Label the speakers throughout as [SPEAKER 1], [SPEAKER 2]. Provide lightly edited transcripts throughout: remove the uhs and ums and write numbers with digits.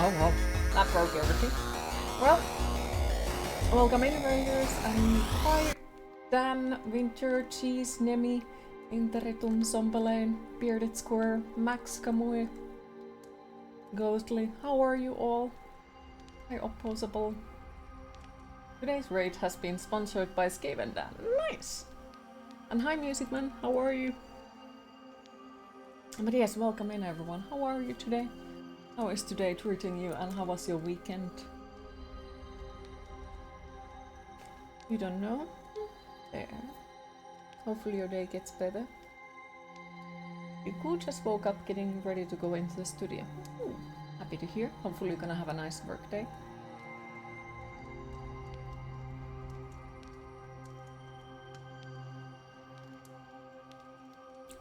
[SPEAKER 1] Oh wow, that broke everything. Well, welcome in, Rangers, and hi, Dan, Winter, Cheese, Nemi, Interetun, Sompelein, Bearded Square, Max, Kamui, Ghostly. How are you all? Hi, Opposable. Today's raid has been sponsored by Skaven Dan. Nice! And hi, Musicman, how are you? But yes, welcome in, everyone. How are you today? How is today treating you, and how was your weekend? You don't know? There. Hopefully your day gets better. You cool just woke up getting ready to go into the studio. Ooh, happy to hear. Hopefully you're gonna have a nice work day.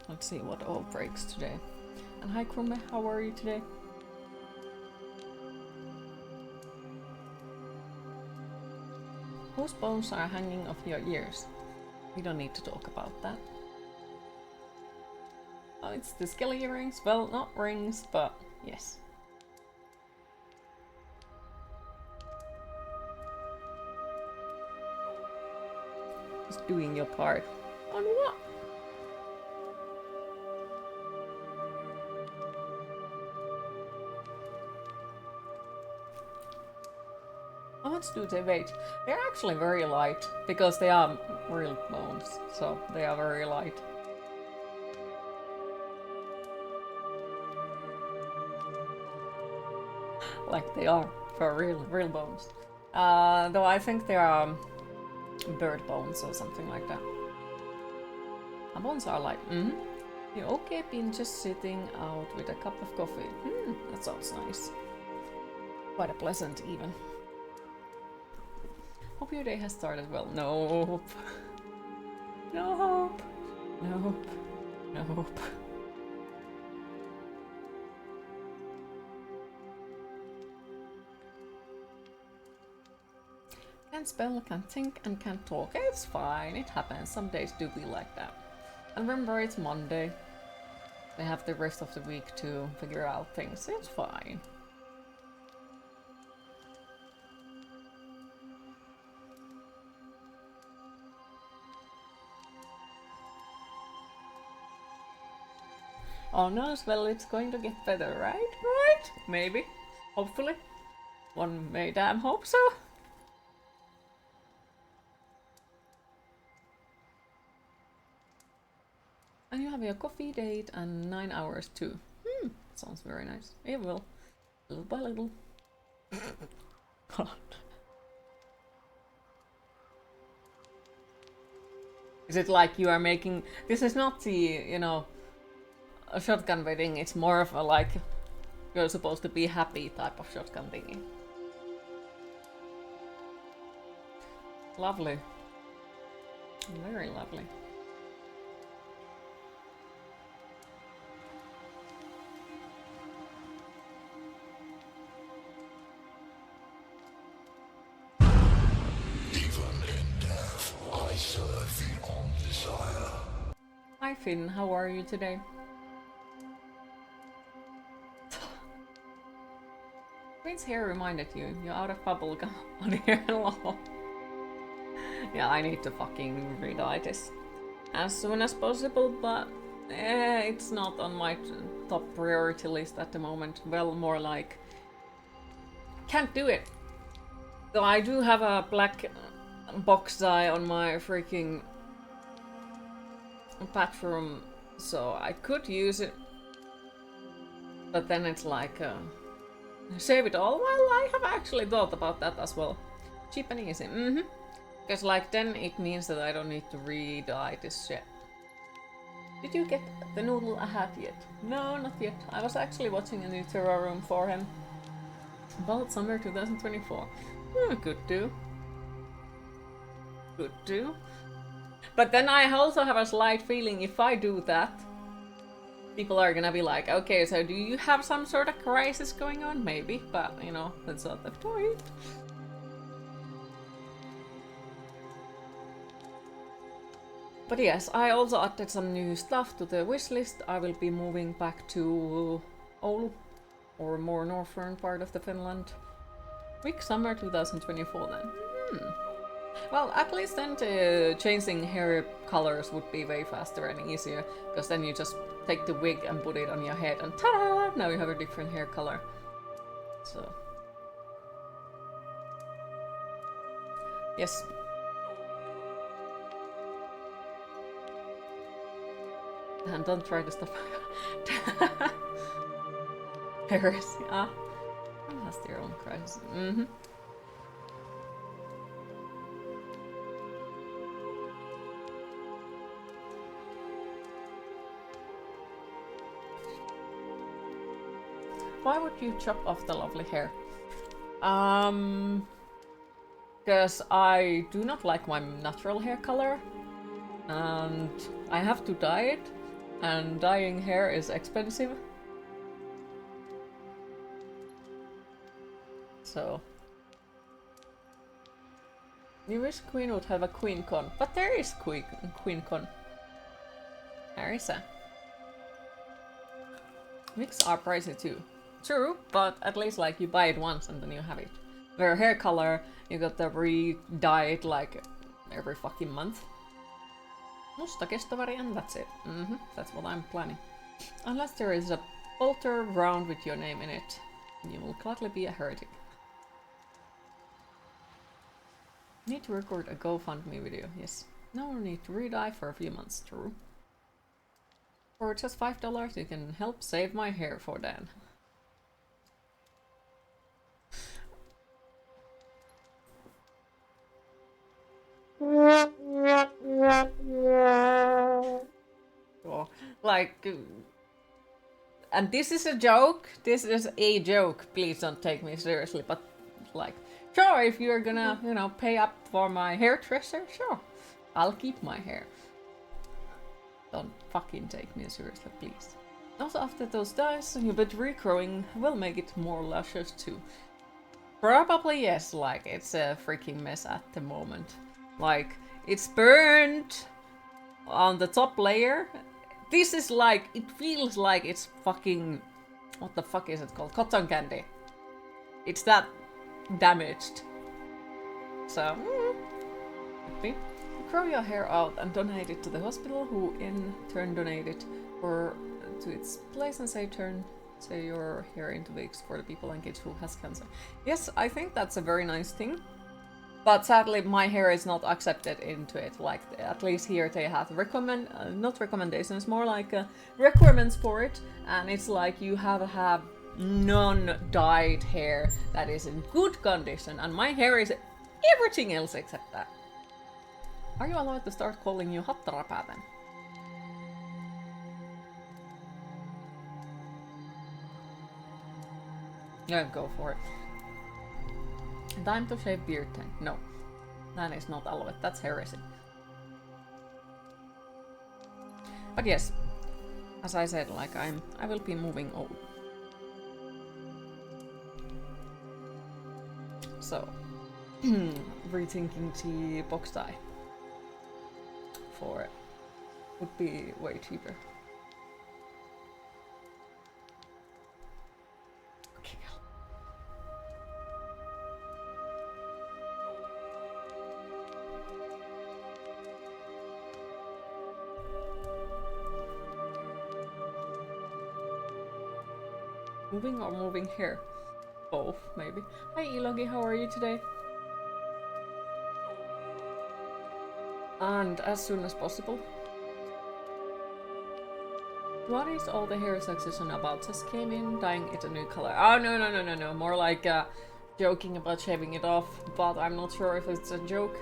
[SPEAKER 1] Let's see what all breaks today. And hi Krume, how are you today? Whose bones are hanging off your ears? We don't need to talk about that. Oh, it's the skelly rings. Well, not rings, but yes. Just doing your part. On what? How much do they weigh? They're actually very light, because they are real bones, so they are very light. Like they are, for real bones. Though I think they are bird bones or something like that. My bones are like, You okay been just sitting out with a cup of coffee? That sounds nice. Quite a pleasant even. Hope your day has started well. Nope. Nope. Nope. Nope. Can't spell, can't think, and can't talk. It's fine, it happens. Some days do be like that. And remember, it's Monday. They have the rest of the week to figure out things. It's fine. Oh no, well, it's going to get better, right? Right? Maybe. Hopefully. One may damn hope so. And you have your coffee date and 9 hours too. Sounds very nice. It will. Little by little. God. Is it like you are making... This is not the, you know, a shotgun wedding. It's more of a like... You're supposed to be happy type of shotgun thingy. Lovely. Very lovely. Hi Finn, how are you today? Finn's hair reminded you, you're out of bubblegum on here long. Yeah, I need to fucking re-dye this as soon as possible, but it's not on my top priority list at the moment. Well, more like... Can't do it! Though I do have a black box dye on my freaking bathroom, so I could use it. But then it's like, save it all? Well, I have actually thought about that as well. Cheap and easy, Because like then it means that I don't need to re-dye this shit. Did you get the noodle a hat yet? No, not yet. I was actually watching a new Terror Room for him. About summer 2024. Could do. Could do. But then I also have a slight feeling if I do that, people are gonna be like, okay, so do you have some sort of crisis going on? Maybe, but you know, that's not the point. But yes, I also added some new stuff to the wish list. I will be moving back to Oulu or more northern part of the Finland. Week summer 2024 then. Well, at least then changing hair colors would be way faster and easier, because then you just take the wig and put it on your head and ta-da! Now you have a different hair color. So... yes. And don't try to stop. Heresy. Ah. That's their own crisis. Why would you chop off the lovely hair? Because I do not like my natural hair color, and I have to dye it, and dyeing hair is expensive. So... you wish Queen would have a Queen Con, but there is Queen Con. There is a... wigs are pricey too. True, but at least like you buy it once and then you have it. Where hair color, you got to re-dye it like every fucking month. Musta kestovari and that's it. That's what I'm planning. Unless there is a altar round with your name in it, you will gladly be a heretic. Need to record a GoFundMe video, yes. No need to re-dye for a few months, true. For just $5 you can help save my hair for Dan. Oh, like, and this is a joke. This is a joke. Please don't take me seriously. But like, sure, if you're gonna, you know, pay up for my hairdresser, sure, I'll keep my hair. Don't fucking take me seriously, please. Also, after those dyes, a bit regrowing will make it more luscious too. Probably yes. Like, it's a freaking mess at the moment. Like, it's burned on the top layer. This is like, it feels like it's fucking, what the fuck is it called? Cotton candy. It's that damaged. So, happy. Grow your hair out and donate it to the hospital, who in turn donate it to its place and say your hair into wigs for the people and kids who has cancer. Yes, I think that's a very nice thing. But sadly, my hair is not accepted into it. Like, at least here they have not recommendations, more like requirements for it. And it's like you have to have non-dyed hair that is in good condition. And my hair is everything else except that. Are you allowed to start calling you Hattarapää then? Yeah, go for it. Time to shave beard tank. No. That is not allowed. That's heresy. But yes, as I said, like I will be moving old. So rethinking the box tie for it would be way cheaper. Moving or moving hair? Both, maybe. Hi Ilogi, how are you today? And as soon as possible. What is all the hair succession about? Just came in, dyeing it a new color. Oh, no. More like joking about shaving it off, but I'm not sure if it's a joke.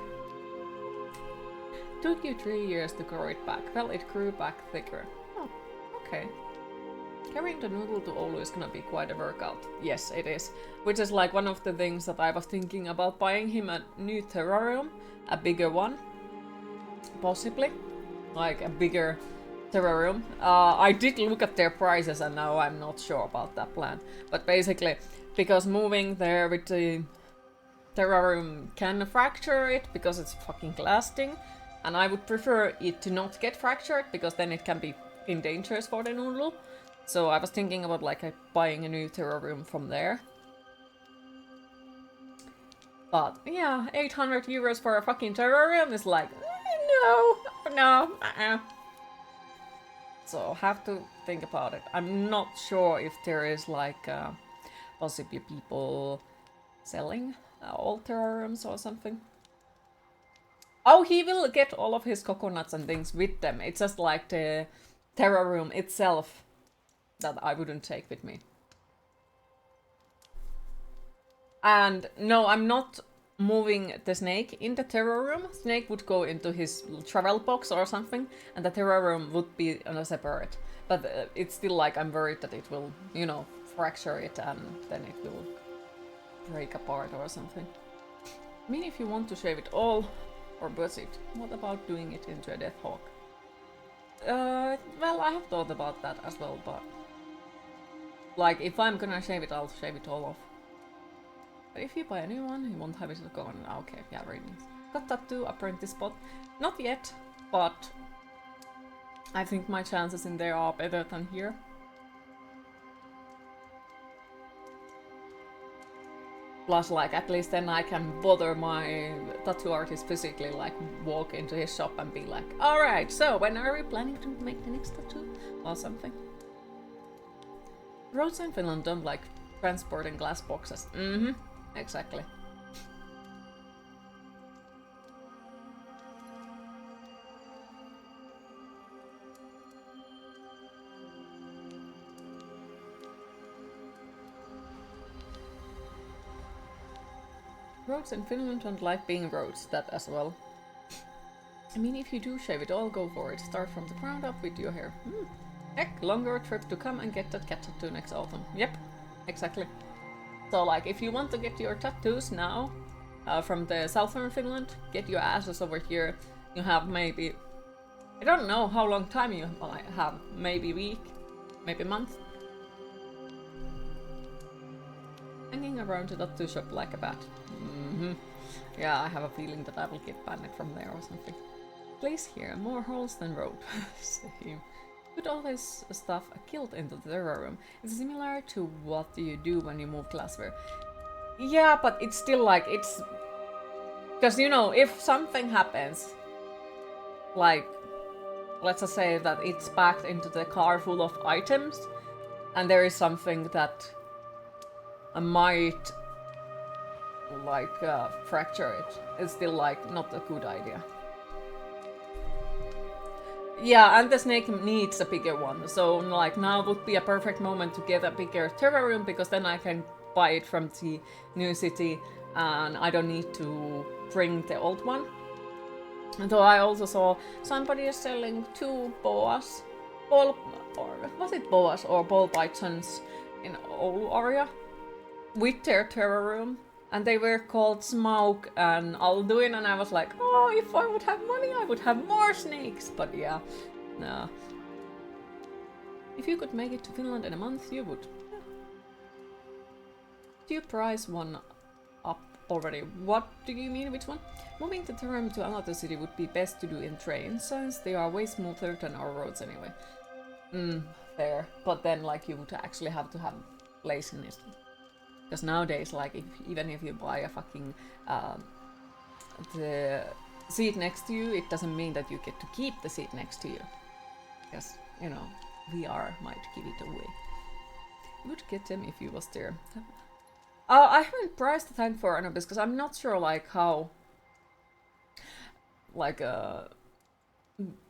[SPEAKER 1] Took you 3 years to grow it back. Well, it grew back thicker. Oh, okay. Carrying the noodle to Oulu is gonna be quite a workout. Yes, it is. Which is like one of the things that I was thinking about buying him a new terrarium. A bigger one. Possibly. Like a bigger terrarium. I did look at their prices and now I'm not sure about that plan. But basically, because moving there with the terrarium can fracture it because it's fucking lasting. And I would prefer it to not get fractured because then it can be dangerous for the noodle. So I was thinking about like buying a new terror room from there. But yeah, 800 euros for a fucking terror room is like, no. So have to think about it. I'm not sure if there is like possibly people selling old terror rooms or something. Oh, he will get all of his coconuts and things with them. It's just like the terror room itself that I wouldn't take with me. And no, I'm not moving the snake in the terror room. Snake would go into his travel box or something, and the terror room would be on a separate. But it's still like I'm worried that it will, you know, fracture it and then it will break apart or something. I mean, if you want to shave it all, or buzz it, what about doing it into a Death Hawk? Well, I have thought about that as well, but like, if I'm gonna shave it, I'll shave it all off. But if you buy a new one, you won't have it gone. Okay, yeah, very nice. Got tattoo apprentice spot. Not yet, but I think my chances in there are better than here. Plus, like, at least then I can bother my tattoo artist physically, like, walk into his shop and be like, alright, so when are we planning to make the next tattoo? Or something. Roads in Finland don't like transporting glass boxes. Mm-hmm, exactly. Roads in Finland don't like being roads, that as well. I mean, if you do shave it all, go for it. Start from the ground up with your hair. Heck, longer trip to come and get that cat tattoo next autumn. Yep, exactly. So, like, if you want to get your tattoos now, from the southern Finland, get your asses over here. You have maybe, I don't know how long time you have, maybe a week, maybe a month. Hanging around the tattoo shop like a bat. Yeah, I have a feeling that I will get banned from there or something. Place here, more holes than road. Same. Put all this stuff killed into the terror room. It's similar to what you do when you move glassware. Yeah, but it's still like, it's... Because, you know, if something happens, like, let's just say that it's packed into the car full of items, and there is something that might, like, fracture it, it's still, like, not a good idea. Yeah, and the snake needs a bigger one, so like now would be a perfect moment to get a bigger terror room, because then I can buy it from the new city and I don't need to bring the old one. And though I also saw somebody is selling 2 boas, or was it boas or ball pythons in Oulu area with their terror room. And they were called Smaug and Alduin, and I was like, oh, if I would have money, I would have more snakes. But yeah, no. If you could make it to Finland in a month, you would. Yeah. Do you price one up already? What do you mean, which one? Moving the terrain to another city would be best to do in trains, since they are way smoother than our roads anyway. Fair. But then, like, you would actually have to have laziness. Because nowadays, like, even if you buy a fucking the seat next to you, it doesn't mean that you get to keep the seat next to you. Because, you know, VR might give it away. You would get them if you was there. I haven't priced the tank for Anubis because I'm not sure, like, how, like,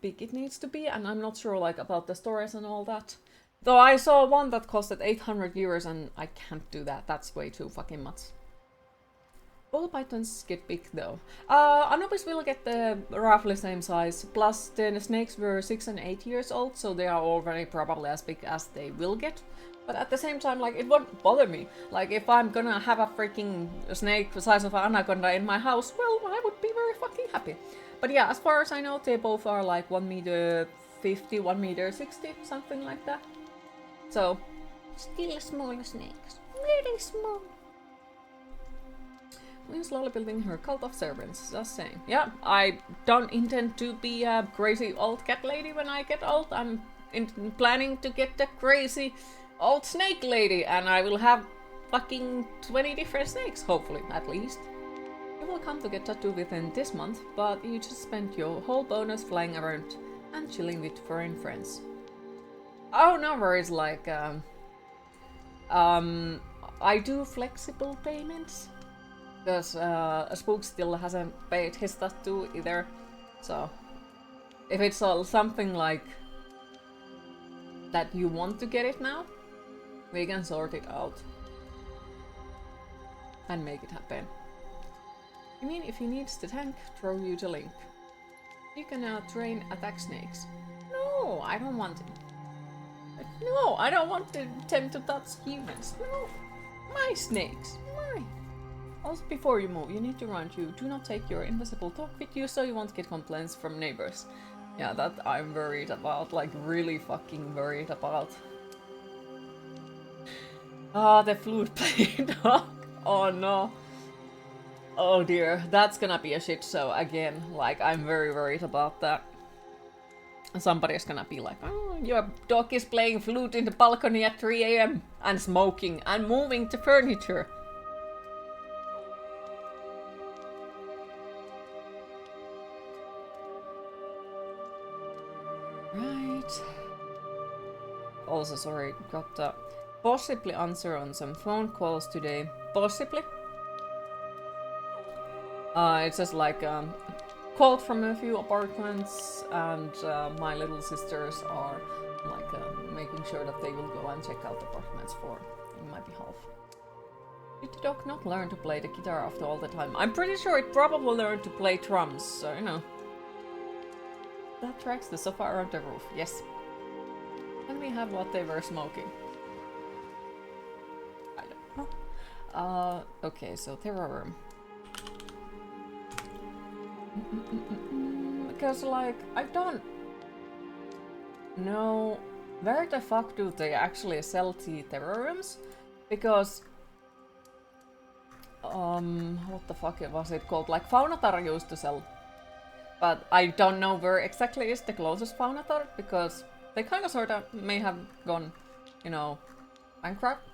[SPEAKER 1] big it needs to be, and I'm not sure, like, about the storage and all that. Though I saw one that costed 800 euros and I can't do that. That's way too fucking much. All pythons get big though. Anubis will get the roughly same size. Plus the snakes were 6 and 8 years old, so they are already probably as big as they will get. But at the same time, like, it won't bother me. Like, if I'm gonna have a freaking snake the size of an anaconda in my house, well, I would be very fucking happy. But yeah, as far as I know, they both are like 1 meter 50, 1 meter 60, something like that. So, still smaller snakes. Very small. We're slowly building her cult of servants, just saying. Yeah, I don't intend to be a crazy old cat lady when I get old. I'm planning to get the crazy old snake lady, and I will have fucking 20 different snakes, hopefully, at least. You will come to get tattooed within this month, but you just spent your whole bonus flying around and chilling with foreign friends. Oh, no worries, like, I do flexible payments, because Spook still hasn't paid his tattoo either, so if it's all something like that you want to get it now, we can sort it out and make it happen. I mean, if he needs the tank, throw you the link. You can now train attack snakes. No, I don't want it. No, I don't want them to touch humans. No, my snakes, mine. Also, before you move, you need to remind you, do not take your invisible dog with you so you won't get complaints from neighbors. Yeah, that I'm worried about, like really fucking worried about. Ah, the flute playing dog. Oh no. Oh dear, that's gonna be a shit show again. Like, I'm very worried about that. Somebody's gonna be like, oh, your dog is playing flute in the balcony at 3 AM and smoking and moving the furniture. Right. Also, sorry, got to possibly answer on some phone calls today. Possibly. It's just like called from a few apartments, and my little sisters are like making sure that they will go and check out the apartments in my behalf. Did the dog not learn to play the guitar after all the time? I'm pretty sure it probably learned to play drums, so you know. That tracks the sofa around the roof, yes. Can we have what they were smoking? I don't know. Okay, so terror room. Because, like, I don't know where the fuck do they actually sell the terror rooms? Because, what the fuck was it called? Like, Faunatar used to sell. But I don't know where exactly is the closest Faunatar, because they kind of sort of may have gone, you know, bankrupt.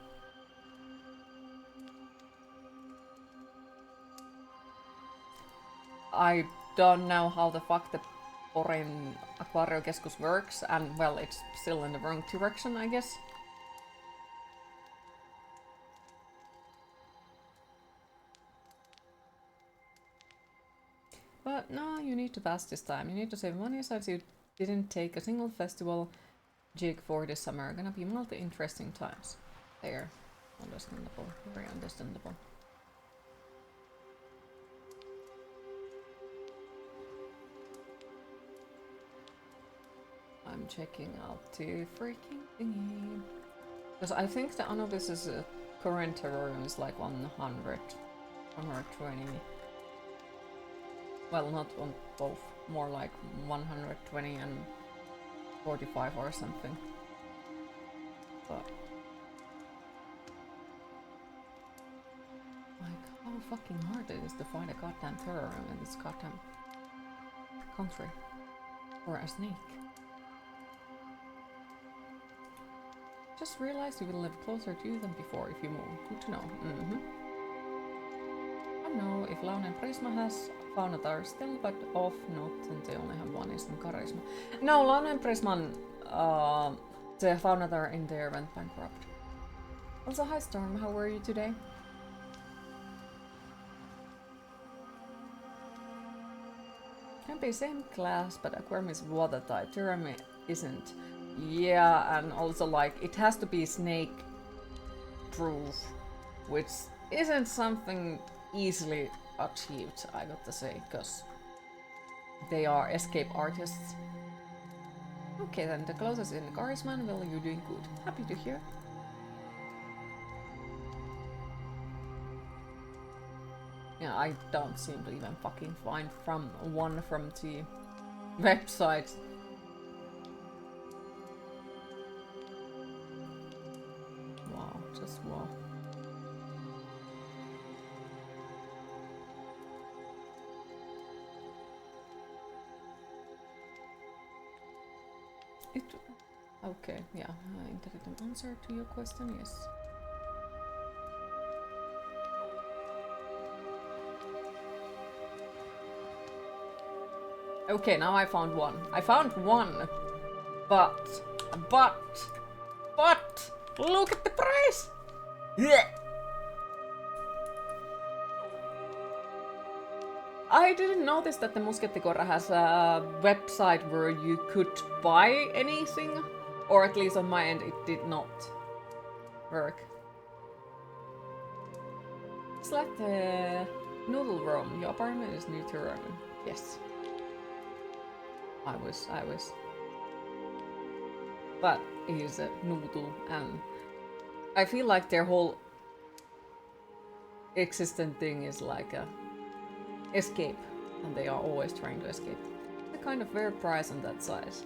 [SPEAKER 1] I don't know how the fuck the Porin Aquariokeskus works, and well, it's still in the wrong direction, I guess. But no, you need to pass this time. You need to save money since you didn't take a single festival jig for this summer. Gonna be multi-interesting times. There. Understandable. Very understandable. I'm checking out the freaking thingy. Because I think the Anubis' current terrarium is like 100, 120. Well, not on both. More like 120 and 45 or something. But like, how fucking hard it is to find a goddamn terrarium in this goddamn country. Or a snake. Just realized you will live closer to you than before if you move. Good to know. I don't know if Launa and Prisma has Faunatar still, but off not, and they only have one is in Charisma. No, Launa and Prisman, the Faunatar in there went bankrupt. Also, hi Storm, how were you today? Can be same class, but Aquarium is water type. Terrarium isn't. Yeah, and also like it has to be snake proof, which isn't something easily achieved, I got to say, because they are escape artists. Okay, then the closest in Charisma. Well, you're doing good. Happy to hear. Yeah, I don't seem to even fucking find one from the website. Wow, just wow. Okay, yeah, I intended an answer to your question, yes. Okay, now I found one. I found one! But, look at the price! Yeah. I didn't notice that the Musketikora has a website where you could buy anything, or at least on my end it did not work. It's like the noodle room. Your apartment is new to Roman. Yes. I wish. But he's a noodle, and I feel like their whole existent thing is like a escape, and they are always trying to escape. The kind of fair price on that size.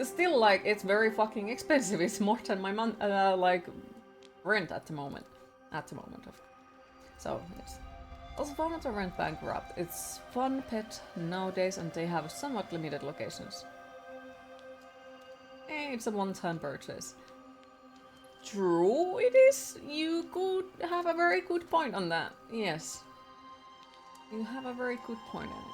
[SPEAKER 1] Still, like, it's very fucking expensive. It's more than my like rent at the moment. So yes. Also, found to rent bankrupt. It's fun pet nowadays, and they have somewhat limited locations. It's a one-time purchase. True, it is. You could have a very good point on that. Yes. You have a very good point on it.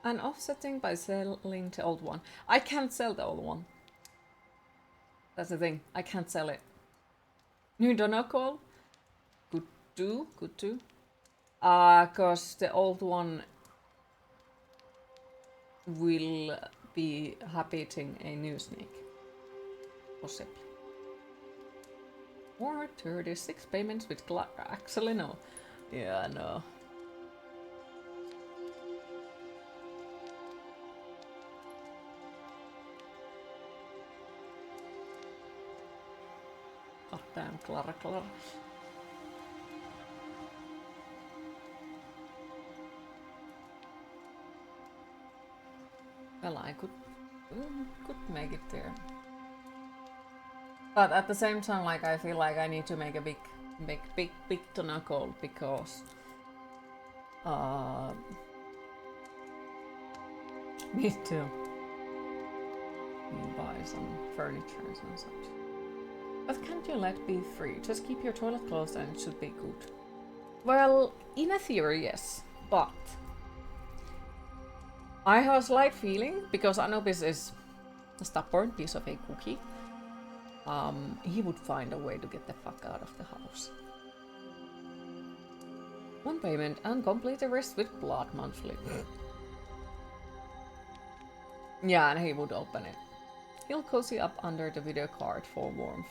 [SPEAKER 1] And offsetting by selling the old one. I can't sell the old one. That's the thing. I can't sell it. New donor call? Good too. Cause the old one will be habiting a new snake. Possibly. Or 36 payments with actually no. Yeah, no. God damn, Clara. Well, I could make it there. But at the same time, like, I feel like I need to make a big donor call because me too. Buy some furniture and such. But can't you let be free? Just keep your toilet closed and it should be good. Well, in a theory, yes, but I have a slight feeling, because Anubis is a stubborn piece of a cookie, he would find a way to get the fuck out of the house. One payment and complete the rest with blood monthly. Yeah, and he would open it. He'll cozy up under the video card for warmth.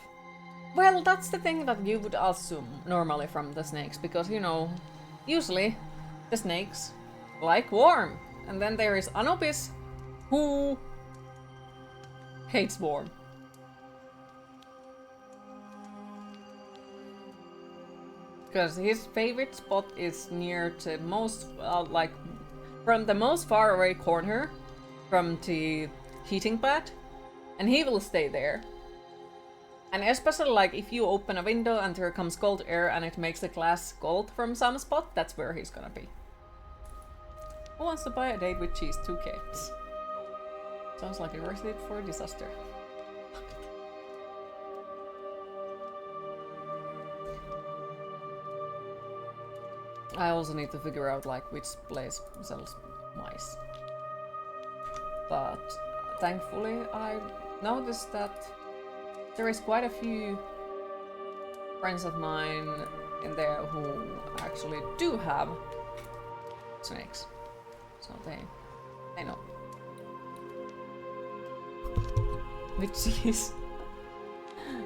[SPEAKER 1] Well, that's the thing that you would assume normally from the snakes, because, you know, usually the snakes like warm. And then there is Anubis, who hates warm. Because his favorite spot is near the most, like, from the most far away corner from the heating pad, and he will stay there. And especially, like, if you open a window and there comes cold air and it makes the glass cold from some spot, that's where he's gonna be. Who wants to buy a date with cheese? 2K. Sounds like a recipe for a disaster. I also need to figure out, like, which place sells mice. But thankfully, I noticed that there is quite a few friends of mine in there who actually do have snakes. So they know. Which is...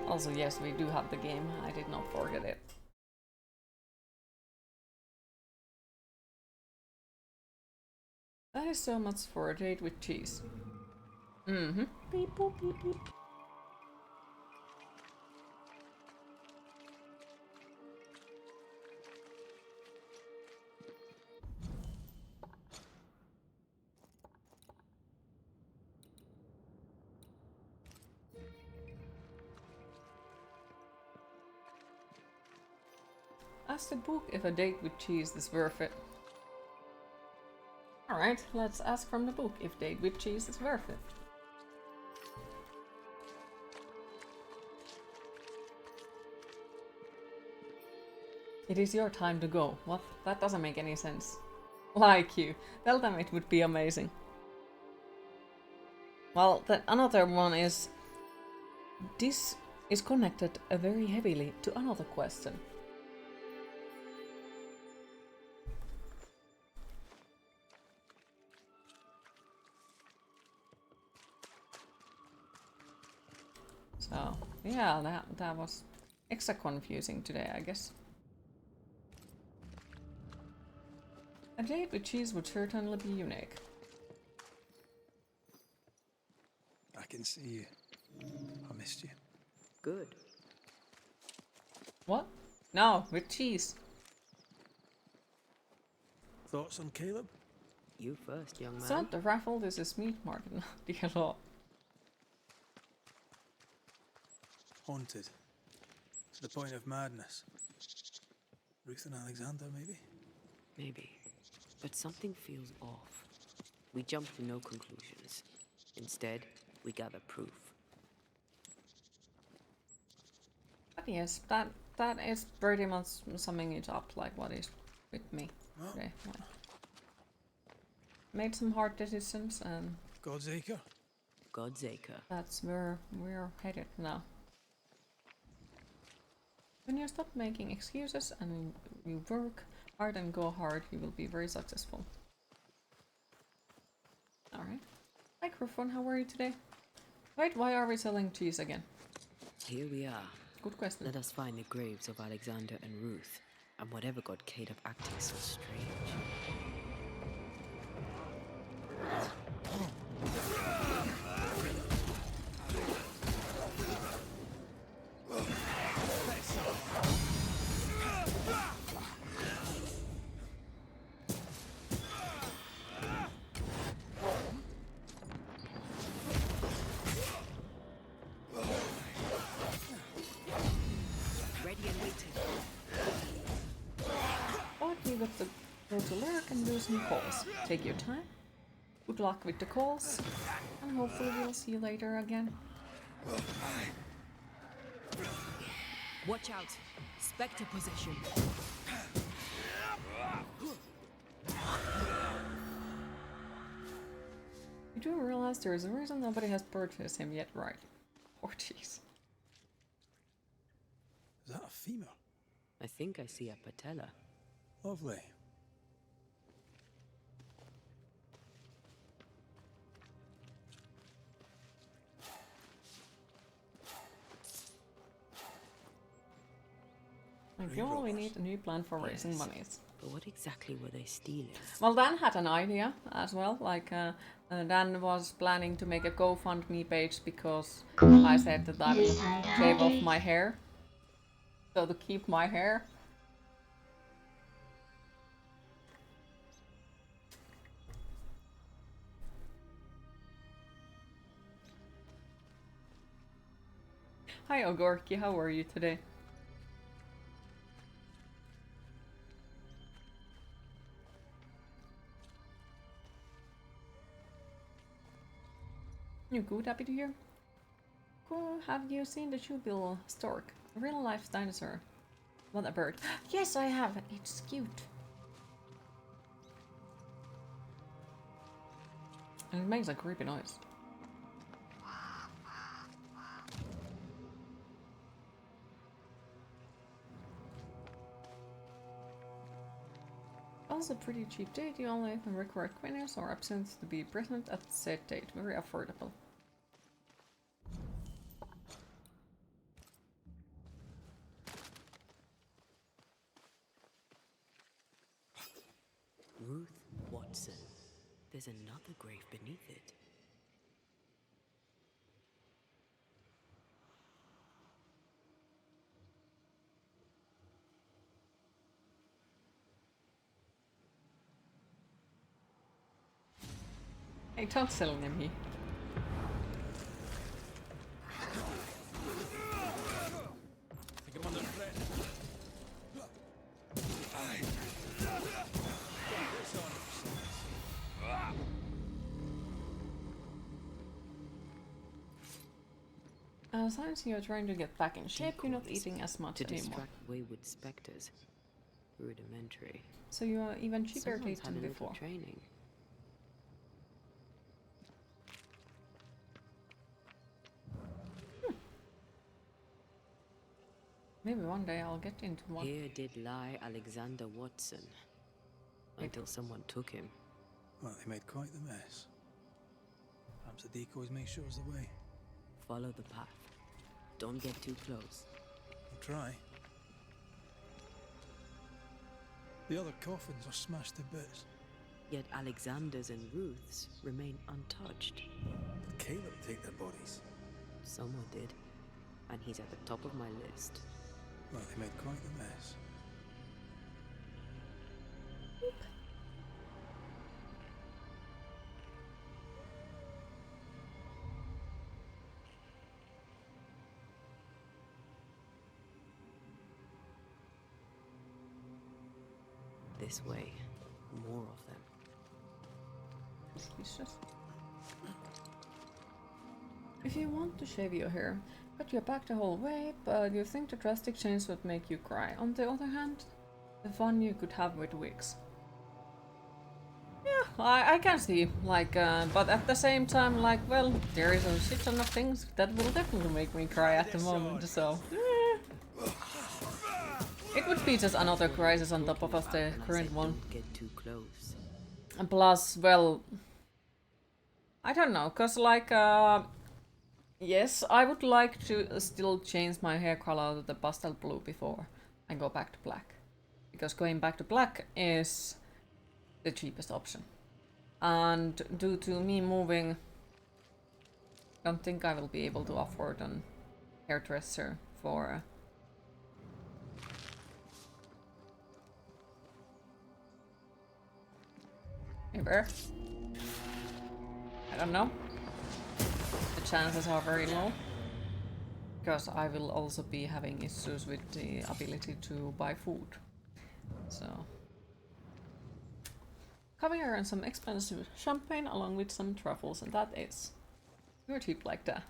[SPEAKER 1] Also, yes, we do have the game. I did not forget it. That is so much for a date with cheese. Mm-hmm. Beep, boop, beep, beep. Ask the book if a date with cheese is worth it. Alright, let's ask from the book if date with cheese is worth it. It is your time to go. What? That doesn't make any sense. Like you. Tell them it would be amazing. Well, another one is... This is connected very heavily to another question. So, yeah, that was extra confusing today, I guess. A date with cheese would certainly be unique.
[SPEAKER 2] I can see you. I missed you.
[SPEAKER 3] Good.
[SPEAKER 1] What? No, with cheese.
[SPEAKER 2] Thoughts on Caleb?
[SPEAKER 3] You first, young man.
[SPEAKER 1] It's not the raffle, this is meat market, not the law.
[SPEAKER 2] Haunted. To the point of madness. Ruth and Alexander, maybe?
[SPEAKER 3] Maybe. But something feels off. We jump to no conclusions. Instead, we gather proof.
[SPEAKER 1] But yes, that is pretty much summing it up, like what is with me today. Like, made some hard decisions and...
[SPEAKER 2] God's acre?
[SPEAKER 3] God's acre.
[SPEAKER 1] That's where we're headed now. When you stop making excuses and you work hard and go hard, you will be very successful. Alright. Microphone, how are you today? Wait, why are we selling cheese again?
[SPEAKER 3] Here we are.
[SPEAKER 1] Good question.
[SPEAKER 3] Let us find the graves of Alexander and Ruth, and whatever got Caleb acting so strange.
[SPEAKER 1] You got to go to lurk and do some calls. Take your time. Good luck with the calls. And hopefully we'll see you later again.
[SPEAKER 4] Watch out! Spectre possession.
[SPEAKER 1] You do realize there is a reason nobody has purchased him yet, right? Oh jeez.
[SPEAKER 2] Is that a femur?
[SPEAKER 3] I think I see a patella.
[SPEAKER 2] Lovely.
[SPEAKER 1] Like, you only need a new plan for raising monies.
[SPEAKER 3] But what exactly were they stealing?
[SPEAKER 1] Well, Dan had an idea as well. Like, Dan was planning to make a GoFundMe page because I said that I would shave off my hair. So to keep my hair. Hi Ogorki, how are you today? You good? Happy to hear. Cool. Have you seen the shoebill stork? A real life dinosaur. What a bird. Yes, I have. It's cute. And it makes a creepy noise. Also pretty cheap date, you only require quinners or absence to be present at said date. Very affordable.
[SPEAKER 3] Ruth Watson. There's another grave beneath it.
[SPEAKER 1] Hey, don't sell me. Since you're trying to get back in shape, you're not
[SPEAKER 3] Decoys
[SPEAKER 1] eating as much
[SPEAKER 3] to
[SPEAKER 1] anymore.
[SPEAKER 3] distract wayward specters. Rudimentary.
[SPEAKER 1] So you are even cheaper
[SPEAKER 3] Someone's had
[SPEAKER 1] than
[SPEAKER 3] a little
[SPEAKER 1] before.
[SPEAKER 3] training.
[SPEAKER 1] Maybe one day I'll get into one.
[SPEAKER 3] Here did lie Alexander Watson. Until someone took him.
[SPEAKER 2] Well, they made quite the mess. Perhaps the decoys may show us the way.
[SPEAKER 3] Follow the path. Don't get too close.
[SPEAKER 2] I'll try. The other coffins are smashed to bits.
[SPEAKER 3] Yet Alexander's and Ruth's remain untouched.
[SPEAKER 2] Did Caleb take their bodies?
[SPEAKER 3] Someone did. And he's at the top of my list.
[SPEAKER 2] Well, they made quite the mess.
[SPEAKER 3] This way. More of them.
[SPEAKER 1] Suspicious. If you want to shave your hair, cut your back the whole way, but you think the drastic change would make you cry. On the other hand, the fun you could have with wigs. Yeah, I can see, like, but at the same time, like, well, there is a shit ton of things that will definitely make me cry at the moment, so... It would be just another crisis on top of the current one.
[SPEAKER 3] Don't get too close.
[SPEAKER 1] And plus, well, I don't know, cause like, yes, I would like to still change my hair color to the pastel blue before I go back to black. Because going back to black is the cheapest option. And due to me moving, I don't think I will be able to afford an hairdresser for... Ever. I don't know. The chances are very low. Because I will also be having issues with the ability to buy food. So... caviar and some expensive champagne along with some truffles, and that is... You're cheap like that.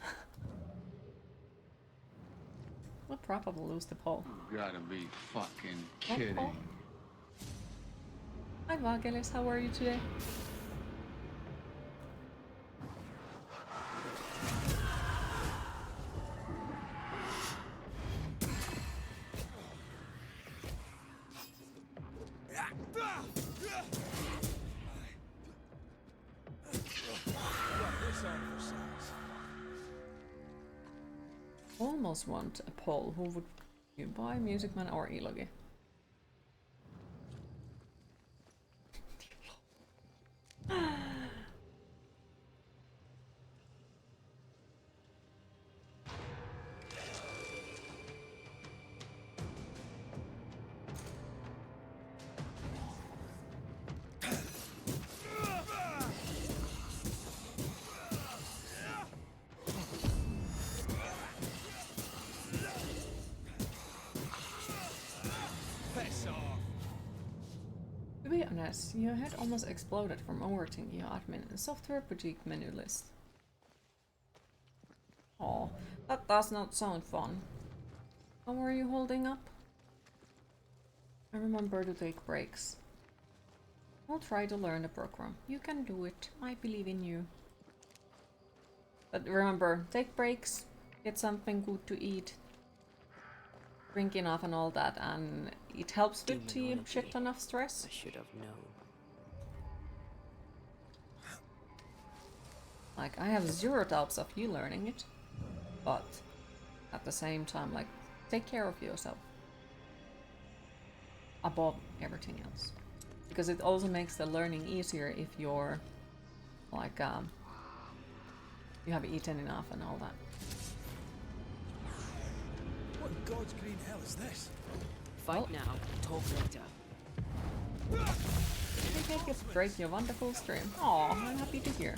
[SPEAKER 1] We'll probably lose the pole.
[SPEAKER 5] You gotta be fucking
[SPEAKER 1] What
[SPEAKER 5] kidding.
[SPEAKER 1] pole? Hi Vangelis, how are you today? Almost want a poll. Who would you buy, Music Man or Elogi? To be honest, your head almost exploded from overthinking your admin and software boutique menu list. Oh, that does not sound fun. How are you holding up? I remember to take breaks. I'll try to learn the program. You can do it. I believe in you. But remember, take breaks, get something good to eat, drink enough and all that, and it helps with the
[SPEAKER 3] Demonology.
[SPEAKER 1] shit ton of stress.
[SPEAKER 3] I should have known.
[SPEAKER 1] Like, I have zero doubts of you learning it, but at the same time, like, take care of yourself above everything else, because it also makes the learning easier if you're like you have eaten enough and all that.
[SPEAKER 2] What in God's green hell is this?
[SPEAKER 3] Fight now, talk later.
[SPEAKER 1] Thank you for breaking your wonderful stream. Aw, I'm happy to hear.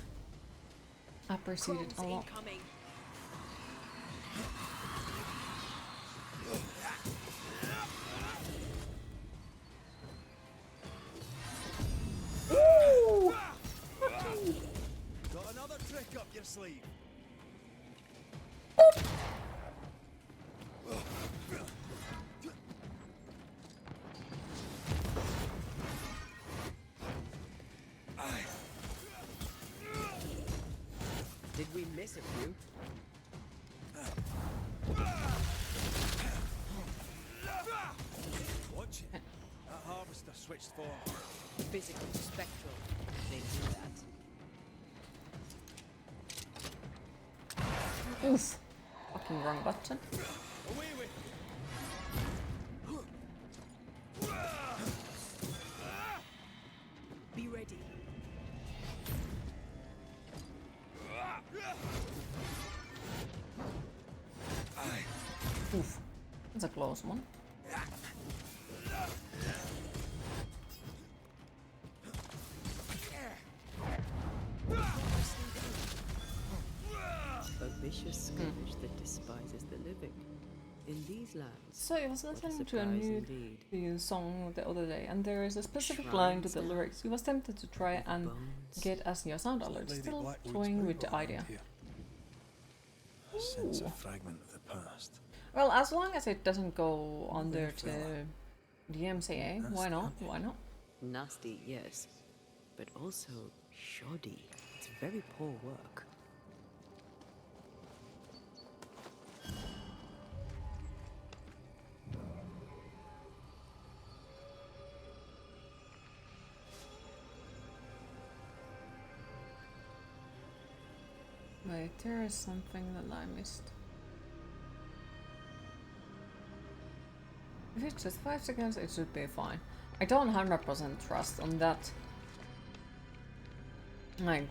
[SPEAKER 1] Appreciate it a lot.
[SPEAKER 4] Incoming.
[SPEAKER 1] Ooh!
[SPEAKER 2] Got another trick up your sleeve.
[SPEAKER 3] nice of you.
[SPEAKER 2] Watch it. That harvester switched form.
[SPEAKER 3] Physical to spectral. They do that.
[SPEAKER 1] Oof. Fucking wrong button.
[SPEAKER 2] Away with
[SPEAKER 4] Be ready.
[SPEAKER 1] Oof. That's a close one.
[SPEAKER 3] A vicious scourge that despises the living. In these lands,
[SPEAKER 1] So I was
[SPEAKER 3] what a
[SPEAKER 1] listening to a
[SPEAKER 3] surprise
[SPEAKER 1] new
[SPEAKER 3] indeed.
[SPEAKER 1] song the other day, and there is a specific line to the lyrics. He was tempted to try and
[SPEAKER 3] Bones.
[SPEAKER 1] get as near sound alert,
[SPEAKER 2] Lady
[SPEAKER 1] still
[SPEAKER 2] Blackwood's
[SPEAKER 1] toying with
[SPEAKER 2] very
[SPEAKER 1] the
[SPEAKER 2] well
[SPEAKER 1] idea.
[SPEAKER 2] around here. A sense
[SPEAKER 1] Ooh.
[SPEAKER 2] of fragment of the past.
[SPEAKER 1] Well, as long as it doesn't go under
[SPEAKER 2] Weird fella.
[SPEAKER 1] to DMCA, why not? Why not?
[SPEAKER 3] Nasty, yes, but also shoddy. It's very poor work.
[SPEAKER 1] Wait, there is something that I missed. If it's just 5 seconds, it should be fine. I don't 100% trust on that. I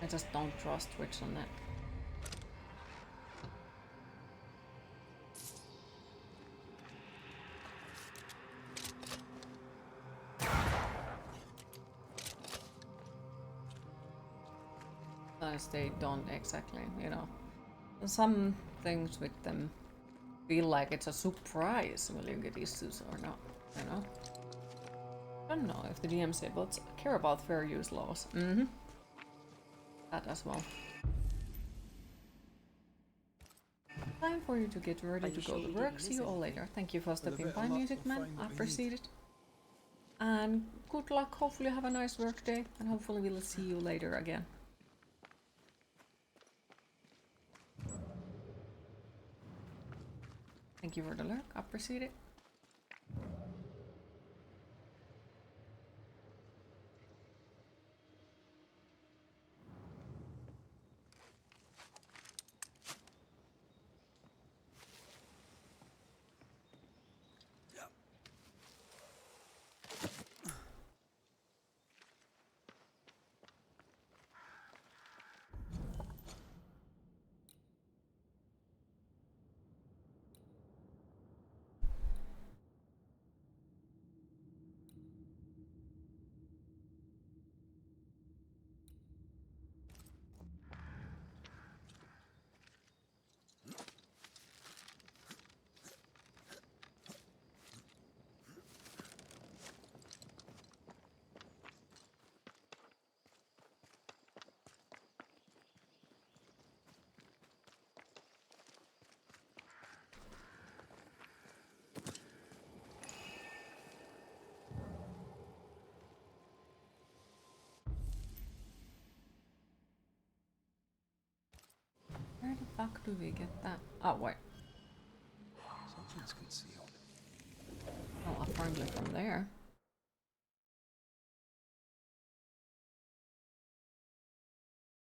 [SPEAKER 1] just don't trust Twitch on that. Sometimes they don't exactly, you know. Some things with them feel like it's a surprise will you get issues or not, you know? I don't know if the DMC bots care about fair use laws. That as well. Time for you to get ready to go to work. See you all later. Thank you for stopping by, Music Man. I appreciate it. And good luck. Hopefully you have a nice work day, and hopefully we'll see you later again. Thank you for the lurk. I appreciate it. Where the fuck do we get that? Oh, wait.
[SPEAKER 2] Something's concealed.
[SPEAKER 1] Oh, apparently from there.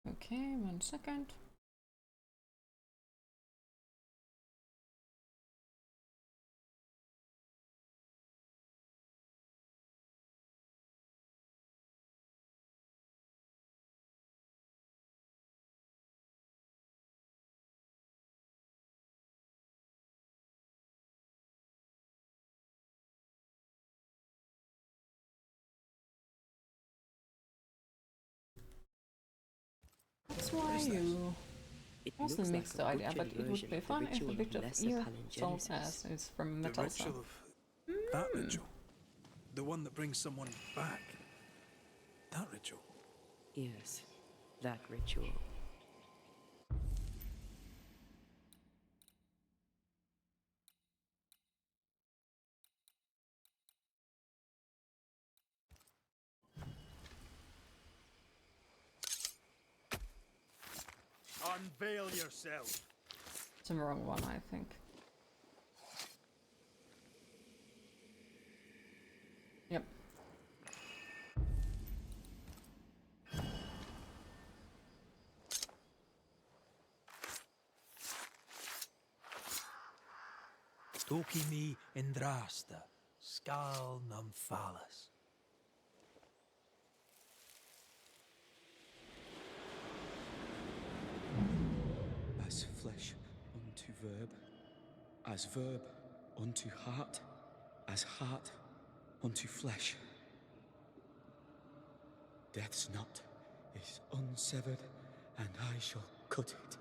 [SPEAKER 1] Okay, 1 second. That's why you
[SPEAKER 3] It
[SPEAKER 1] mostly
[SPEAKER 3] looks
[SPEAKER 1] mix
[SPEAKER 3] like
[SPEAKER 1] the
[SPEAKER 3] a
[SPEAKER 1] idea, but
[SPEAKER 3] butchered
[SPEAKER 1] it would
[SPEAKER 3] version
[SPEAKER 1] be
[SPEAKER 3] of the
[SPEAKER 1] fun if a
[SPEAKER 3] ritual
[SPEAKER 1] bit of
[SPEAKER 3] lesser
[SPEAKER 1] ear salt
[SPEAKER 3] palingenesis.
[SPEAKER 1] as is from
[SPEAKER 2] The
[SPEAKER 1] metal
[SPEAKER 2] ritual
[SPEAKER 1] sound.
[SPEAKER 2] of that ritual. The one that brings someone back. That ritual.
[SPEAKER 3] Yes, that ritual.
[SPEAKER 2] Unveil yourself.
[SPEAKER 1] It's the wrong one, I think. Yep.
[SPEAKER 2] Tokimi Indrasta, Skal Numphalis.
[SPEAKER 6] As flesh unto verb, as verb unto heart, as heart unto flesh. Death's knot is unsevered, and I shall cut it.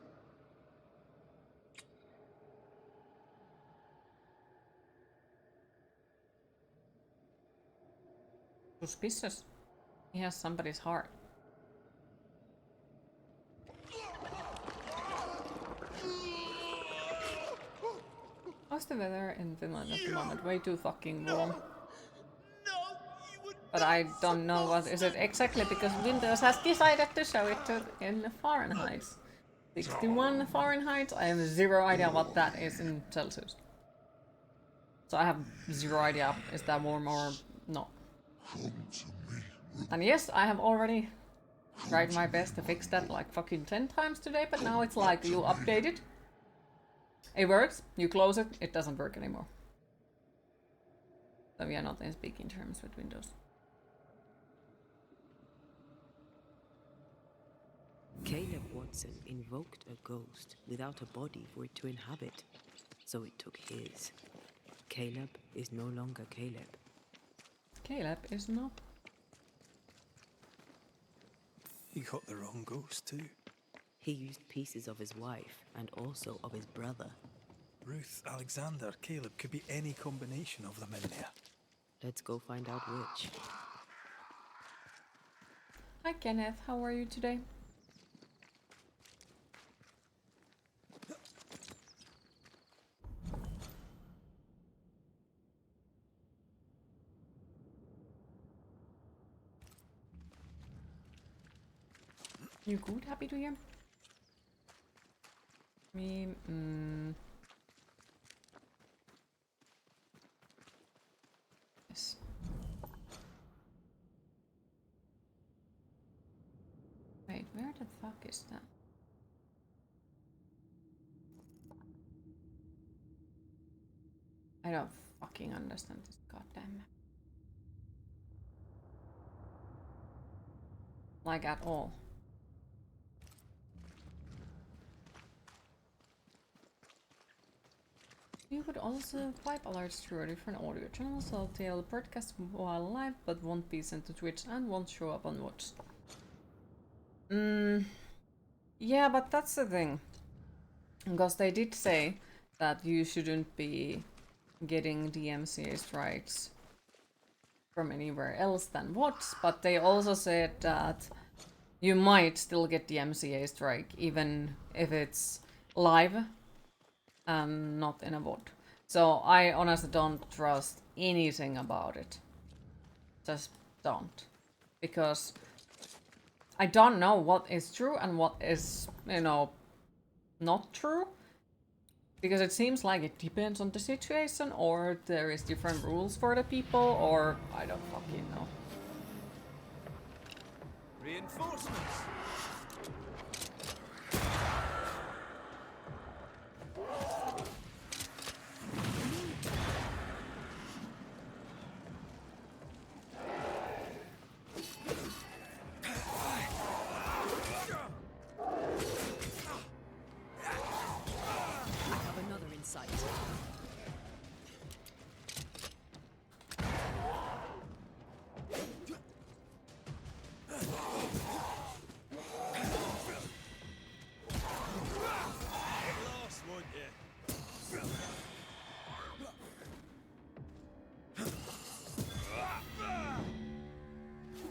[SPEAKER 1] Suspicious. He has somebody's heart. How's the weather in Finland at the moment? Way too fucking warm. But I don't know what is it exactly because Windows has decided to show it in Fahrenheit. 61 Fahrenheit. I have zero idea what that is in Celsius. So I have zero idea is that warm or not. And yes, I have already tried my best to fix that like fucking 10 times today, but now it's like you update it. It works, you close it, it doesn't work anymore. So we are not in speaking terms with Windows.
[SPEAKER 3] Caleb Watson invoked a ghost without a body for it to inhabit, so it took his. Caleb is no longer Caleb.
[SPEAKER 1] Caleb is not.
[SPEAKER 2] He got the wrong ghost too.
[SPEAKER 3] He used pieces of his wife and also of his brother.
[SPEAKER 2] Ruth, Alexander, Caleb could be any combination of them in there.
[SPEAKER 3] Let's go find out which.
[SPEAKER 1] Hi Kenneth, how are you today? You good? Happy to hear? Me, yes. Wait, where the fuck is that? I don't fucking understand this goddamn map. Like at all. You could also pipe alerts through a different audio channel, so they'll broadcast while live, but won't be sent to Twitch and won't show up on Watch. Yeah, but that's the thing. Because they did say that you shouldn't be getting DMCA strikes from anywhere else than Watch, but they also said that you might still get DMCA strike even if it's live and not in a bot. So I honestly don't trust anything about it. Just don't. Because I don't know what is true and what is, you know, not true. Because it seems like it depends on the situation, or there is different rules for the people, or I don't fucking know.
[SPEAKER 2] Reinforcements!
[SPEAKER 4] I have another in sight.
[SPEAKER 2] Last one, yeah.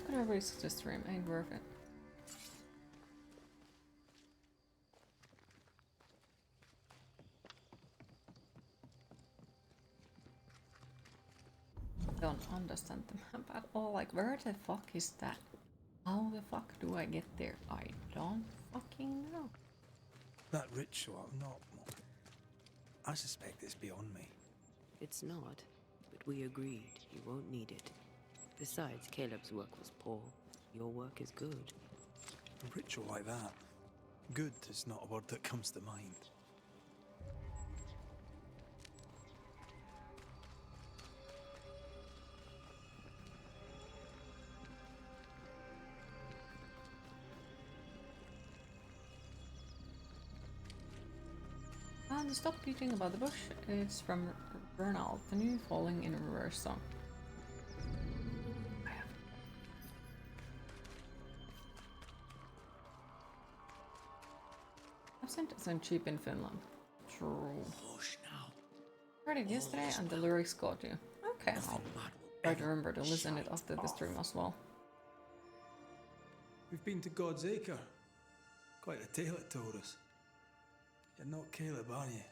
[SPEAKER 1] I'm gonna risk the stream, ain't worth it. Don't understand the map at all. Like, where the fuck is that? How the fuck do I get there? I don't fucking know.
[SPEAKER 2] That ritual, I'm not... I suspect it's beyond me.
[SPEAKER 3] It's not, but we agreed you won't need it. Besides, Caleb's work was poor. Your work is good.
[SPEAKER 2] A ritual like that. Good is not a word that comes to mind.
[SPEAKER 1] And stop beating about the bush. It's from Bernal, the new falling in reverse song. Absent isn't cheap in Finland. True.
[SPEAKER 7] Hush now.
[SPEAKER 1] Heard it yesterday and the lyrics got you. Okay, I'll try to remember to listen it after the stream as well.
[SPEAKER 2] We've been to God's Acre. Quite a tale it told us. You're not Caleb, are you?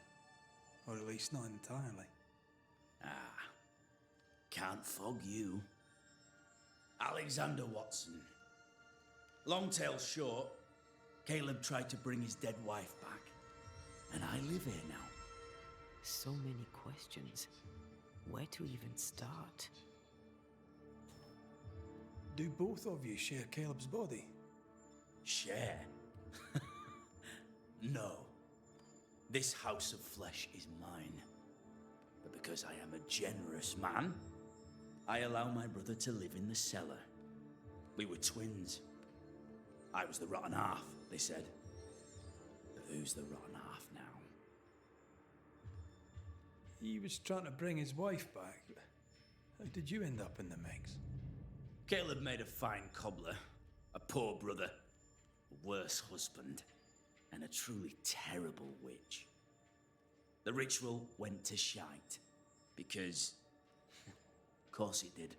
[SPEAKER 2] Or at least not entirely.
[SPEAKER 7] Ah, can't fog you. Alexander Watson. Long tale short, Caleb tried to bring his dead wife back. And I live here now.
[SPEAKER 3] So many questions. Where to even start?
[SPEAKER 2] Do both of you share Caleb's body?
[SPEAKER 7] Share? No. This house of flesh is mine. But because I am a generous man, I allow my brother to live in the cellar. We were twins. I was the rotten half, they said. But who's the rotten half now?
[SPEAKER 2] He was trying to bring his wife back. How did you end up in the mix?
[SPEAKER 7] Caleb made a fine cobbler, a poor brother, a worse husband, and a truly terrible witch. The ritual went to shite, because... of course it did.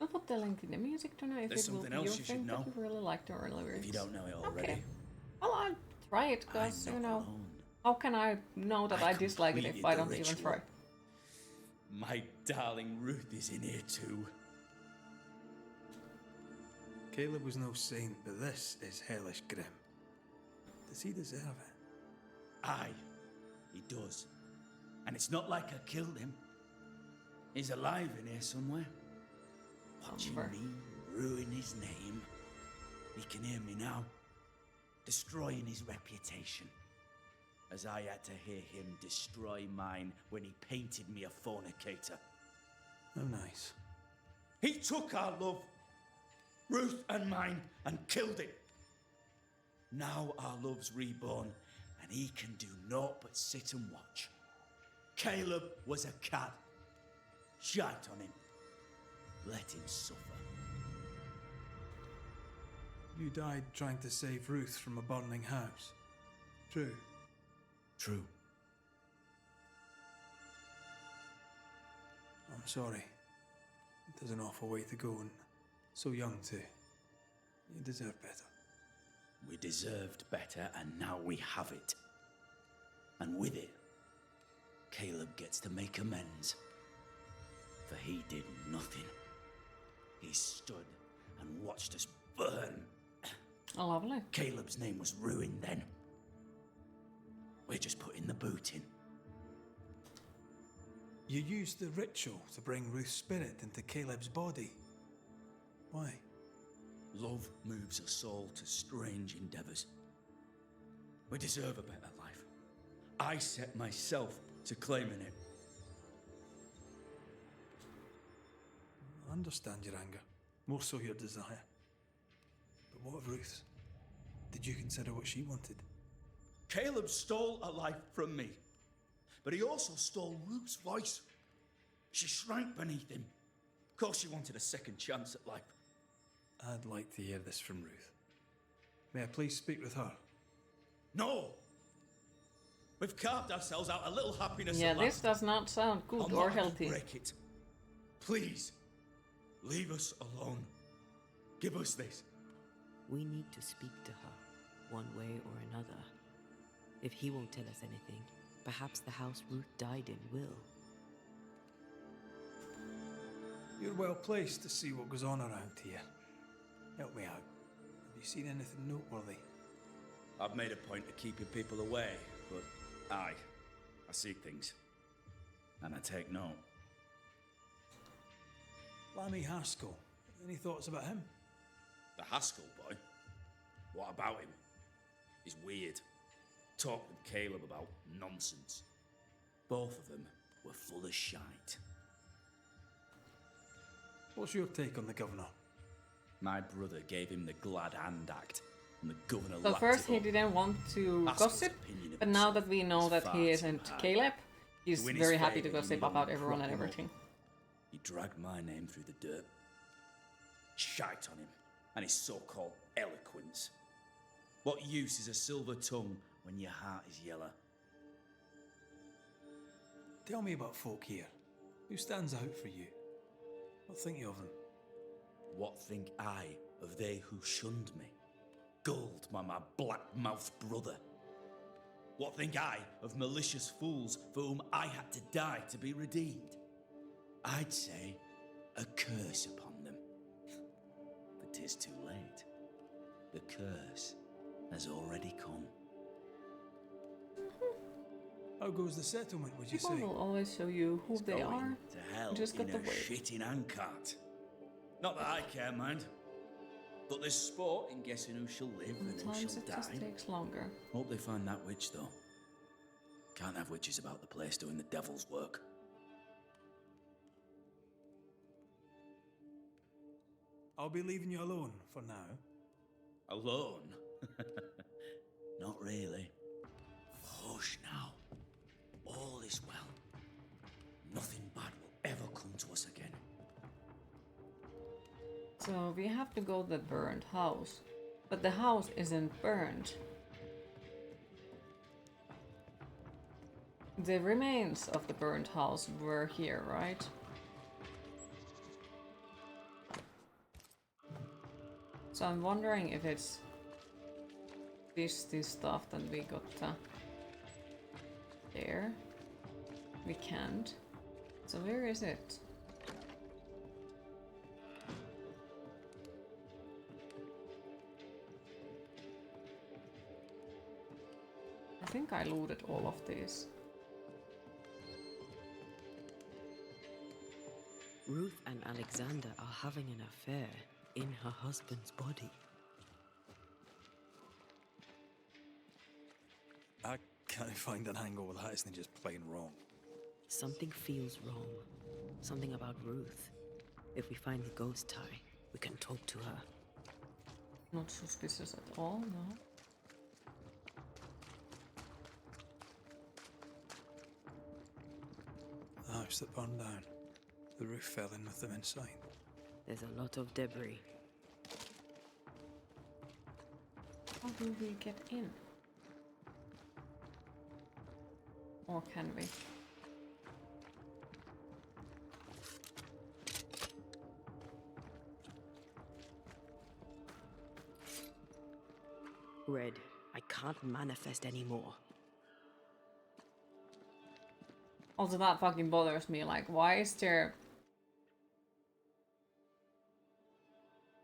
[SPEAKER 1] I'll put the link in the music to know if
[SPEAKER 7] There's
[SPEAKER 1] it will
[SPEAKER 7] something
[SPEAKER 1] be
[SPEAKER 7] else
[SPEAKER 1] your
[SPEAKER 7] you
[SPEAKER 1] thing
[SPEAKER 7] should
[SPEAKER 1] that
[SPEAKER 7] know.
[SPEAKER 1] you really liked earlier.
[SPEAKER 7] If you don't know it already.
[SPEAKER 1] Okay. Well, I'll try it,
[SPEAKER 7] I'm
[SPEAKER 1] because, you
[SPEAKER 7] not
[SPEAKER 1] know,
[SPEAKER 7] alone.
[SPEAKER 1] how can I know that I dislike it if
[SPEAKER 7] completed
[SPEAKER 1] I
[SPEAKER 7] the
[SPEAKER 1] don't even
[SPEAKER 7] ritual.
[SPEAKER 1] try?
[SPEAKER 7] My darling Ruth is in here too.
[SPEAKER 2] Caleb was no saint, but this is hellish grim. Does he deserve it?
[SPEAKER 7] Aye, he does. And it's not like I killed him. He's alive in here somewhere. Watching
[SPEAKER 1] Somewhere.
[SPEAKER 7] me ruin his name. He can hear me now. Destroying his reputation. As I had to hear him destroy mine when he painted me a fornicator.
[SPEAKER 2] Oh, nice.
[SPEAKER 7] He took our love, Ruth and mine, and killed it. Now our love's reborn, and he can do naught but sit and watch. Caleb was a cad. Shite on him. Let him suffer.
[SPEAKER 2] You died trying to save Ruth from a burning house. True.
[SPEAKER 7] True.
[SPEAKER 2] I'm sorry. It is an awful way to go, and so young too. You deserve better.
[SPEAKER 7] We deserved better, and now we have it. And with it, Caleb gets to make amends. For he did nothing. He stood and watched us burn.
[SPEAKER 1] Oh, lovely.
[SPEAKER 7] Caleb's name was ruined then. We're just putting the boot in.
[SPEAKER 2] You used the ritual to bring Ruth's spirit into Caleb's body. Why?
[SPEAKER 7] Love moves us all to strange endeavors. We deserve a better life. I set myself to claiming it.
[SPEAKER 2] I understand your anger, more so your desire. But what of Ruth's? Did you consider what she wanted?
[SPEAKER 7] Caleb stole a life from me, but he also stole Ruth's voice. She shrank beneath him. Of course she wanted a second chance at life.
[SPEAKER 2] I'd like to hear this from Ruth. May I please speak with her?
[SPEAKER 7] No! We've carved ourselves out a little happiness
[SPEAKER 1] Yeah,
[SPEAKER 7] at
[SPEAKER 1] this
[SPEAKER 7] last.
[SPEAKER 1] does not sound good
[SPEAKER 7] I'll
[SPEAKER 1] or
[SPEAKER 7] not
[SPEAKER 1] healthy.
[SPEAKER 7] break it. Please, leave us alone. Give us this.
[SPEAKER 3] We need to speak to her, one way or another. If he won't tell us anything, perhaps the house Ruth died in will.
[SPEAKER 2] You're well placed to see what goes on around here. Help me out. Have you seen anything noteworthy?
[SPEAKER 7] I've made a point of keeping people away, but I see things. And I take note.
[SPEAKER 2] Lammy Haskell. Any thoughts about him?
[SPEAKER 7] The Haskell boy? What about him? He's weird. Talked with Caleb about nonsense. Both of them were full of shite.
[SPEAKER 2] What's your take on the governor?
[SPEAKER 7] My brother gave him the glad hand act, and the governor
[SPEAKER 1] So
[SPEAKER 7] lapped
[SPEAKER 1] first
[SPEAKER 7] it
[SPEAKER 1] he
[SPEAKER 7] up.
[SPEAKER 1] didn't want to
[SPEAKER 7] Haskell's
[SPEAKER 1] gossip,
[SPEAKER 7] opinion of
[SPEAKER 1] but now
[SPEAKER 7] himself
[SPEAKER 1] that we know
[SPEAKER 7] was
[SPEAKER 1] that
[SPEAKER 7] far
[SPEAKER 1] he
[SPEAKER 7] too
[SPEAKER 1] isn't
[SPEAKER 7] high.
[SPEAKER 1] Caleb, he's
[SPEAKER 7] To win his
[SPEAKER 1] very happy to
[SPEAKER 7] favour,
[SPEAKER 1] gossip
[SPEAKER 7] he needed
[SPEAKER 1] about
[SPEAKER 7] to
[SPEAKER 1] everyone
[SPEAKER 7] prop
[SPEAKER 1] and
[SPEAKER 7] him up.
[SPEAKER 1] everything.
[SPEAKER 7] He dragged my name through the dirt. Shite on him and his so-called eloquence. What use is a silver tongue when your heart is yellow?
[SPEAKER 2] Tell me about folk here. Who stands out for you? What think you of them?
[SPEAKER 7] What think I of they who shunned me, gulled by my black-mouthed brother? What think I of malicious fools for whom I had to die to be redeemed? I'd say a curse upon them. But 'tis too late. The curse has already come.
[SPEAKER 2] How goes the settlement, would you
[SPEAKER 1] People
[SPEAKER 2] say?
[SPEAKER 1] will always show you who
[SPEAKER 7] It's
[SPEAKER 1] they
[SPEAKER 7] going
[SPEAKER 1] are.
[SPEAKER 7] to hell
[SPEAKER 1] You just got
[SPEAKER 7] in
[SPEAKER 1] to
[SPEAKER 7] a
[SPEAKER 1] wait.
[SPEAKER 7] shitting handcart. Not that I care, mind. But there's sport in guessing who shall live and who
[SPEAKER 1] Sometimes
[SPEAKER 7] shall
[SPEAKER 1] it just
[SPEAKER 7] die.
[SPEAKER 1] takes longer.
[SPEAKER 7] Hope they find that witch, though. Can't have witches about the place doing the devil's work.
[SPEAKER 2] I'll be leaving you alone for now.
[SPEAKER 7] Alone? Not really. Hush now. All is well. Nothing bad will ever come to us again.
[SPEAKER 1] So we have to go to the burned house. But the house isn't burned. The remains of the burned house were here, right? So I'm wondering if it's this stuff that we got there. We can't. So where is it? I think I looted all of these.
[SPEAKER 3] Ruth and Alexander are having an affair in her husband's body.
[SPEAKER 2] I can't find an angle with that, isn't it just plain wrong?
[SPEAKER 3] Something feels wrong. Something about Ruth. If we find the ghost tie, we can talk to her.
[SPEAKER 1] Not suspicious at all, no.
[SPEAKER 2] The house that burned down. The roof fell in with them inside.
[SPEAKER 3] There's a lot of debris.
[SPEAKER 1] How do we get in? Or can we?
[SPEAKER 3] Red, I can't manifest anymore.
[SPEAKER 1] Also, that fucking bothers me. Like, why is there...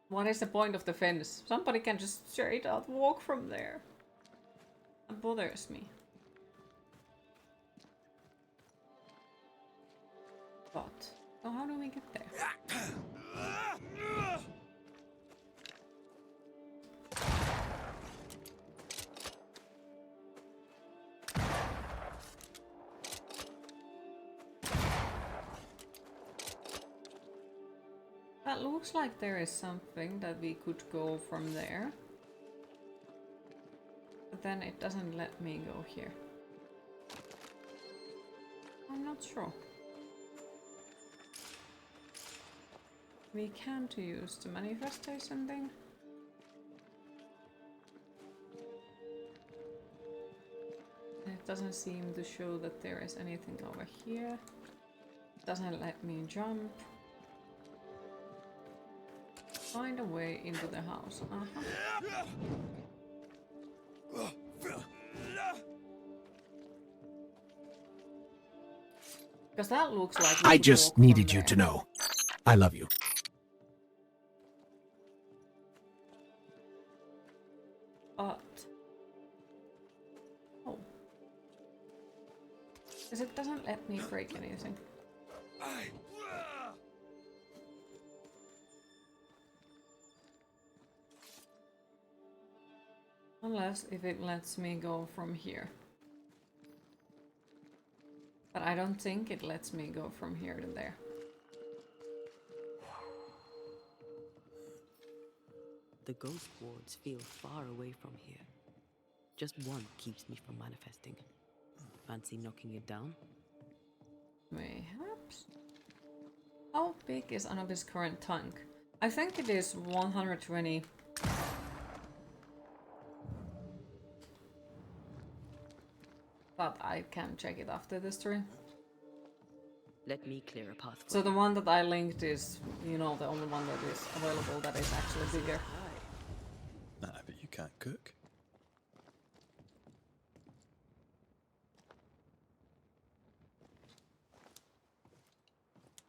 [SPEAKER 1] What is the point of the fence? Somebody can just straight out walk from there. That bothers me. But, so how do we get there? That looks like there is something that we could go from there. But then it doesn't let me go here. I'm not sure. We can't use the manifestation thing. It doesn't seem to show that there is anything over here. It doesn't let me jump. Find a way into the house. Because that looks like...
[SPEAKER 8] I just needed you to know. I love you.
[SPEAKER 1] But Because it doesn't let me break anything. Unless if it lets me go from here. But I don't think it lets me go from here to there.
[SPEAKER 3] The ghost wards feel far away from here. Just one keeps me from manifesting. Fancy knocking it down?
[SPEAKER 1] Mayhaps? How big is Anubis' current tank? I think it is 120. But I can check it after the stream.
[SPEAKER 3] Let me clear a path for
[SPEAKER 1] So the
[SPEAKER 3] you.
[SPEAKER 1] one that I linked is, you know, the only one that is available that is actually bigger.
[SPEAKER 2] Nah, but you can't cook.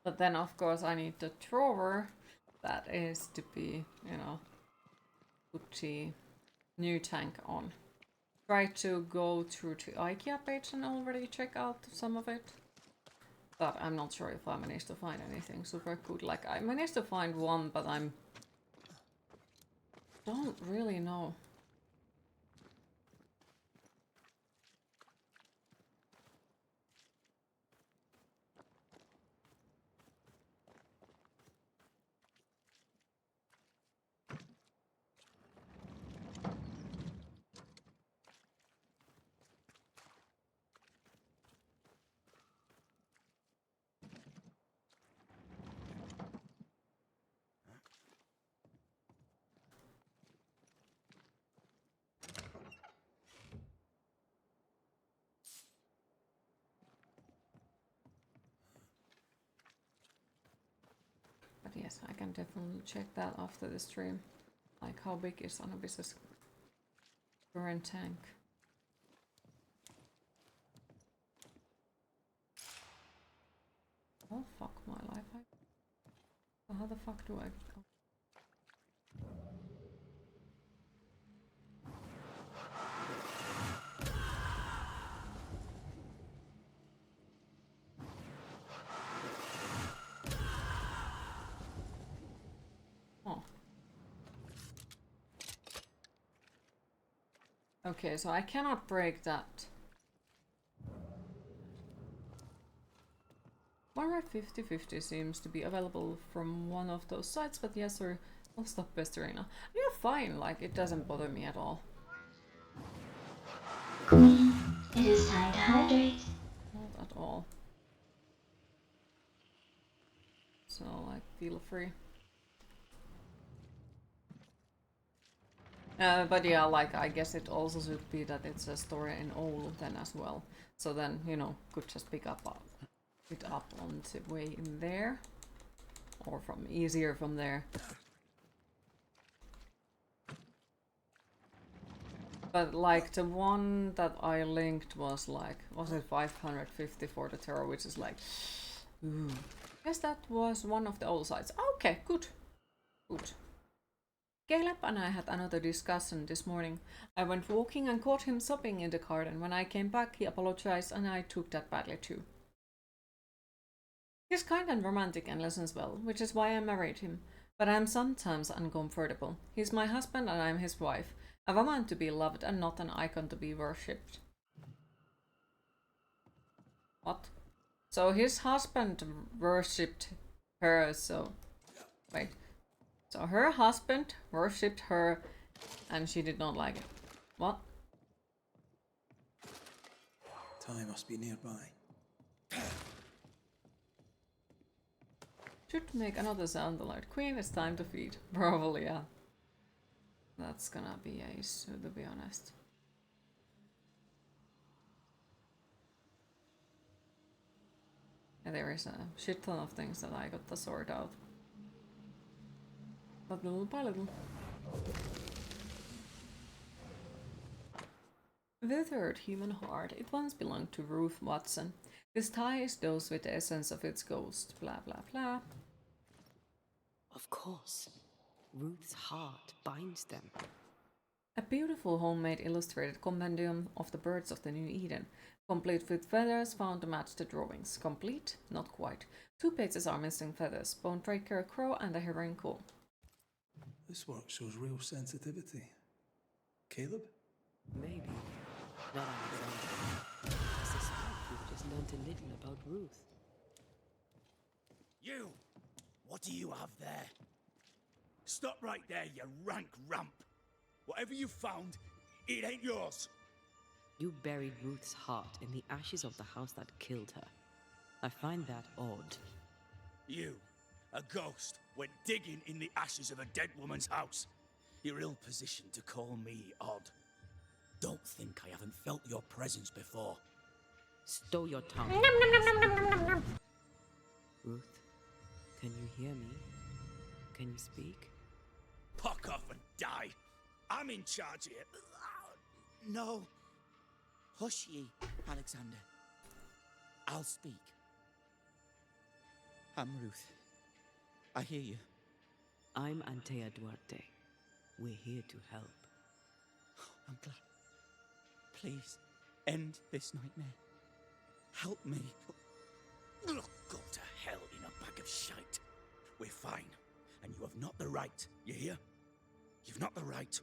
[SPEAKER 1] But then of course I need the drawer that is to be, you know, put the new tank on. Try to go through to IKEA page and already check out some of it. But I'm not sure if I managed to find anything super good. Like I managed to find one, but don't really know. But yes, I can definitely check that after the stream. Like how big is Anubis' current tank? Oh fuck my life. So how the fuck do I go? Oh. Okay, so I cannot break that. 150/50 seems to be available from one of those sites, but yes, sir, I'll stop pestering now. You're fine, like, it doesn't bother me at all.
[SPEAKER 9] Queen, it is time to hydrate.
[SPEAKER 1] Not at all. So, like, feel free. But yeah, like, I guess it also should be that it's a story in Oulu then as well. So then, you know, could just pick up it up on the way in there. Or from easier from there. But like the one that I linked was like, was it 550 for the terror, which is like, ooh. Yes, that was one of the old sites. Okay, good. Good. Caleb and I had another discussion this morning. I went walking and caught him sobbing in the garden. When I came back, he apologized and I took that badly too. He's kind and romantic and listens well, which is why I married him. But I am sometimes uncomfortable. He's my husband and I am his wife. A woman to be loved and not an icon to be worshipped. What? So his husband worshipped her, so... Wait. So her husband worshipped her and she did not like it. What?
[SPEAKER 2] Ty must be nearby.
[SPEAKER 1] Should make another sound alert. Queen, it's time to feed. Probably, yeah. That's gonna be a issue, to be honest. Yeah, there is a shit ton of things that I got to sort out. But little by little. The third human heart. It once belonged to Ruth Watson. This tie is dosed with the essence of its ghost. Blah blah blah.
[SPEAKER 3] Of course. Ruth's heart binds them.
[SPEAKER 1] A beautiful homemade illustrated compendium of the birds of the New Eden. Complete with feathers found to match the drawings. Complete? Not quite. 2 pages are missing feathers. Bone breaker, a crow, and a herring cool.
[SPEAKER 2] This work shows real sensitivity. Caleb?
[SPEAKER 3] Maybe. Not Alexander. I suspect we've just learned a little about Ruth.
[SPEAKER 7] You! What do you have there? Stop right there, you rank ramp! Whatever you found, it ain't yours!
[SPEAKER 3] You buried Ruth's heart in the ashes of the house that killed her. I find that odd.
[SPEAKER 7] You, a ghost, went digging in the ashes of a dead woman's house. You're ill-positioned to call me odd. Don't think I haven't felt your presence before.
[SPEAKER 3] Stow your tongue. Ruth, can you hear me? Can you speak?
[SPEAKER 7] Puck off and die! I'm in charge here. No. Hush ye, Alexander. I'll speak. I'm Ruth. I hear you.
[SPEAKER 3] I'm Antea Duarte. We're here to help.
[SPEAKER 7] I'm glad. Please, end this nightmare. Help me. Go to hell in a bag of shite. We're fine, and you have not the right. You hear? You've not the right.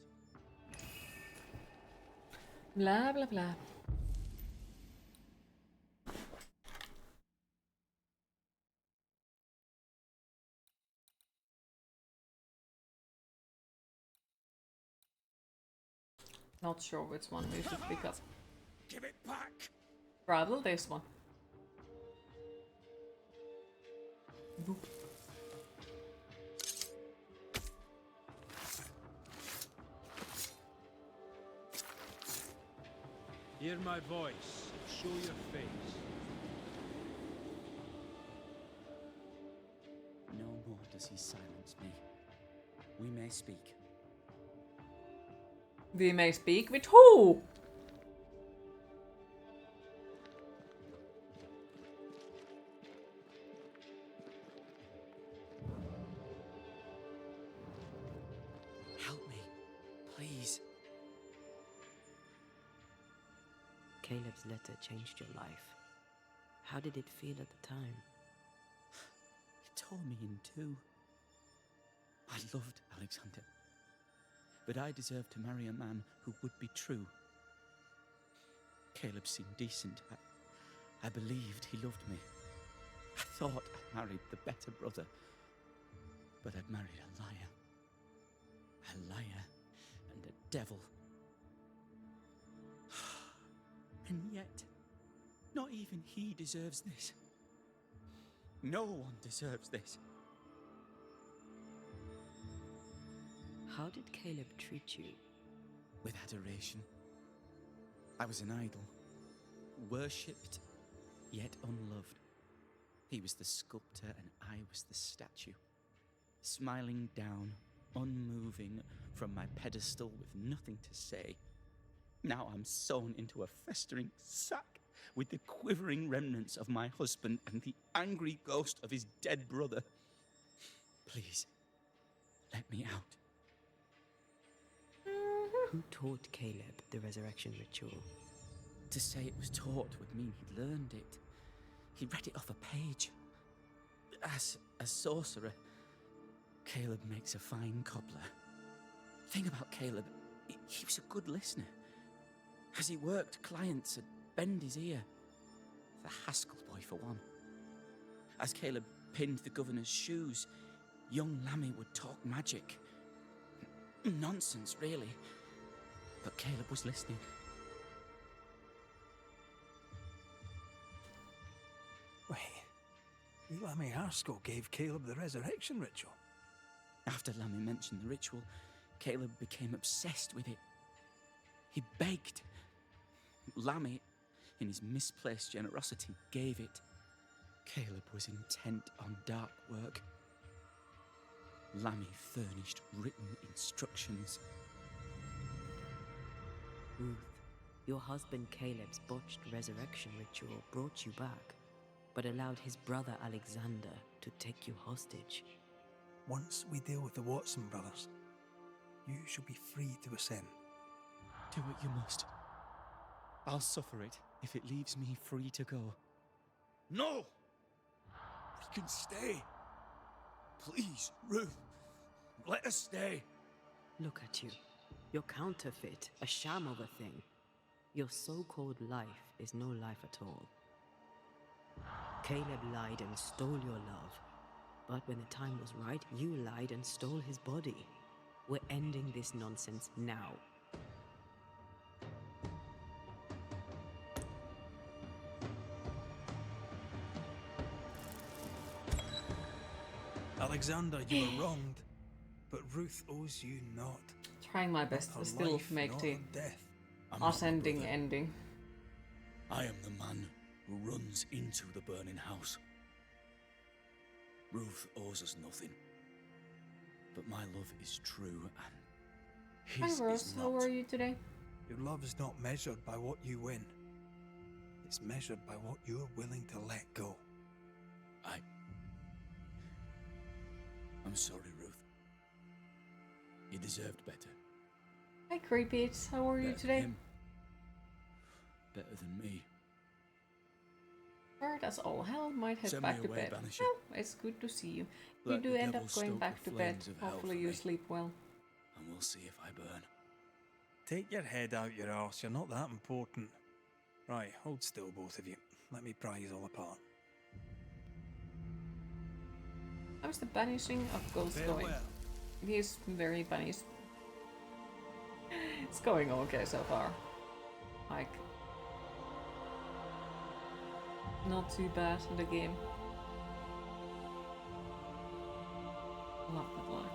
[SPEAKER 1] Blah, blah, blah. Not sure which one we should pick up.
[SPEAKER 7] Give it back.
[SPEAKER 1] Probably this one. Boop.
[SPEAKER 6] Hear my voice. Show your face.
[SPEAKER 7] No more does he silence me. We may speak.
[SPEAKER 1] We may speak with who?
[SPEAKER 7] Help me, please.
[SPEAKER 3] Caleb's letter changed your life. How did it feel at the time?
[SPEAKER 7] It tore me in two. I loved Alexander. But I deserved to marry a man who would be true. Caleb seemed decent. I believed he loved me. I thought I married the better brother. But I'd married a liar. A liar and a devil. And yet, not even he deserves this. No one deserves this.
[SPEAKER 3] How did Caleb treat you?
[SPEAKER 7] With adoration. I was an idol, worshipped, yet unloved. He was the sculptor and I was the statue, smiling down, unmoving from my pedestal with nothing to say. Now I'm sewn into a festering sack with the quivering remnants of my husband and the angry ghost of his dead brother. Please, let me out.
[SPEAKER 3] Who taught Caleb the resurrection ritual?
[SPEAKER 7] To say it was taught would mean he'd learned it. He read it off a page. As a sorcerer, Caleb makes a fine cobbler. The thing about Caleb, he was a good listener. As he worked, clients would bend his ear. The Haskell boy, for one. As Caleb pinned the governor's shoes, young Lammy would talk magic. Nonsense, really. But Caleb was listening.
[SPEAKER 2] Wait, Lammy Haskell gave Caleb the resurrection ritual.
[SPEAKER 7] After Lammy mentioned the ritual, Caleb became obsessed with it. He begged. Lammy, in his misplaced generosity, gave it. Caleb was intent on dark work. Lammy furnished written instructions.
[SPEAKER 3] Ruth, your husband Caleb's botched resurrection ritual brought you back, but allowed his brother Alexander to take you hostage.
[SPEAKER 2] Once we deal with the Watson brothers, you shall be free to ascend.
[SPEAKER 7] Do what you must. I'll suffer it.
[SPEAKER 6] if it leaves me free to go.
[SPEAKER 7] No! We can stay. Please, Ruth. Let us stay.
[SPEAKER 3] Look at you. You're counterfeit, a sham of a thing. Your so-called life is no life at all. Caleb lied and stole your love. But when the time was right, you lied and stole his body. We're ending this nonsense now.
[SPEAKER 2] Alexander, you were wronged, but Ruth owes you naught.
[SPEAKER 1] Trying my best
[SPEAKER 2] Not
[SPEAKER 1] to
[SPEAKER 2] her
[SPEAKER 1] still
[SPEAKER 2] life,
[SPEAKER 1] make
[SPEAKER 2] not
[SPEAKER 1] the
[SPEAKER 2] her death.
[SPEAKER 7] I'm not the
[SPEAKER 1] ascending
[SPEAKER 7] brother.
[SPEAKER 1] ending.
[SPEAKER 7] I am the man who runs into the burning house. Ruth owes us nothing. But my love is true and
[SPEAKER 1] Hi
[SPEAKER 7] his
[SPEAKER 1] Rose,
[SPEAKER 7] is
[SPEAKER 1] how
[SPEAKER 7] not.
[SPEAKER 1] are you today?
[SPEAKER 2] Your love is not measured by what you win. It's measured by what you're willing to let go.
[SPEAKER 7] I'm sorry, Ruth. You deserved better.
[SPEAKER 1] Hi Creepy's, how are you
[SPEAKER 7] Better than
[SPEAKER 1] today?
[SPEAKER 7] him. Better than me.
[SPEAKER 1] Tired as all hell, might head
[SPEAKER 7] Send me
[SPEAKER 1] back to
[SPEAKER 7] away,
[SPEAKER 1] bed.
[SPEAKER 7] Banisher.
[SPEAKER 1] Well, it's good to see you. You
[SPEAKER 7] Let
[SPEAKER 1] do
[SPEAKER 7] the
[SPEAKER 1] end
[SPEAKER 7] devil
[SPEAKER 1] up going
[SPEAKER 7] stoke
[SPEAKER 1] back
[SPEAKER 7] the
[SPEAKER 1] to bed.
[SPEAKER 7] flames of hell
[SPEAKER 1] Hopefully
[SPEAKER 7] for
[SPEAKER 1] you
[SPEAKER 7] me.
[SPEAKER 1] sleep well.
[SPEAKER 7] And we'll see if I burn.
[SPEAKER 2] Take your head out your arse, you're not that important. Right, hold still, both of you. Let me pry you all apart.
[SPEAKER 1] How's the banishing of ghosts going?
[SPEAKER 2] Farewell.
[SPEAKER 1] He's very banished. It's going okay so far. Like, not too bad in the game. Love that line.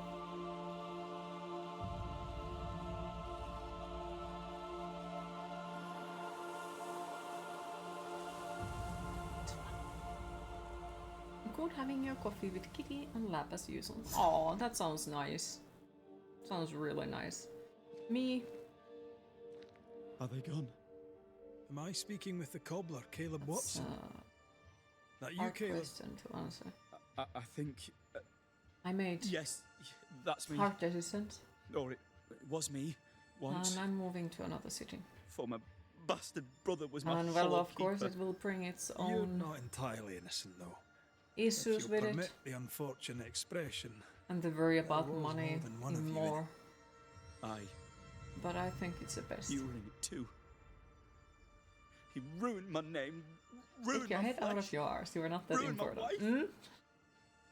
[SPEAKER 1] Good having your coffee with Kitty and Lab as usual. Oh, that sounds nice. Sounds really nice. Me?
[SPEAKER 6] Are they gone?
[SPEAKER 2] Am I speaking with the cobbler, Caleb
[SPEAKER 1] That's
[SPEAKER 2] Watson? That you,
[SPEAKER 1] hard
[SPEAKER 2] Caleb?
[SPEAKER 1] question to answer.
[SPEAKER 6] I think...
[SPEAKER 1] I made
[SPEAKER 6] yes, that's me.
[SPEAKER 1] hard decisions,
[SPEAKER 6] Or it was me, once.
[SPEAKER 1] and I'm moving to another city.
[SPEAKER 6] For my bastard brother was my
[SPEAKER 1] And well,
[SPEAKER 6] hollow
[SPEAKER 1] of course,
[SPEAKER 6] keeper.
[SPEAKER 1] it will bring its
[SPEAKER 2] You're
[SPEAKER 1] own
[SPEAKER 2] not entirely innocent, though.
[SPEAKER 1] issues
[SPEAKER 2] If you'll
[SPEAKER 1] with
[SPEAKER 2] permit
[SPEAKER 1] it,
[SPEAKER 2] the unfortunate expression.
[SPEAKER 1] and the worry
[SPEAKER 2] there
[SPEAKER 1] about
[SPEAKER 2] was
[SPEAKER 1] money
[SPEAKER 2] more than one of
[SPEAKER 1] even
[SPEAKER 2] you in it.
[SPEAKER 1] more.
[SPEAKER 6] Aye,
[SPEAKER 1] But I think it's the best.
[SPEAKER 6] you were in it too. He ruined my name, ruined
[SPEAKER 1] Take your
[SPEAKER 6] my
[SPEAKER 1] head out
[SPEAKER 6] flesh.
[SPEAKER 1] of yours. You are not that
[SPEAKER 6] Ruined my
[SPEAKER 1] important.
[SPEAKER 6] wife.
[SPEAKER 1] Hmm?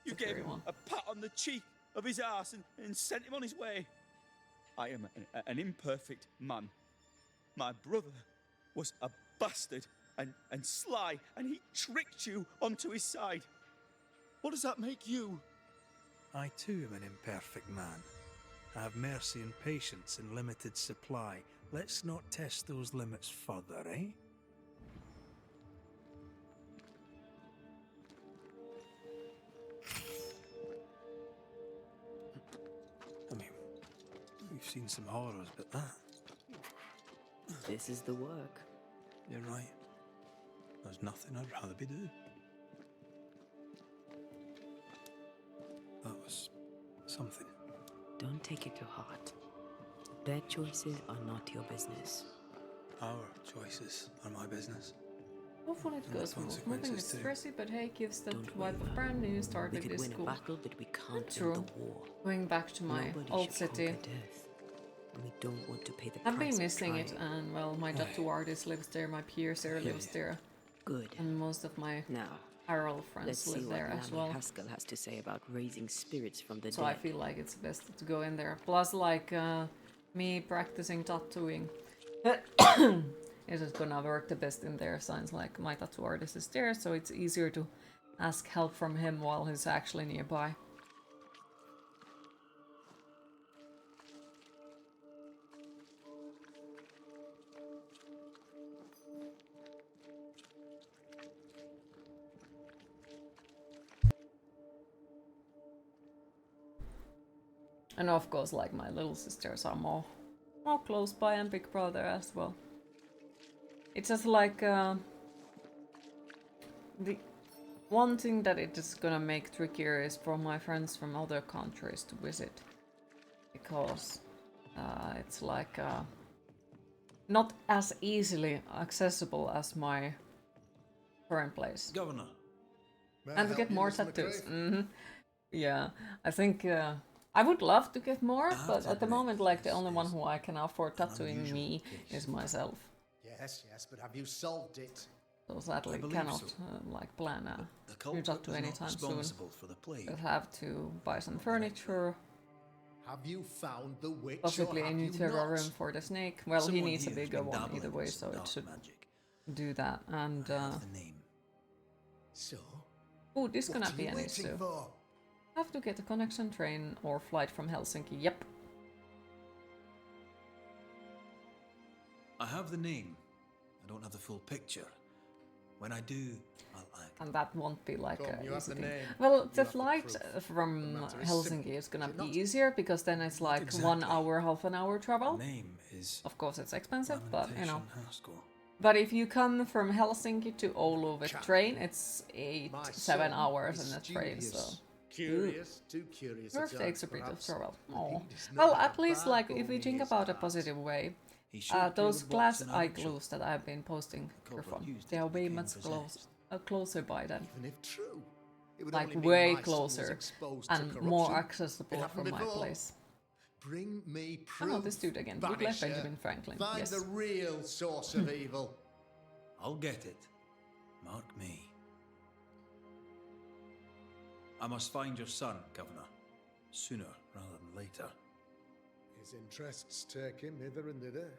[SPEAKER 6] You
[SPEAKER 1] It's a
[SPEAKER 6] gave
[SPEAKER 1] furry
[SPEAKER 6] him
[SPEAKER 1] one.
[SPEAKER 6] a pat on the cheek of his arse and sent him on his way. I am an imperfect man. My brother was a bastard and sly, and he tricked you onto his side. What does that make you?
[SPEAKER 2] I too am an imperfect man. I have mercy and patience in limited supply. Let's not test those limits further, eh? I mean, we've seen some horrors, but that,
[SPEAKER 3] This is the work.
[SPEAKER 2] you're right. There's nothing I'd rather be doing. That was something.
[SPEAKER 3] Don't take it to heart. Their choices are not your business.
[SPEAKER 2] Our choices are my business.
[SPEAKER 1] Hopefully it
[SPEAKER 2] And the
[SPEAKER 1] goes smooth. Moving is
[SPEAKER 2] consequences too.
[SPEAKER 1] stressy, but hey, gives the
[SPEAKER 3] Don't
[SPEAKER 1] vibe
[SPEAKER 3] worry.
[SPEAKER 1] of brand new start
[SPEAKER 3] We
[SPEAKER 1] with
[SPEAKER 3] could
[SPEAKER 1] this
[SPEAKER 3] win a
[SPEAKER 1] school.
[SPEAKER 3] battle, but we can't
[SPEAKER 1] True.
[SPEAKER 3] win the war.
[SPEAKER 1] Going back to my
[SPEAKER 3] Nobody
[SPEAKER 1] old
[SPEAKER 3] should
[SPEAKER 1] city.
[SPEAKER 3] conquer death. And we don't want to pay the
[SPEAKER 1] I've
[SPEAKER 3] price
[SPEAKER 1] been
[SPEAKER 3] of
[SPEAKER 1] missing it,
[SPEAKER 3] trying.
[SPEAKER 1] and well, my tattoo artist lives there, my piercer lives there,
[SPEAKER 3] Good.
[SPEAKER 1] and most of my
[SPEAKER 3] Now,
[SPEAKER 1] Harrell
[SPEAKER 3] let's
[SPEAKER 1] friends
[SPEAKER 3] see
[SPEAKER 1] live
[SPEAKER 3] what
[SPEAKER 1] there as
[SPEAKER 3] Lammy
[SPEAKER 1] well.
[SPEAKER 3] Haskell has to say about raising spirits from the
[SPEAKER 1] So
[SPEAKER 3] dead.
[SPEAKER 1] I feel like it's best to go in there. Plus, like, me practicing tattooing is just gonna work the best in there, since like my tattoo artist is there, so it's easier to ask help from him while he's actually nearby. And of course, like, my little sisters are more close by, and big brother as well. It's just like the one thing that it is gonna make trickier is for my friends from other countries to visit, because it's like not as easily accessible as my current place.
[SPEAKER 2] Governor.
[SPEAKER 1] And to get more tattoos. Yeah, I think I would love to get more, but at the moment, like, the only one who I can afford tattooing me is myself.
[SPEAKER 10] Yes, but have you solved it?
[SPEAKER 1] So sadly, cannot like plan a new tattoo anytime soon. I'll have to buy some furniture.
[SPEAKER 10] Have you found the witch?
[SPEAKER 1] Possibly
[SPEAKER 10] or
[SPEAKER 1] a
[SPEAKER 10] have
[SPEAKER 1] new
[SPEAKER 10] you
[SPEAKER 1] terrarium
[SPEAKER 10] not?
[SPEAKER 1] for the snake. Well, he needs a bigger one either way, so it should do that. And
[SPEAKER 10] So?
[SPEAKER 1] oh, this
[SPEAKER 10] What
[SPEAKER 1] gonna
[SPEAKER 10] are
[SPEAKER 1] be
[SPEAKER 10] you
[SPEAKER 1] an
[SPEAKER 10] waiting
[SPEAKER 1] issue.
[SPEAKER 10] for?
[SPEAKER 1] Have to get a connection train or flight from Helsinki. Yep.
[SPEAKER 2] I have the name. I don't have the full picture. When I do, I'll act.
[SPEAKER 1] And that won't be like
[SPEAKER 10] Come,
[SPEAKER 1] a
[SPEAKER 10] you have
[SPEAKER 1] easy
[SPEAKER 10] the
[SPEAKER 1] thing.
[SPEAKER 10] name,
[SPEAKER 1] Well,
[SPEAKER 10] you
[SPEAKER 1] the
[SPEAKER 10] have the
[SPEAKER 1] flight
[SPEAKER 10] proof.
[SPEAKER 1] from
[SPEAKER 10] The matter is
[SPEAKER 1] Helsinki
[SPEAKER 10] simple,
[SPEAKER 1] is gonna
[SPEAKER 10] is it
[SPEAKER 1] be
[SPEAKER 10] not?
[SPEAKER 1] easier because then it's like
[SPEAKER 2] exactly.
[SPEAKER 1] 1 hour, half an hour travel.
[SPEAKER 2] The name is
[SPEAKER 1] Of course, it's expensive, but you know.
[SPEAKER 2] Haskell.
[SPEAKER 1] But if you come from Helsinki to Oulu with train, it's
[SPEAKER 10] My
[SPEAKER 1] 7
[SPEAKER 10] son
[SPEAKER 1] hours
[SPEAKER 10] is
[SPEAKER 1] in the train, so
[SPEAKER 10] Curious, too curious.
[SPEAKER 1] it
[SPEAKER 10] at
[SPEAKER 1] takes
[SPEAKER 10] times,
[SPEAKER 1] a bit of
[SPEAKER 10] perhaps.
[SPEAKER 1] travel.
[SPEAKER 10] But
[SPEAKER 1] Oh.
[SPEAKER 10] he does not
[SPEAKER 1] Well,
[SPEAKER 10] have
[SPEAKER 1] at least
[SPEAKER 10] bad
[SPEAKER 1] like if we
[SPEAKER 10] bone
[SPEAKER 1] think
[SPEAKER 10] in his
[SPEAKER 1] about a
[SPEAKER 10] heart.
[SPEAKER 1] positive way,
[SPEAKER 2] He should fill
[SPEAKER 1] those
[SPEAKER 2] the box
[SPEAKER 1] glass
[SPEAKER 2] in
[SPEAKER 1] eye
[SPEAKER 2] Action.
[SPEAKER 1] glues that I've been posting
[SPEAKER 2] Culprit
[SPEAKER 1] from,
[SPEAKER 2] used
[SPEAKER 1] they
[SPEAKER 2] it
[SPEAKER 1] are
[SPEAKER 2] and
[SPEAKER 1] way
[SPEAKER 2] became
[SPEAKER 1] much closer by then.
[SPEAKER 10] Even if true, it would
[SPEAKER 1] Like
[SPEAKER 10] only mean
[SPEAKER 1] way
[SPEAKER 10] my son was
[SPEAKER 1] closer
[SPEAKER 10] exposed to
[SPEAKER 1] and
[SPEAKER 10] corruption.
[SPEAKER 1] more
[SPEAKER 10] It
[SPEAKER 1] accessible
[SPEAKER 10] happened
[SPEAKER 1] from my
[SPEAKER 10] before.
[SPEAKER 1] place.
[SPEAKER 10] Bring me
[SPEAKER 1] I
[SPEAKER 10] proof.
[SPEAKER 1] know this dude again. Look like
[SPEAKER 10] Banisher.
[SPEAKER 1] Benjamin Franklin.
[SPEAKER 10] Find
[SPEAKER 1] Yes.
[SPEAKER 10] the real source of evil.
[SPEAKER 2] I'll get it. Mark me. I must find your son, Governor. Sooner rather than later.
[SPEAKER 10] His interests take him hither and thither.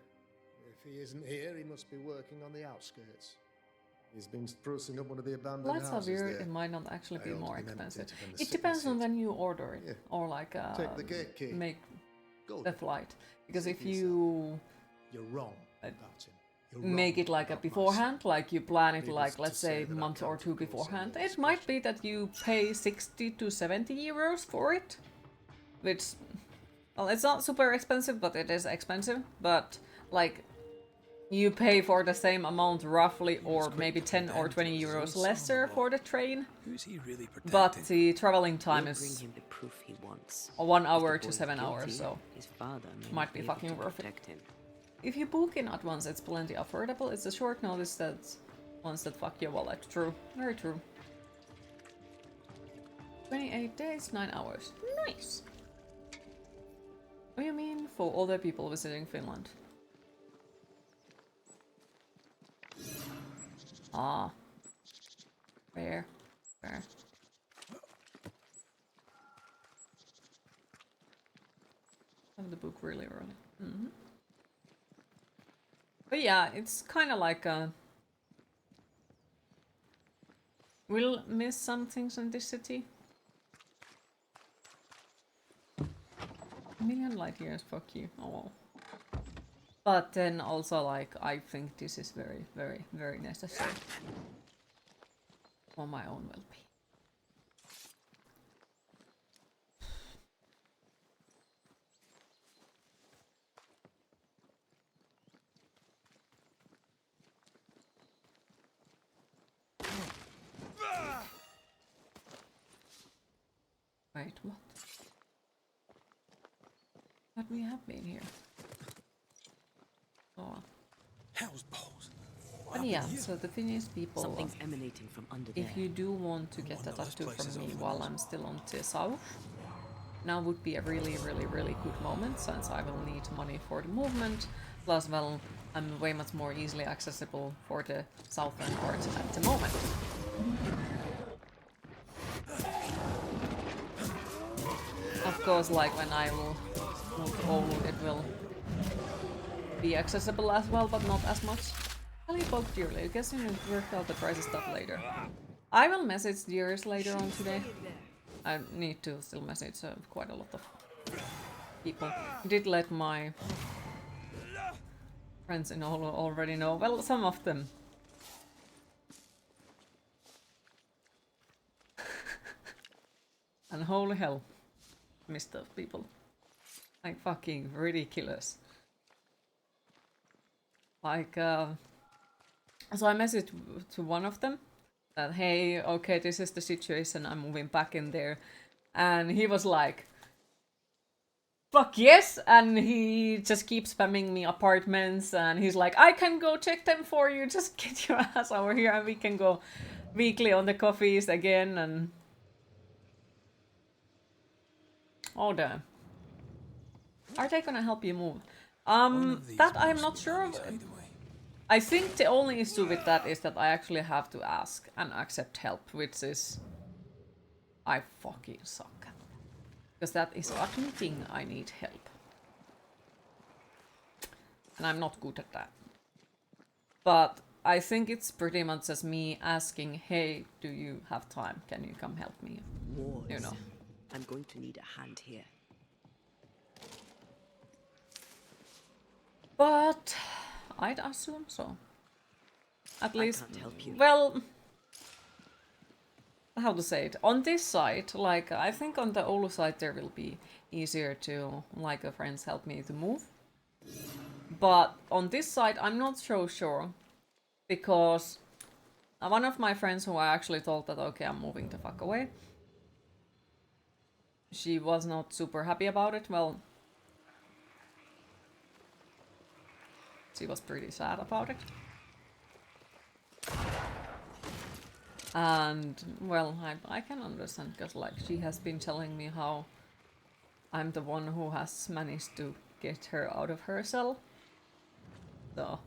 [SPEAKER 10] If he isn't here, he must be working on the outskirts. He's been sprucing up one of the abandoned
[SPEAKER 1] Lights are
[SPEAKER 10] houses
[SPEAKER 1] weird,
[SPEAKER 10] there.
[SPEAKER 1] it might not actually
[SPEAKER 10] I
[SPEAKER 1] be
[SPEAKER 10] ought to
[SPEAKER 1] more
[SPEAKER 10] be
[SPEAKER 1] expensive.
[SPEAKER 10] emptied when the
[SPEAKER 1] It depends
[SPEAKER 10] sickness
[SPEAKER 1] on
[SPEAKER 10] hit.
[SPEAKER 1] when you order it,
[SPEAKER 10] Yeah.
[SPEAKER 1] or like
[SPEAKER 10] Take the gate key.
[SPEAKER 1] make
[SPEAKER 10] Go
[SPEAKER 1] the
[SPEAKER 10] then.
[SPEAKER 1] flight. Because
[SPEAKER 10] See
[SPEAKER 1] if
[SPEAKER 10] for
[SPEAKER 1] you
[SPEAKER 10] You're wrong
[SPEAKER 1] Uh,
[SPEAKER 10] about him. You're wrong
[SPEAKER 1] make it like a
[SPEAKER 10] about my
[SPEAKER 1] beforehand,
[SPEAKER 10] son.
[SPEAKER 1] like you plan it
[SPEAKER 10] Needless
[SPEAKER 1] like,
[SPEAKER 10] to
[SPEAKER 1] let's
[SPEAKER 10] say
[SPEAKER 1] say,
[SPEAKER 10] that
[SPEAKER 1] a
[SPEAKER 10] I
[SPEAKER 1] month or
[SPEAKER 10] can't,
[SPEAKER 1] two
[SPEAKER 10] of course,
[SPEAKER 1] beforehand,
[SPEAKER 10] any
[SPEAKER 1] it might be that you pay 60 to 70 euros for it. Which, well, it's not super expensive, but it is expensive. But, like, you pay for the same amount roughly, or maybe 10 or 20 euros lesser for the train.
[SPEAKER 2] Who's he really protecting?
[SPEAKER 1] But the traveling time
[SPEAKER 3] We'll bring
[SPEAKER 1] is
[SPEAKER 3] him the proof he wants.
[SPEAKER 1] 1
[SPEAKER 3] If the
[SPEAKER 1] hour to
[SPEAKER 3] boy's
[SPEAKER 1] 7 hours,
[SPEAKER 3] guilty,
[SPEAKER 1] so
[SPEAKER 3] his father may
[SPEAKER 1] might
[SPEAKER 3] not
[SPEAKER 1] be
[SPEAKER 3] able
[SPEAKER 1] fucking
[SPEAKER 3] to
[SPEAKER 1] worth it.
[SPEAKER 3] protect him.
[SPEAKER 1] if you book in advance, it's plenty affordable. It's a short notice that ones that fuck your wallet. True, very true. 28 days, 9 hours. Nice. What do you mean for older people visiting Finland? Ah. Fair. Fair. Have the book really early. Mm-hmm. But yeah, it's kind of like a... We'll miss some things in this city. A million light years, fuck you. Oh well. But then also, like, I think this is very, very, very necessary. For my own well-being. Wait, what? But we have been here. Oh.
[SPEAKER 2] Hell's balls.
[SPEAKER 1] But yeah, so the Finnish people,
[SPEAKER 3] Something's emanating from under there.
[SPEAKER 1] if you do want to get a tattoo from me while I'm still on the south, now would be a really, really, really good moment, since I will need money for the movement. Plus, well, I'm way much more easily accessible for the southern part at the moment. Of course, like when I will move to Oulu, it will be accessible as well, but not as much. Tell you both dearly. I guess you need to work out the price stuff later. I will message dears later on today. I need to still message quite a lot of people. I did let my friends in Oulu already know. Well, some of them. And holy hell, missed those people. Like fucking ridiculous. Like, so I messaged to one of them that, hey, okay, this is the situation, I'm moving back in there. And he was like, fuck yes, and he just keeps spamming me apartments, and he's like, I can go check them for you, just get your ass over here and we can go weekly on the coffees again. And oh damn, are they gonna help you move? That I'm not sure of. I think the only issue with that is that I actually have to ask and accept help, which is I fucking suck at. Because that is admitting I need help. And I'm not good at that. But I think it's pretty much as me asking, hey, do you have time? Can you come help me?
[SPEAKER 3] Wars.
[SPEAKER 1] You know.
[SPEAKER 3] I'm going to need a hand here.
[SPEAKER 1] But I'd assume so. At least,
[SPEAKER 3] I can't help you.
[SPEAKER 1] well, how to say it? On this side, like, I think on the Oulu side there will be easier to, like, a friends help me to move. But on this side, I'm not so sure. Because one of my friends who I actually told that, okay, I'm moving the fuck away, she was not super happy about it. Well, she was pretty sad about it. And, well, I can understand, because, like, she has been telling me how I'm the one who has managed to get her out of her cell. So,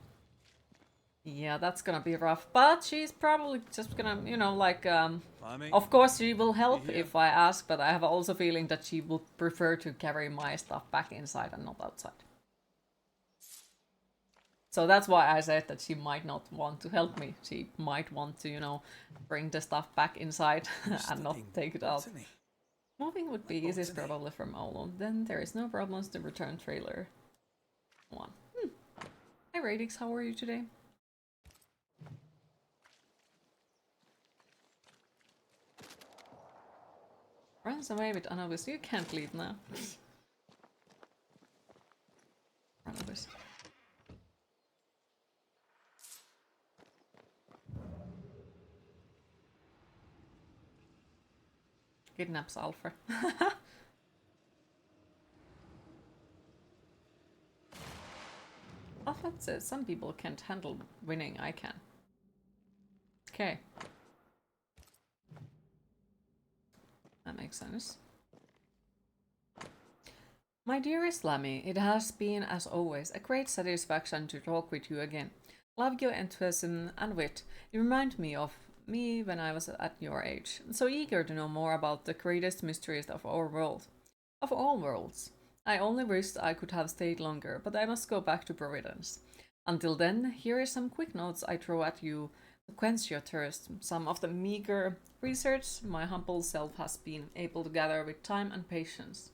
[SPEAKER 1] yeah, that's gonna be rough. But she's probably just gonna, you know, like, of course she will help if I ask, but I have also a feeling that she will prefer to carry my stuff back inside and not outside. So that's why I said that she might not want to help me. She might want to, you know, bring the stuff back inside and not take it out. Moving would be easiest probably from Oulu. Then there is no problems to return trailer 1. Hi Radix, how are you today? Runs away with Anubis. You can't leave now. Anubis. Kidnaps Alfred. Alfred says some people can't handle winning. I can. Okay. That makes sense. My dearest Lammy, it has been, as always, a great satisfaction to talk with you again. Love your enthusiasm and wit. You remind me of me when I was at your age. So eager to know more about the greatest mysteries of our world. Of all worlds. I only wished I could have stayed longer, but I must go back to Providence. Until then, here are some quick notes I throw at you to quench your thirst. Some of the meager research my humble self has been able to gather with time and patience.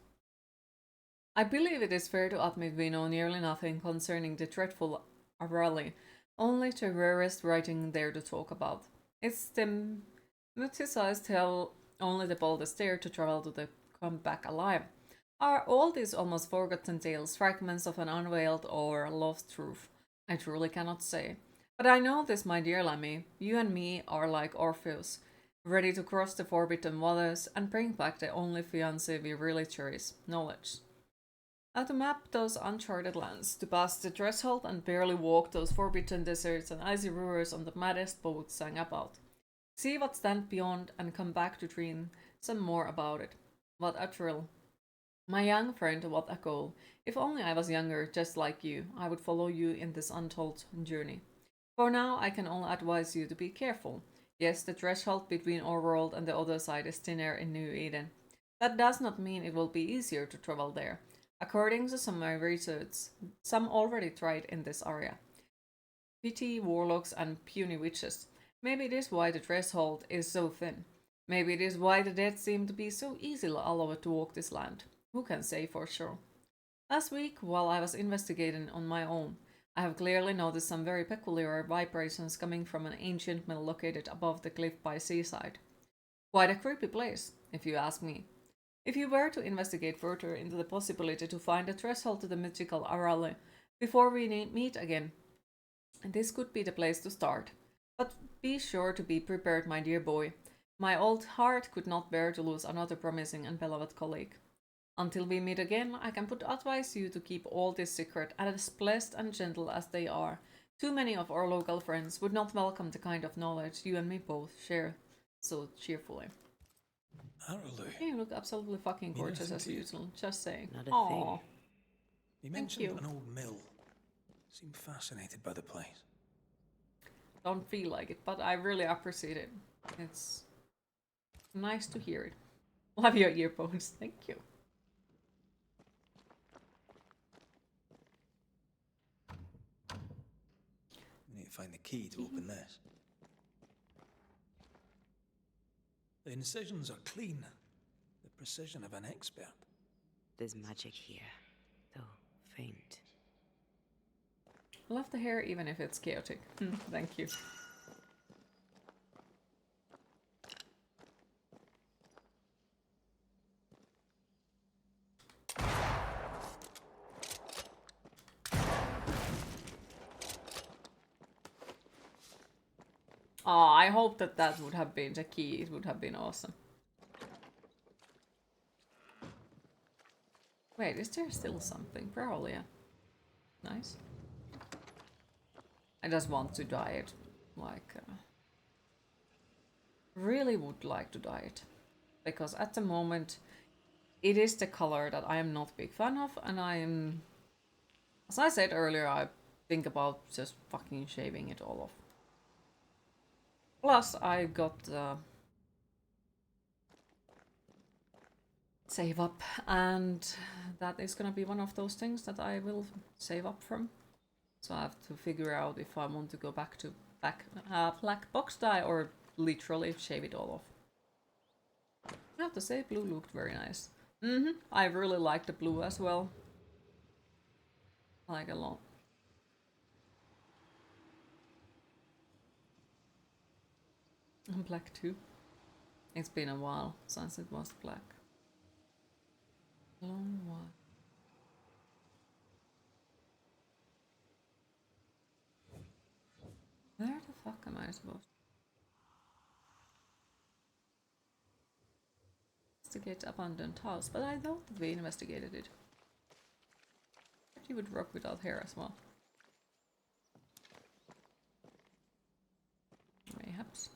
[SPEAKER 1] I believe it is fair to admit we know nearly nothing concerning the dreadful Arali, only the rarest writing there to talk about. It's the mythicized tale only the boldest dare to travel to the come back alive. Are all these almost forgotten tales fragments of an unveiled or lost truth? I truly cannot say. But I know this, my dear Lammy, you and me are like Orpheus, ready to cross the forbidden waters and bring back the only fiancé we really cherish, knowledge. How to map those uncharted lands, to pass the threshold and barely walk those forbidden deserts and icy rivers on the maddest boats sang about. See what stands beyond and come back to dream some more about it. What a thrill. My young friend, what a goal. If only I was younger, just like you, I would follow you in this untold journey. For now, I can only advise you to be careful. Yes, the threshold between our world and the other side is thinner in New Eden. That does not mean it will be easier to travel there. According to some of my research, some already tried in this area. Petty warlocks and puny witches. Maybe it is why the threshold is so thin. Maybe it is why the dead seem to be so easily allowed to walk this land. Who can say for sure? Last week, while I was investigating on my own, I have clearly noticed some very peculiar vibrations coming from an ancient mill located above the cliff by seaside. Quite a creepy place, if you ask me. If you were to investigate further into the possibility to find a threshold to the mythical Arale before we meet again, this could be the place to start. But be sure to be prepared, my dear boy. My old heart could not bear to lose another promising and beloved colleague. Until we meet again, I can but advise you to keep all this secret, as blessed and gentle as they are. Too many of our local friends would not welcome the kind of knowledge you and me both share so cheerfully.
[SPEAKER 2] Araloo.
[SPEAKER 1] You look absolutely fucking
[SPEAKER 2] You
[SPEAKER 1] gorgeous
[SPEAKER 2] nothing
[SPEAKER 1] as
[SPEAKER 2] to you?
[SPEAKER 1] usual. Just saying.
[SPEAKER 3] Not a
[SPEAKER 1] Aww.
[SPEAKER 3] thing.
[SPEAKER 2] You
[SPEAKER 1] Thank
[SPEAKER 2] mentioned
[SPEAKER 1] you.
[SPEAKER 2] an old mill. Seemed fascinated by the place.
[SPEAKER 1] Don't feel like it, but I really appreciate it. It's nice to hear it. Love your earphones. Thank you.
[SPEAKER 2] We need to find the key to open this. The incisions are clean. The precision of an expert.
[SPEAKER 3] There's magic here, though faint.
[SPEAKER 1] Love the hair even if it's chaotic. Thank you. Oh, I hope that that would have been the key. It would have been awesome. Wait, is there still something? Probably, yeah. Nice. I just want to dye it. Like, really would like to dye it. Because at the moment, it is the color that I am not a big fan of. And I am... As I said earlier, I think about just fucking shaving it all off. Plus, I got save up, and that is gonna be one of those things that I will save up from. So I have to figure out if I want to go back to black box dye or literally shave it all off. I have to say, blue looked very nice. I really like the blue as well. I like a lot. And black too. It's been a while since it was black. Long while. Where the fuck am I supposed to investigate abandoned house? But I thought that we investigated it. But you would rock without hair as well. Mayhaps.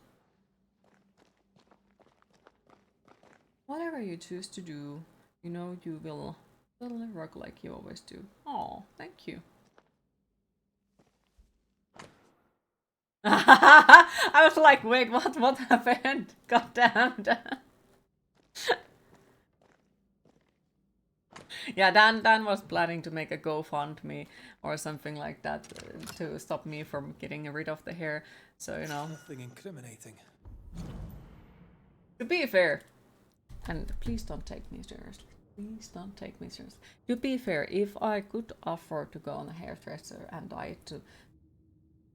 [SPEAKER 1] Whatever you choose to do, you know you will totally rock like you always do. Oh, thank you. I was like, wait, what happened? God damn. Yeah, Dan was planning to make a GoFundMe or something like that to stop me from getting rid of the hair. So, you know.
[SPEAKER 2] Nothing incriminating.
[SPEAKER 1] To be fair, and please don't take me seriously. Please don't take me seriously. To be fair, if I could afford to go on a hairdresser and dye it to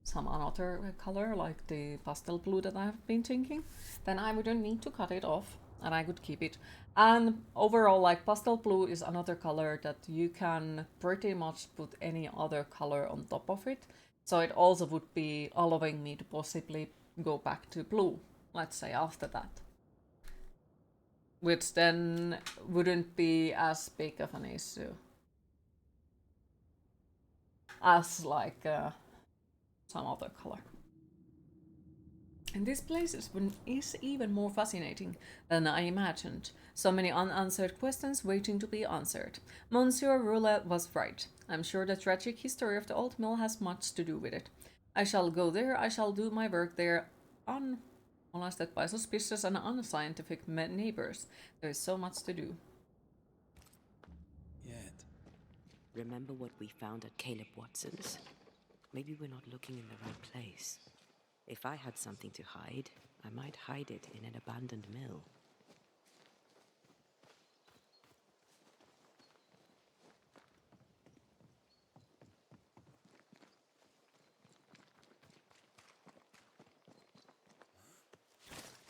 [SPEAKER 1] some another color, like the pastel blue that I've been thinking, then I wouldn't need to cut it off and I could keep it. And overall, like, pastel blue is another color that you can pretty much put any other color on top of it. So it also would be allowing me to possibly go back to blue, let's say, after that. Which then wouldn't be as big of an issue as, like, some other color. And this place is even more fascinating than I imagined. So many unanswered questions waiting to be answered. Monsieur Roulette was right. I'm sure the tragic history of the old mill has much to do with it. I shall go there, I shall do my work there, unmolested by suspicious and unscientific neighbors. There is so much to do.
[SPEAKER 2] Yet.
[SPEAKER 3] Remember what we found at Caleb Watson's? Maybe we're not looking in the right place. If I had something to hide, I might hide it in an abandoned mill.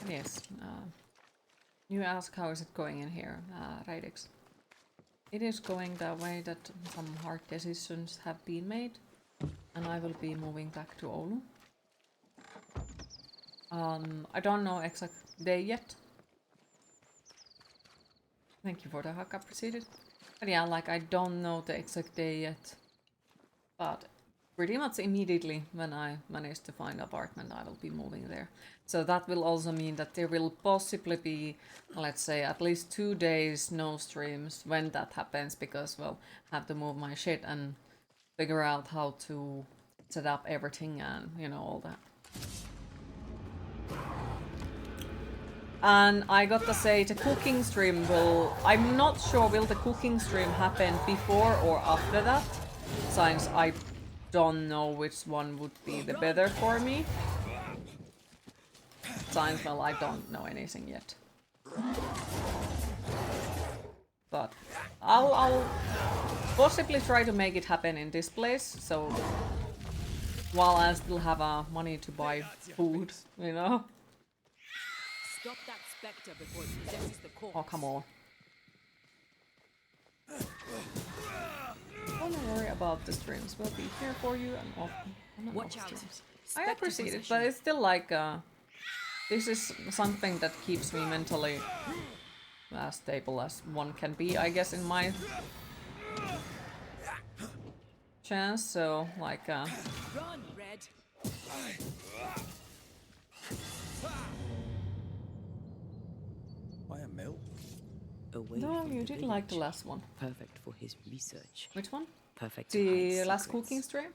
[SPEAKER 1] Yes, you ask how is it going in here, Raidix. It is going that way that some hard decisions have been made, and I will be moving back to Oulu. I don't know exact day yet, Thank you for the hug, appreciated. But yeah, like I don't know the exact day yet. But pretty much immediately when I manage to find an apartment, I will be moving there. So that will also mean that there will possibly be, let's say, at least 2 days no streams when that happens, because, well, I have to move my shit and figure out how to set up everything and, you know, all that. And I gotta say, the cooking stream will... I'm not sure will the cooking stream happen before or after that, since I don't know which one would be the better for me. Since, well, I don't know anything yet. But I'll possibly try to make it happen in this place, so while I still have money to buy food, you know?
[SPEAKER 4] Stop that spectre before it possesses the corpse.
[SPEAKER 1] Oh, come on. Don't worry about the streams. We'll be here for you and off
[SPEAKER 4] Watch out.
[SPEAKER 1] streams. I appreciate it, but it's still like this is something that keeps me mentally as stable as one can be, I guess, in my chance. So like
[SPEAKER 4] Run, Red.
[SPEAKER 2] Why a mill?
[SPEAKER 3] Away
[SPEAKER 1] no,
[SPEAKER 3] from
[SPEAKER 1] you
[SPEAKER 3] the
[SPEAKER 1] did like the
[SPEAKER 3] village.
[SPEAKER 1] last one.
[SPEAKER 3] Perfect for his research.
[SPEAKER 1] Which one?
[SPEAKER 3] Perfect to hide
[SPEAKER 1] The last
[SPEAKER 3] secrets.
[SPEAKER 1] cooking stream?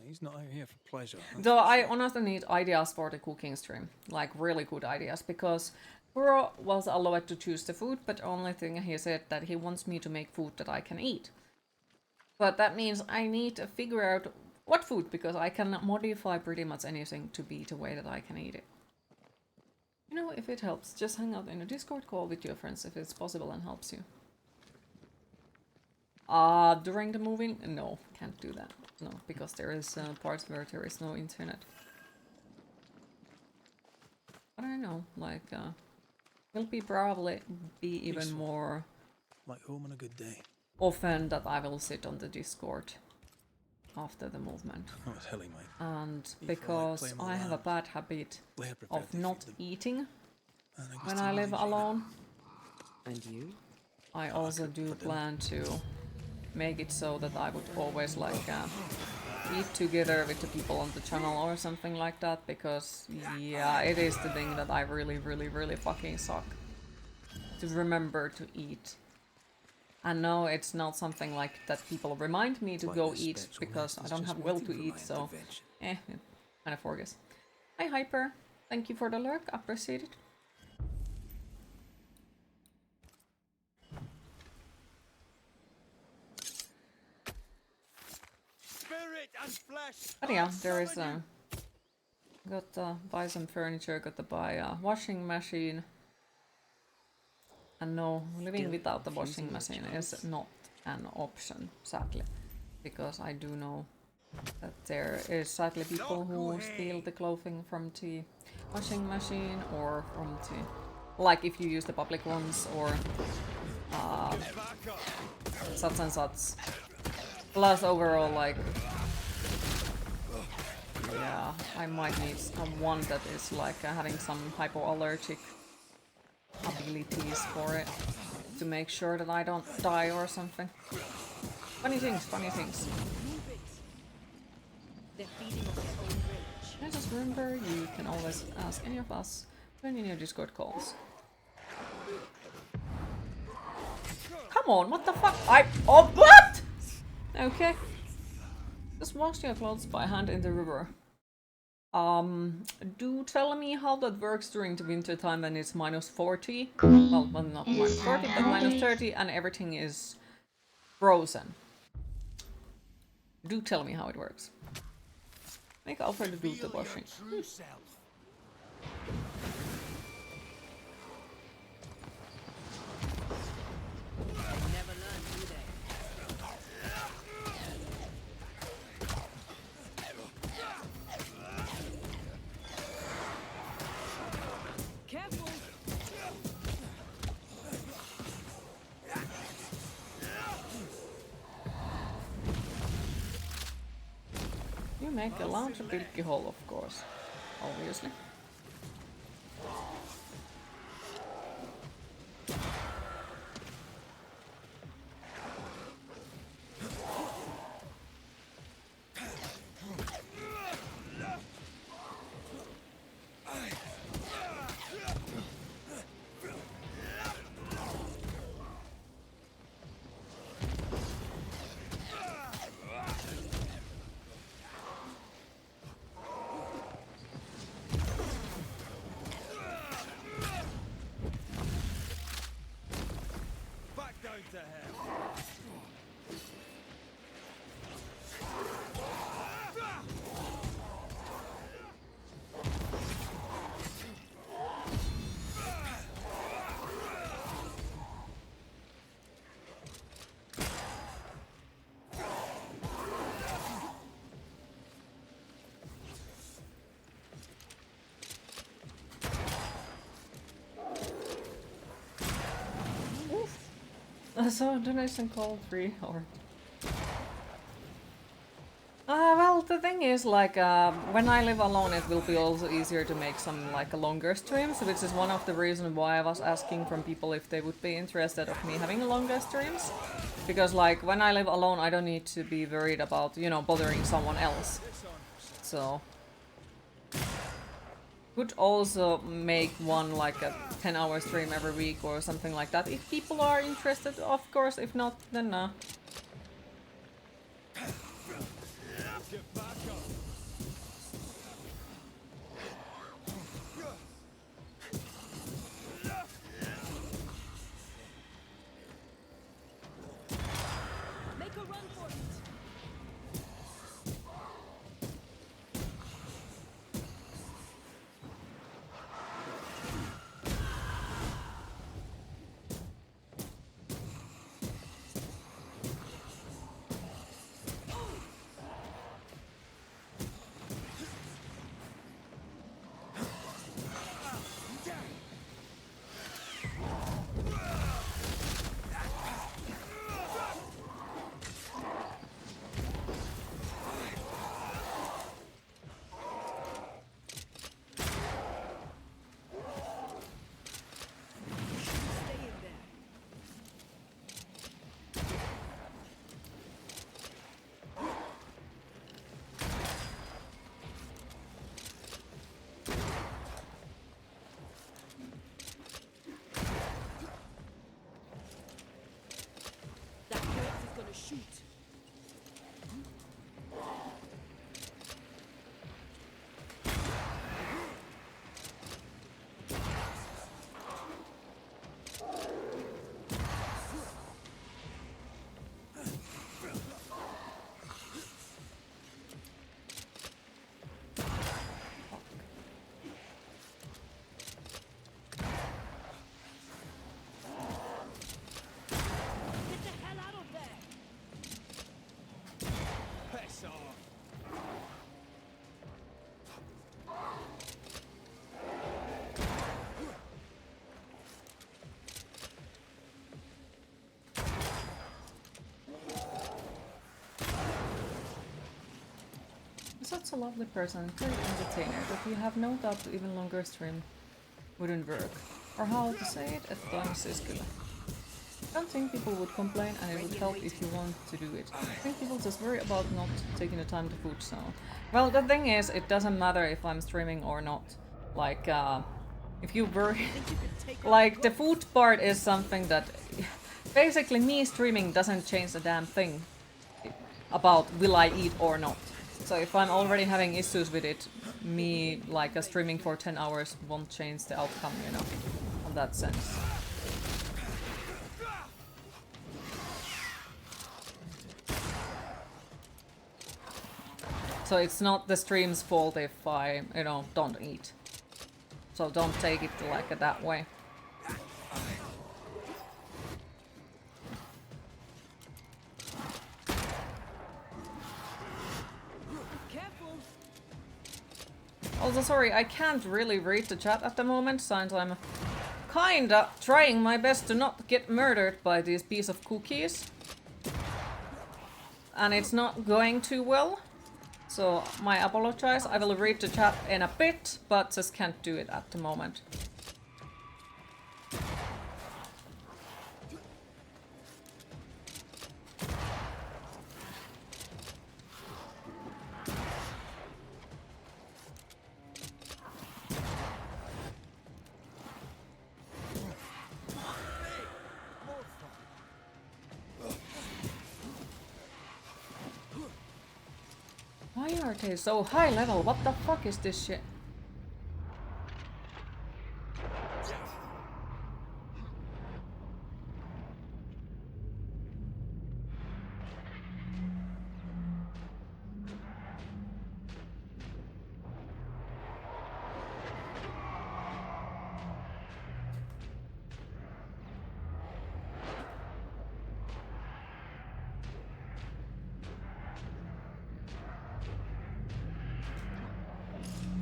[SPEAKER 2] He's not out here for pleasure. that's
[SPEAKER 1] Though
[SPEAKER 2] for
[SPEAKER 1] I
[SPEAKER 2] sure.
[SPEAKER 1] honestly need ideas for the cooking stream, like really good ideas, because Kuro was allowed to choose the food, but only thing he said that he wants me to make food that I can eat. But that means I need to figure out what food, because I can modify pretty much anything to be the way that I can eat it. You know, if it helps, just hang out in a Discord call with your friends if it's possible and helps you. During the moving? No, can't do that. No, because there is parts where there is no internet. But I know, like, will be probably be even
[SPEAKER 2] Peaceful.
[SPEAKER 1] more
[SPEAKER 2] Like home on a good day.
[SPEAKER 1] often that I will sit on the Discord after the movement.
[SPEAKER 2] Oh, it's hilly, mate.
[SPEAKER 1] And
[SPEAKER 2] People
[SPEAKER 1] because
[SPEAKER 2] like playing
[SPEAKER 1] I have a
[SPEAKER 2] around.
[SPEAKER 1] bad habit
[SPEAKER 2] Leia prepared
[SPEAKER 1] of
[SPEAKER 2] they
[SPEAKER 1] not
[SPEAKER 2] feed them.
[SPEAKER 1] eating
[SPEAKER 2] And I guess
[SPEAKER 1] when
[SPEAKER 2] to
[SPEAKER 1] I
[SPEAKER 2] you,
[SPEAKER 1] live
[SPEAKER 2] Gina.
[SPEAKER 1] alone,
[SPEAKER 3] And you?
[SPEAKER 1] I also
[SPEAKER 2] cook
[SPEAKER 1] do
[SPEAKER 2] for dinner.
[SPEAKER 1] plan to make it so that I would always like eat together with the people on the channel or something like that, because yeah, it is the thing that I really fucking suck to remember to eat. And no, it's not something like that people remind me to
[SPEAKER 2] Like
[SPEAKER 1] go
[SPEAKER 2] this
[SPEAKER 1] eat,
[SPEAKER 2] spectral
[SPEAKER 1] because
[SPEAKER 2] nest
[SPEAKER 1] I
[SPEAKER 2] is
[SPEAKER 1] don't
[SPEAKER 2] just
[SPEAKER 1] have will
[SPEAKER 2] waiting
[SPEAKER 1] to
[SPEAKER 2] for
[SPEAKER 1] eat,
[SPEAKER 2] my
[SPEAKER 1] so
[SPEAKER 2] intervention.
[SPEAKER 1] kind of forget. Hi Hyper, thank you for the lurk, appreciate it.
[SPEAKER 6] Spirit and flesh.
[SPEAKER 1] But yeah, there is got to buy some furniture, got to buy a washing machine. And no, living
[SPEAKER 3] Still
[SPEAKER 1] without the
[SPEAKER 3] confusing
[SPEAKER 1] washing machine
[SPEAKER 3] choice.
[SPEAKER 1] is not an option, sadly. Because I do know that there is sadly people who steal the clothing from the washing machine, or from the... like if you use the public ones, or such and such. Plus overall, like... yeah, I might need one that is like having some hypoallergic abilities for it, to make sure that I don't die or something. Funny things, funny things.
[SPEAKER 4] Move it. They're feeding off their own rage.
[SPEAKER 1] I just remember you can always ask any of us when in your Discord calls. Come on, what the fuck? Oh, what? Okay. Just wash your clothes by hand in the river. Do tell me how that works during the winter time when it's minus 40. Well, not minus 40, but minus 30 and everything is frozen. Do tell me how it works. Make Alfred do the washing.
[SPEAKER 4] Never learn, do they? Careful.
[SPEAKER 1] You make a large bulky hole, of course. Obviously. So donation call free or... well, the thing is, like, when I live alone, it will be also easier to make some, like, longer streams, which is one of the reasons why I was asking from people if they would be interested of me having longer streams. Because, like, when I live alone, I don't need to be worried about, you know, bothering someone else. So... Could also make one, like, a 10-hour stream every week or something like that. If people are interested, of course. If not, then no.
[SPEAKER 6] Get back up.
[SPEAKER 4] Make a run for it. Shoot.
[SPEAKER 1] Such a lovely person, very entertainer, but you have no doubt even longer stream wouldn't work. Or how to say it, at times is good. I don't think people would complain and it would help if you want to do it. I think people just worry about not taking the time to food, so... Well, the thing is, it doesn't matter if I'm streaming or not. Like, if you worry... like, the food part is something that... Basically, me streaming doesn't change a damn thing about will I eat or not. So if I'm already having issues with it, me, like, streaming for 10 hours won't change the outcome, you know, in that sense. So it's not the stream's fault if I, you know, don't eat. So don't take it like that way. Also, sorry, I can't really read the chat at the moment, since I'm kinda trying my best to not get murdered by this piece of cookies. And it's not going too well. So, I apologize. I will read the chat in a bit, but just can't do it at the moment. Why are they so high level? What the fuck is this shit?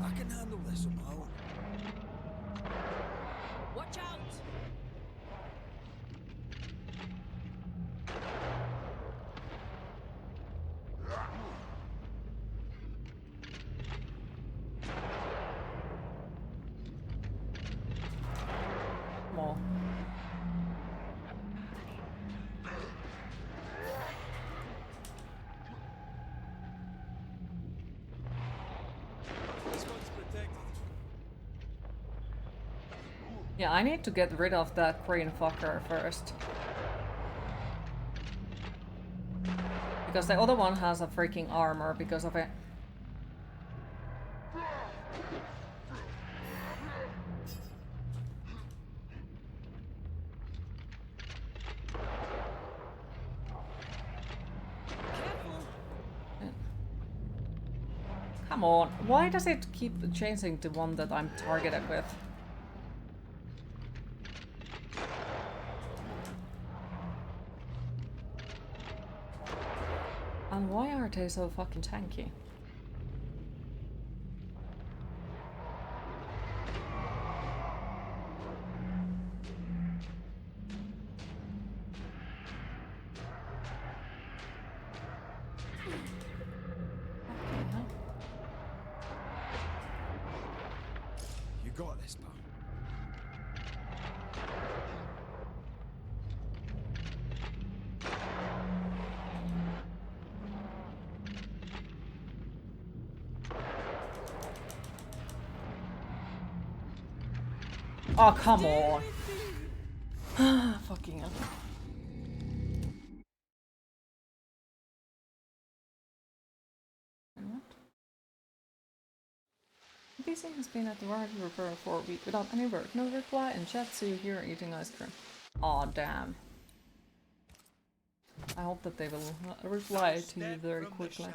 [SPEAKER 7] I can handle this on my own.
[SPEAKER 4] Watch out!
[SPEAKER 1] Yeah, I need to get rid of that green fucker first. Because the other one has a freaking armor because of it. Come on, why does it keep changing to one that I'm targeted with? And why are they so fucking tanky?
[SPEAKER 2] You got this, pal.
[SPEAKER 1] Oh, come on. Fucking hell. PC has been at the right repair for a week without any word. No reply and chat, see you here eating ice cream. Aw, damn. I hope that they will reply to you very quickly.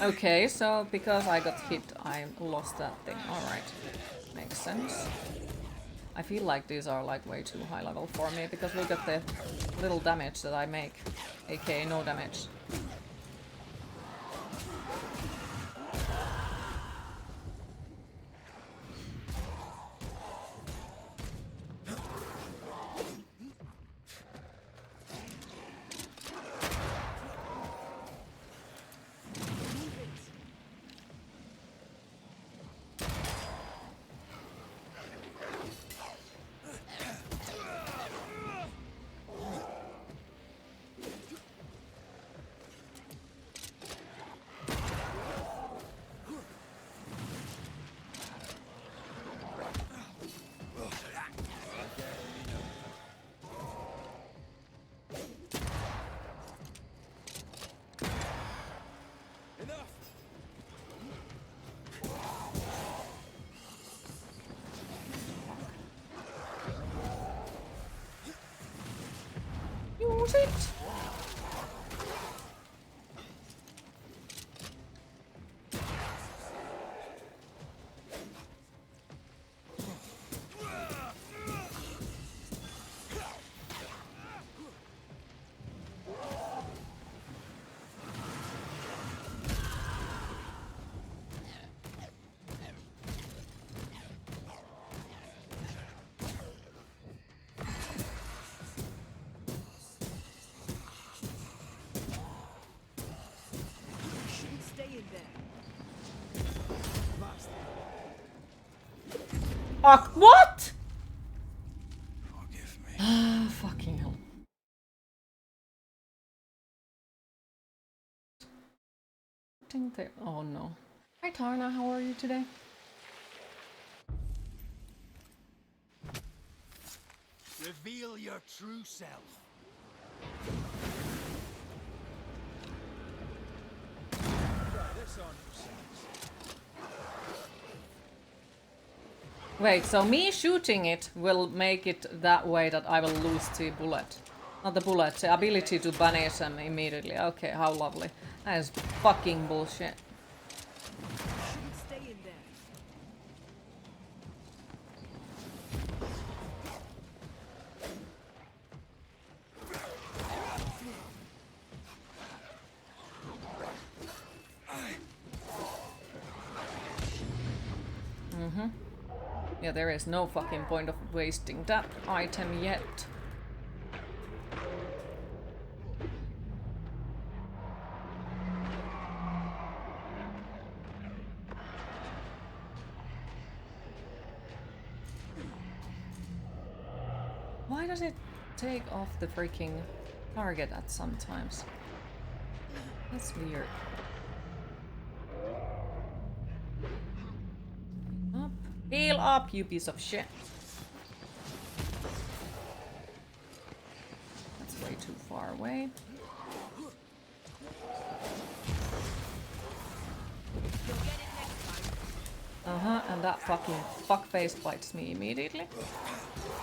[SPEAKER 1] Okay, so because I got hit, I lost that thing. Alright. Makes sense. I feel like these are like way too high level for me because look at the little damage that I make. aka no damage. Use it! What?
[SPEAKER 2] Forgive me.
[SPEAKER 1] Ah, fucking hell. Oh no. Hi Tarna, how are you today?
[SPEAKER 7] Reveal your true self.
[SPEAKER 1] Wait, so me shooting it will make it that way that I will lose the bullet. Not the bullet, the ability to banish them immediately. Okay, how lovely. That is fucking bullshit.
[SPEAKER 4] Stay in there.
[SPEAKER 1] Yeah, there is no fucking point of wasting that item yet. Why does it take off the freaking target at sometimes. That's weird. Up. Heal up, you piece of shit. That's way too far away. Uh-huh, and that fucking fuckface bites me immediately.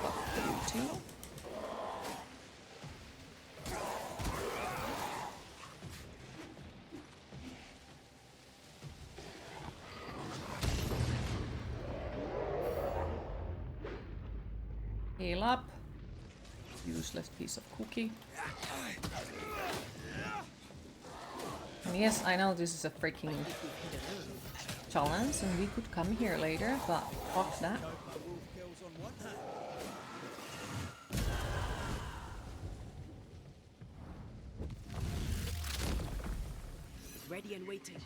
[SPEAKER 1] Fuck you too. Heal up. Useless piece of cookie. And yes, I know this is a freaking challenge and we could come here later, but fuck that.
[SPEAKER 3] Ready and waiting.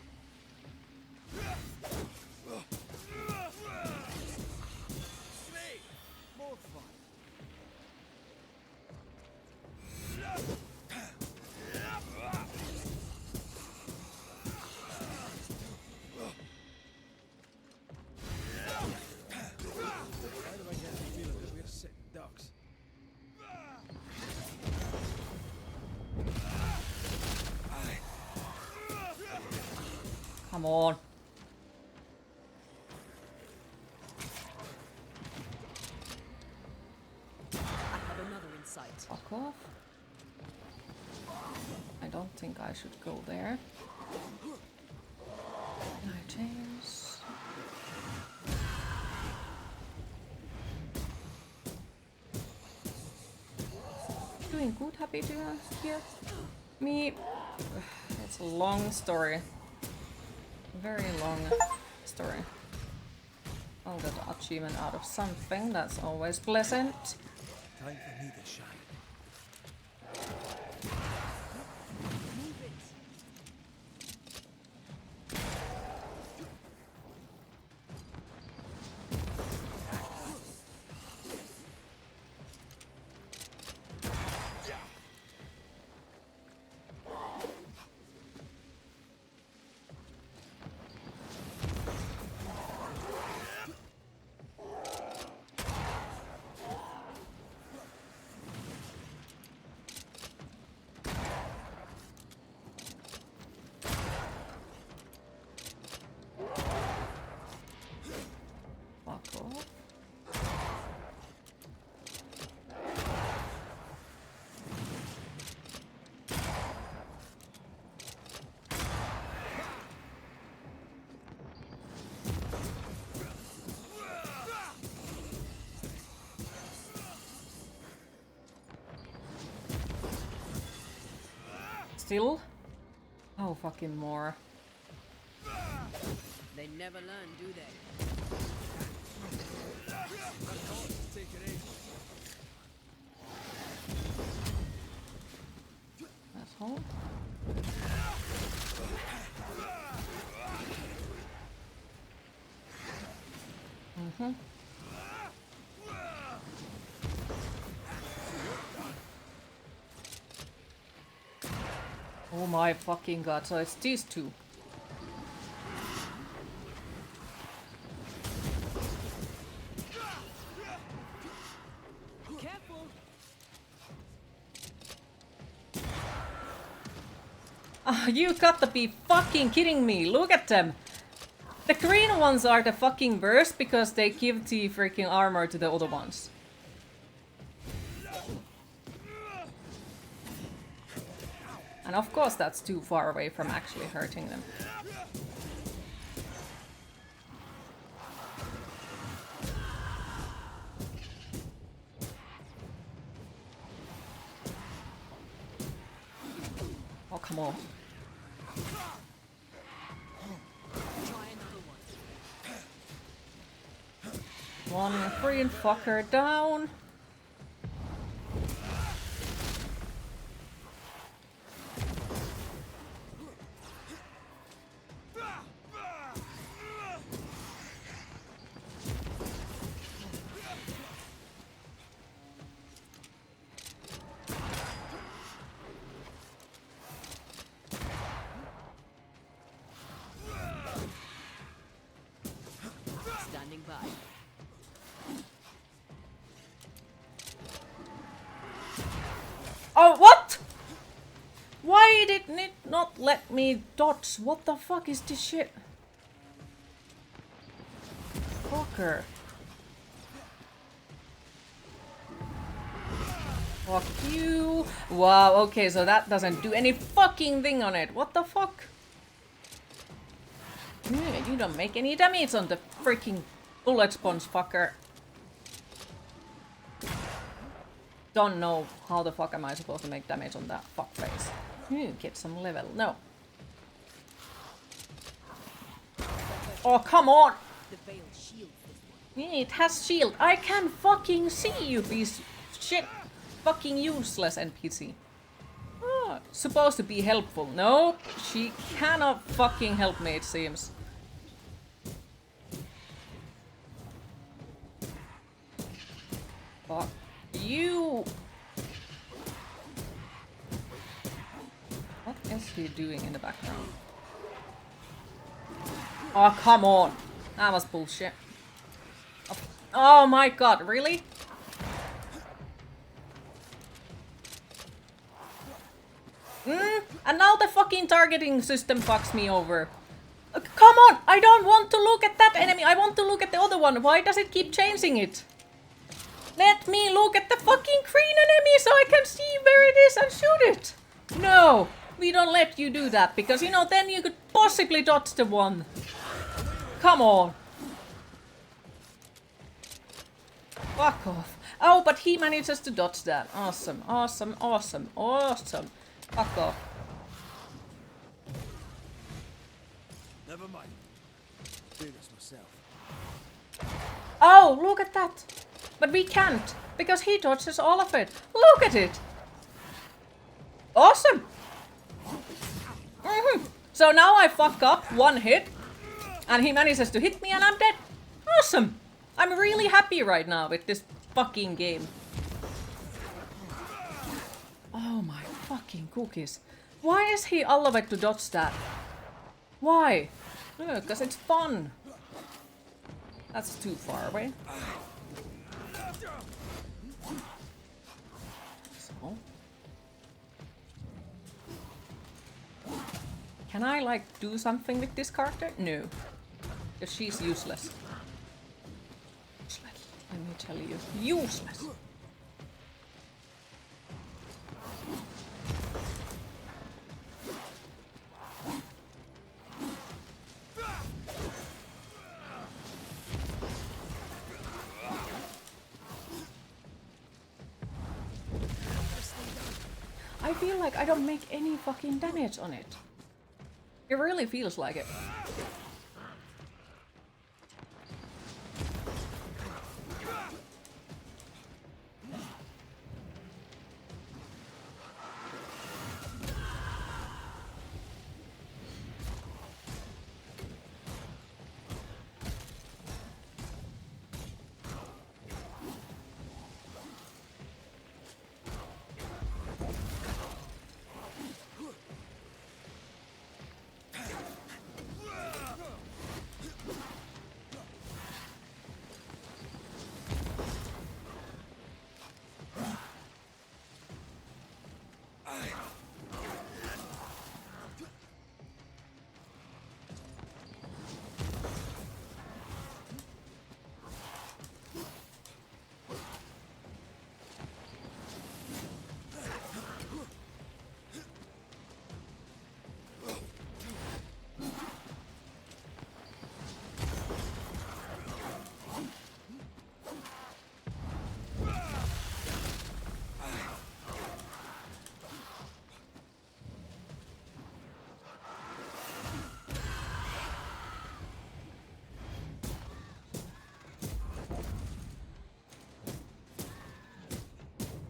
[SPEAKER 1] Come on.
[SPEAKER 3] I have another insight.
[SPEAKER 1] Fuck off. I don't think I should go there. Can I change? Doing good, happy to hear me. It's a long story. Very long story. I'll get an achievement out of something, that's always pleasant.
[SPEAKER 2] Time for me to shine.
[SPEAKER 1] Still? Oh, fucking more.
[SPEAKER 3] They never learn, do they?
[SPEAKER 1] Asshole. Mm-hmm. Oh my fucking god, so it's these two.
[SPEAKER 3] Careful.
[SPEAKER 1] You got to be fucking kidding me. Look at them. The green ones are the fucking worst because they give the freaking armor to the other ones. And of course that's too far away from actually hurting them. Oh, come on. One green fucker down. Oh, what? Why did it not let me dodge? What the fuck is this shit? Fucker. Fuck you. Wow, okay, so that doesn't do any fucking thing on it. What the fuck? Yeah, you don't make any damage on the freaking bullet sponge, fucker. Don't know how the fuck am I supposed to make damage on that fuckface. Get some level. No. Oh, come on! It has shield. I can fucking see you, piece shit. Fucking useless NPC. Oh, supposed to be helpful. No, she cannot fucking help me, it seems. Fuck you! What is he doing in the background? Oh, come on! That was bullshit. Oh my god, really? And now the fucking targeting system fucks me over. Come on! I don't want to look at that enemy! I want to look at the other one! Why does it keep changing it? Let me look at the fucking green enemy so I can see where it is and shoot it! No! We don't let you do that, because, you know, then you could possibly dodge the one. Come on! Fuck off. Oh, but he manages to dodge that. Awesome, awesome, awesome, awesome. Fuck off.
[SPEAKER 2] Never mind. Do this myself.
[SPEAKER 1] Oh, look at that. But we can't, because he dodges all of it. Look at it. Awesome. So now I fuck up one hit, and he manages to hit me and I'm dead. Awesome. I'm really happy right now with this fucking game. Oh my fucking cookies. Why is he allowed to dodge that? Why? No, because it's fun. That's too far away. So. Can I, like, do something with this character? No. Because she's useless. Useless. Let me tell you. Useless. I feel like I don't make any fucking damage on it. It really feels like it.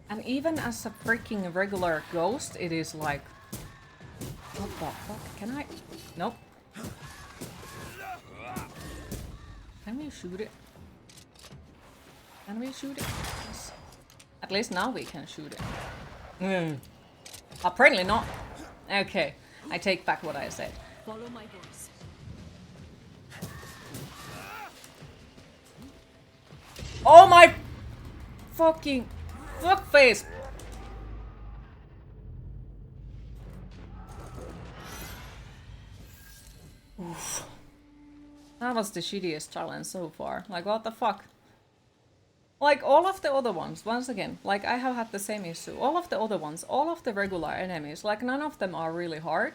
[SPEAKER 1] And even as a freaking regular ghost, it is like... What the fuck? Can I... Nope. Can we shoot it? Can we shoot it? Yes. At least now we can shoot it. Apparently not. Okay, I take back what I said.
[SPEAKER 4] Follow my voice.
[SPEAKER 1] Oh my fucking fuck face. Oof. That was the shittiest challenge so far. Like, what the fuck? Like, all of the other ones, once again, like, I have had the same issue. All of the other ones, all of the regular enemies, like, none of them are really hard.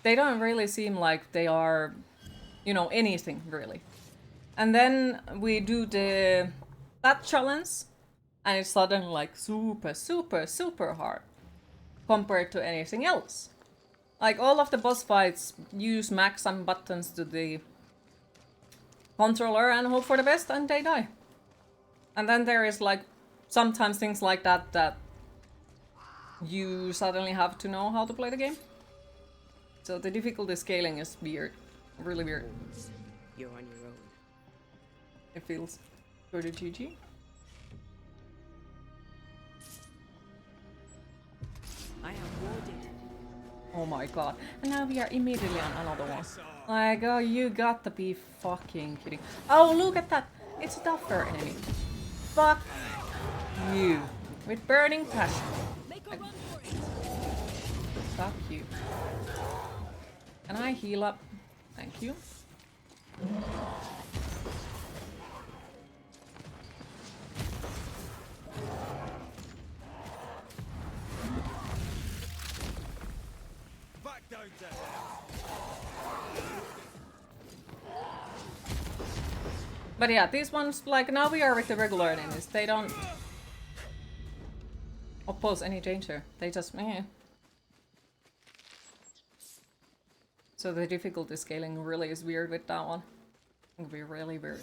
[SPEAKER 1] They don't really seem like they are, you know, anything, really. And then we do that challenge, and it's suddenly, like, super, super, super hard compared to anything else. Like, all of the boss fights use max some buttons to the controller and hope for the best, and they die. And then there is, like, sometimes things like that you suddenly have to know how to play the game. So the difficulty scaling is weird. Really weird.
[SPEAKER 3] You're on your own.
[SPEAKER 1] It feels pretty GG.
[SPEAKER 3] I have warded.
[SPEAKER 1] Oh my god. And now we are immediately on another one. Like, oh, you got to be fucking kidding. Oh, look at that. It's a tougher enemy. Fuck you. With burning passion. Like, fuck you. Can I heal up? Thank you.
[SPEAKER 6] Back down there.
[SPEAKER 1] But yeah, these ones, like, now we are with the regular enemies. They don't oppose any danger. They just meh. So the difficulty scaling really is weird with that one. It would be really weird.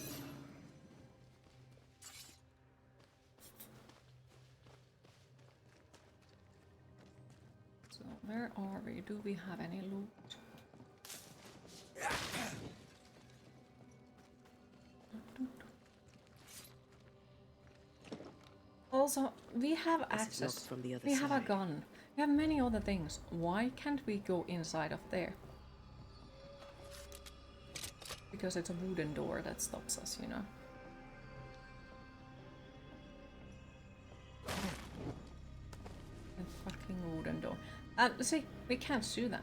[SPEAKER 1] So where are we? Do we have any loot? Also, we have access.
[SPEAKER 3] From the other
[SPEAKER 1] We have a
[SPEAKER 3] side.
[SPEAKER 1] gun. We have many other things. Why can't we go inside of there? Because it's a wooden door that stops us, you know. A fucking wooden door. See, we can't do that.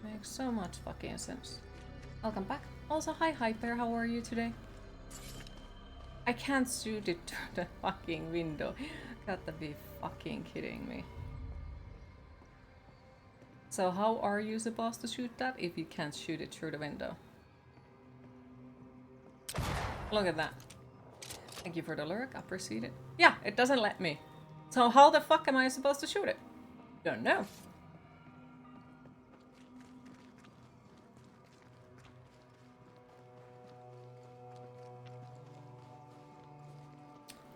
[SPEAKER 1] Makes so much fucking sense. Welcome back. Also, hi Hyper, how are you today? I can't shoot it through the fucking window. Gotta be fucking kidding me. So how are you supposed to shoot that if you can't shoot it through the window? Look at that. Thank you for the lurk, appreciate it. Yeah, it doesn't let me. So how the fuck am I supposed to shoot it? Don't know.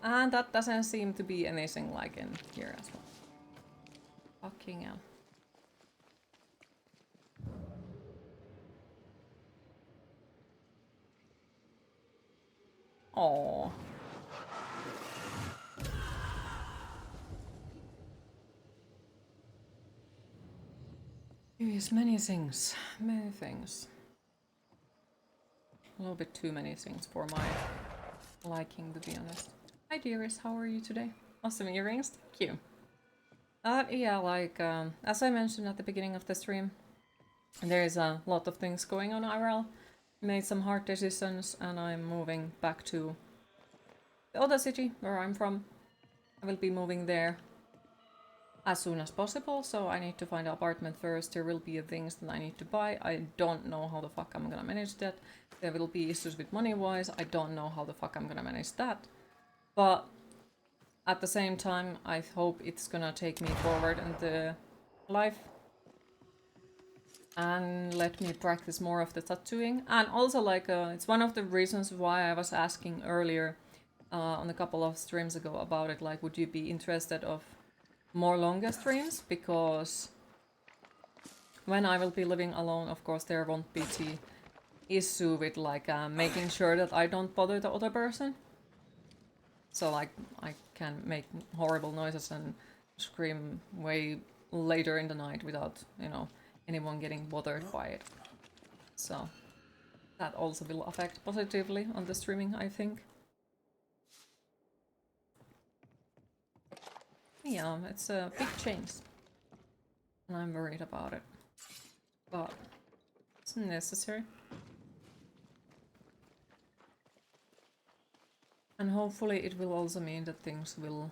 [SPEAKER 1] And that doesn't seem to be anything like in here as well. Fucking hell. Oh. Yes, many things. Many things. A little bit too many things for my liking, to be honest. Hi dearest, how are you today? Awesome earrings, thank you. Yeah, like, as I mentioned at the beginning of the stream, there's a lot of things going on IRL. Made some hard decisions and I'm moving back to the other city where I'm from. I will be moving there as soon as possible, so I need to find an apartment first. There will be things that I need to buy. I don't know how the fuck I'm gonna manage that. There will be issues with money-wise. I don't know how the fuck I'm gonna manage that. But at the same time, I hope it's gonna take me forward in the life and let me practice more of the tattooing. And also, like, it's one of the reasons why I was asking earlier on a couple of streams ago about it, like, would you be interested of more longer streams? Because when I will be living alone, of course, there won't be the issue with, like, making sure that I don't bother the other person. So, like, I can make horrible noises and scream way later in the night without, you know, anyone getting bothered by it. So, that also will affect positively on the streaming, I think. Yeah, it's a big change. And I'm worried about it. But It's necessary. And hopefully it will also mean that things will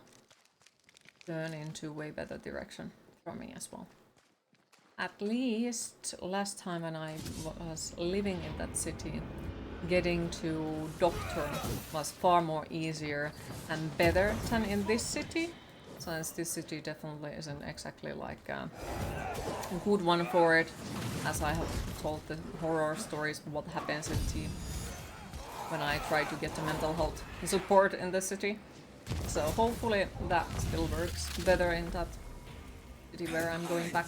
[SPEAKER 1] turn into way better direction for me as well. At least last time when I was living in that city, getting to doctor was far more easier and better than in this city. Since this city definitely isn't exactly like a good one for it, as I have told the horror stories what happens in team when I try to get the mental health support in the city. So hopefully that still works better in that city where I'm going back.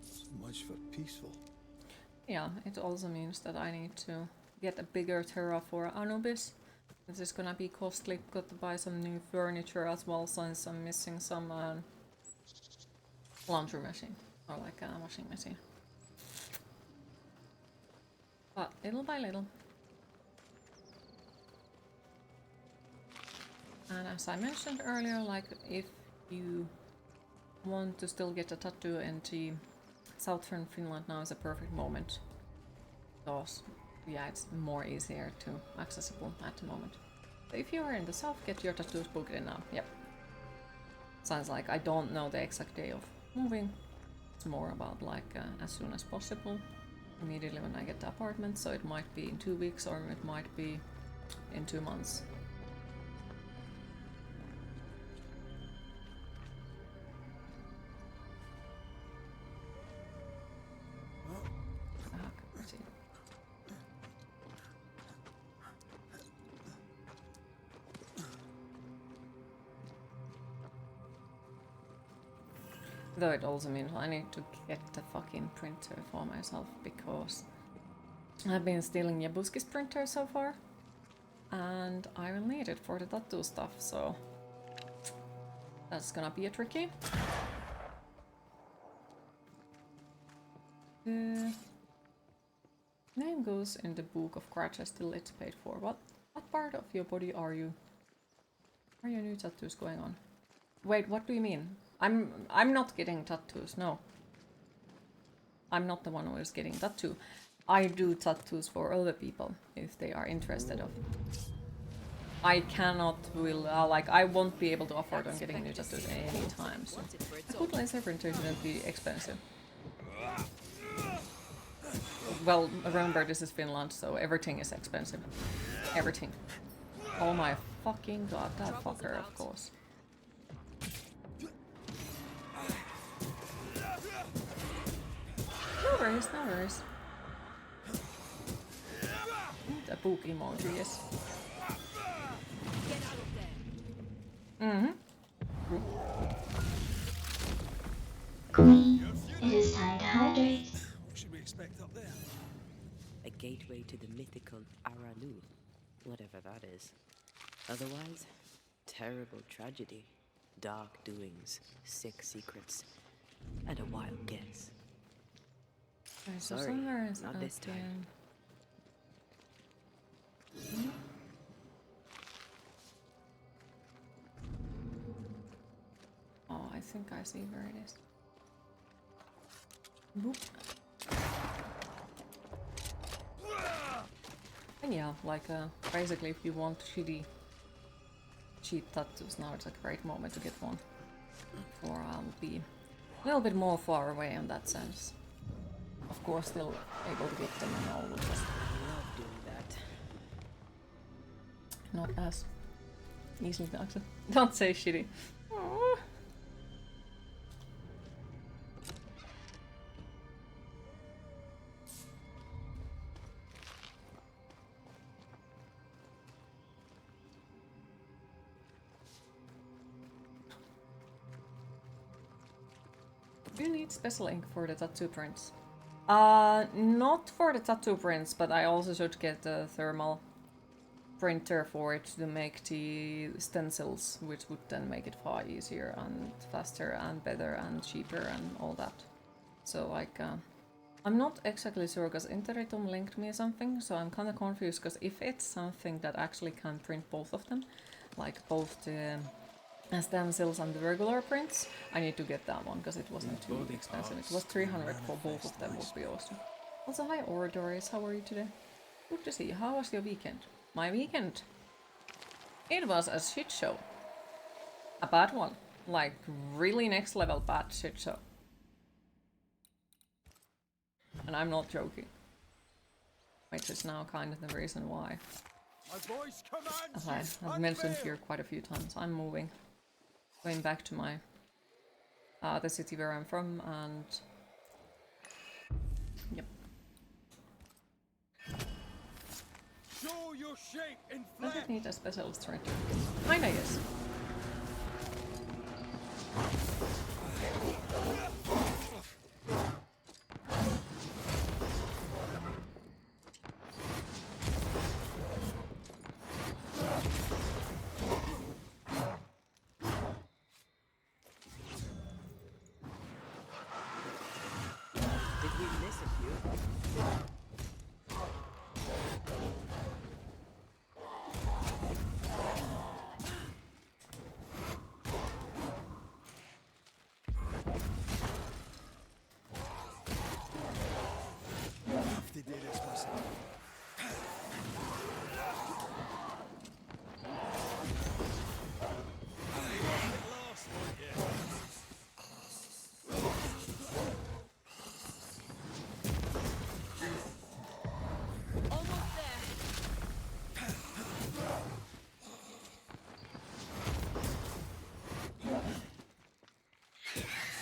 [SPEAKER 2] So much for peaceful.
[SPEAKER 1] Yeah, it also means that I need to get a bigger terra for Anubis. This is gonna be costly. Got to buy some new furniture as well, since I'm missing some laundry machine, or like a washing machine. But little by little. And as I mentioned earlier, like if you want to still get a tattoo in the southern Finland, now is a perfect moment. Because yeah, it's more easier to accessible at the moment. So if you are in the south, get your tattoos booked in now. Yep. Sounds like I don't know the exact day of moving. It's more about like as soon as possible. Immediately when I get the apartment, so it might be in 2 weeks or it might be in 2 months. Though it also means I need to get the fucking printer for myself, because I've been stealing Jabuski's printer so far. And I will need it for the tattoo stuff, so that's gonna be a tricky. The name goes in the book of scratches till it's paid for. What part of your body are your new tattoos going on? Wait, what do you mean? I'm not getting tattoos, no. I'm not the one who is getting tattoo. I do tattoos for other people if they are interested of. I cannot like I won't be able to afford on getting new tattoos anytime soon. A good laser printer shouldn't be expensive. Well, remember this is Finland, so everything is expensive. Everything. Oh my fucking god, that fucker, of course. No worries, no worries. The book emoji, yes. Mm-hmm.
[SPEAKER 9] Queen, it is time to hydrate.
[SPEAKER 2] What should we expect up there?
[SPEAKER 3] A gateway to the mythical Aralu, whatever that is. Otherwise, terrible tragedy, dark doings, sick secrets, and a wild guess.
[SPEAKER 1] Okay, so
[SPEAKER 3] Sorry,
[SPEAKER 1] somewhere is
[SPEAKER 3] not this time.
[SPEAKER 1] Oh, I think I see where it is. Boop. And yeah, like basically if you want cheap tattoos, now it's a great moment to get one. Or I'll be a little bit more far away in that sense. Of course, still able to get them and all, just
[SPEAKER 3] I love doing that.
[SPEAKER 1] not as easily to don't say shitty. Aww. Do you need special ink for the tattoo prints? Not for the tattoo prints, but I also should get a thermal printer for it to make the stencils, which would then make it far easier and faster and better and cheaper and all that. So like, I'm not exactly sure because Interitum linked me something, so I'm kind of confused because if it's something that actually can print both of them, like both the stencils and the regular prints. I need to get that one because it wasn't too expensive. It was 300 for both of them, would be awesome. Also, hi Doris, how are you today? Good to see you. How was your weekend? My weekend? It was a shit show. A bad one. Like, really next level bad shit show. And I'm not joking. Which is now kind of the reason why. As I've mentioned here quite a few times, I'm moving. Going back to my the city where I'm from, and yep.
[SPEAKER 6] Show your shape in
[SPEAKER 1] Does it need a special strength? Kinda yes.
[SPEAKER 3] Did we miss a few?
[SPEAKER 2] To do this myself.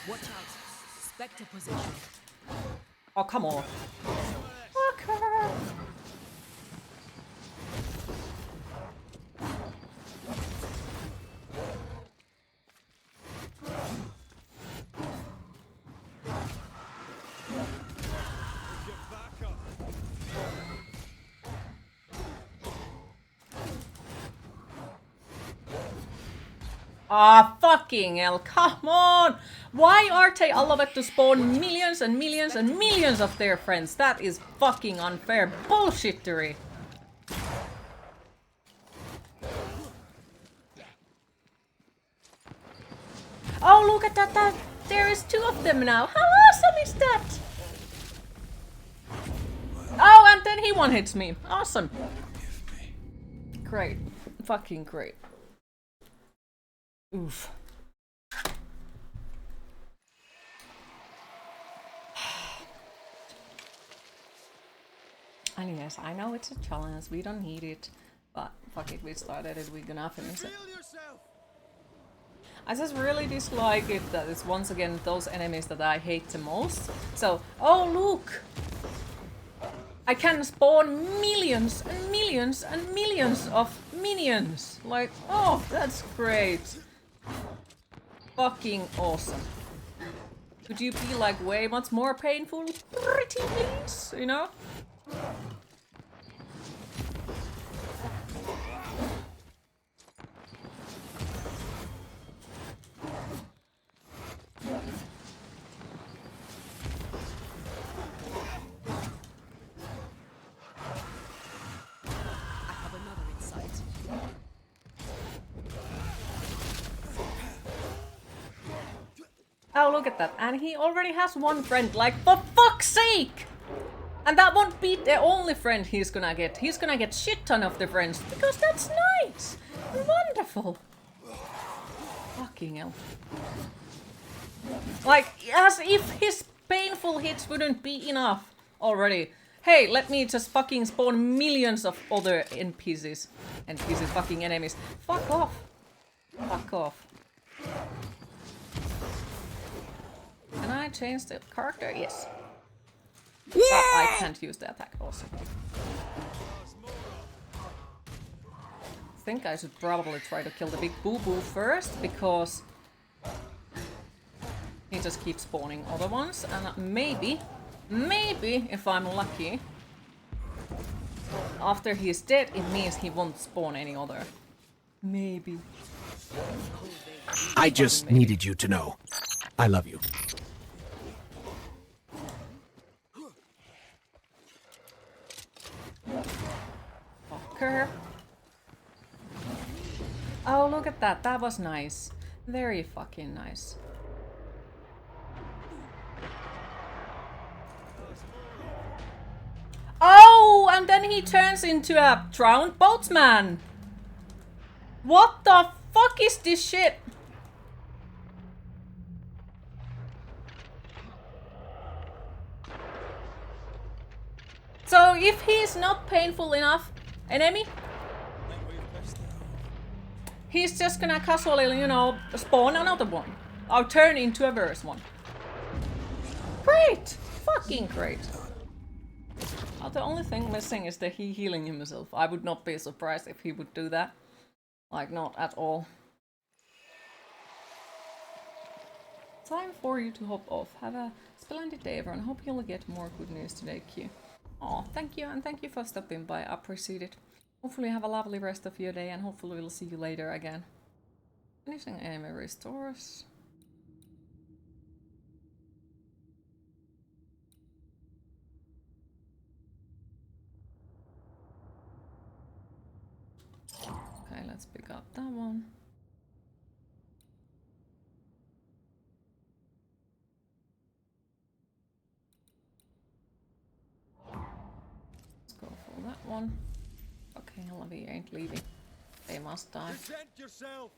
[SPEAKER 4] Watch out. Spectre position.
[SPEAKER 1] Oh, come on. Fucker. Ah, fucking hell, come on! Why aren't they allowed to spawn millions and millions and millions of their friends? That is fucking unfair bullshittery. Oh, look at that! There is 2 of them now. How awesome is that? Oh, and then he one-hits me. Awesome. Great. Fucking great. Oof. And yes, I know it's a challenge, we don't need it, but fuck it, we started it, we're gonna finish it. I just really dislike it that it's once again those enemies that I hate the most. So, oh look! I can spawn millions and millions and millions of minions! Like, oh, that's great! Fucking awesome. Could you be like way much more painful? Pretty please, you know? Oh, look at that. And he already has one friend, like, for fuck's sake! And that won't be the only friend he's gonna get. He's gonna get shit ton of the friends, because that's nice! Wonderful! Fucking hell. Like, as if his painful hits wouldn't be enough already. Hey, let me just fucking spawn millions of other NPCs. NPCs, fucking enemies. Fuck off. Fuck off. Can I change the character? Yes. Yeah! But I can't use the attack also. I think I should probably try to kill the big boo-boo first, because he just keeps spawning other ones, and maybe, if I'm lucky, after he's dead, it means he won't spawn any other. Maybe.
[SPEAKER 8] I just needed you to know. I love you.
[SPEAKER 1] Fucker. Oh, look at that. That was nice. Very fucking nice. Oh, and then he turns into a drowned boatsman. What the fuck is this shit? So if he's not painful enough enemy, he's just gonna casually, you know, spawn another one. Or turn into a worse one. Great! Fucking great. The only thing missing is that he healing himself. I would not be surprised if he would do that. Like, not at all. Time for you to hop off. Have a splendid day, everyone. Hope you'll get more good news today, Q. Oh, thank you, and thank you for stopping by. I appreciate it. Hopefully you have a lovely rest of your day, and hopefully we'll see you later again. Finishing enemy restores. Okay, let's pick up that one. Let's go for that one. Okay, Lovey ain't leaving. They must die.
[SPEAKER 7] Present yourself.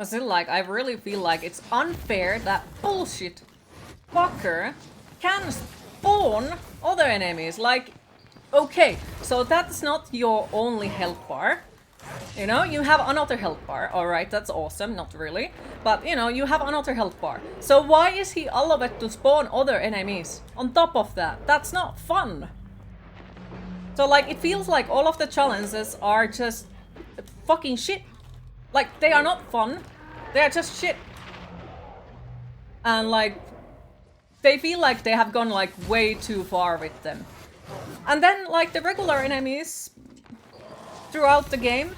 [SPEAKER 1] Still, like, I really feel like it's unfair that bullshit fucker can spawn other enemies. Like, okay, so that's not your only health bar. You know, you have another health bar. Alright, that's awesome. Not really. But, you know, you have another health bar. So why is he allowed to spawn other enemies on top of that? That's not fun. So, like, it feels like all of the challenges are just fucking shit. Like, they are not fun. They are just shit. And, like, they feel like they have gone, like, way too far with them. And then, like, the regular enemies throughout the game,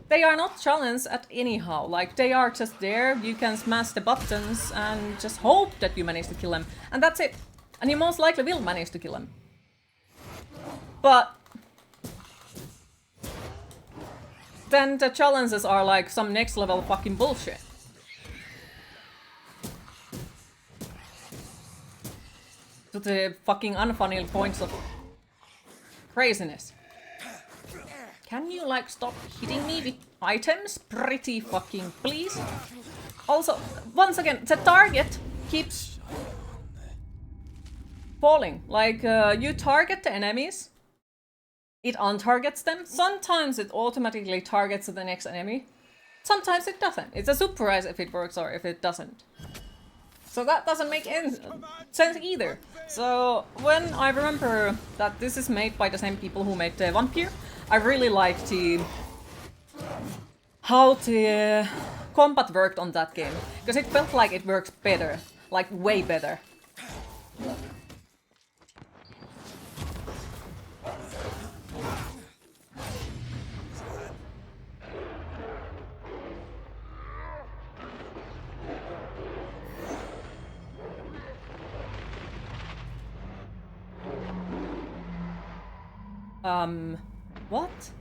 [SPEAKER 1] they are not challenged at anyhow. Like, they are just there, you can smash the buttons and just hope that you manage to kill them. And that's it. And you most likely will manage to kill them. But then the challenges are like some next level fucking bullshit. To the fucking unfunny points of craziness. Can you like stop hitting me with items? Pretty fucking please. Also, once again, the target keeps falling. Like, you target the enemies, it untargets them. Sometimes it automatically targets the next enemy. Sometimes it doesn't. It's a surprise if it works or if it doesn't. So that doesn't make any sense either. So when I remember that this is made by the same people who made the Vampire, I really liked how the combat worked on that game. Because it felt like it works better. Like, way better. What?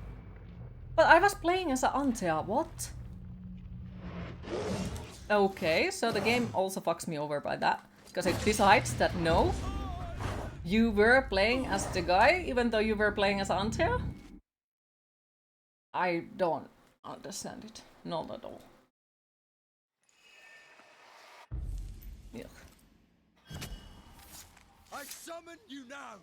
[SPEAKER 1] But I was playing as an Antea, what? Okay, so the game also fucks me over by that. Because it decides that no, you were playing as the guy, even though you were playing as Antea? I don't understand it. Not at all. Yuck.
[SPEAKER 7] I summon you now.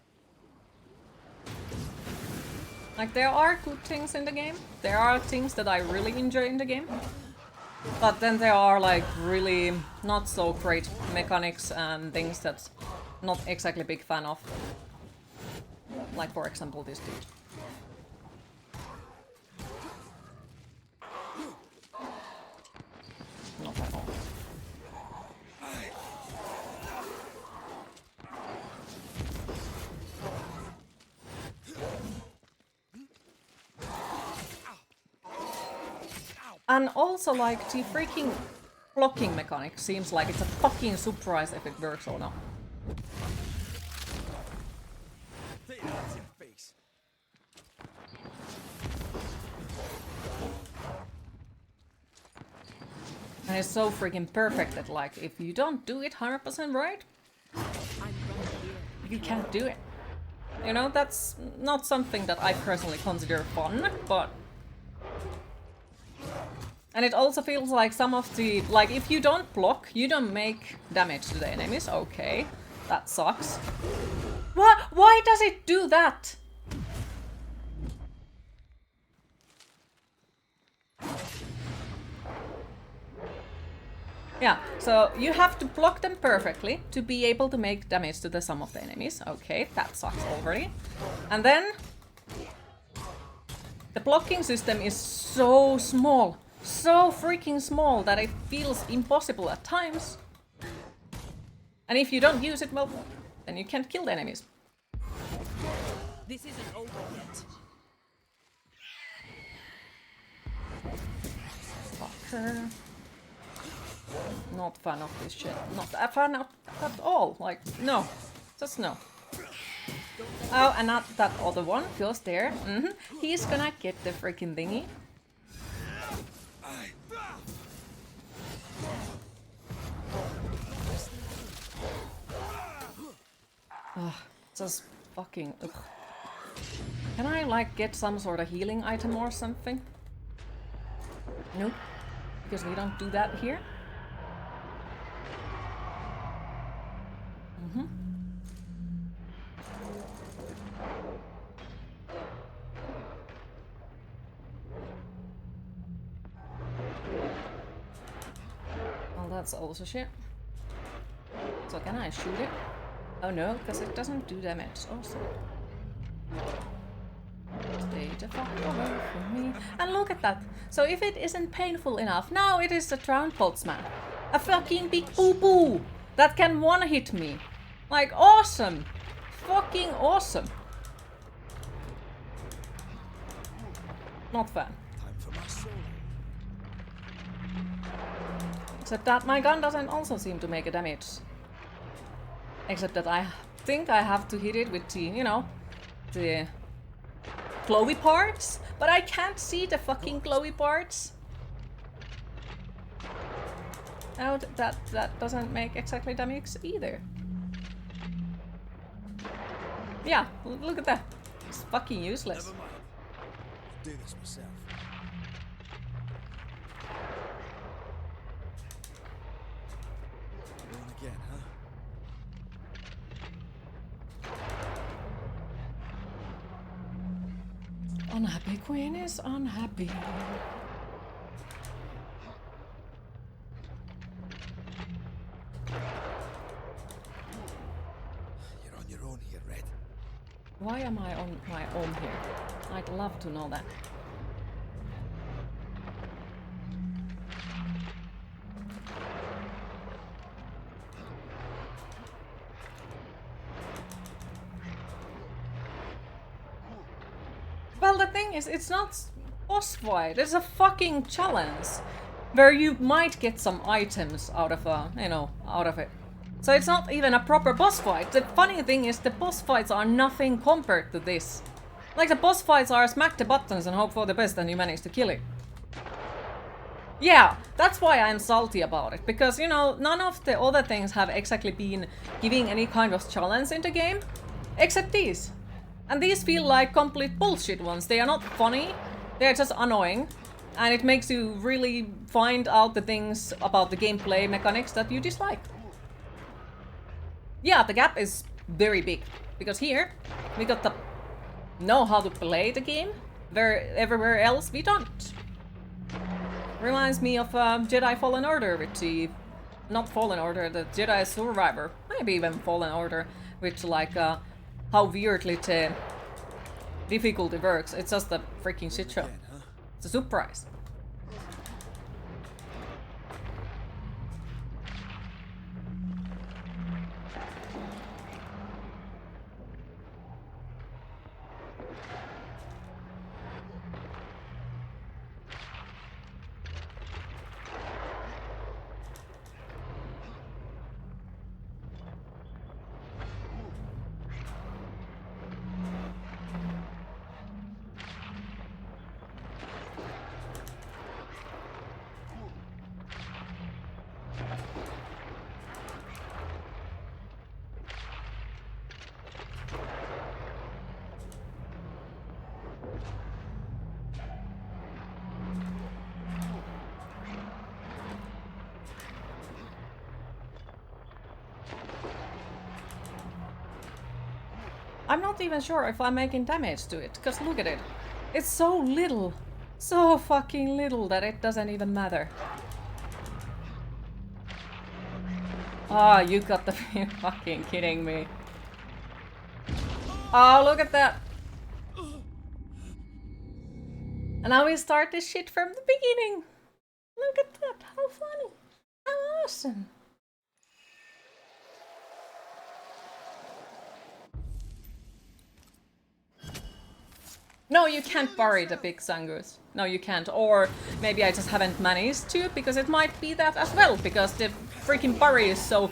[SPEAKER 1] Like, there are good things in the game. There are things that I really enjoy in the game. But then there are, like, really not so great mechanics and things that not exactly big fan of. Like, for example, this dude. Not at all. And also, like, the freaking blocking mechanic seems like it's a fucking surprise if it works or not. And it's so freaking perfect that, like, if you don't do it 100% right, you can't do it. You know, that's not something that I personally consider fun, but... And it also feels like some of the... Like, if you don't block, you don't make damage to the enemies. Okay, that sucks. What? Why does it do that? Yeah, so you have to block them perfectly to be able to make damage to the some of the enemies. Okay, that sucks already. And then... The blocking system is so small. So freaking small that it feels impossible at times. And if you don't use it, well, then you can't kill the enemies.
[SPEAKER 4] This isn't over yet.
[SPEAKER 1] Fucker. Not fan of this shit. Not a fan of at all. Like, no. Just no. Oh, and not that other one goes there. He's gonna get the freaking thingy. Ugh, just fucking... Ugh. Can I, like, get some sort of healing item or something? Nope. Because we don't do that here. Well, that's also shit. So can I shoot it? Oh no, because it doesn't do damage also. Stay the fuck away from me. And look at that. So if it isn't painful enough, now it is a drowned boltsman. A fucking big boo-boo that can one-hit me. Like, awesome. Fucking awesome. Not fun. Except that my gun doesn't also seem to make a damage. Except that I think I have to hit it with the, you know, the glowy parts. But I can't see the fucking glowy parts. Oh, that doesn't make exactly damage either. Yeah, look at that. It's fucking useless.
[SPEAKER 7] Never mind. I'll do this myself. Going again, huh?
[SPEAKER 1] Unhappy queen is unhappy.
[SPEAKER 7] You're on your own here, Red.
[SPEAKER 1] Why am I on my own here? I'd love to know that. Well, the thing is, it's not boss fight. It's a fucking challenge where you might get some items out of out of it. So it's not even a proper boss fight. The funny thing is, the boss fights are nothing compared to this. Like, the boss fights are smack the buttons and hope for the best and you manage to kill it. Yeah, that's why I'm salty about it. Because, you know, none of the other things have exactly been giving any kind of challenge in the game. Except these. And these feel like complete bullshit ones. They are not funny. They're just annoying. And it makes you really find out the things about the gameplay mechanics that you dislike. Yeah, the gap is very big. Because here, we got to know how to play the game, where everywhere else we don't. Reminds me of Jedi Fallen Order with the... Not Fallen Order, the Jedi Survivor. Maybe even Fallen Order, with like how weirdly the difficulty works. It's just a freaking shit show. It's a surprise. I'm not even sure if I'm making damage to it, because look at it. It's so little. So fucking little that it doesn't even matter. Ah, you got to be fucking kidding me. Oh, look at that. And now we start this shit from the beginning. Look at that. How funny. How awesome. No, you can't bury the big Zangus. No, you can't. Or maybe I just haven't managed to, because it might be that as well, because the freaking bury is so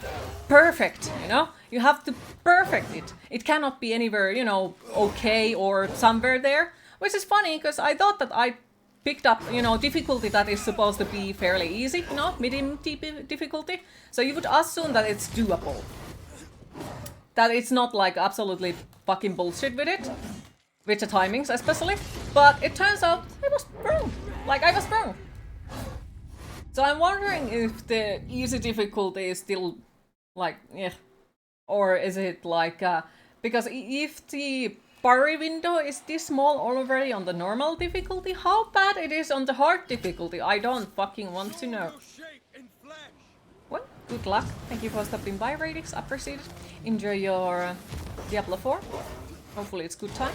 [SPEAKER 1] perfect, you know? You have to perfect it. It cannot be anywhere, you know, okay or somewhere there. Which is funny, because I thought that I picked up, you know, difficulty that is supposed to be fairly easy, you know, medium difficulty. So you would assume that it's doable. That it's not like absolutely fucking bullshit with it. With the timings especially. But it turns out I was wrong. Like, I was wrong. So I'm wondering if the easy difficulty is still like, yeah. Or is it like, because if the bury window is this small already on the normal difficulty, how bad it is on the hard difficulty? I don't fucking want to know. Well, good luck. Thank you for stopping by, Radix. Appreciate it. Enjoy your Diablo 4. Hopefully it's good time.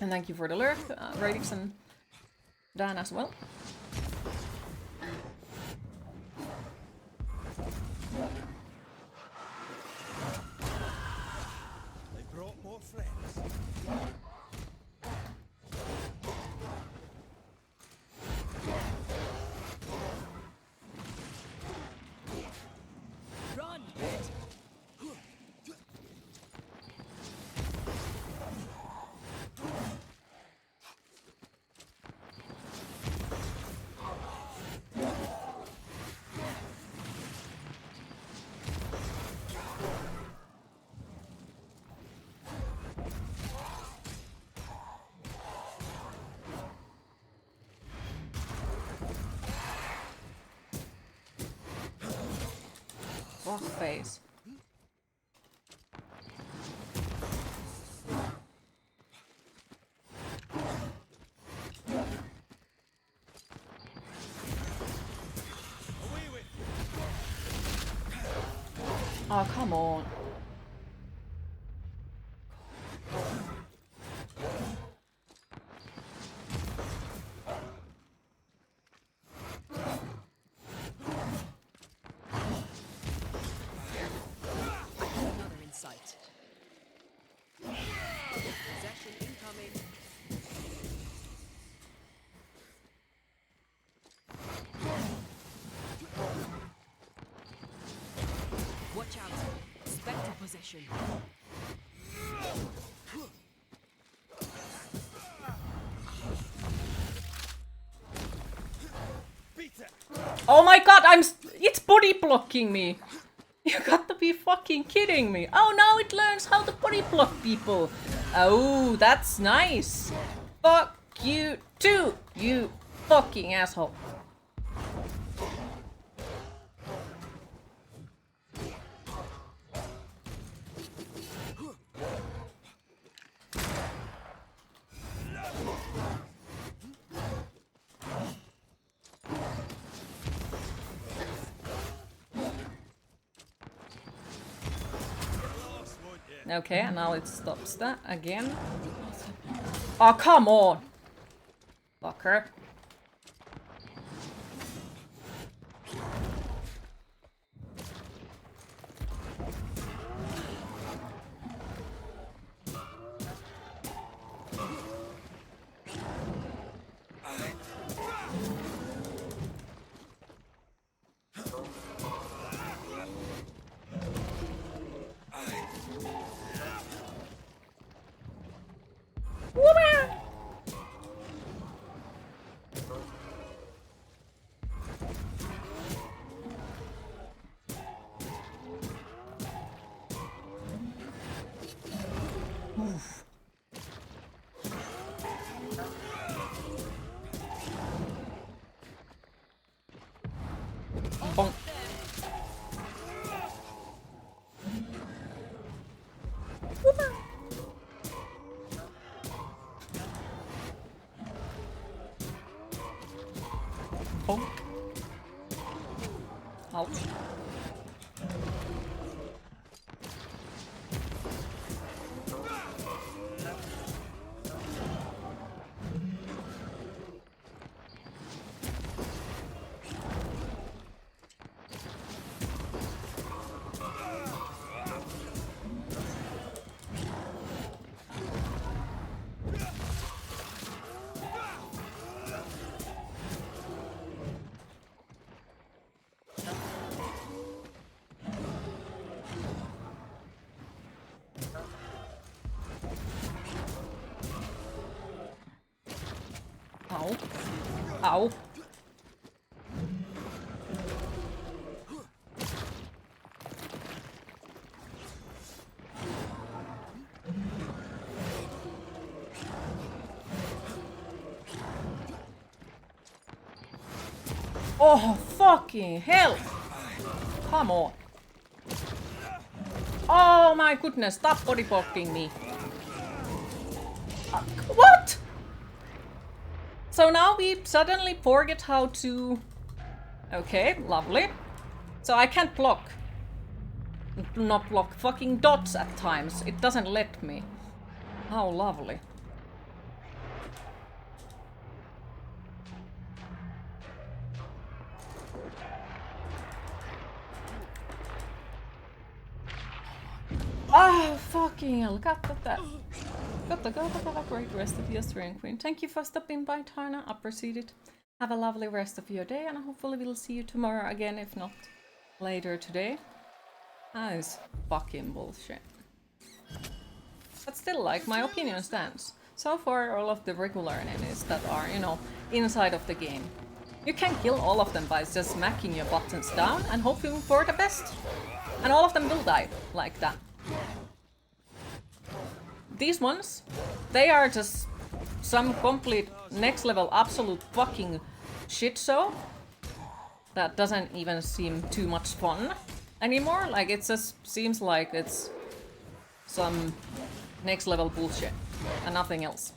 [SPEAKER 1] And thank you for the lurk, Radix and Dan as well.
[SPEAKER 7] They brought more friends.
[SPEAKER 4] Run!
[SPEAKER 1] Rock face. Oh, come on.
[SPEAKER 4] Another in sight. Possession incoming. Watch out. Spectre possession.
[SPEAKER 1] Oh my god, it's body blocking me. You got to be fucking kidding me. Oh, now it learns how to body block people. Oh, that's nice. Fuck you too, you fucking asshole. Okay, and now it stops that again. Oh, come on! Fucker. Bonk. Oh. Ouch. Ow. Ow. Oh, fucking hell! Come on. Oh my goodness, stop body blocking me. What? So now we suddenly forget how to... Okay, lovely. So I can't block. Not block fucking dots at times. It doesn't let me. How lovely. Ah, fucking hell. Got that. Gotta go, have a great rest of your stream, Queen. Thank you for stopping by, Tarna. Appreciate it. Have a lovely rest of your day, and hopefully we'll see you tomorrow again, if not later today. That is fucking bullshit. But still, like, my opinion stands. So far, all of the regular enemies that are, you know, inside of the game, you can kill all of them by just smacking your buttons down and hoping for the best. And all of them will die like that. These ones, they are just some complete next level absolute fucking shit show that doesn't even seem too much fun anymore. Like, it just seems like it's some next level bullshit and nothing else.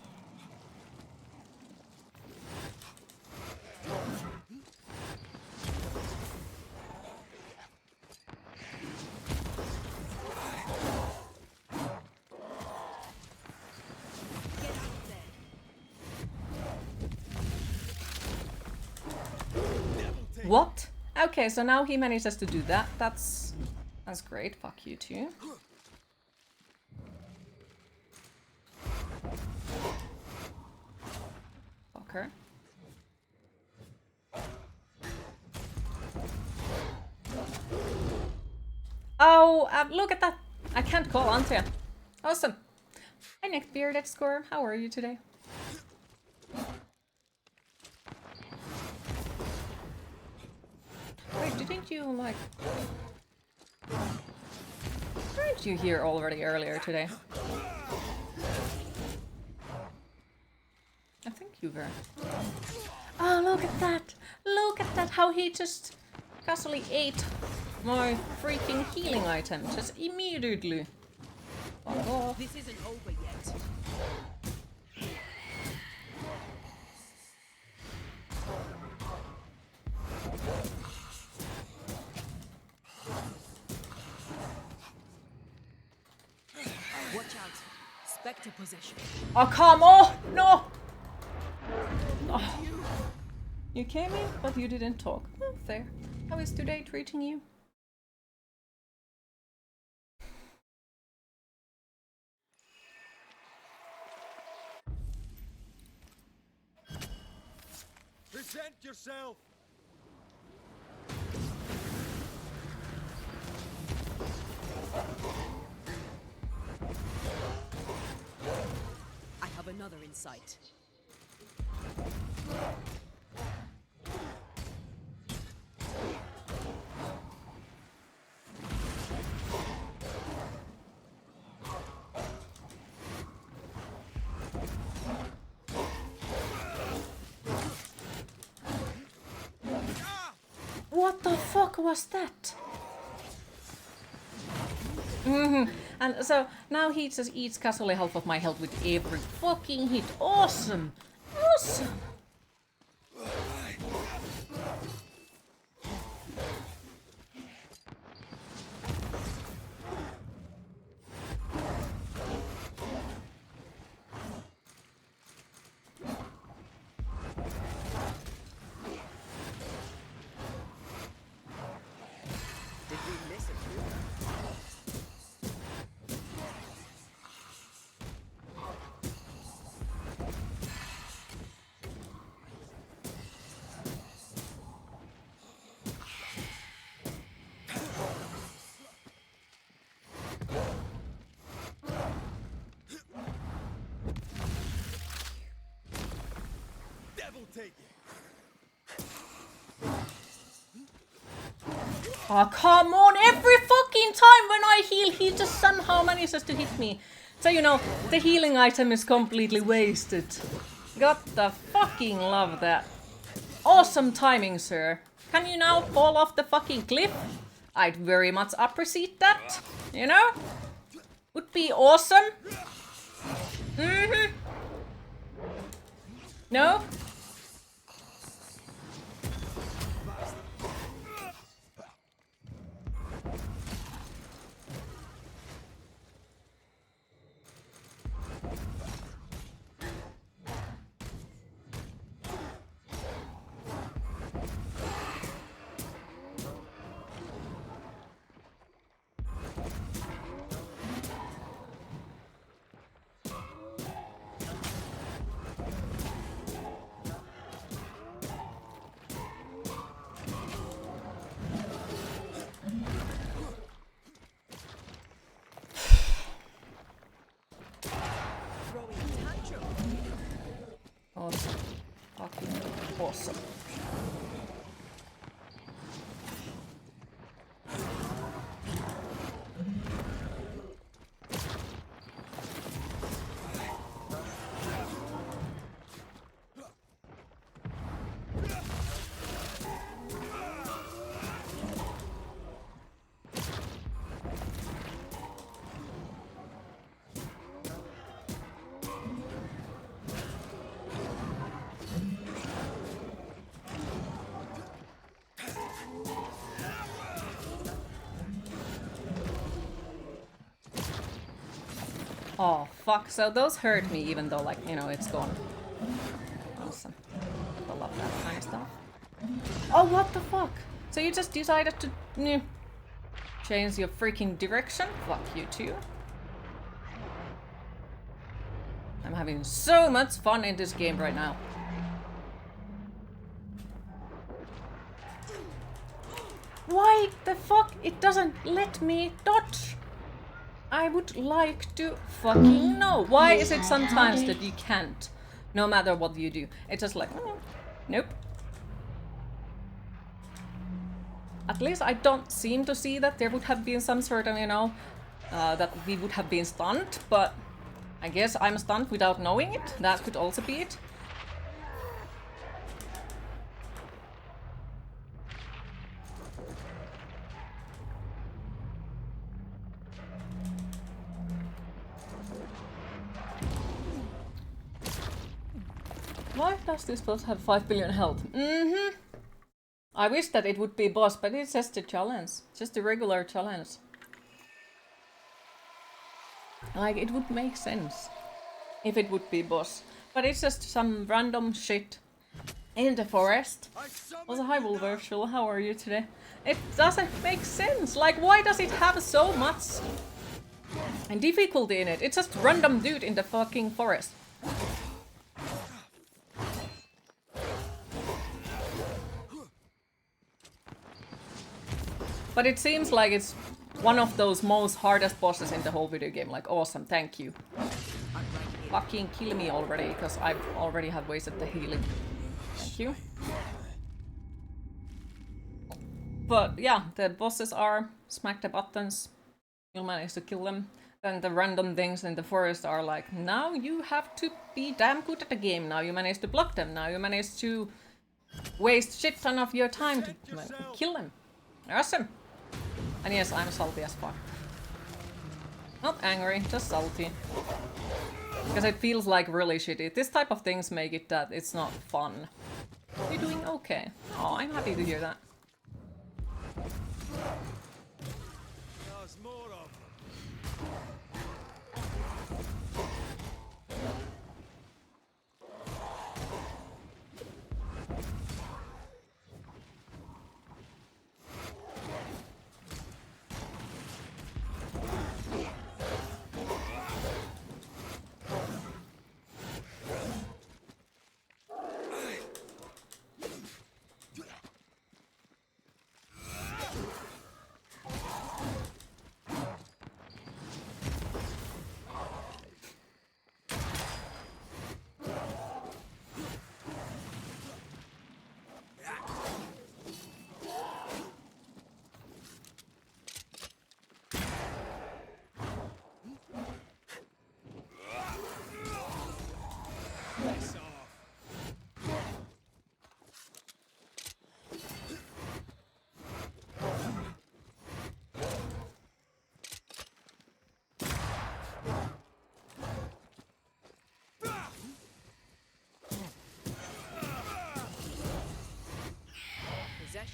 [SPEAKER 1] What? Okay, so now he manages to do that. That's great. Fuck you too. Fucker. Oh, look at that! I can't call Antia. Awesome. Hi, Nick Bearded Score. How are you today? Wait, didn't you, like... Weren't you here already earlier today? I think you were. Oh, look at that! Look at that! How he just casually ate my freaking healing item just immediately. Fuck off.
[SPEAKER 4] This isn't over yet. Watch out. Spectre possession.
[SPEAKER 1] Oh, come on! No! Oh. You came in, but you didn't talk. Oh, fair. How is today treating you?
[SPEAKER 7] Present yourself!
[SPEAKER 4] I have another in sight.
[SPEAKER 1] What the fuck was that? And so now he just eats casually half of my health with every fucking hit. Awesome! Awesome! Oh, come on! Every fucking time when I heal, he just somehow manages to hit me. So, you know, the healing item is completely wasted. Got to fucking love that. Awesome timing, sir. Can you now fall off the fucking cliff? I'd very much appreciate that. You know? Would be awesome. Mm-hmm. No? Awesome. Fucking awesome. Oh, fuck. So those hurt me even though, like, you know, it's gone. Awesome. I love that kind of stuff. Oh, what the fuck? So you just decided to change your freaking direction? Fuck you too. I'm having so much fun in this game right now. Why the fuck? It doesn't let me dodge. I would like to fucking know. Why is it sometimes that you can't? No matter what you do. It's just like, nope. At least I don't seem to see that there would have been some sort of, you know, that we would have been stunned, but I guess I'm stunned without knowing it. That could also be it. Why does this boss have 5 billion health? Mm-hmm. I wish that it would be boss, but it's just a challenge. Just a regular challenge. Like, it would make sense if it would be boss. But it's just some random shit in the forest. Also, hi Wolvershul, how are you today? It doesn't make sense. Like, why does it have so much difficulty in it? It's just random dude in the fucking forest. But it seems like it's one of those most hardest bosses in the whole video game. Like, awesome, thank you. Fucking kill me already, because I already have wasted the healing. Thank you. But yeah, the bosses are smack the buttons. You'll manage to kill them. Then the random things in the forest are like, now you have to be damn good at the game. Now you manage to block them. Now you manage to waste shit ton of your time to kill them. Awesome. And yes, I'm salty as fuck. Not angry, just salty. Because it feels like really shitty. This type of things make it that it's not fun. You're doing okay. Oh, I'm happy to hear that.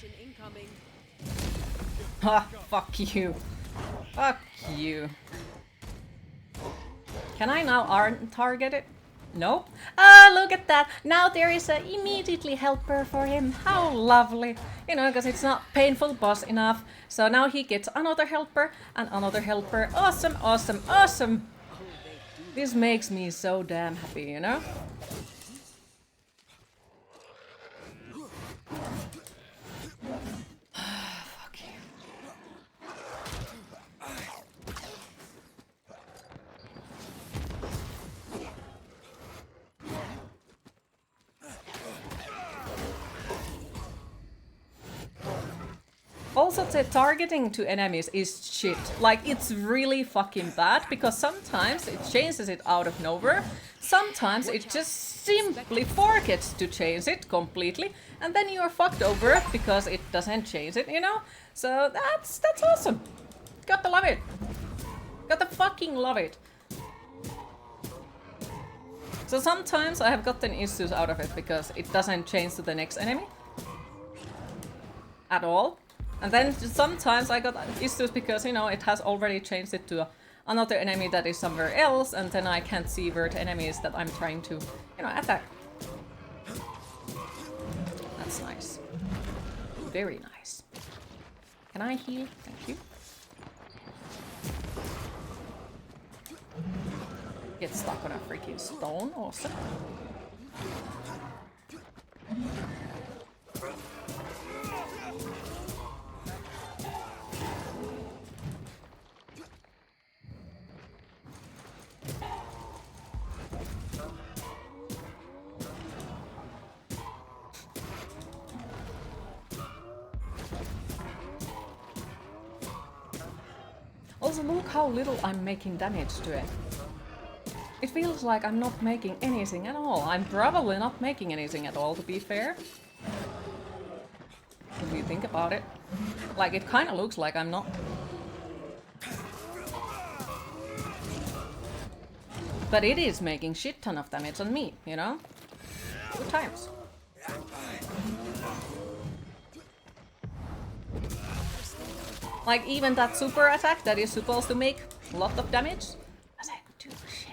[SPEAKER 3] Regeneration incoming.
[SPEAKER 1] Ha, fuck you. Fuck you. Can I now target it? Nope. Ah, look at that. Now there is a immediately helper for him. How lovely. You know, because it's not painful boss enough. So now he gets another helper and another helper. Awesome, awesome, awesome. This makes me so damn happy, you know? Fuck you. Also, the targeting to enemies is shit. Like, it's really fucking bad, because sometimes it changes it out of nowhere, sometimes it just simply forgets to change it completely, and then you're fucked over because it doesn't change it, you know? So that's awesome. Gotta love it. Gotta fucking love it. So sometimes I have gotten issues out of it because it doesn't change to the next enemy at all. And then sometimes I got issues because, you know, it has already changed it to another enemy that is somewhere else, and then I can't see where the enemy is that I'm trying to, you know, attack. That's nice. Very nice. Can I heal? Thank you. Get stuck on a freaking stone. Awesome. Also, look how little I'm making damage to it. It feels like I'm not making anything at all. I'm probably not making anything at all, to be fair. If you think about it. Like, it kind of looks like I'm not. But it is making shit ton of damage on me, you know? Good times. Like, even that super attack that is supposed to make a lot of damage doesn't do shit.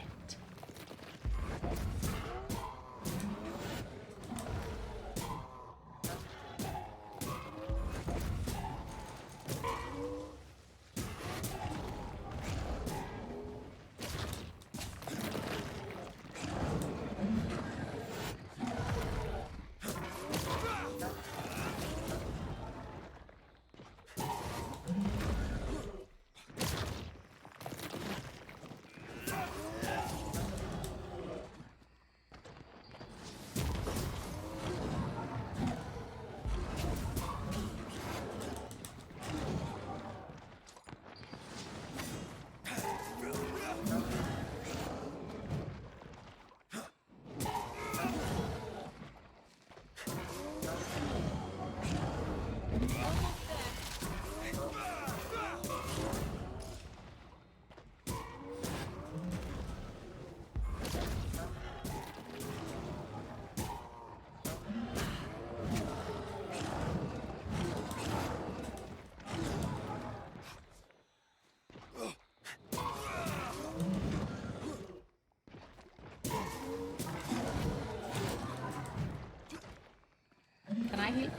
[SPEAKER 1] Can I heal?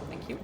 [SPEAKER 1] Thank you.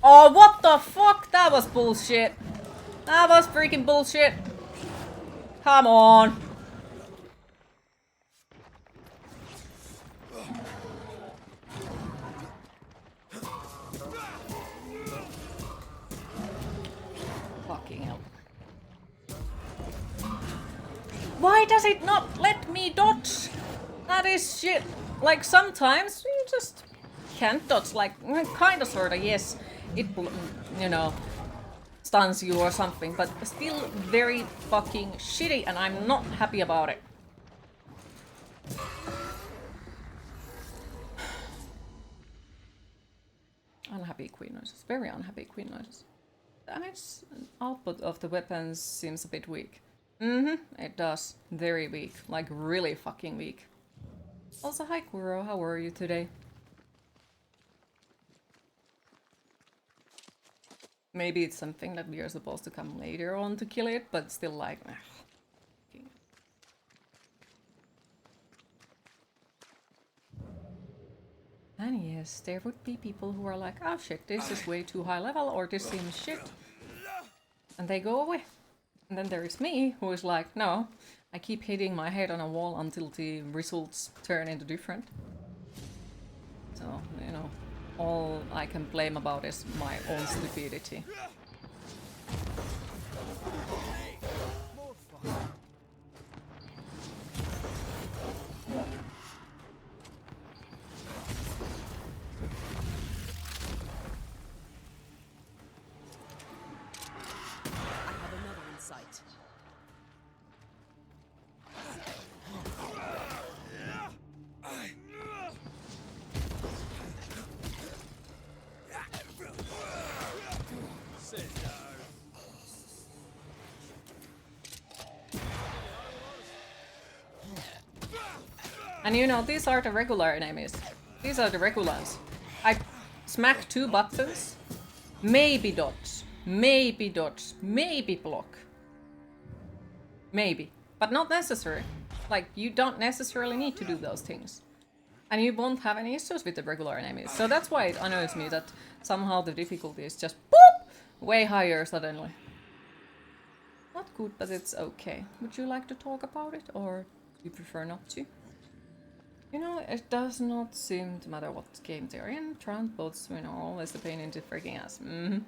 [SPEAKER 1] Oh, what the fuck? That was bullshit. That was freaking bullshit. Come on. Fucking hell. Why does it not let me dodge? That is shit. Like, sometimes you just can't dodge, like, kinda sorta, yes, it, you know, stuns you or something, but still very fucking shitty, and I'm not happy about it. Unhappy queen noises, very unhappy queen noises. Damage output of the weapons seems a bit weak. It does. Very weak. Like, really fucking weak. Also, hi Kuro, how are you today? Maybe it's something that we are supposed to come later on to kill it, but still like... And yes, there would be people who are like, oh shit, this is way too high level, or this seems shit. And they go away. And then there is me, who is like, no, I keep hitting my head on a wall until the results turn into different. So, you know, all I can blame about is my own stupidity. And you know, these are the regular enemies. These are the regulars. I smack 2 buttons, maybe dodge, maybe block. Maybe. But not necessary. Like, you don't necessarily need to do those things. And you won't have any issues with the regular enemies. So that's why it annoys me that somehow the difficulty is just boop! Way higher suddenly. Not good, but it's okay. Would you like to talk about it, or do you prefer not to? You know, it does not seem to matter what game they're in. Transports, you know, always a pain in the freaking ass. Me.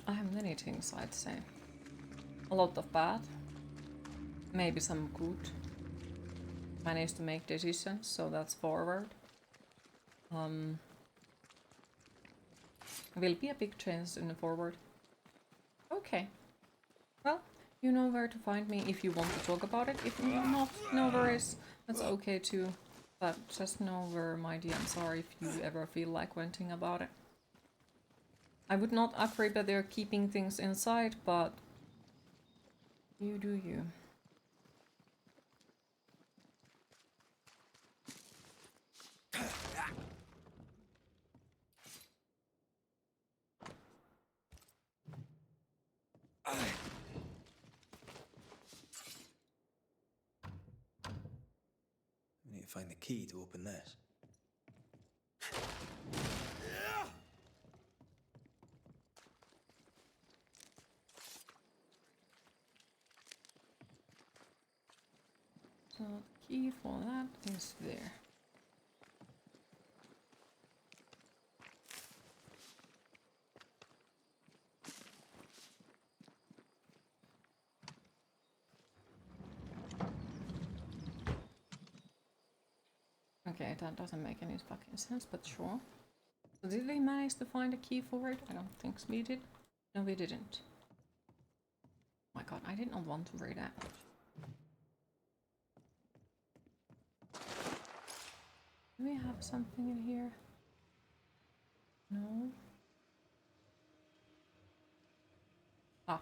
[SPEAKER 1] I have many things, I'd say. A lot of bad. Maybe some good. Managed to make decisions, so that's forward. Will be a big change in the forward. Okay. Well, you know where to find me if you want to talk about it. If not, no worries. That's okay too. But just know where my DMs are if you ever feel like venting about it. I would not agree that they're keeping things inside, but you do you.
[SPEAKER 2] We need to find the key to open this.
[SPEAKER 1] So the key for that is there. Okay, that doesn't make any fucking sense, but sure. So did we manage to find a key for it? I don't think we did. No, we didn't. Oh my god, I did not want to read that. Do we have something in here? No. Ah.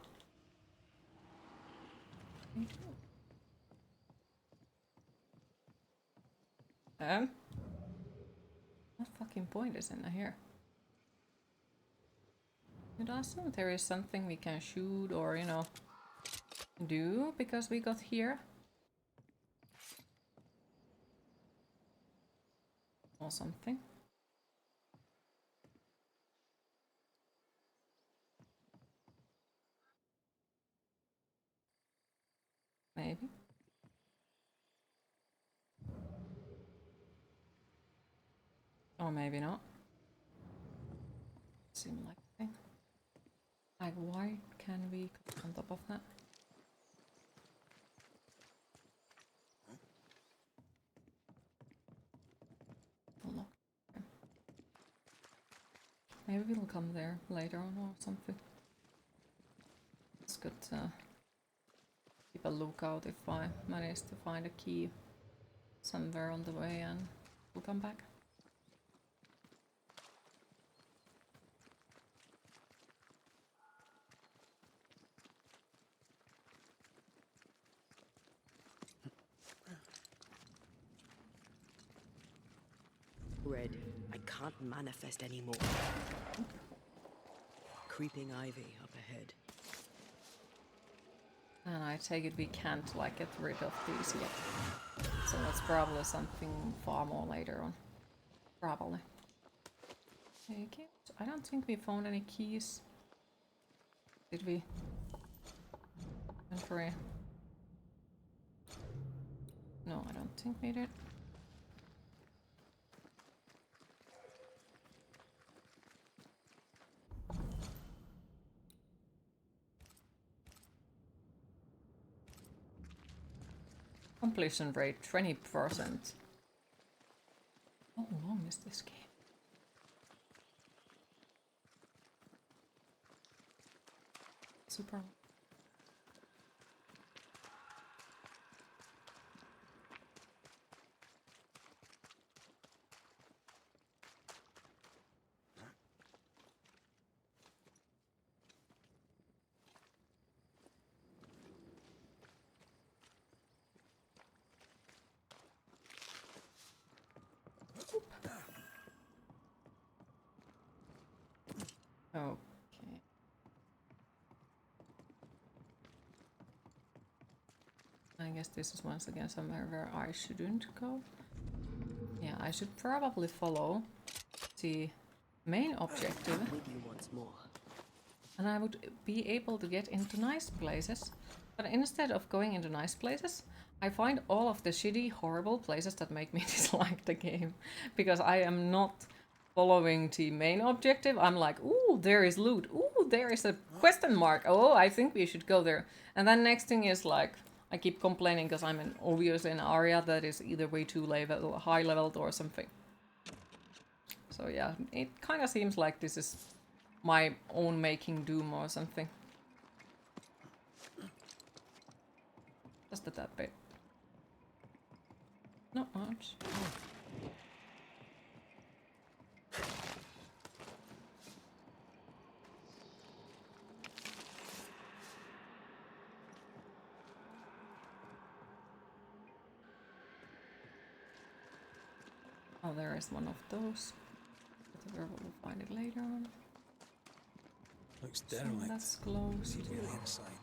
[SPEAKER 1] Me too. What fucking point is in here? It assume there is something we can shoot or, you know, do because we got here. Or something. Maybe. Or maybe not. Seem like a thing. Like, why can we go on top of that? Unlock. Okay. Maybe we'll come there later on or something. It's good to keep a lookout if I manage to find a key somewhere on the way, and we'll come back.
[SPEAKER 3] Red, I can't manifest anymore. Creeping ivy up ahead.
[SPEAKER 1] And I take it we can't like get rid of these yet. So that's probably something far more later on. Probably. Okay. I don't think we found any keys. Did we? Inventory. No, I don't think we did. Completion rate 20%. How long is this game? Super long. Okay. I guess this is once again somewhere where I shouldn't go. Yeah, I should probably follow the main objective.
[SPEAKER 3] With you once more.
[SPEAKER 1] And I would be able to get into nice places. But instead of going into nice places, I find all of the shitty, horrible places that make me dislike the game. Because I am not following the main objective. I'm like, ooh, there is loot. Ooh, there is a question mark. Oh, I think we should go there. And then next thing is like, I keep complaining because I'm in obviously an area that is either way too level, high leveled or something. So yeah, it kind of seems like this is my own making Doom or something. Just a tad bit. Not much. Oh, there is one of those. We'll find it later on.
[SPEAKER 2] Looks
[SPEAKER 1] So
[SPEAKER 2] derelict.
[SPEAKER 1] that's closed.
[SPEAKER 2] See to the inside.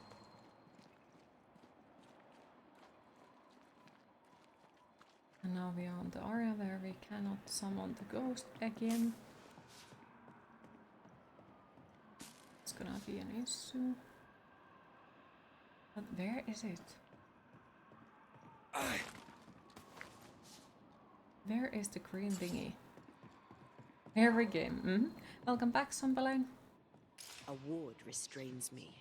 [SPEAKER 1] And now we are on the area where we cannot summon the ghost again. It's gonna be an issue. But where is it? Where is the green thingy? Every game. Welcome back, Sunbalane.
[SPEAKER 3] A ward restrains me.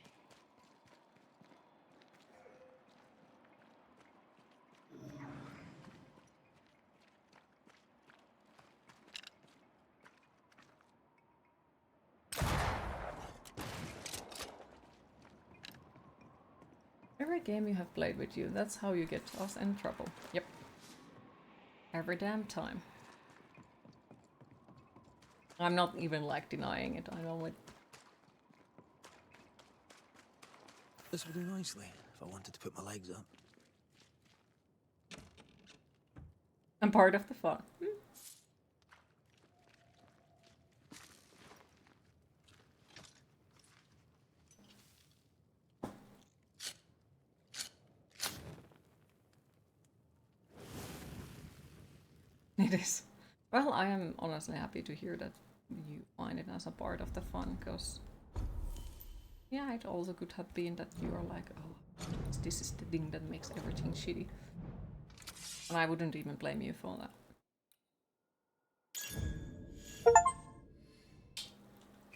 [SPEAKER 1] Every game you have played with you, that's how you get us in trouble. Yep. Every damn time. I'm not even like denying it, I know it.
[SPEAKER 2] This would do nicely if I wanted to put my legs up.
[SPEAKER 1] I'm part of the fun. It is. Well, I am honestly happy to hear that you find it as a part of the fun, because yeah, it also could have been that you are like, oh, this is the thing that makes everything shitty. And I wouldn't even blame you for that.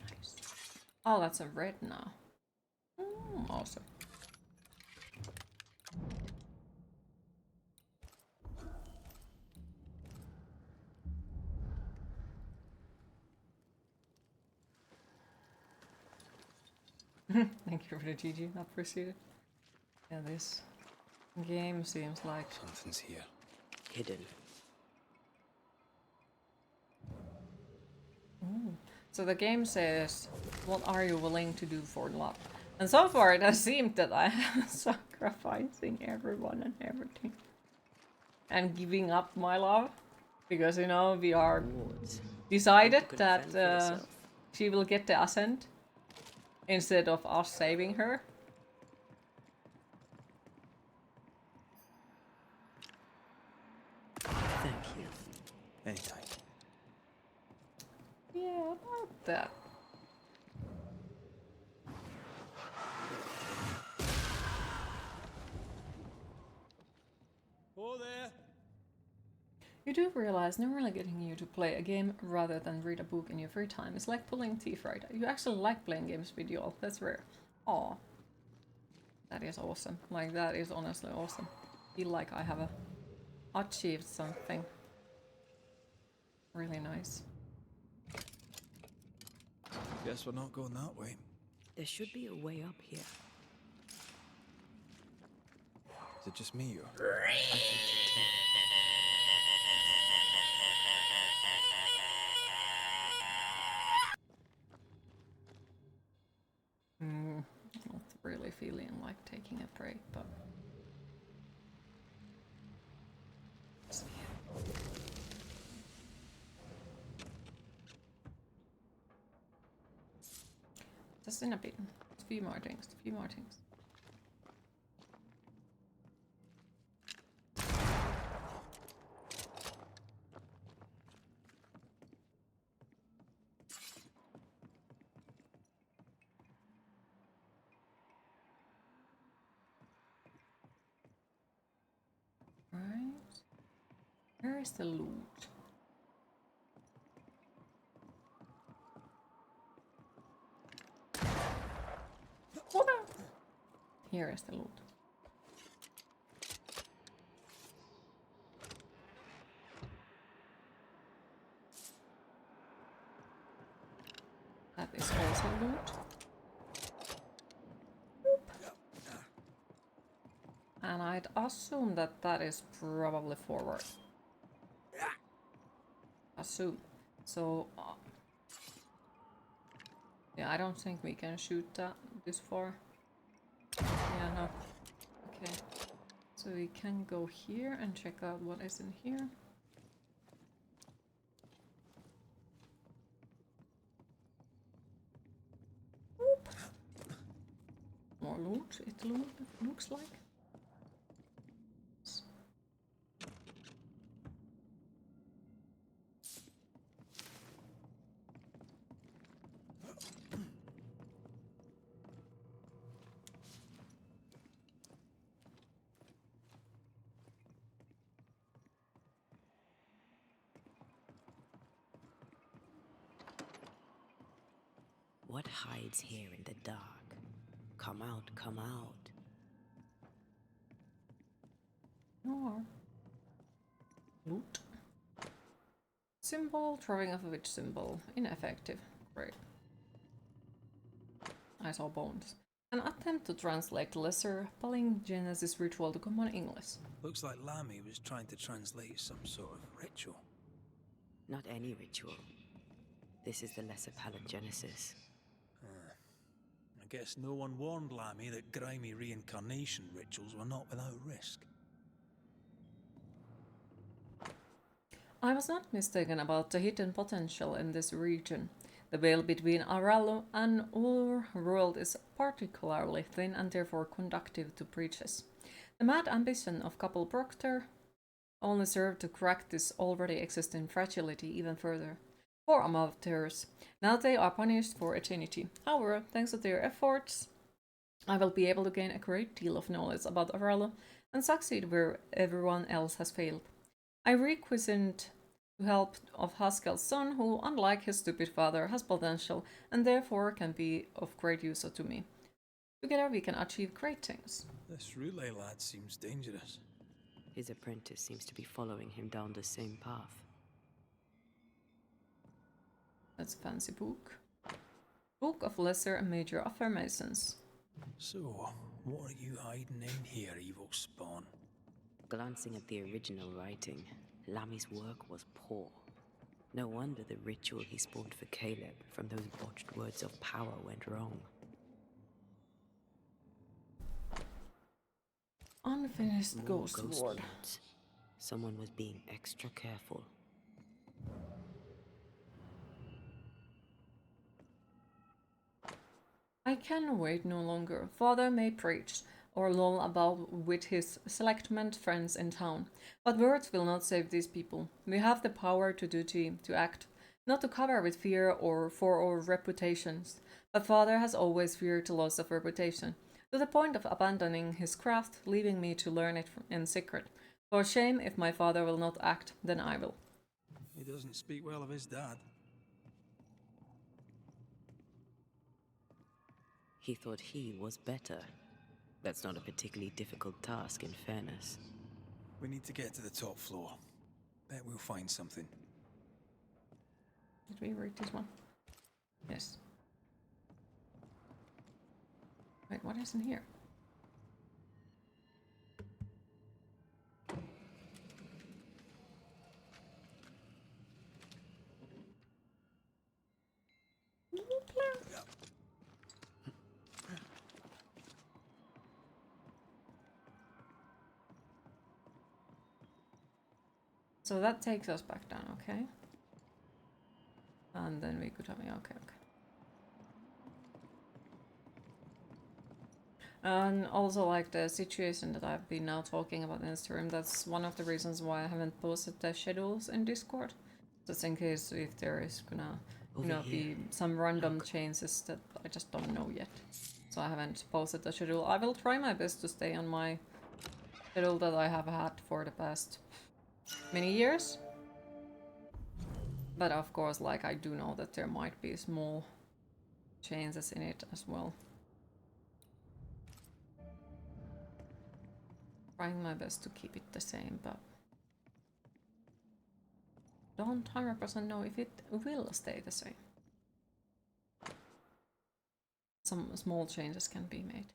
[SPEAKER 1] Nice. Oh, that's a red now. Awesome. Thank you for the GG, appreciate it. Yeah, this game seems like
[SPEAKER 2] Something's here.
[SPEAKER 3] Hidden.
[SPEAKER 1] so. The game says, "What are you willing to do for love?" And so far, it has seemed that I am sacrificing everyone and everything, and giving up my love, because you know we are
[SPEAKER 3] Rewards.
[SPEAKER 1] decided
[SPEAKER 3] You can
[SPEAKER 1] that
[SPEAKER 3] fend for yourself.
[SPEAKER 1] she will get the ascent instead of us saving her.
[SPEAKER 3] Thank you.
[SPEAKER 2] Anytime.
[SPEAKER 1] Yeah, about that.
[SPEAKER 2] Oh there!
[SPEAKER 1] You do realize normally getting you to play a game rather than read a book in your free time is like pulling teeth, right? You actually like playing games with you all. That's rare. Aw. That is awesome. Like, that is honestly awesome. Feel like I have achieved something really nice.
[SPEAKER 2] Guess we're not going that way.
[SPEAKER 3] There should be a way up here.
[SPEAKER 2] Is it just me or?
[SPEAKER 3] I think so too.
[SPEAKER 1] Not really feeling like taking a break, but... Just in a bit. A few more things, a few more things. Right. Where is the loot? What the? Here is the loot. That is also loot. And I'd assume that that is probably forward. Assume. So, yeah, I don't think we can shoot that this far. Yeah, no. Okay. So we can go here and check out what is in here. Oop. More loot, it looks like.
[SPEAKER 3] What hides here in the dark? Come out, come out.
[SPEAKER 1] More loot. Symbol, throwing off a witch symbol. Ineffective. Great. I saw bones. An attempt to translate lesser palingenesis ritual to common English.
[SPEAKER 2] Looks like Lammy was trying to translate some sort of ritual.
[SPEAKER 3] Not any ritual. This is the lesser palingenesis.
[SPEAKER 2] I guess no one warned Lammy that grimy reincarnation rituals were not without risk.
[SPEAKER 1] I was not mistaken about the hidden potential in this region. The veil between Aralu and our world is particularly thin and therefore conducive to breaches. The mad ambition of couple Proctor only served to crack this already existing fragility even further. Poor amateurs. Now they are punished for eternity. However, thanks to their efforts, I will be able to gain a great deal of knowledge about Aralu and succeed where everyone else has failed. I requisitioned to help of Haskell's son, who, unlike his stupid father, has potential and therefore can be of great use to me. Together we can achieve great things.
[SPEAKER 2] This Roulet lad seems dangerous.
[SPEAKER 3] His apprentice seems to be following him down the same path.
[SPEAKER 1] That's a fancy book. Book of Lesser and Major Affirmations.
[SPEAKER 2] So, what are you hiding in here, evil spawn?
[SPEAKER 3] Glancing at the original writing, Lami's work was poor. No wonder the ritual he spawned for Caleb from those botched words of power went wrong.
[SPEAKER 1] Unfinished
[SPEAKER 3] More
[SPEAKER 1] Ghost Ward.
[SPEAKER 3] notes. Someone was being extra careful.
[SPEAKER 1] I can wait no longer. Father may preach or loll about with his selectment friends in town, but words will not save these people. We have the power to duty, to act, not to cover with fear or for our reputations. But Father has always feared the loss of reputation, to the point of abandoning his craft, leaving me to learn it in secret. For shame, if my father will not act, then I will.
[SPEAKER 2] He doesn't speak well of his dad.
[SPEAKER 3] He thought he was better. That's not a particularly difficult task, in fairness.
[SPEAKER 2] We need to get to the top floor. Bet we'll find something.
[SPEAKER 1] Did we read this one? Yes. Wait, what is in here? So that takes us back down, okay? And then we could have, yeah, okay. And also, like, the situation that I've been now talking about in this room, that's one of the reasons why I haven't posted the schedules in Discord. Just in case if there is gonna, you know, be some random changes that I just don't know yet. So I haven't posted the schedule. I will try my best to stay on my schedule that I have had for the past many years. But of course, like, I do know that there might be small changes in it as well. Trying my best to keep it the same, but don't 100% know if it will stay the same. Some small changes can be made.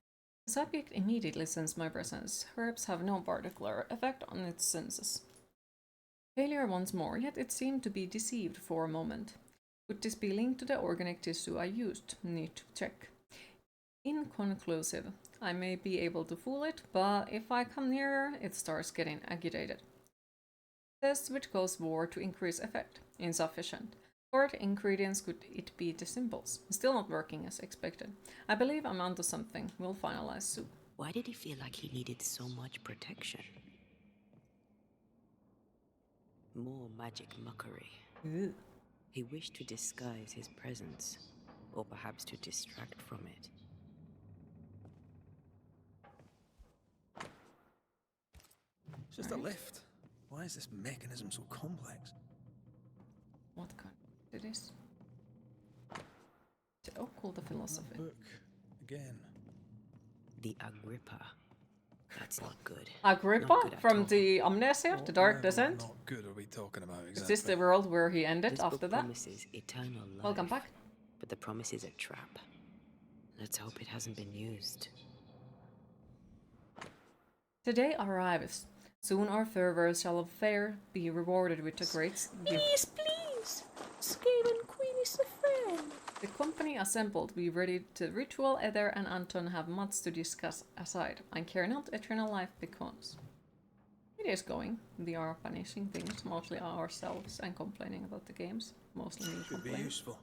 [SPEAKER 1] The subject immediately senses my presence. Herbs have no particular effect on its senses. Failure once more, yet it seemed to be deceived for a moment. Could this be linked to the organic tissue I used? Need to check. Inconclusive. I may be able to fool it, but if I come nearer, it starts getting agitated. Test which cause war to increase effect. Insufficient. What ingredients could it be the symbols? Still not working as expected. I believe I'm onto something. We'll finalize soon.
[SPEAKER 3] Why did he feel like he needed so much protection? More magic mockery.
[SPEAKER 1] Ew.
[SPEAKER 3] He wished to disguise his presence, or perhaps to distract from it.
[SPEAKER 2] It's just a lift. Why is this mechanism so complex?
[SPEAKER 1] What kind it is? The occult philosophy.
[SPEAKER 2] Book. Again.
[SPEAKER 3] The Agrippa. That's not good.
[SPEAKER 1] Agrippa
[SPEAKER 3] Not good at
[SPEAKER 1] from
[SPEAKER 3] all.
[SPEAKER 1] the Amnesia, the Dark
[SPEAKER 2] level of
[SPEAKER 1] Descent.
[SPEAKER 2] Not good are we talking about exactly?
[SPEAKER 1] Is this the world where he ended
[SPEAKER 3] This
[SPEAKER 1] after
[SPEAKER 3] book
[SPEAKER 1] that?
[SPEAKER 3] promises eternal life.
[SPEAKER 1] Welcome back.
[SPEAKER 3] But the promise is a trap. Let's hope it hasn't been used.
[SPEAKER 1] Today arrives. Soon our fervors shall fair be rewarded with a great gift.
[SPEAKER 3] Please! Skaven Queen is a friend!
[SPEAKER 1] The company assembled be ready to ritual. Ether and Anton have much to discuss aside. I care not eternal life becomes. It is going. We are banishing things, mostly ourselves, and complaining about the games. Mostly me
[SPEAKER 2] Could be
[SPEAKER 1] complaining.
[SPEAKER 2] useful.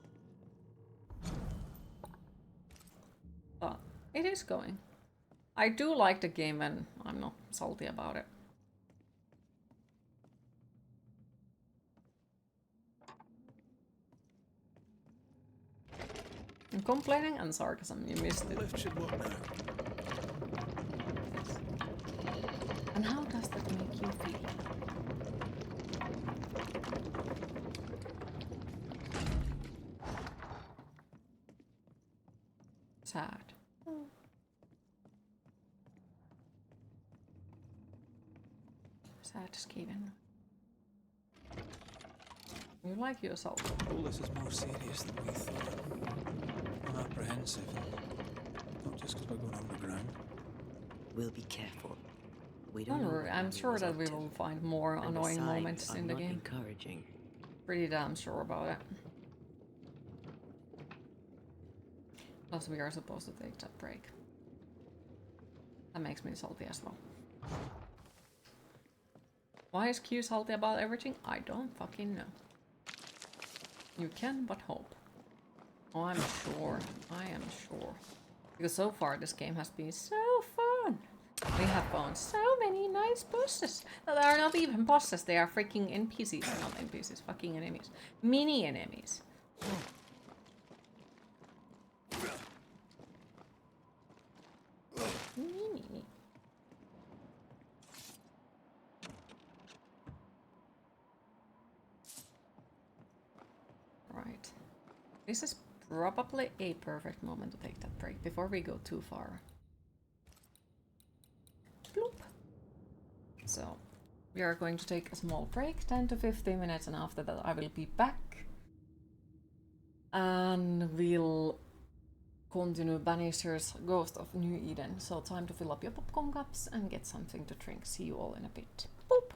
[SPEAKER 1] But it is going. I do like the game and I'm not salty about it. And complaining and sarcasm, you missed
[SPEAKER 2] The
[SPEAKER 1] it.
[SPEAKER 2] lift should work now.
[SPEAKER 1] And how does that make you feel? Sad. Sad Skiven. You like yourself.
[SPEAKER 2] All this is more serious than we thought. I'm apprehensive. Not just because we're going underground.
[SPEAKER 3] We'll be careful. We
[SPEAKER 1] Don't
[SPEAKER 3] don't know.
[SPEAKER 1] worry, I'm sure that we will find more
[SPEAKER 3] And
[SPEAKER 1] annoying
[SPEAKER 3] the signs
[SPEAKER 1] moments
[SPEAKER 3] are
[SPEAKER 1] in the
[SPEAKER 3] not
[SPEAKER 1] game.
[SPEAKER 3] encouraging.
[SPEAKER 1] Pretty damn sure about it. Plus, we are supposed to take that break. That makes me salty as well. Why is Q salty about everything? I don't fucking know. You can but hope. Oh, I'm sure. I am sure. Because so far this game has been so fun. We have found so many nice bosses. They are not even bosses, they are freaking NPCs. Not NPCs, fucking enemies. Mini enemies. Mini. Right. This is probably a perfect moment to take that break before we go too far. Bloop. So, we are going to take a small break, 10 to 15 minutes, and after that I will be back. And we'll continue Banishers Ghost of New Eden. So time to fill up your popcorn cups and get something to drink. See you all in a bit. Boop.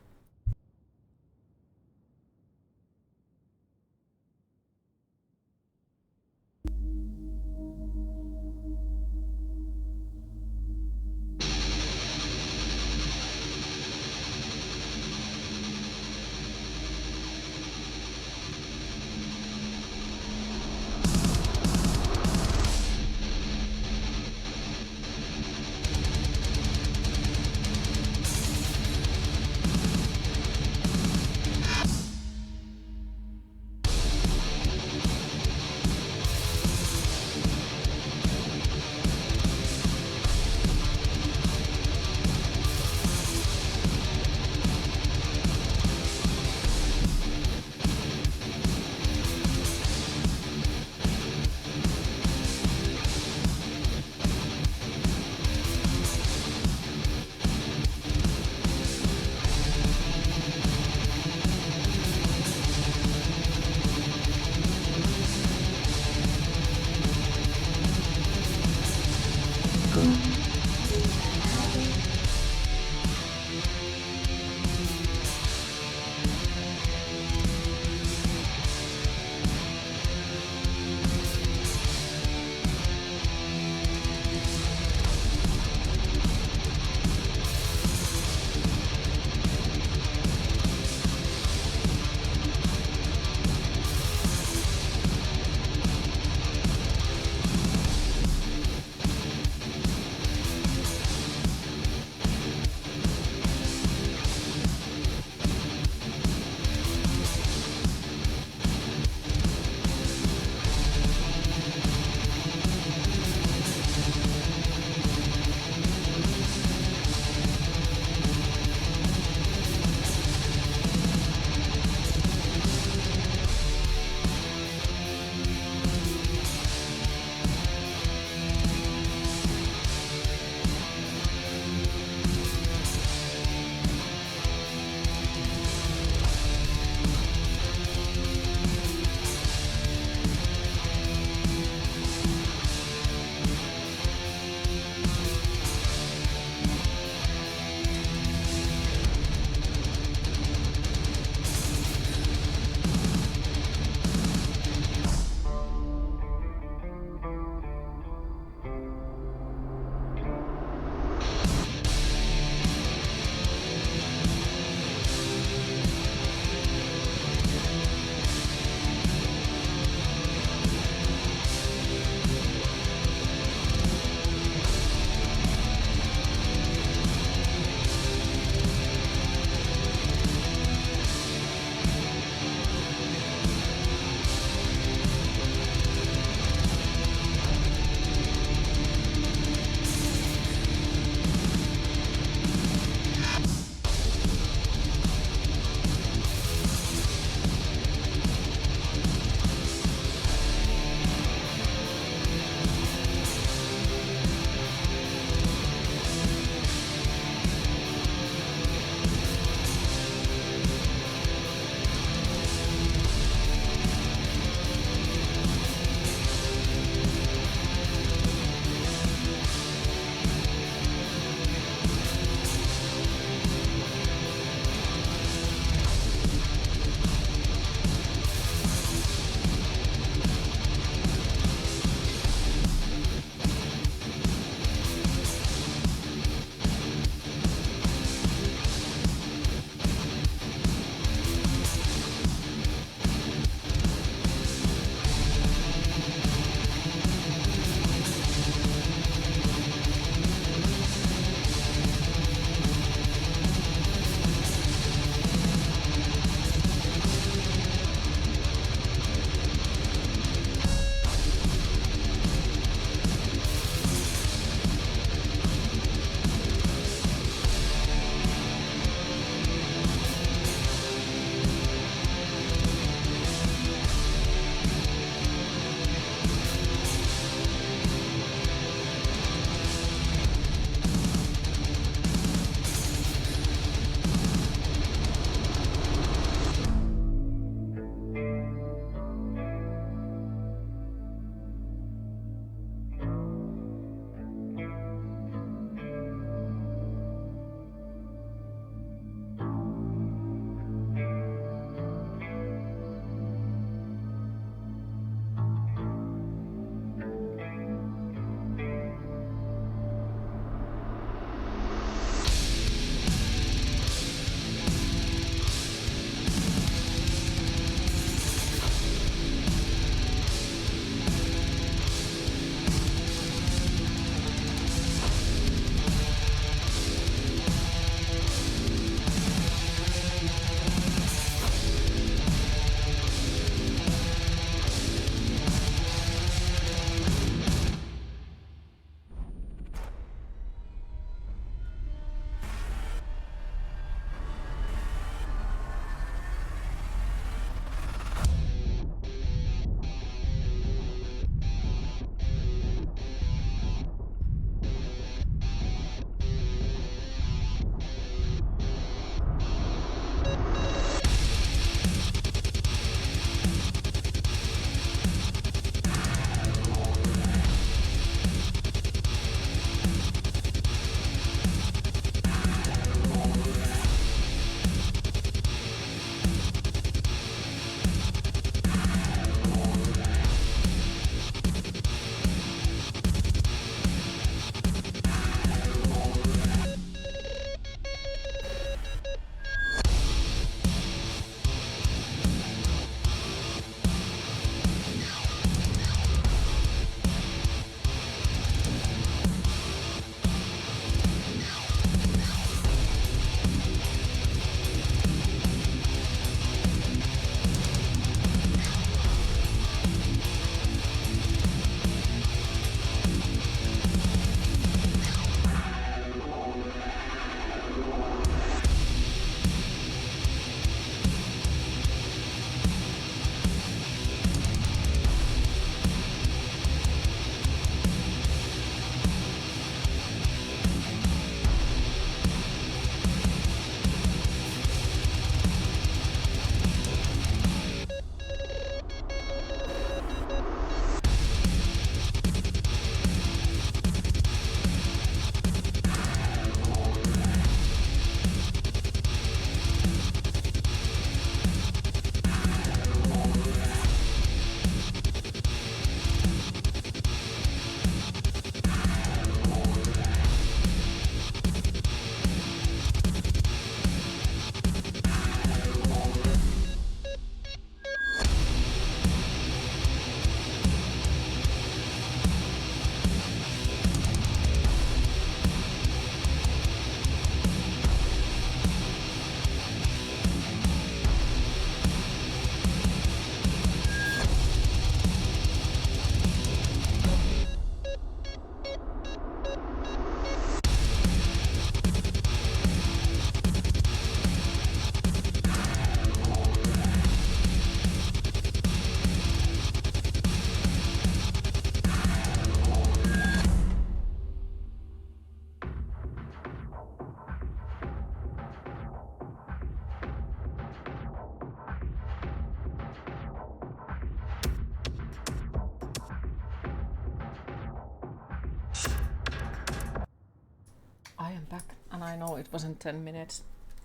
[SPEAKER 1] I am back, and I know it wasn't 10 minutes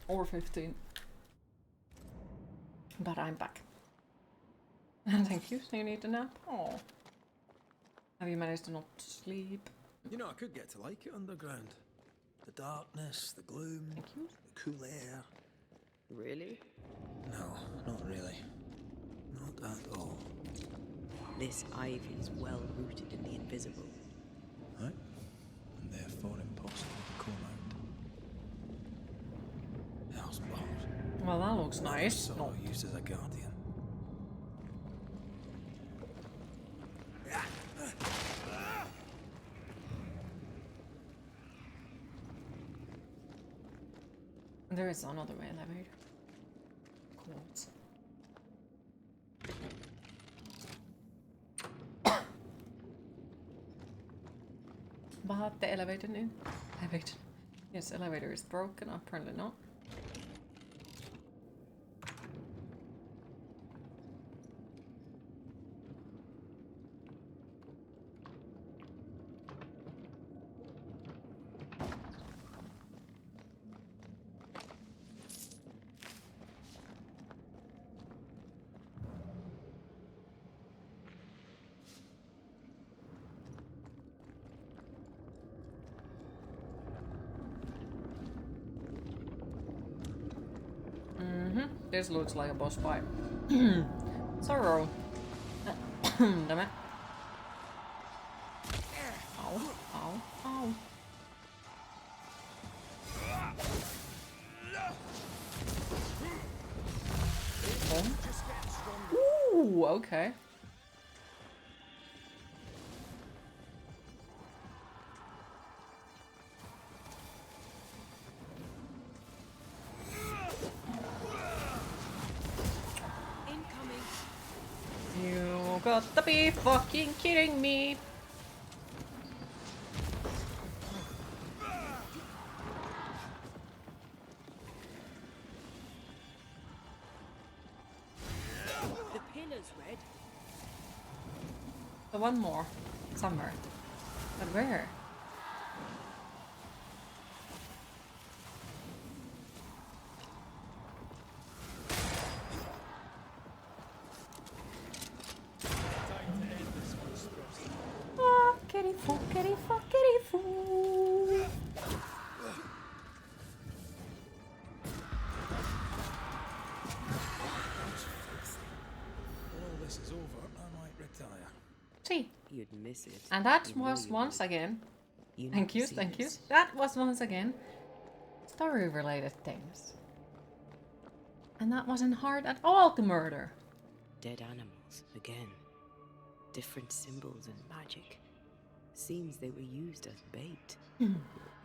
[SPEAKER 1] or 15, but I'm back. Thank you. So you need a nap? Oh. Have you managed to not sleep?
[SPEAKER 2] You know, I could get to like it underground. The darkness, the gloom,
[SPEAKER 1] Thank you.
[SPEAKER 2] the cool air.
[SPEAKER 3] Really?
[SPEAKER 2] No, not really. Not at all.
[SPEAKER 3] This ivy is well rooted in the invisible.
[SPEAKER 2] Right? And therefore impossible to come out. House balls.
[SPEAKER 1] Well, that looks nice.
[SPEAKER 2] Sort
[SPEAKER 1] No.
[SPEAKER 2] of used as a guardian.
[SPEAKER 1] There is another elevator. Quartz. But the elevator elevator. Yes, elevator is broken. Apparently not. This looks like a boss fight. Sorrow. Damn it. Ow, ow, ow. Oh. Ooh, okay. You got to be fucking kidding me.
[SPEAKER 4] The pillar's red.
[SPEAKER 1] One more. Somewhere. But where? Fuckity fuckity fuckity foo.
[SPEAKER 2] All this is over, I might retire.
[SPEAKER 1] See.
[SPEAKER 3] You'd miss it.
[SPEAKER 1] And that
[SPEAKER 3] You know
[SPEAKER 1] was
[SPEAKER 3] you
[SPEAKER 1] once
[SPEAKER 3] would.
[SPEAKER 1] again.
[SPEAKER 3] You
[SPEAKER 1] Thank
[SPEAKER 3] never
[SPEAKER 1] you,
[SPEAKER 3] see
[SPEAKER 1] thank you.
[SPEAKER 3] this.
[SPEAKER 1] That was once again story related things. And that wasn't hard at all to murder.
[SPEAKER 3] Dead animals, again. Different symbols and magic. Seems they were used as bait.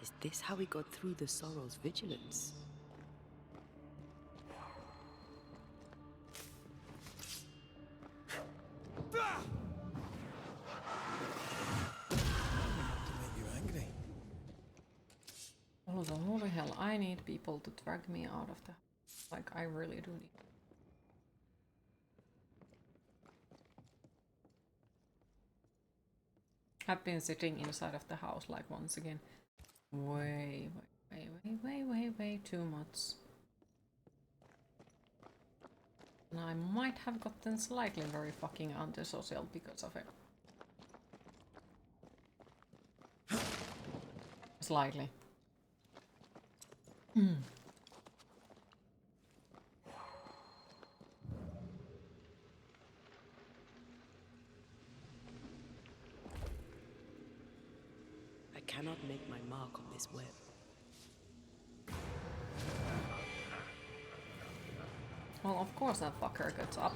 [SPEAKER 3] Is this how we got through the Sorrow's vigilance?
[SPEAKER 2] To make you angry.
[SPEAKER 1] Oh, the holy hell, I need people to drag me out of the... Like, I really do need... I've been sitting inside of the house, like, once again. Way too much. And I might have gotten slightly very fucking antisocial because of it. Slightly.
[SPEAKER 3] I cannot make my mark on this web.
[SPEAKER 1] Well, of course that fucker gets up.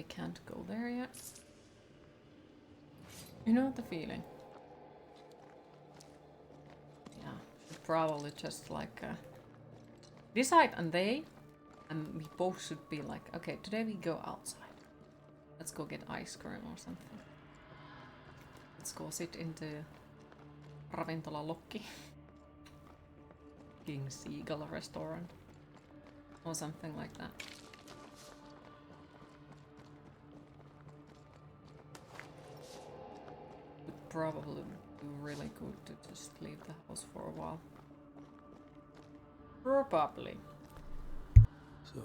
[SPEAKER 1] can't go there yet. You know the feeling. Yeah, should probably just like decide on they, and we both should be like, okay, today we go outside. Let's go get ice cream or something. Let's go sit in the Ravintola Lokki. King Seagull restaurant. Or something like that. Would probably be really good to just leave the house for a while. Probably.
[SPEAKER 2] So,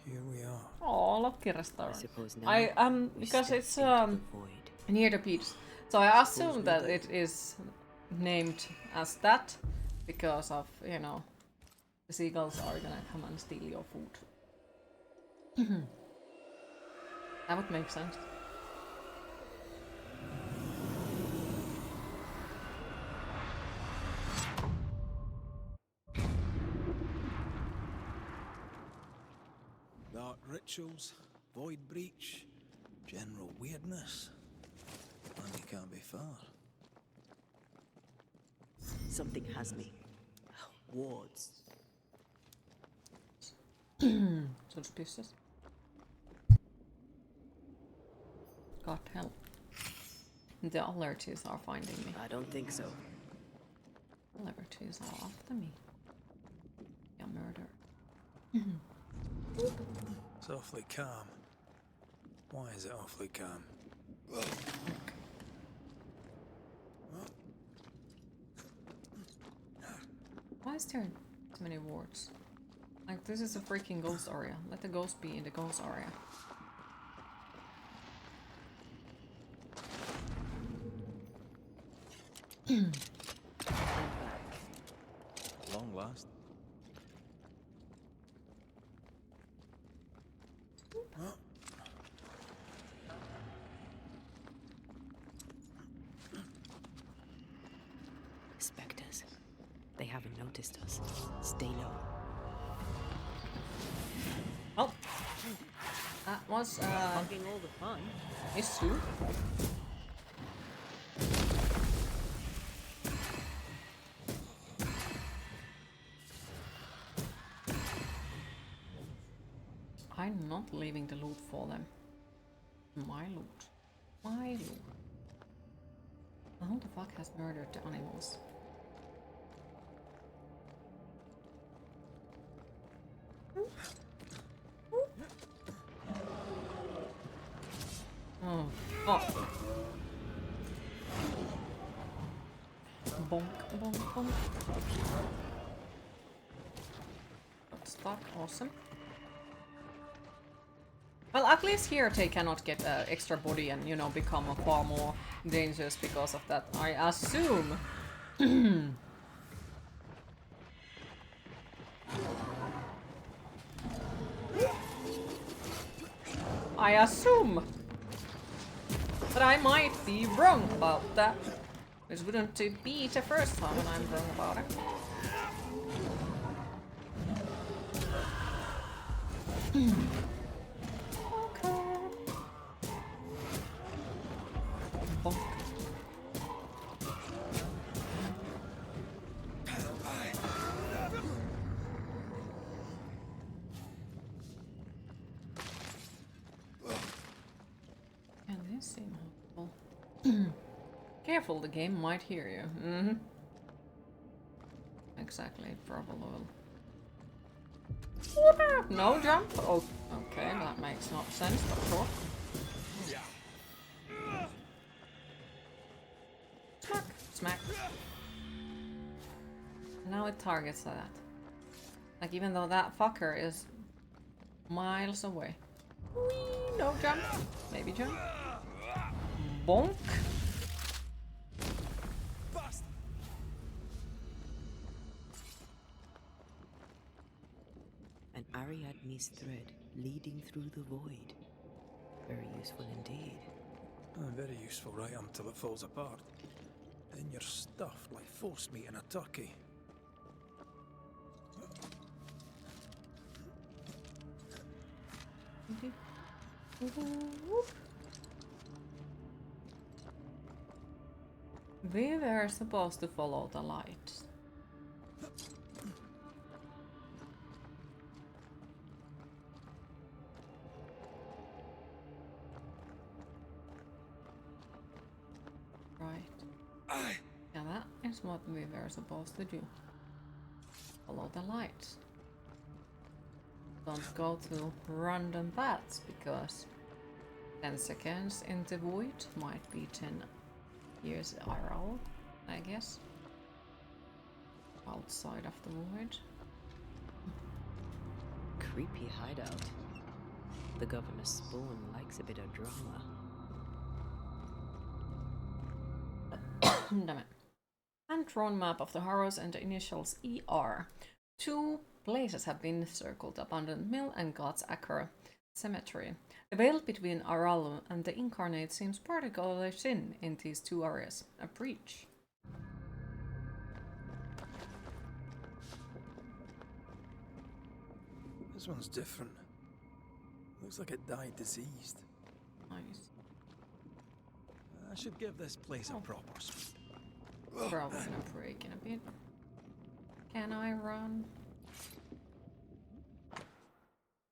[SPEAKER 2] here we are.
[SPEAKER 1] Oh, Lokki restaurant.
[SPEAKER 3] I suppose now we
[SPEAKER 1] because
[SPEAKER 3] step
[SPEAKER 1] it's
[SPEAKER 3] into the void.
[SPEAKER 1] near the beach. So I assume that it is named as that because of, you know, the seagulls are gonna come and steal your food. That would make sense.
[SPEAKER 2] Dark rituals, void breach, general weirdness. And you can't be far.
[SPEAKER 3] Something has me. Wards.
[SPEAKER 1] Suspicious. God help. The allergies are finding me.
[SPEAKER 3] I don't think so.
[SPEAKER 1] Allergies are after me. Yeah, murder.
[SPEAKER 2] It's awfully calm. Why is it awfully calm?
[SPEAKER 1] Why is there so many wards? Like, this is a freaking ghost area. Let the ghost be in the ghost area.
[SPEAKER 2] Long last.
[SPEAKER 3] Spectres. They haven't noticed us. Stay low.
[SPEAKER 1] Oh! That was,
[SPEAKER 3] Fucking all the fun.
[SPEAKER 1] issue. I'm not leaving the loot for them. My loot. My loot. Who the fuck has murdered the animals? Oh. Oh. Bonk, bonk, bonk. Got stuck. Awesome. Well, at least here they cannot get extra body and, you know, become a far more dangerous because of that, I assume. I assume. But I might be wrong about that. Which wouldn't be the first time when I'm wrong about it. Bonk. Can this seem hopeful? Careful, the game might hear you. Mm-hmm. Exactly, probably will. No jump? Oh, okay, that makes no sense, but sure. Smack! Smack. Now it targets that. Like, even though that fucker is miles away. Whee! No jump. Maybe jump. Bonk.
[SPEAKER 3] An Ariadne's thread leading through the void. Very useful indeed.
[SPEAKER 2] Very useful right until it falls apart. Then you're stuffed like force meat in a turkey.
[SPEAKER 1] We were supposed to follow the light. Right. Yeah, that is what we were supposed to do. Follow the light. Don't go to random paths because 10 seconds in the void might be 10 years IRL, I guess. Outside of the void.
[SPEAKER 3] Creepy hideout. The governor's spawn likes a bit of drama.
[SPEAKER 1] Damn it. Hand-drawn map of the Harrows and the initials ER. 2 places have been circled: Abandoned Mill and God's Acre Cemetery. The veil between Aralu and the Incarnate seems particularly thin in these 2 areas. A breach.
[SPEAKER 2] This one's different. Looks like it died diseased.
[SPEAKER 1] Nice.
[SPEAKER 2] I should give this place a proper sweep.
[SPEAKER 1] Probably gonna break in a bit. Can I run?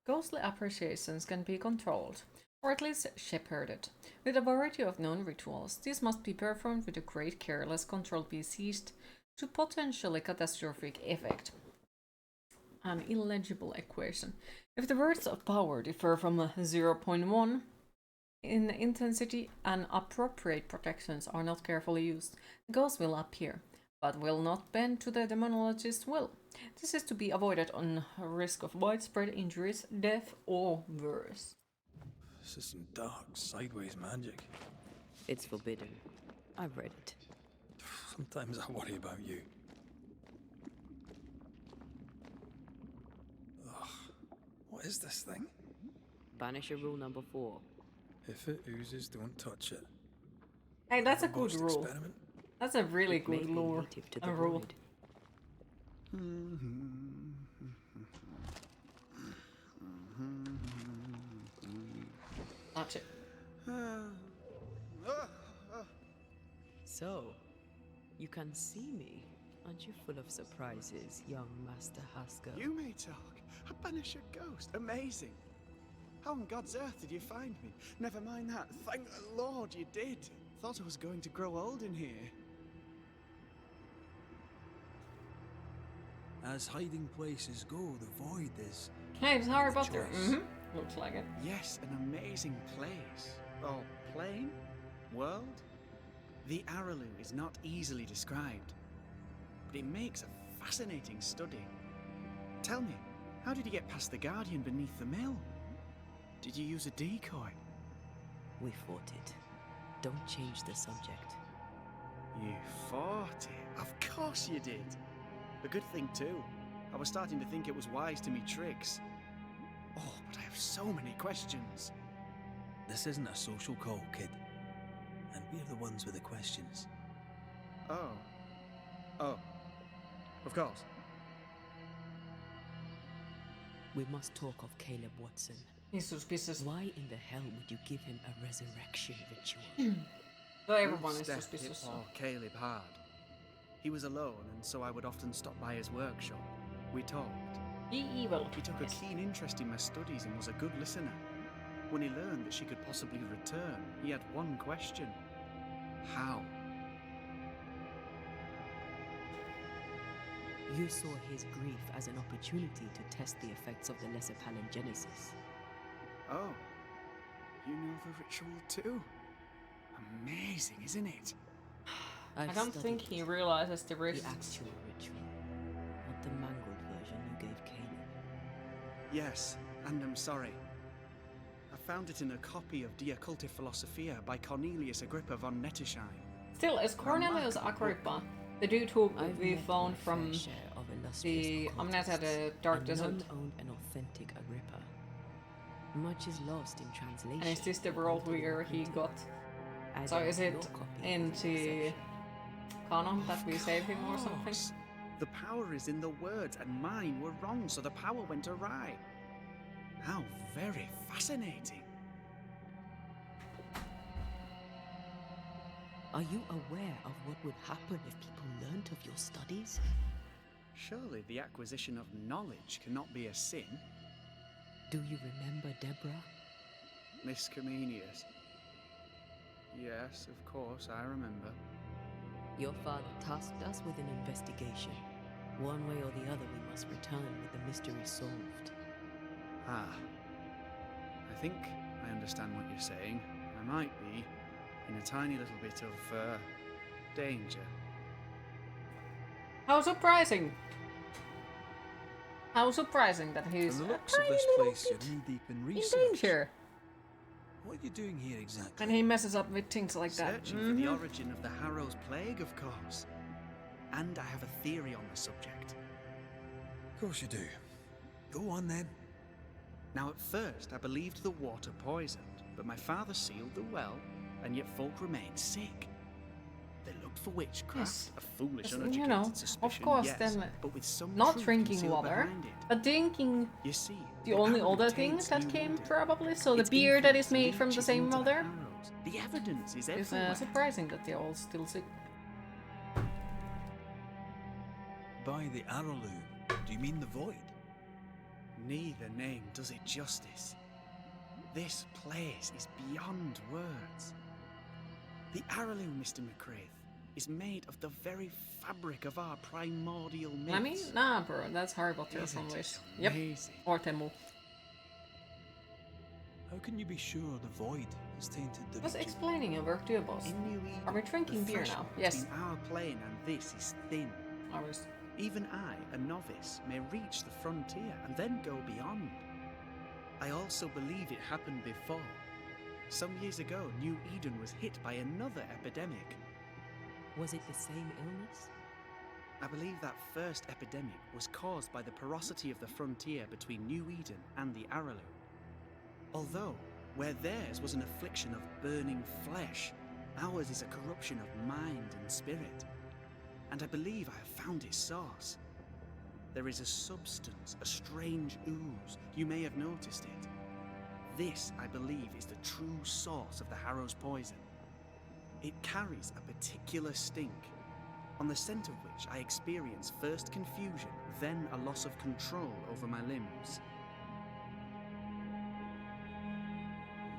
[SPEAKER 1] Ghostly appreciations can be controlled, or at least shepherded. With a variety of known rituals, these must be performed with a great care lest control be seized to potentially catastrophic effect. An illegible equation. If the words of power differ from 0.1 in intensity and appropriate protections are not carefully used, the ghost will appear, but will not bend to the demonologist's will. This is to be avoided on risk of widespread injuries, death, or worse.
[SPEAKER 2] This is some dark, sideways magic.
[SPEAKER 3] It's forbidden. I've read it.
[SPEAKER 2] Sometimes I worry about you. Ugh. What is this thing?
[SPEAKER 3] Banisher rule number 4.
[SPEAKER 2] If it oozes, don't touch it.
[SPEAKER 1] Hey, that's a good
[SPEAKER 2] Botched
[SPEAKER 1] rule.
[SPEAKER 2] experiment?
[SPEAKER 1] That's a really
[SPEAKER 3] It may
[SPEAKER 1] good
[SPEAKER 3] be
[SPEAKER 1] lore.
[SPEAKER 3] native to
[SPEAKER 1] A
[SPEAKER 3] the
[SPEAKER 1] rule.
[SPEAKER 3] void.
[SPEAKER 1] Touch it.
[SPEAKER 3] So, you can see me. Aren't you full of surprises, young Master Haskell?
[SPEAKER 11] You may talk. A Banisher ghost. Amazing. How on God's earth did you find me? Never mind that. Thank the Lord you did. Thought I was going to grow old in here.
[SPEAKER 2] As hiding places go, the void is...
[SPEAKER 1] Hey, it's Harry Potter.
[SPEAKER 2] choice.
[SPEAKER 1] Looks like it.
[SPEAKER 11] Yes, an amazing place. Or plane? World? The Aralu is not easily described, but it makes a fascinating study. Tell me, how did you get past the Guardian beneath the mill? Did you use a decoy?
[SPEAKER 3] We fought it. Don't change the subject.
[SPEAKER 11] You fought it? Of course you did. A good thing too. I was starting to think it was wise to me tricks. Oh, but I have so many questions.
[SPEAKER 2] This isn't a social call, kid. And we're the ones with the questions.
[SPEAKER 11] Oh. Oh. Of course.
[SPEAKER 3] We must talk of Caleb Watson.
[SPEAKER 1] He's suspicious.
[SPEAKER 3] Why in the hell would you give him a resurrection ritual?
[SPEAKER 1] So everyone is
[SPEAKER 11] Steph
[SPEAKER 1] suspicious.
[SPEAKER 11] hit poor Caleb hard. He was alone, and so I would often stop by his workshop. We talked.
[SPEAKER 1] He evil.
[SPEAKER 11] He took a keen interest in my studies and was a good listener. When he learned that she could possibly return, he had one question. How?
[SPEAKER 3] You saw his grief as an opportunity to test the effects of the lesser palingenesis.
[SPEAKER 11] Oh. You know the ritual too? Amazing, isn't it?
[SPEAKER 1] I don't think he realizes the
[SPEAKER 3] the
[SPEAKER 1] risk.
[SPEAKER 3] actual ritual, not the mangled version you gave Caleb.
[SPEAKER 11] Yes, and I'm sorry. I found it in a copy of De Occulti Philosophia by Cornelius Agrippa von Nettesheim.
[SPEAKER 1] Still, is Cornelius Agrippa the dude who we
[SPEAKER 3] met
[SPEAKER 1] found
[SPEAKER 3] my
[SPEAKER 1] from
[SPEAKER 3] fair share of illustrious
[SPEAKER 1] the
[SPEAKER 3] occultists,
[SPEAKER 1] Amneta, the Dark
[SPEAKER 3] and
[SPEAKER 1] Desert?
[SPEAKER 3] none owned an authentic Agrippa. Much is lost in translation.
[SPEAKER 1] And is this the world where he got?
[SPEAKER 3] I
[SPEAKER 1] So
[SPEAKER 3] doubt
[SPEAKER 1] is
[SPEAKER 3] your
[SPEAKER 1] it
[SPEAKER 3] copy
[SPEAKER 1] in
[SPEAKER 3] was
[SPEAKER 1] the
[SPEAKER 3] exception.
[SPEAKER 1] canon that we saved him or something?
[SPEAKER 11] Course. The power is in the words, and mine were wrong, so the power went awry. How very fascinating.
[SPEAKER 3] Are you aware of what would happen if people learnt of your studies?
[SPEAKER 11] Surely the acquisition of knowledge cannot be a sin.
[SPEAKER 3] Do you remember Deborah?
[SPEAKER 11] Miss Comenius. Yes, of course, I remember.
[SPEAKER 3] Your father tasked us with an investigation. One way or the other, we must return with the mystery solved.
[SPEAKER 11] Ah. I think I understand what you're saying. I might be in a tiny little bit of, danger.
[SPEAKER 1] How surprising! How surprising that he's
[SPEAKER 2] From
[SPEAKER 1] a
[SPEAKER 2] the looks of
[SPEAKER 1] tiny
[SPEAKER 2] this
[SPEAKER 1] little
[SPEAKER 2] place, you're
[SPEAKER 1] bit
[SPEAKER 2] knee deep in
[SPEAKER 1] in
[SPEAKER 2] research.
[SPEAKER 1] danger.
[SPEAKER 2] What are you doing here exactly?
[SPEAKER 1] And he messes up with things like that.
[SPEAKER 11] Searching for the origin of the Harrow's Plague, of course. And I have a theory on the subject.
[SPEAKER 2] Of course you do. Go on then.
[SPEAKER 11] Now, at first, I believed the water poisoned, but my father sealed the well, and yet folk remained sick. They looked for witchcraft,
[SPEAKER 1] Yes.
[SPEAKER 11] a foolish,
[SPEAKER 1] Yes,
[SPEAKER 11] uneducated
[SPEAKER 1] you know,
[SPEAKER 11] suspicion,
[SPEAKER 1] of course,
[SPEAKER 11] yes,
[SPEAKER 1] then
[SPEAKER 11] but with some
[SPEAKER 1] not
[SPEAKER 11] truth
[SPEAKER 1] drinking
[SPEAKER 11] concealed
[SPEAKER 1] water,
[SPEAKER 11] behind it.
[SPEAKER 1] but drinking
[SPEAKER 11] You see,
[SPEAKER 1] the only
[SPEAKER 11] Arrow
[SPEAKER 1] other thing
[SPEAKER 11] taints
[SPEAKER 1] that
[SPEAKER 11] New
[SPEAKER 1] came
[SPEAKER 11] Eden.
[SPEAKER 1] probably. So the
[SPEAKER 11] Its
[SPEAKER 1] beer that is
[SPEAKER 11] influence
[SPEAKER 1] made from the
[SPEAKER 11] leaches
[SPEAKER 1] same
[SPEAKER 11] into the
[SPEAKER 1] mother.
[SPEAKER 11] Harrows. The evidence is
[SPEAKER 1] It's
[SPEAKER 11] everywhere.
[SPEAKER 1] surprising that they're all still sick.
[SPEAKER 2] By the Arrowloom, do you mean the Void?
[SPEAKER 11] Neither name does it justice. This place is beyond words. The Arrowloom, Mr. McCraith, is made of the very fabric of our primordial myths.
[SPEAKER 1] I mean, nah, bro, that's Harry Potter
[SPEAKER 11] Isn't
[SPEAKER 1] from
[SPEAKER 11] it
[SPEAKER 1] Wish. Yep,
[SPEAKER 11] amazing?
[SPEAKER 1] or Temu.
[SPEAKER 2] How can you be sure the Void has tainted the
[SPEAKER 1] I was
[SPEAKER 2] region?
[SPEAKER 1] explaining a work to your boss.
[SPEAKER 11] In New Eden,
[SPEAKER 1] Are we drinking
[SPEAKER 11] the
[SPEAKER 1] beer now?
[SPEAKER 11] threshold
[SPEAKER 1] Yes.
[SPEAKER 11] between our plane and this is thin.
[SPEAKER 1] I was.
[SPEAKER 11] Even I, a novice, may reach the frontier and then go beyond. I also believe it happened before. Some years ago, New Eden was hit by another epidemic.
[SPEAKER 3] Was it the same illness?
[SPEAKER 11] I believe that first epidemic was caused by the porosity of the frontier between New Eden and the Arrowloom. Although, where theirs was an affliction of burning flesh, ours is a corruption of mind and spirit. And I believe I have found its source. There is a substance, a strange ooze. You may have noticed it. This, I believe, is the true source of the Harrow's poison. It carries a particular stink, on the scent of which I experience first confusion, then a loss of control over my limbs.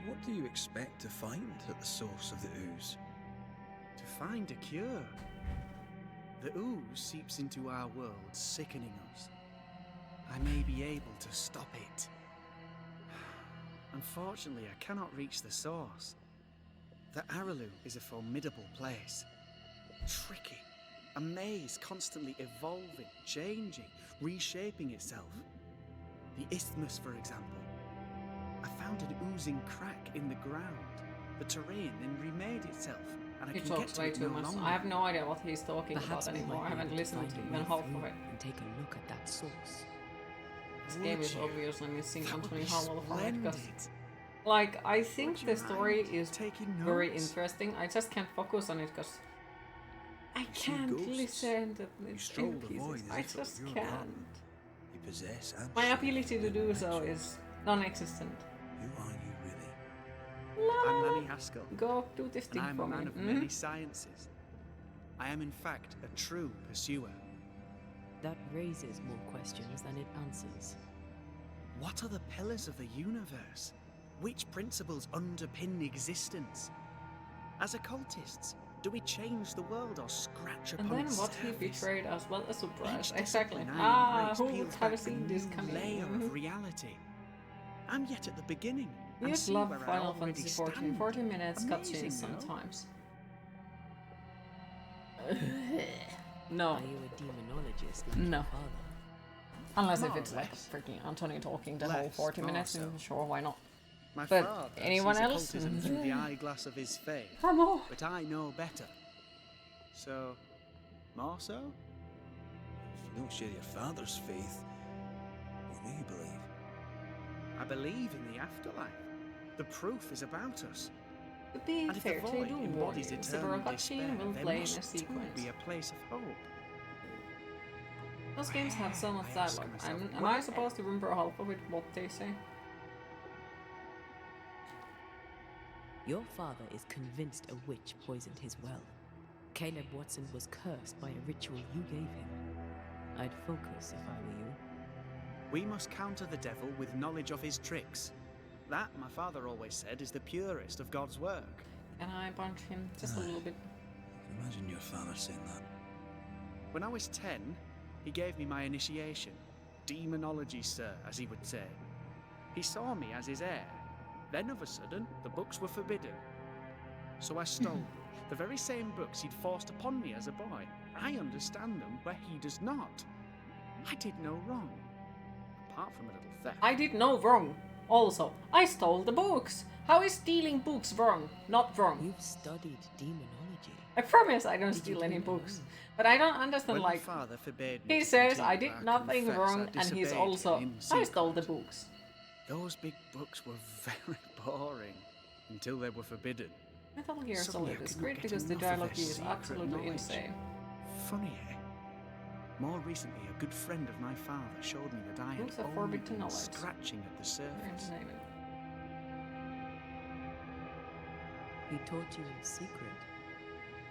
[SPEAKER 2] What do you expect to find at the source of the ooze?
[SPEAKER 11] To find a cure. The ooze seeps into our world, sickening us. I may be able to stop it. Unfortunately, I cannot reach the source. The Arrowloom is a formidable place. Tricky. A maze constantly evolving, changing, reshaping itself. The isthmus, for example. I found an oozing crack in the ground. The terrain then remade itself, and I
[SPEAKER 1] He
[SPEAKER 11] can get
[SPEAKER 1] talks
[SPEAKER 11] to
[SPEAKER 1] way
[SPEAKER 11] it
[SPEAKER 1] too
[SPEAKER 11] no
[SPEAKER 1] much.
[SPEAKER 11] longer.
[SPEAKER 1] I have no idea what he's talking
[SPEAKER 3] Perhaps
[SPEAKER 1] about
[SPEAKER 3] we
[SPEAKER 1] anymore.
[SPEAKER 3] might
[SPEAKER 1] I
[SPEAKER 3] be
[SPEAKER 1] haven't
[SPEAKER 3] able to
[SPEAKER 1] listened
[SPEAKER 3] find
[SPEAKER 1] to
[SPEAKER 3] a
[SPEAKER 1] even
[SPEAKER 3] way
[SPEAKER 1] half of
[SPEAKER 3] through
[SPEAKER 1] it.
[SPEAKER 3] and take a look at that source.
[SPEAKER 1] This game is
[SPEAKER 11] Would you?
[SPEAKER 1] obviously missing
[SPEAKER 11] That would
[SPEAKER 1] Anthony
[SPEAKER 11] be
[SPEAKER 1] Howell from it because,
[SPEAKER 11] splendid.
[SPEAKER 1] like, I think
[SPEAKER 11] Would
[SPEAKER 1] the
[SPEAKER 11] you
[SPEAKER 1] story
[SPEAKER 11] mind
[SPEAKER 1] is
[SPEAKER 11] taking
[SPEAKER 1] very
[SPEAKER 11] notes?
[SPEAKER 1] interesting. I just can't focus on it because I
[SPEAKER 2] see
[SPEAKER 1] can't
[SPEAKER 2] ghosts.
[SPEAKER 1] listen to
[SPEAKER 2] You
[SPEAKER 1] it
[SPEAKER 2] stroll
[SPEAKER 1] in
[SPEAKER 2] the
[SPEAKER 1] pieces.
[SPEAKER 2] void as
[SPEAKER 1] I
[SPEAKER 2] if it were
[SPEAKER 1] just
[SPEAKER 2] your
[SPEAKER 1] can't.
[SPEAKER 2] garden. You possess and
[SPEAKER 1] My
[SPEAKER 2] share
[SPEAKER 1] ability to
[SPEAKER 2] the
[SPEAKER 1] do so
[SPEAKER 2] nature.
[SPEAKER 1] is non-existent.
[SPEAKER 2] Who are you really?
[SPEAKER 11] I'm Manny Haskell,
[SPEAKER 1] Go do this
[SPEAKER 11] and
[SPEAKER 1] thing
[SPEAKER 11] I'm
[SPEAKER 1] for
[SPEAKER 11] a
[SPEAKER 1] me.
[SPEAKER 11] man of many sciences. I am in fact a true pursuer.
[SPEAKER 3] That raises more questions than it answers.
[SPEAKER 11] What are the pillars of the universe? Which principles underpin existence? As occultists, do we change the world or scratch
[SPEAKER 1] And
[SPEAKER 11] upon
[SPEAKER 1] then
[SPEAKER 11] its
[SPEAKER 1] what he
[SPEAKER 11] surface?
[SPEAKER 1] betrayed as well as surprise.
[SPEAKER 11] Each
[SPEAKER 1] Exactly.
[SPEAKER 11] discipline I embrace
[SPEAKER 1] Who
[SPEAKER 11] peels
[SPEAKER 1] would
[SPEAKER 11] back
[SPEAKER 1] have
[SPEAKER 11] a
[SPEAKER 1] seen this
[SPEAKER 11] new
[SPEAKER 1] coming?
[SPEAKER 11] layer
[SPEAKER 1] Mhm.
[SPEAKER 11] of reality. I'm yet at the beginning. and
[SPEAKER 1] You'd
[SPEAKER 11] see
[SPEAKER 1] love
[SPEAKER 11] where I
[SPEAKER 1] Final
[SPEAKER 11] already
[SPEAKER 1] Fantasy 14.
[SPEAKER 11] stand.
[SPEAKER 1] 40 minutes
[SPEAKER 11] Amazing,
[SPEAKER 1] cutscenes
[SPEAKER 11] no?
[SPEAKER 1] sometimes. No.
[SPEAKER 3] Are you a demonologist like
[SPEAKER 1] No.
[SPEAKER 3] your father?
[SPEAKER 1] Unless if
[SPEAKER 11] More or
[SPEAKER 1] it's like
[SPEAKER 11] less.
[SPEAKER 1] freaking Antonio talking the whole
[SPEAKER 11] Less,
[SPEAKER 1] 40
[SPEAKER 11] more
[SPEAKER 1] minutes,
[SPEAKER 11] so.
[SPEAKER 1] and sure, why not?
[SPEAKER 11] My
[SPEAKER 1] But
[SPEAKER 11] father
[SPEAKER 1] anyone
[SPEAKER 11] sees
[SPEAKER 1] else?
[SPEAKER 11] occultism through the eyeglass of his faith,
[SPEAKER 1] Come on.
[SPEAKER 11] but I know better. So, more so?
[SPEAKER 2] If you don't share your father's faith, what do you believe?
[SPEAKER 11] I believe in the afterlife. The proof is about us.
[SPEAKER 1] To be
[SPEAKER 11] And if the
[SPEAKER 1] fair to
[SPEAKER 11] void
[SPEAKER 1] do
[SPEAKER 11] embodies
[SPEAKER 1] warriors, the
[SPEAKER 11] eternal
[SPEAKER 1] cutscene
[SPEAKER 11] despair,
[SPEAKER 1] will
[SPEAKER 11] there
[SPEAKER 1] play in a
[SPEAKER 11] must too
[SPEAKER 1] sequence.
[SPEAKER 11] be a place of hope.
[SPEAKER 1] Those games have so much
[SPEAKER 11] I ask
[SPEAKER 1] dialogue.
[SPEAKER 11] myself,
[SPEAKER 1] Am I supposed to remember half of it, what they say?
[SPEAKER 3] Your father is convinced a witch poisoned his well. Caleb Watson was cursed by a ritual you gave him. I'd focus if I were you.
[SPEAKER 11] We must counter the devil with knowledge of his tricks. That, my father always said, is the purest of God's work.
[SPEAKER 1] Can I punch him just a little bit?
[SPEAKER 2] Imagine your father saying that.
[SPEAKER 11] When I was 10, he gave me my initiation. Demonology, sir, as he would say. He saw me as his heir. Then, of a sudden, the books were forbidden. So I stole the very same books he'd forced upon me as a boy. I understand them where he does not. I did no wrong. Apart from a little theft.
[SPEAKER 1] I did no wrong. Also, I stole the books. How is stealing books wrong? Not wrong.
[SPEAKER 3] You've studied demonology.
[SPEAKER 1] I promise I don't steal any books. But I don't understand,
[SPEAKER 11] When
[SPEAKER 1] like,
[SPEAKER 11] my father forbade me
[SPEAKER 1] he
[SPEAKER 11] to
[SPEAKER 1] says
[SPEAKER 11] continue,
[SPEAKER 1] I did nothing
[SPEAKER 11] confess
[SPEAKER 1] wrong,
[SPEAKER 11] I
[SPEAKER 1] and he's
[SPEAKER 11] disobeyed
[SPEAKER 1] also,
[SPEAKER 11] him in
[SPEAKER 1] I stole the
[SPEAKER 11] secret.
[SPEAKER 1] books.
[SPEAKER 11] Those big books were very boring until they were forbidden.
[SPEAKER 1] Metal Gear
[SPEAKER 11] Suddenly
[SPEAKER 1] Solid
[SPEAKER 11] I
[SPEAKER 1] is
[SPEAKER 11] couldn't
[SPEAKER 1] great
[SPEAKER 11] get
[SPEAKER 1] because the
[SPEAKER 11] enough of
[SPEAKER 1] dialogue
[SPEAKER 11] their
[SPEAKER 1] is
[SPEAKER 11] secret
[SPEAKER 1] absolutely
[SPEAKER 11] knowledge.
[SPEAKER 1] insane.
[SPEAKER 11] Funny, eh? More recently, a good friend of my father showed me that I had
[SPEAKER 1] Books of
[SPEAKER 11] only
[SPEAKER 1] forbidden
[SPEAKER 11] been
[SPEAKER 1] knowledge.
[SPEAKER 11] scratching at the surface.
[SPEAKER 3] He taught you in secret.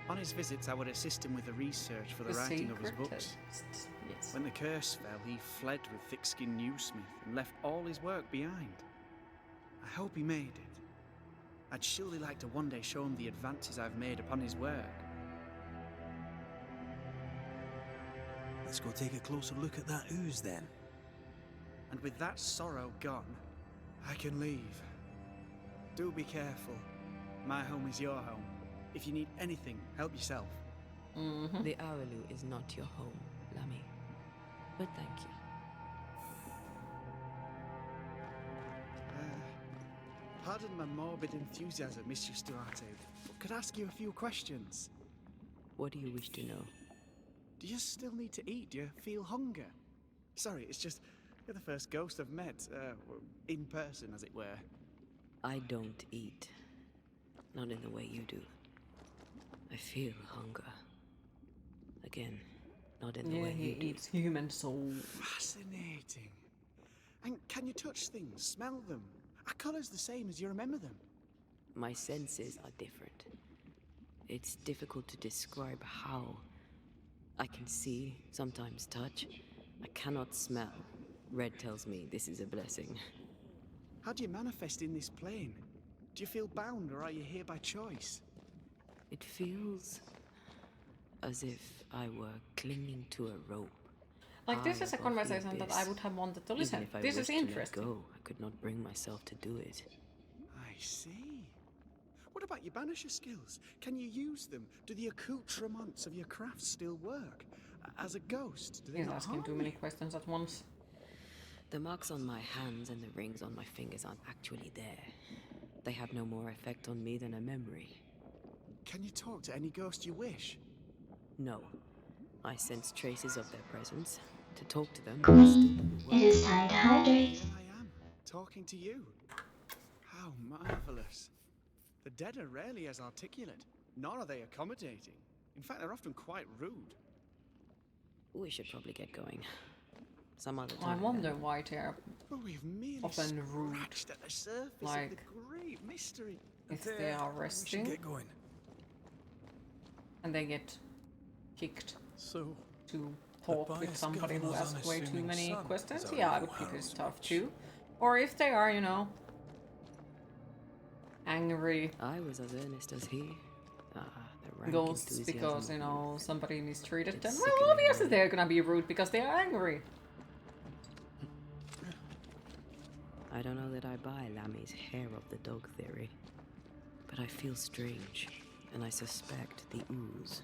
[SPEAKER 11] On his visits, I would assist him with the research for the writing of his books.
[SPEAKER 1] Yes.
[SPEAKER 11] When the curse fell, he fled with thick-skinned Newsmith and left all his work behind. I hope he made it. I'd surely like to one day show him the advances I've made upon his work.
[SPEAKER 2] Let's go take a closer look at that ooze then.
[SPEAKER 11] And with that sorrow gone, I can leave. Do be careful. My home is your home. If you need anything, help yourself.
[SPEAKER 3] The Araloo is not your home, Lammy. But thank you.
[SPEAKER 11] Pardon my morbid enthusiasm, Mr. Stuarte, but could I ask you a few questions?
[SPEAKER 3] What do you wish to know?
[SPEAKER 11] Do you still need to eat? Do you feel hunger? Sorry, it's just you're the first ghost I've met, in person, as it were.
[SPEAKER 3] I don't eat. Not in the way you do. I feel hunger. Again, not in the way you do.
[SPEAKER 1] He eats human soul.
[SPEAKER 11] Fascinating. And can you touch things, smell them? Are colours the same as you remember them?
[SPEAKER 3] My senses are different. It's difficult to describe how. I can see, sometimes touch. I cannot smell. Red tells me this is a blessing.
[SPEAKER 11] How do you manifest in this plane? Do you feel bound, or are you here by choice?
[SPEAKER 3] It feels as if I were clinging to a rope.
[SPEAKER 1] Like, this is a
[SPEAKER 3] above the
[SPEAKER 1] conversation that I
[SPEAKER 3] abyss.
[SPEAKER 1] would have wanted to
[SPEAKER 3] Even
[SPEAKER 1] listen.
[SPEAKER 3] if I
[SPEAKER 1] This is
[SPEAKER 3] wished to let
[SPEAKER 1] interesting.
[SPEAKER 3] go, I could not bring myself to do it.
[SPEAKER 11] I see. What about your banisher skills? Can you use them? Do the accoutrements of your craft still work? As a ghost, do they
[SPEAKER 1] He's
[SPEAKER 11] not
[SPEAKER 1] asking
[SPEAKER 11] harm
[SPEAKER 1] too many
[SPEAKER 11] you?
[SPEAKER 1] questions at once.
[SPEAKER 3] The marks on my hands and the rings on my fingers aren't actually there. They have no more effect on me than a memory.
[SPEAKER 11] Can you talk to any ghost you wish?
[SPEAKER 3] No. I sense traces of their presence. To talk to them,
[SPEAKER 9] It is time to hydrate.
[SPEAKER 11] Here I am, talking to you. How marvelous. The dead are rarely as articulate, nor are they accommodating. In fact, they're often quite rude.
[SPEAKER 3] We should probably get going. Some other
[SPEAKER 1] I
[SPEAKER 3] time.
[SPEAKER 1] wonder why they're
[SPEAKER 11] But we've merely
[SPEAKER 1] often rude.
[SPEAKER 11] scratched at the surface
[SPEAKER 1] Like,
[SPEAKER 11] of the great mystery.
[SPEAKER 1] if they are
[SPEAKER 2] We should
[SPEAKER 1] resting
[SPEAKER 2] get going.
[SPEAKER 1] and they get kicked
[SPEAKER 2] So,
[SPEAKER 1] to talk with
[SPEAKER 2] biased
[SPEAKER 1] somebody who
[SPEAKER 2] governor's
[SPEAKER 1] asks way too
[SPEAKER 2] unassuming
[SPEAKER 1] many
[SPEAKER 2] son
[SPEAKER 1] questions,
[SPEAKER 2] is
[SPEAKER 1] yeah, I
[SPEAKER 2] our
[SPEAKER 1] would be
[SPEAKER 2] Harrow's
[SPEAKER 1] pissed off
[SPEAKER 2] witch.
[SPEAKER 1] too. Or if they are, you know, angry
[SPEAKER 3] I was as earnest as he. The rank
[SPEAKER 1] ghosts
[SPEAKER 3] enthusiasm
[SPEAKER 1] because,
[SPEAKER 3] of
[SPEAKER 1] you know, somebody mistreated
[SPEAKER 3] It's
[SPEAKER 1] them,
[SPEAKER 3] sickening,
[SPEAKER 1] well, obviously
[SPEAKER 3] really.
[SPEAKER 1] they're gonna be rude because they are angry.
[SPEAKER 3] I don't know that I buy Lammy's hair of the dog theory, but I feel strange, and I suspect the ooze.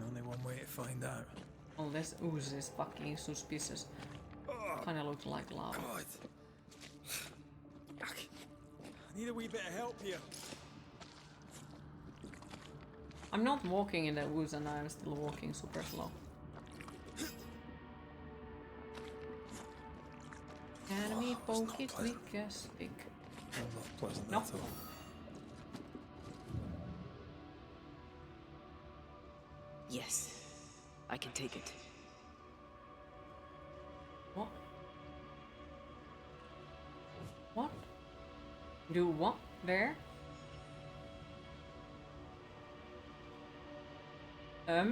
[SPEAKER 2] only one way to find out.
[SPEAKER 1] All this ooze is fucking suspicious. Kinda looks like lava.
[SPEAKER 2] God. I need a wee bit of help here.
[SPEAKER 1] I'm not walking in the woods and I'm still walking super slow. Can we poke it with a stick?
[SPEAKER 2] Not pleasant
[SPEAKER 1] No.
[SPEAKER 2] at all.
[SPEAKER 3] Yes, I can take it.
[SPEAKER 1] What? What? Do what? There? I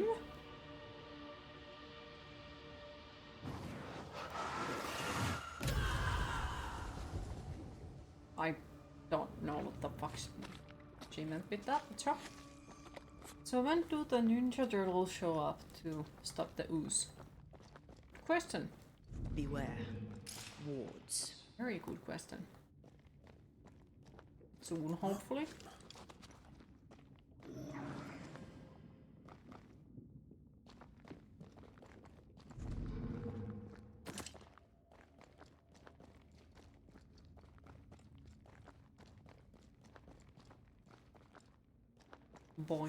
[SPEAKER 1] don't know what the fuck she meant with that, but sure. So when do the Ninja Turtles show up to stop the ooze? Good question.
[SPEAKER 3] Beware. Wards.
[SPEAKER 1] Very good question. Soon, hopefully. Boy.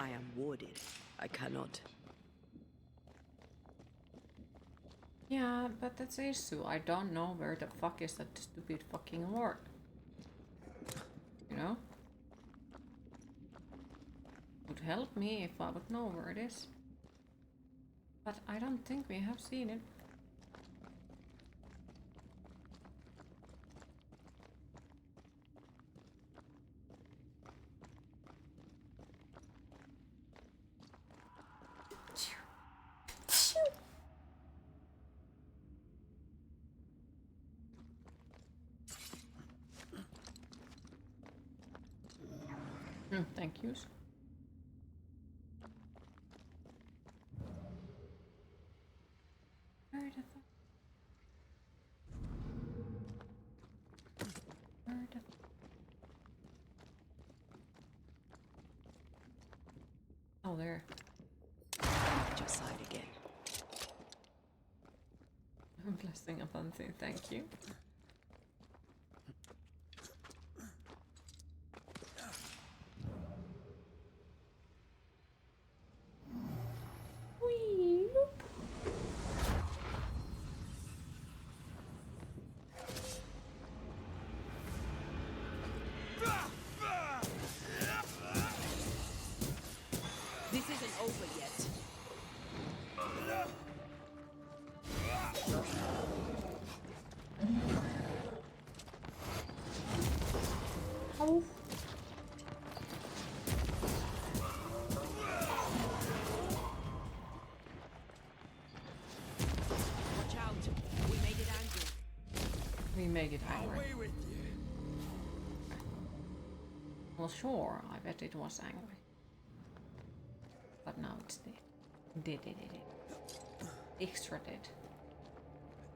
[SPEAKER 3] I am warded. I cannot.
[SPEAKER 1] Yeah, but that's the issue. I don't know where the fuck is that stupid fucking ward. You know? Would help me if I would know where it is. But I don't think we have seen it. Thank yous. Where the fuck? Where the Oh, there.
[SPEAKER 3] At your side again.
[SPEAKER 1] Blessing upon thee, thank you. Whee!
[SPEAKER 3] This isn't over yet.
[SPEAKER 1] Oh.
[SPEAKER 3] Watch out. We made it angry.
[SPEAKER 1] We make it angry.
[SPEAKER 7] Away with you.
[SPEAKER 1] Well, sure, I bet it was angry. But now it's dead. Dead. Extra dead.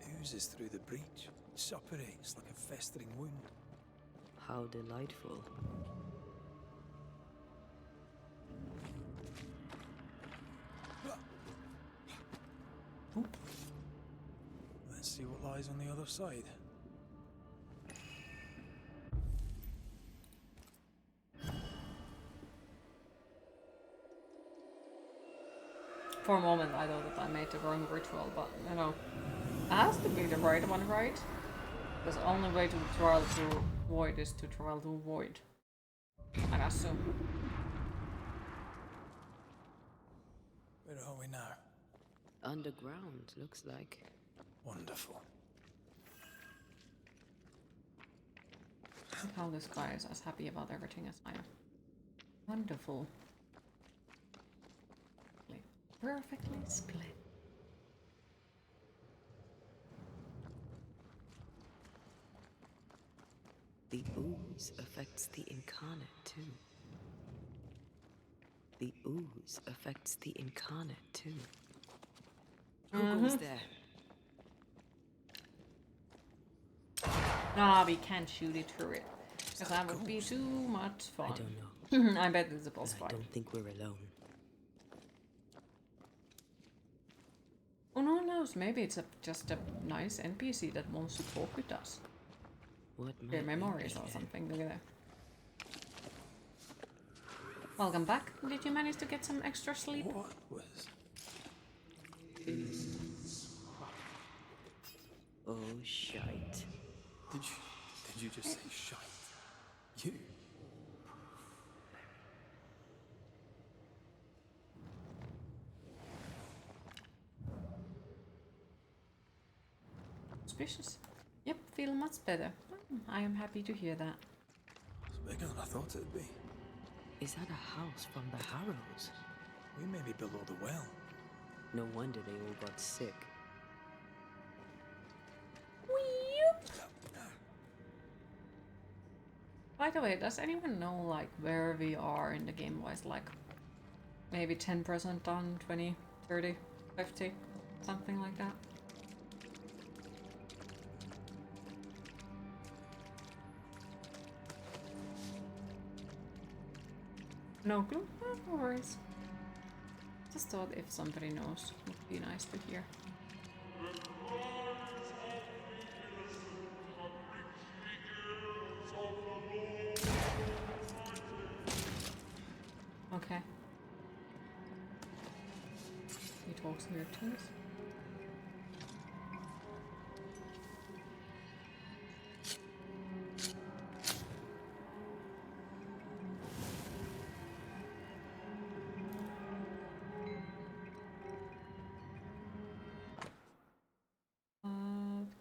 [SPEAKER 2] It oozes through the breach. Suppurates like a festering wound.
[SPEAKER 3] How delightful.
[SPEAKER 2] Let's see what lies on the other side.
[SPEAKER 1] For a moment I thought that I made the wrong ritual, but you know, it has to be the right one, right? Because the only way to trial to void is to trial to void. I assume.
[SPEAKER 2] Where are we now?
[SPEAKER 3] Underground, looks like.
[SPEAKER 2] Wonderful.
[SPEAKER 1] Look how this guy is as happy about everything as I am. Wonderful. Perfectly split.
[SPEAKER 3] The ooze affects the incarnate too. The ooze affects the incarnate too. Who goes there?
[SPEAKER 1] Ah, we can't shoot it through it. Because that would be too much fun.
[SPEAKER 3] I don't know.
[SPEAKER 1] I bet it's a boss
[SPEAKER 3] I
[SPEAKER 1] fight.
[SPEAKER 3] don't think we're alone.
[SPEAKER 1] Oh, no one knows. Maybe it's just a nice NPC that wants to talk with us.
[SPEAKER 3] What
[SPEAKER 1] Their
[SPEAKER 3] might
[SPEAKER 1] memories
[SPEAKER 3] be
[SPEAKER 1] or
[SPEAKER 3] there?
[SPEAKER 1] something. Look at that. Welcome back. Did you manage to get some extra sleep?
[SPEAKER 2] What was...
[SPEAKER 3] Oh, shite.
[SPEAKER 2] Did you just say shite? You...
[SPEAKER 1] delicious. Yep, feel much better. I am happy to hear that.
[SPEAKER 2] It's bigger than I thought it'd be.
[SPEAKER 3] Is that a house from the Harrows?
[SPEAKER 2] We may be below the well.
[SPEAKER 3] No wonder they all got sick.
[SPEAKER 1] By the way, does anyone know like where we are in the game wise? Like maybe 10% done, 20, 30, 50, something like that? No clue? No worries. Just thought if somebody knows, it would be nice to hear. Okay. He talks weird things.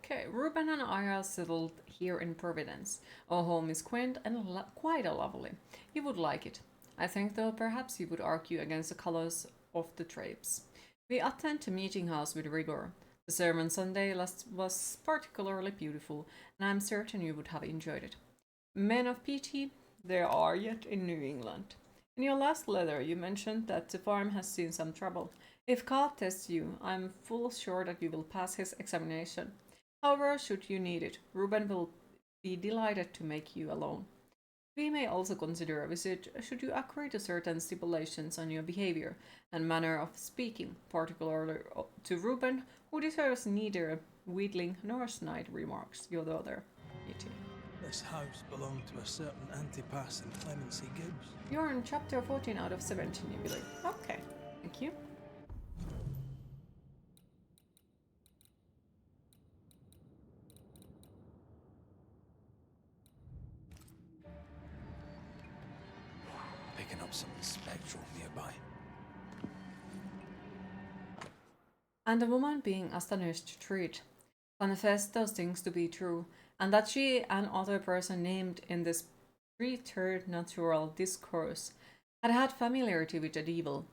[SPEAKER 1] Okay, Ruben and I are settled here in Providence. Our home is quaint and quite lovely. You would like it. I think, though, perhaps you would argue against the colors of the drapes. We attend to meeting house with rigor. The sermon Sunday last was particularly beautiful, and I'm certain you would have enjoyed it. Men of pity, there are yet in New England. In your last letter, you mentioned that the farm has seen some trouble. If God tests you, I'm full sure that you will pass his examination. However, should you need it, Ruben will be delighted to make you a loan. We may also consider a visit should you agree to certain stipulations on your behavior and manner of speaking, particularly to Ruben, who deserves neither wheedling nor snide remarks. Your daughter, E.T.
[SPEAKER 2] This house belonged to a certain Antipas and Clemency Gibbs.
[SPEAKER 1] You're in chapter 14 out of 17, you believe. Okay, thank you.
[SPEAKER 2] Picking up something spectral nearby.
[SPEAKER 1] And the woman, being astonished to read, confessed those things to be true, and that she and other person named in this preternatural discourse had had familiarity with the devil.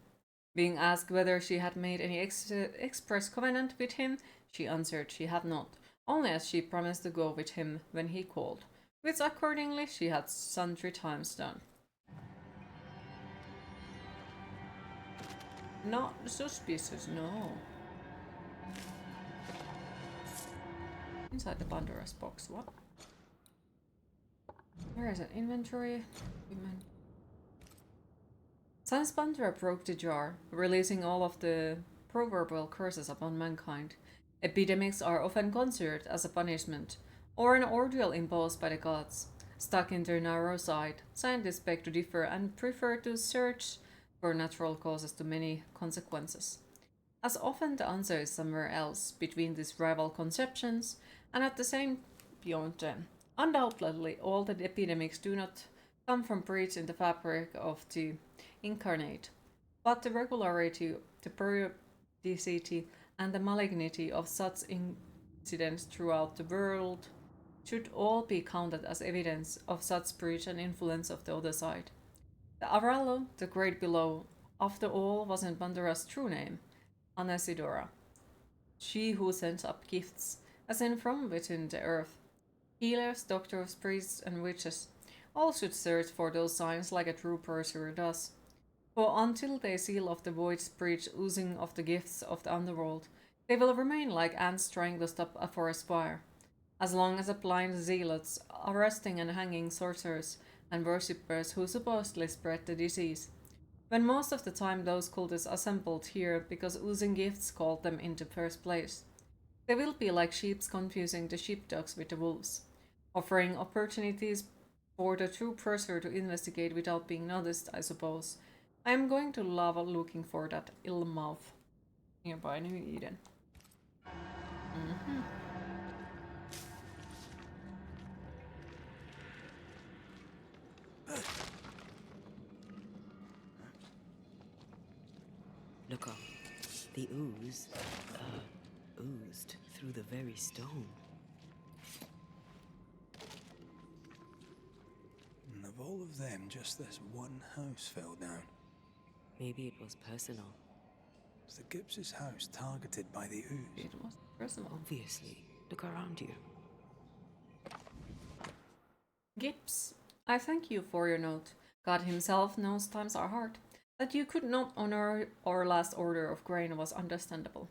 [SPEAKER 1] Being asked whether she had made any express covenant with him, she answered she had not, only as she promised to go with him when he called, which accordingly she had sundry times done. Not suspicious, no. Inside the Pandora's box, what? Where is it? Inventory? Since Pandora broke the jar, releasing all of the proverbial curses upon mankind, epidemics are often considered as a punishment, or an ordeal imposed by the gods. Stuck in their narrow side, scientists beg to differ and prefer to search for natural causes to many consequences. As often the answer is somewhere else, between these rival conceptions, and at the same beyond them. Undoubtedly, all the epidemics do not come from breach in the fabric of the incarnate, but the regularity, the periodicity, and the malignity of such incidents throughout the world should all be counted as evidence of such breach and influence of the other side. The Arallo, the great below, after all, wasn't Pandora's true name, Anesidora, she who sends up gifts, as in from within the earth. Healers, doctors, priests, and witches all should search for those signs like a true pursuer does. For until they seal off the void's breach oozing of the gifts of the underworld, they will remain like ants trying to stop a forest fire. As long as the blind zealots, arresting and hanging sorcerers and worshippers who supposedly spread the disease. When most of the time those cultists assembled here because oozing gifts called them in the first place. They will be like sheep confusing the sheepdogs with the wolves, offering opportunities for the true purser to investigate without being noticed, I suppose. I am going to lava looking for that ill mouth nearby New Eden.
[SPEAKER 3] Look up. The ooze, oozed through the very stone.
[SPEAKER 2] of them just this one house fell down?
[SPEAKER 3] Maybe it was personal.
[SPEAKER 2] Was the Gibbs' house targeted by the ooze?
[SPEAKER 1] It was personal.
[SPEAKER 3] Obviously. Look around you.
[SPEAKER 1] Gibbs, I thank you for your note. God himself knows times are hard. That you could not honor our last order of grain was understandable.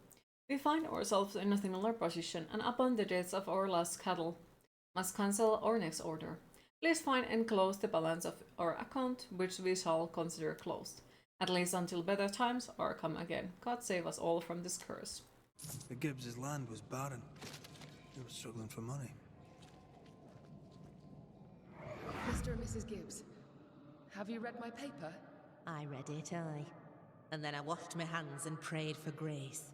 [SPEAKER 1] We find ourselves in a similar position, and upon the deaths of our last cattle, must cancel our next order. Please find and close the balance of our account, which we shall consider closed, at least until better times are come again. God save us all from this curse.
[SPEAKER 2] The Gibbs' land was barren. They were struggling for money.
[SPEAKER 12] Mr. and Mrs. Gibbs, have you read my paper?
[SPEAKER 13] I read it, aye. And then I washed my hands and prayed for grace.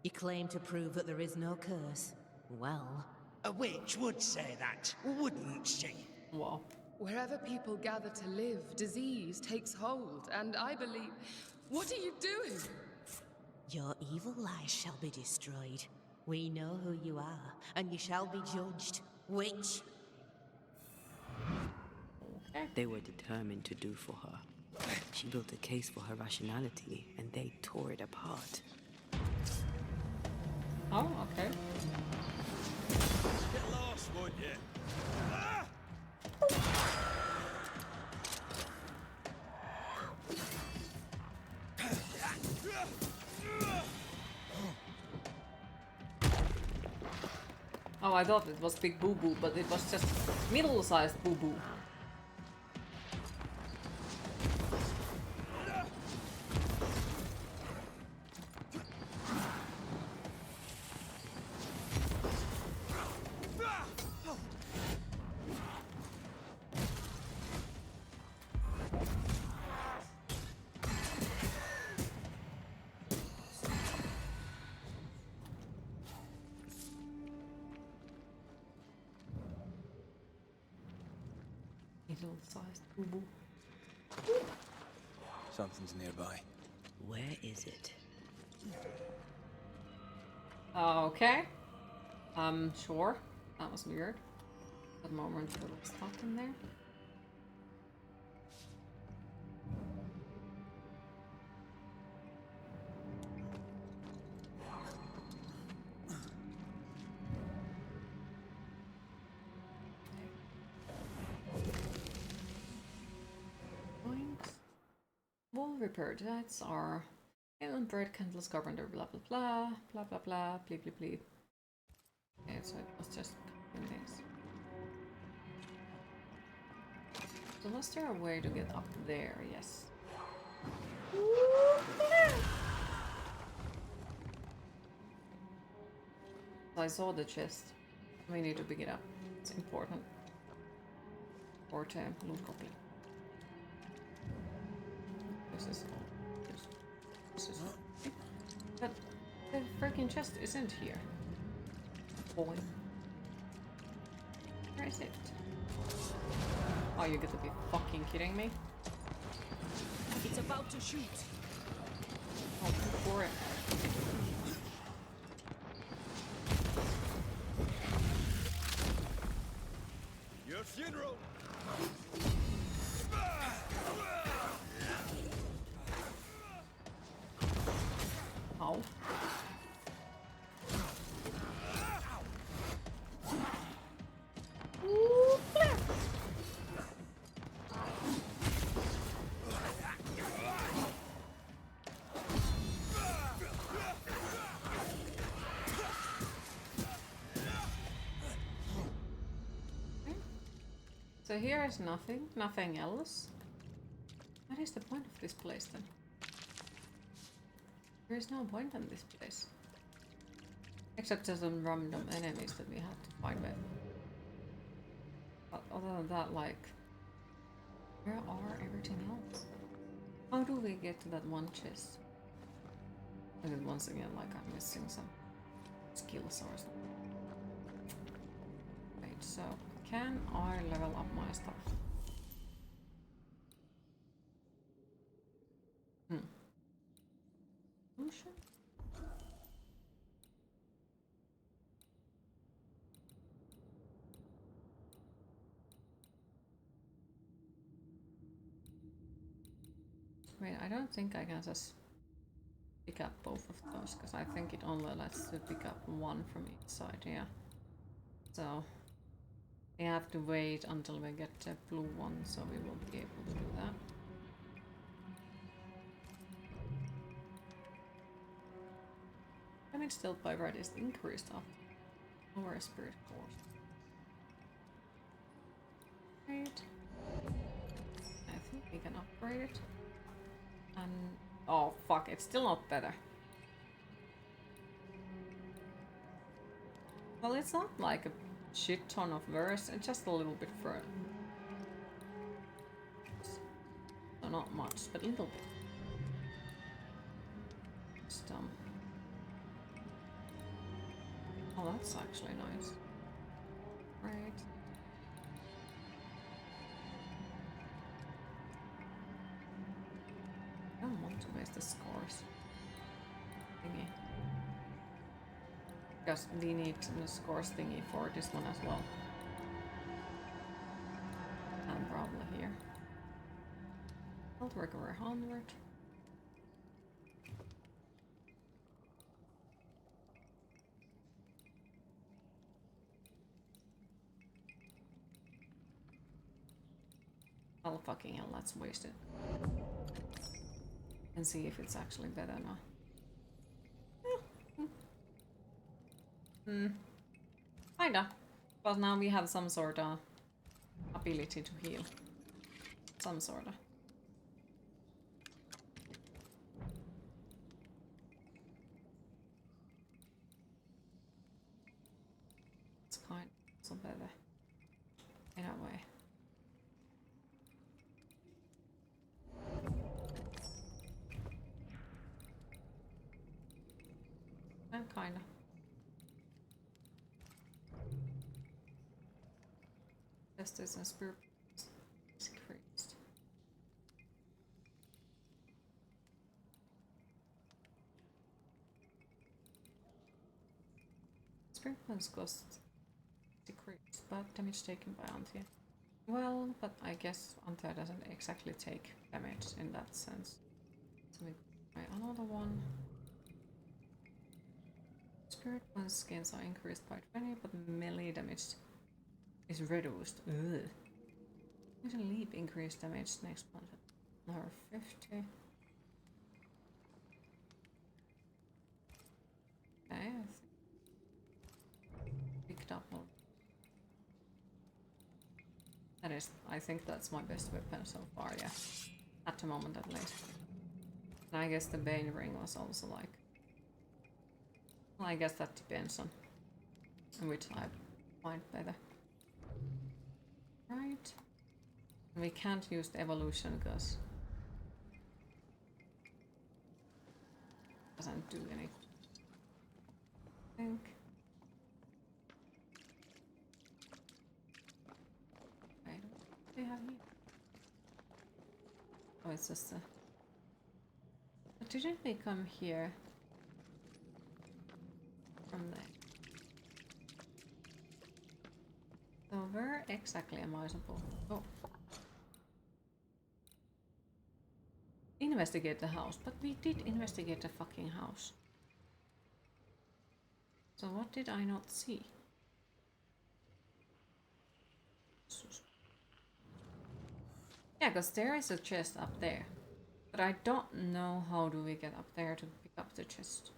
[SPEAKER 13] You claim to prove that there is no curse. Well...
[SPEAKER 7] A witch would say that, wouldn't she?
[SPEAKER 1] Wow.
[SPEAKER 12] Wherever people gather to live, disease takes hold, and I believe... What are you doing?
[SPEAKER 13] Your evil lies shall be destroyed. We know who you are, and you shall be judged. Witch!
[SPEAKER 1] Okay.
[SPEAKER 3] They were determined to do for her. She built a case for her rationality, and they tore it apart.
[SPEAKER 1] Oh, okay.
[SPEAKER 6] Get lost, would you? Ah!
[SPEAKER 1] Oh, I thought it was Big Boo Boo, but it was just middle-sized Boo Boo. Middle-sized Boo Boo.
[SPEAKER 2] Something's nearby.
[SPEAKER 3] Where is it?
[SPEAKER 1] Okay. Sure. That was weird. That moment I was stuck in there. Wall repair that's our and bread candles carpenter blah blah blah blah blah blah blah blah blah. Okay, so it was just copying things. So was there a way to get up there? Yes. I saw the chest. We need to pick it up. It's important. Or to loot copy. This is all. This is all. But the freaking chest isn't here. Boy. Where is it? Oh, you gotta be fucking kidding me.
[SPEAKER 12] It's about to shoot.
[SPEAKER 1] Oh, go for it.
[SPEAKER 6] Your funeral!
[SPEAKER 1] Ow. So here is nothing else. What is the point of this place then? There is no point in this place. Except for some random enemies that we had to fight with. But other than that, like... where are everything else? How do we get to that one chest? Is it once again like I'm missing some skills or something? Wait, so can I level up my stuff? Sure. Wait, I don't think I can just pick up both of those, because I think it only lets you pick up one from each side, yeah. So we have to wait until we get the blue one, so we will be able to do that. Damage dealt by red is increased after lower spirit force. Right. I think we can upgrade it. And oh fuck, it's still not better. Well, it's not like a shit ton of worse, it's just a little bit further. So not much, but a little bit. Just, oh, that's actually nice. Right. I don't want to waste the scores thingy. Because we need the scores thingy for this one as well. And probably here. I'll recover 100. Oh fucking hell, let's waste it. And see if it's actually better now. Kinda. But now we have some sort of ability to heal. Some sort of. It's kind of so better. In a way. Kinda. Justice and spirit is increased. Spirit points cost decreased, but damage taken by Antia. Well, but I guess Antia doesn't exactly take damage in that sense. So we try another one. Spirit points skins are increased by 20, but melee damage is reduced. Ugh. There's a leap increased damage next one. Another 50. Okay, I think picked up one. That is, I think that's my best weapon so far, yeah. At the moment at least. And I guess the Bane ring was also like... Well, I guess that depends on which I find better. Right. We can't use the evolution because it doesn't do anything. I think. Wait, what do we have here? Oh, it's just a... But didn't we come here from there? So where exactly am I supposed to go? Investigate the house, but we did investigate the fucking house. So what did I not see? Yeah, because there is a chest up there. But I don't know how do we get up there to pick up the chest.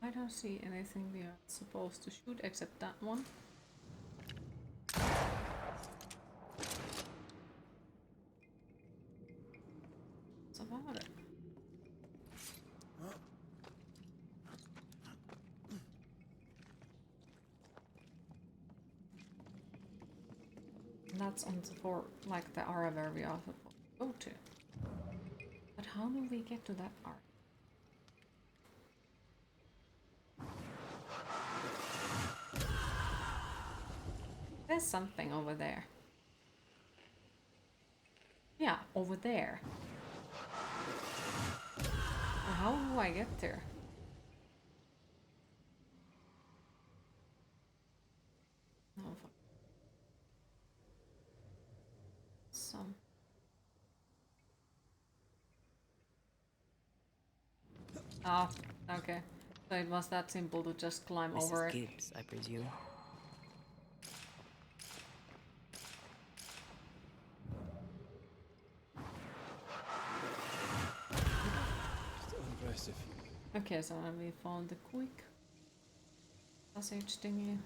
[SPEAKER 1] I don't see anything we are supposed to shoot except that one. What's about it? And that's on the floor, like the area where we are supposed to go to. But how do we get to that area? There's something over there. Yeah, over there. How do I get there? Oh, fuck. Some. Ah, okay. So it was that simple to just climb over
[SPEAKER 3] Mrs.
[SPEAKER 1] it.
[SPEAKER 3] Gibbs, I presume.
[SPEAKER 2] Still impressive.
[SPEAKER 1] Okay, so we found the quick passage thingy.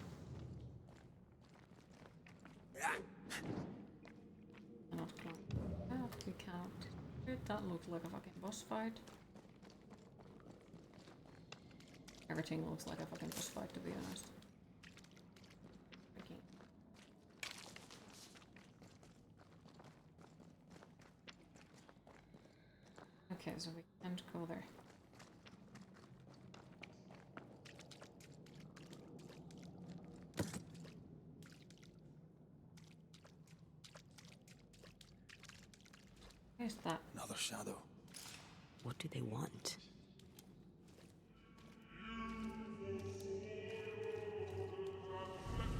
[SPEAKER 1] Cannot climb that, we cannot. That looked like a fucking boss fight. Everything looks like a fucking boss fight, to be honest. Freaking. Okay, so we can't go there. Where's that?
[SPEAKER 2] Another shadow.
[SPEAKER 3] What do they want?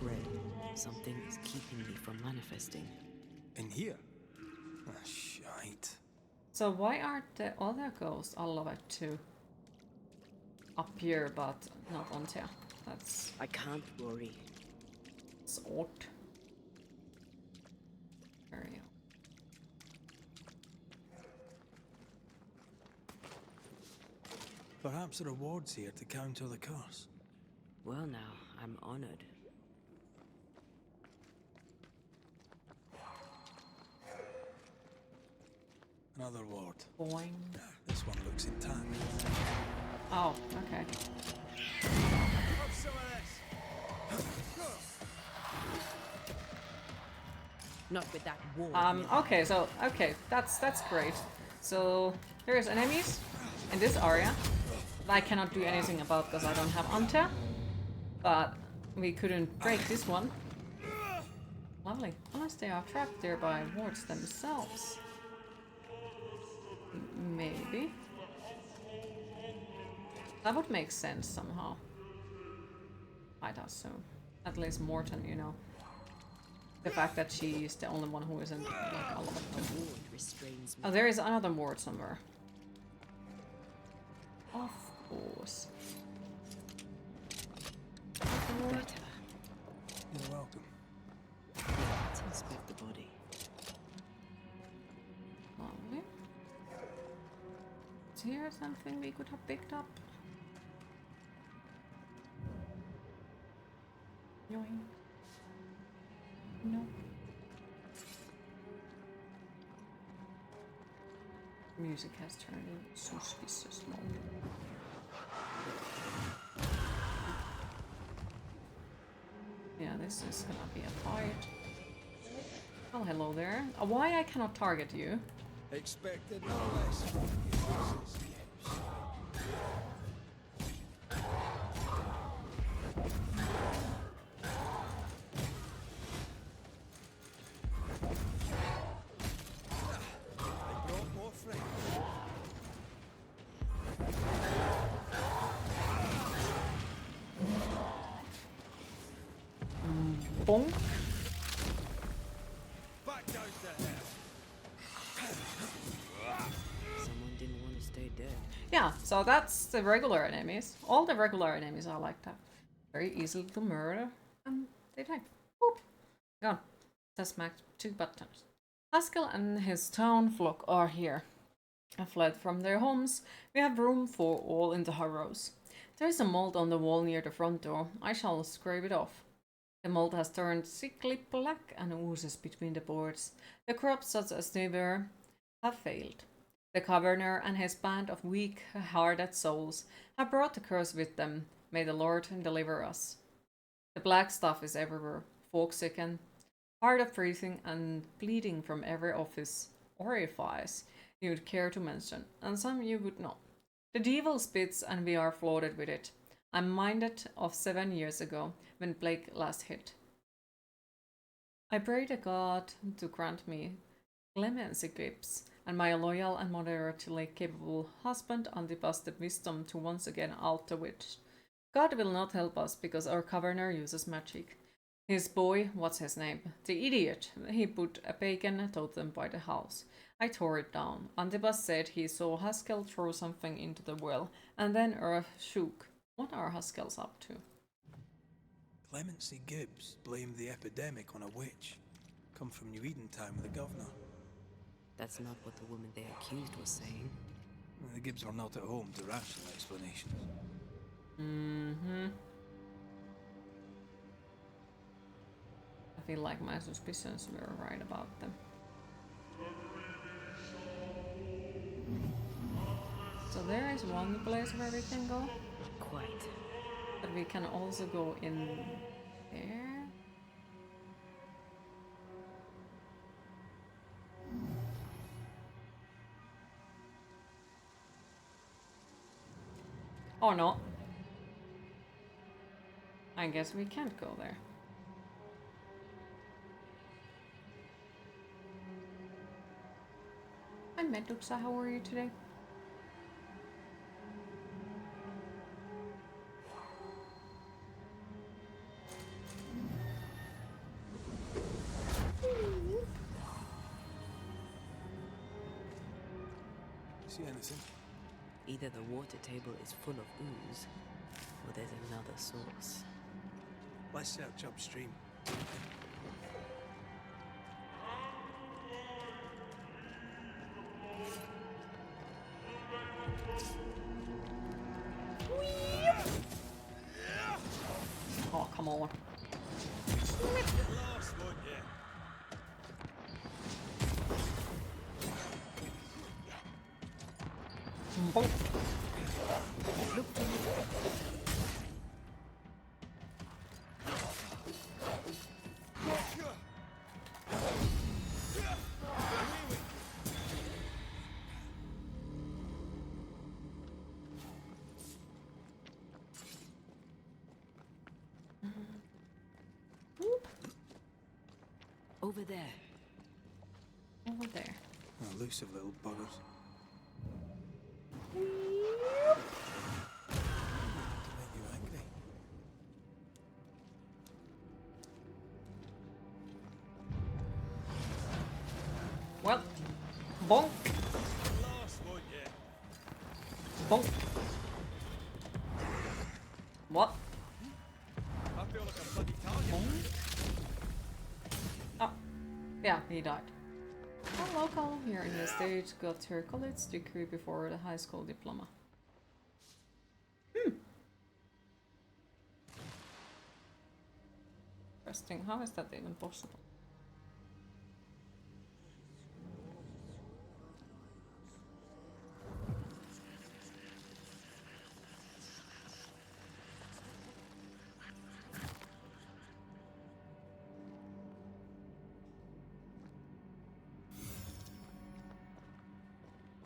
[SPEAKER 3] Red, something is keeping me from manifesting.
[SPEAKER 2] In here? Ah, shite.
[SPEAKER 1] So why aren't the other ghosts all of it too? Up here, but not on here. That's...
[SPEAKER 3] I can't worry.
[SPEAKER 1] It's odd. Very odd.
[SPEAKER 2] Perhaps a reward's here to counter the curse.
[SPEAKER 3] Well now, I'm honored.
[SPEAKER 2] Another ward.
[SPEAKER 1] Boing.
[SPEAKER 2] This one looks intact.
[SPEAKER 1] Oh, okay.
[SPEAKER 7] Have some of this.
[SPEAKER 3] Not with that war.
[SPEAKER 1] Okay, so, okay, that's great. So, there's enemies in this area that I cannot do anything about because I don't have Ante. But we couldn't break this one. Lovely. Unless they are trapped there by wards themselves. Maybe. That would make sense somehow. I'd assume. At least Morton, you know. The fact that she is the only one who isn't like all of them. Oh, there is another ward somewhere. Of course.
[SPEAKER 3] Better.
[SPEAKER 2] You're welcome.
[SPEAKER 3] Let's inspect the body.
[SPEAKER 1] Lovely. Is here something we could have picked up? Yoink. No. Music has turned into suspicious mode. Yeah, this is gonna be a fight. Oh, hello there. Why I cannot target you?
[SPEAKER 7] Expected no less.
[SPEAKER 1] Bonk.
[SPEAKER 7] Back goes the hell.
[SPEAKER 3] Someone didn't want to stay dead.
[SPEAKER 1] Yeah, so that's the regular enemies. All the regular enemies are like that. Very easy to murder. And they die. Boop. Gone. Just smacked 2 buttons. Haskell and his town flock are here. Fled from their homes. We have room for all in the harrows. There is a mold on the wall near the front door. I shall scrape it off. The mold has turned sickly black and oozes between the boards. The crops, such as they were, have failed. The governor and his band of weak-hearted souls have brought the curse with them. May the Lord deliver us. The black stuff is everywhere, folk-sickened, hard of breathing and bleeding from every orifice you'd care to mention, and some you would not. The devil spits and we are flooded with it. I'm minded of 7 years ago, when plague last hit. I pray to God to grant me Clemency Gibbs, and my loyal and moderately capable husband antibusted wisdom to once again out the witch. God will not help us because our governor uses magic. His boy, what's his name? The idiot. He put a pagan totem by the house. I tore it down. Antibus said he saw Haskell throw something into the well, and then Earth shook. What are Haskells up to?
[SPEAKER 2] Clemency Gibbs blamed the epidemic on a witch. Come from New Eden Town with the governor.
[SPEAKER 3] That's not what the woman they accused was saying.
[SPEAKER 2] The Gibbs were not at home to rational explanations.
[SPEAKER 1] Mm-hmm. I feel like my suspicions were right about them. So there is one place where we can go.
[SPEAKER 3] Quite.
[SPEAKER 1] But we can also go in there. Oh no. I guess we can't go there. Hi Medusa, how are you today?
[SPEAKER 2] See anything?
[SPEAKER 3] Either the water table is full of ooze, or there's another source.
[SPEAKER 2] Let's search upstream.
[SPEAKER 1] Oh, come on. Bonk.
[SPEAKER 3] Over there.
[SPEAKER 1] Over there.
[SPEAKER 2] Oh, elusive little buggers. To make you angry.
[SPEAKER 1] Well, bonk. Bonk. What?
[SPEAKER 6] I feel like a bloody target.
[SPEAKER 1] Oh, yeah, he died. A local here in the stage got her college degree before the high school diploma. Interesting. How is that even possible?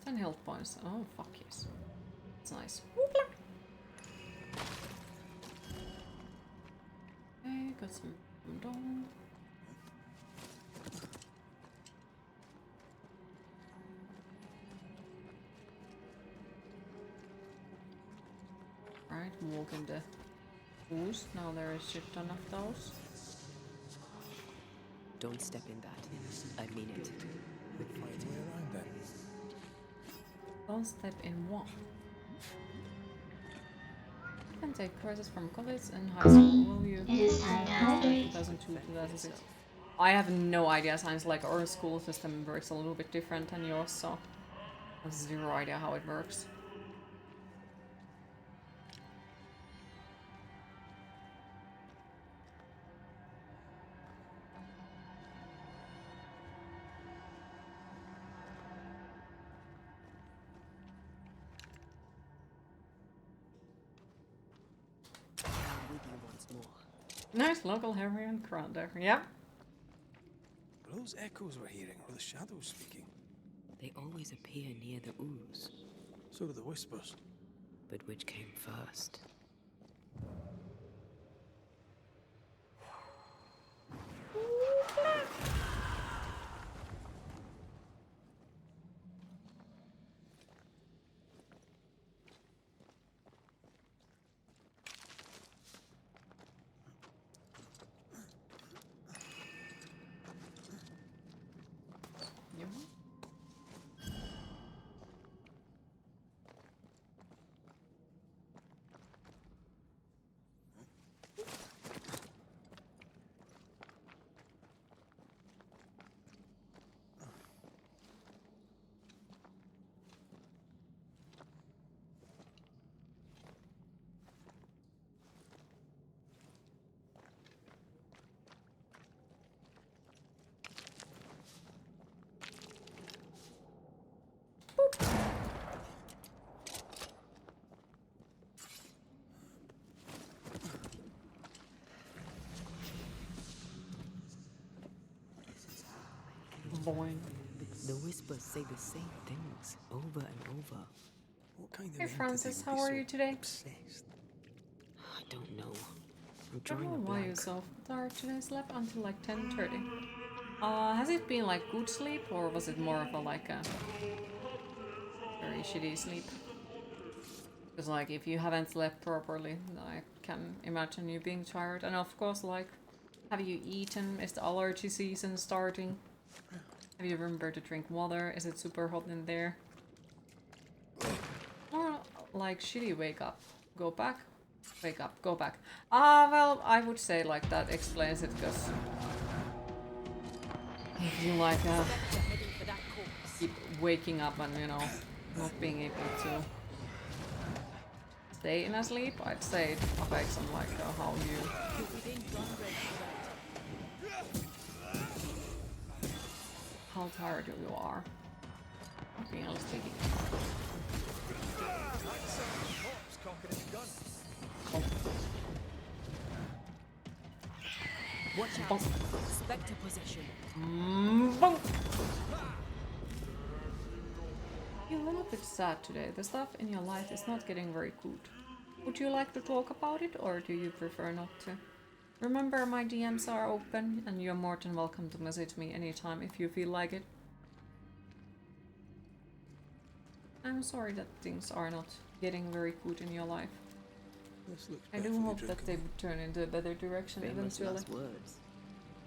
[SPEAKER 1] And health points. Oh, fuck yes. That's nice. Okay, got some dong. Right, walk in the ooze. Now there is shit ton of those.
[SPEAKER 3] Don't step in that. I mean it.
[SPEAKER 2] Find your way around then.
[SPEAKER 1] Don't step in what? You can take courses from college and high school. Will you?
[SPEAKER 9] It is time to hydrate.
[SPEAKER 1] 2002, 2006. I have no idea. Sounds like our school system works a little bit different than yours, so I have zero idea how it works.
[SPEAKER 3] I'm with you once more.
[SPEAKER 1] Nice local Harrian crowd there. Yeah.
[SPEAKER 2] Are those echoes we're hearing, or the shadows speaking?
[SPEAKER 3] They always appear near the ooze.
[SPEAKER 2] So do the whispers.
[SPEAKER 3] But which came first?
[SPEAKER 1] Boing.
[SPEAKER 3] The whispers say the same things over and over.
[SPEAKER 2] What kind of
[SPEAKER 1] Hey
[SPEAKER 2] entity
[SPEAKER 1] Francis,
[SPEAKER 2] would
[SPEAKER 1] how
[SPEAKER 2] be
[SPEAKER 1] are
[SPEAKER 2] so
[SPEAKER 1] you today?
[SPEAKER 2] obsessed?
[SPEAKER 3] I don't know. I'm
[SPEAKER 1] I don't
[SPEAKER 3] drawing
[SPEAKER 1] know
[SPEAKER 3] a
[SPEAKER 1] why you're
[SPEAKER 3] blank.
[SPEAKER 1] so tired today. Slept until like 10:30. Has it been like good sleep or was it more of a like a very shitty sleep? Because like if you haven't slept properly, I can imagine you being tired. And of course, like, have you eaten? Is the allergy season starting? Have you remembered to drink water? Is it super hot in there? Or like shitty wake up, go back, wake up, go back. Well, I would say like that explains it because if you like keep waking up and you know not being able to stay in a sleep, I'd say it affects on like how you how tired you are. Nothing else taking. Oh.
[SPEAKER 4] Watch out. Spectre possession.
[SPEAKER 1] Bonk. You're a little bit sad today. The stuff in your life is not getting very good. Would you like to talk about it, or do you prefer not to? Remember, my DMs are open, and you're more than welcome to message me anytime if you feel like it. I'm sorry that things are not getting very good in your life. I do hope that they would turn into a better direction eventually.
[SPEAKER 3] Last words.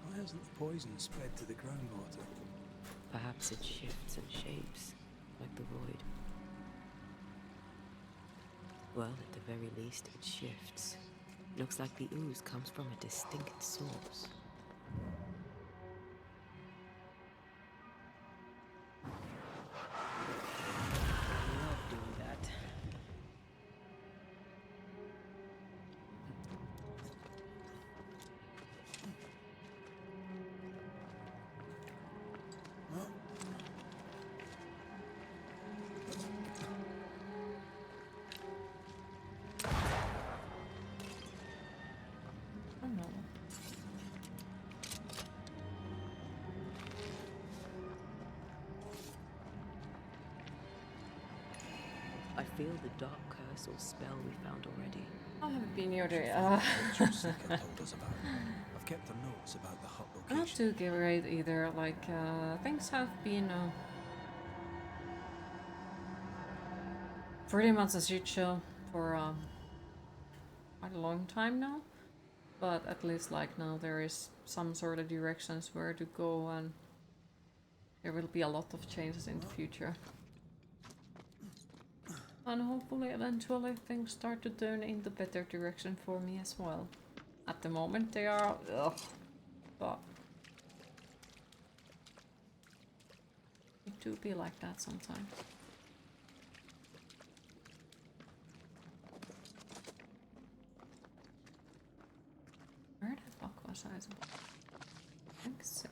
[SPEAKER 2] Why hasn't the poison spread to the groundwater?
[SPEAKER 3] Perhaps it shifts and shapes, like the void. Well, at the very least, it shifts. Looks like the ooze comes from a distinct source. I love doing that.
[SPEAKER 1] Oh no.
[SPEAKER 3] I feel the dark curse or spell we found already.
[SPEAKER 1] I haven't been here today.
[SPEAKER 2] Told us about. I've kept her notes about the hut location.
[SPEAKER 1] Not too great either. Like, things have been pretty much a shit show for quite a long time now. But at least, like, now there is some sort of directions where to go, and there will be a lot of changes in the future. And hopefully, eventually, things start to turn in the better direction for me as well. At the moment, they are, ugh, but it do be like that sometimes. Where the fuck was I? I think so.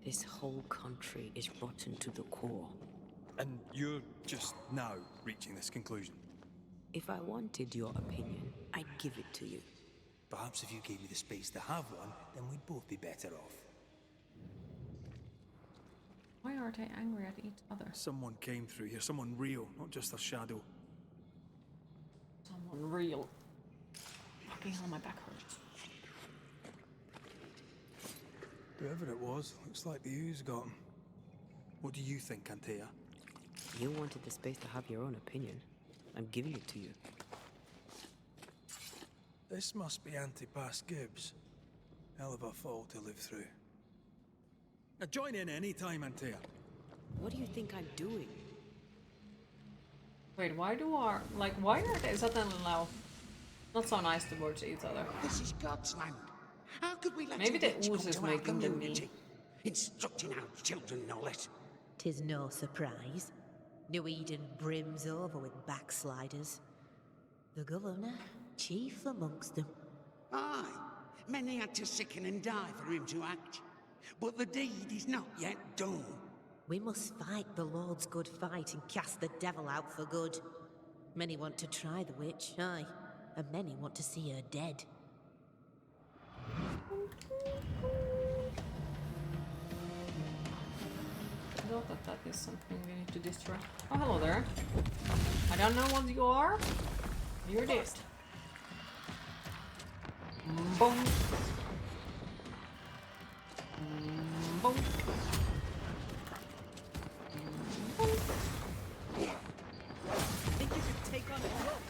[SPEAKER 3] This whole country is rotten to the core.
[SPEAKER 2] And you're just now reaching this conclusion?
[SPEAKER 3] If I wanted your opinion, I'd give it to you.
[SPEAKER 2] Perhaps if you gave me the space to have one, then we'd both be better off.
[SPEAKER 1] Why are they angry at each other?
[SPEAKER 2] Someone came through here, someone real, not just a shadow.
[SPEAKER 1] Someone real. Fucking hell, my back hurts.
[SPEAKER 2] Whoever it was, looks like the ooze got him. What do you think, Antea?
[SPEAKER 3] You wanted the space to have your own opinion. I'm giving it to you.
[SPEAKER 2] This must be Antipas Gibbs. Hell of a fall to live through. Now join in any time, Antea.
[SPEAKER 3] What do you think I'm doing?
[SPEAKER 1] Wait, why are they suddenly now not so nice towards each other?
[SPEAKER 14] This is God's land. How could we let
[SPEAKER 1] Maybe
[SPEAKER 14] a
[SPEAKER 1] the
[SPEAKER 14] witch
[SPEAKER 1] ooze
[SPEAKER 14] come
[SPEAKER 1] is
[SPEAKER 14] to our
[SPEAKER 1] making them mean.
[SPEAKER 14] community? Instructing our children, no less.
[SPEAKER 13] 'Tis no surprise. New Eden brims over with backsliders. The governor, chief amongst them.
[SPEAKER 14] Aye, many had to sicken and die for him to act. But the deed is not yet done.
[SPEAKER 13] We must fight the Lord's good fight and cast the devil out for good. Many want to try the witch, aye, and many want to see her dead.
[SPEAKER 1] thought that that is something we need to destroy. Oh, hello there. I don't know what you are. You're dead. Boom. Boom.
[SPEAKER 3] Think you could take on a rope?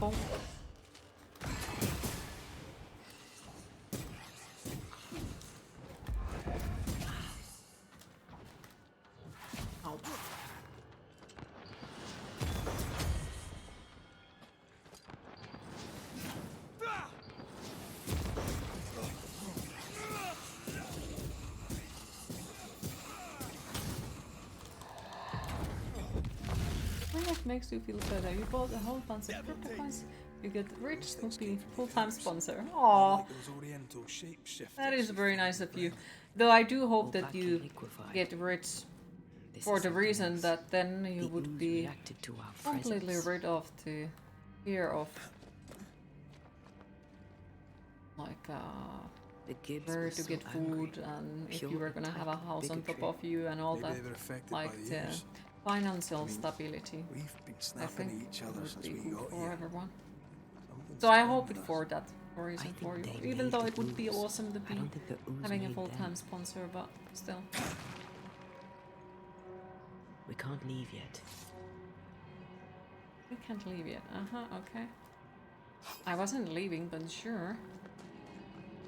[SPEAKER 1] Boom. Ow. What makes you feel better? You bought a whole bunch of crypto coins. You get rich, Snoopy, full-time sponsor. Aww, that is very nice of you. Though I do hope that you get rich for the reason that then you would be completely rid of the fear of like where to get food and if you were gonna have a house on top of you and all that, like the financial stability. I think it would be good for everyone. So I hope it for that reason for you. Even though it would be awesome to be having a full-time sponsor, but still.
[SPEAKER 3] We can't leave yet.
[SPEAKER 1] We can't leave yet. Okay. I wasn't leaving, but sure.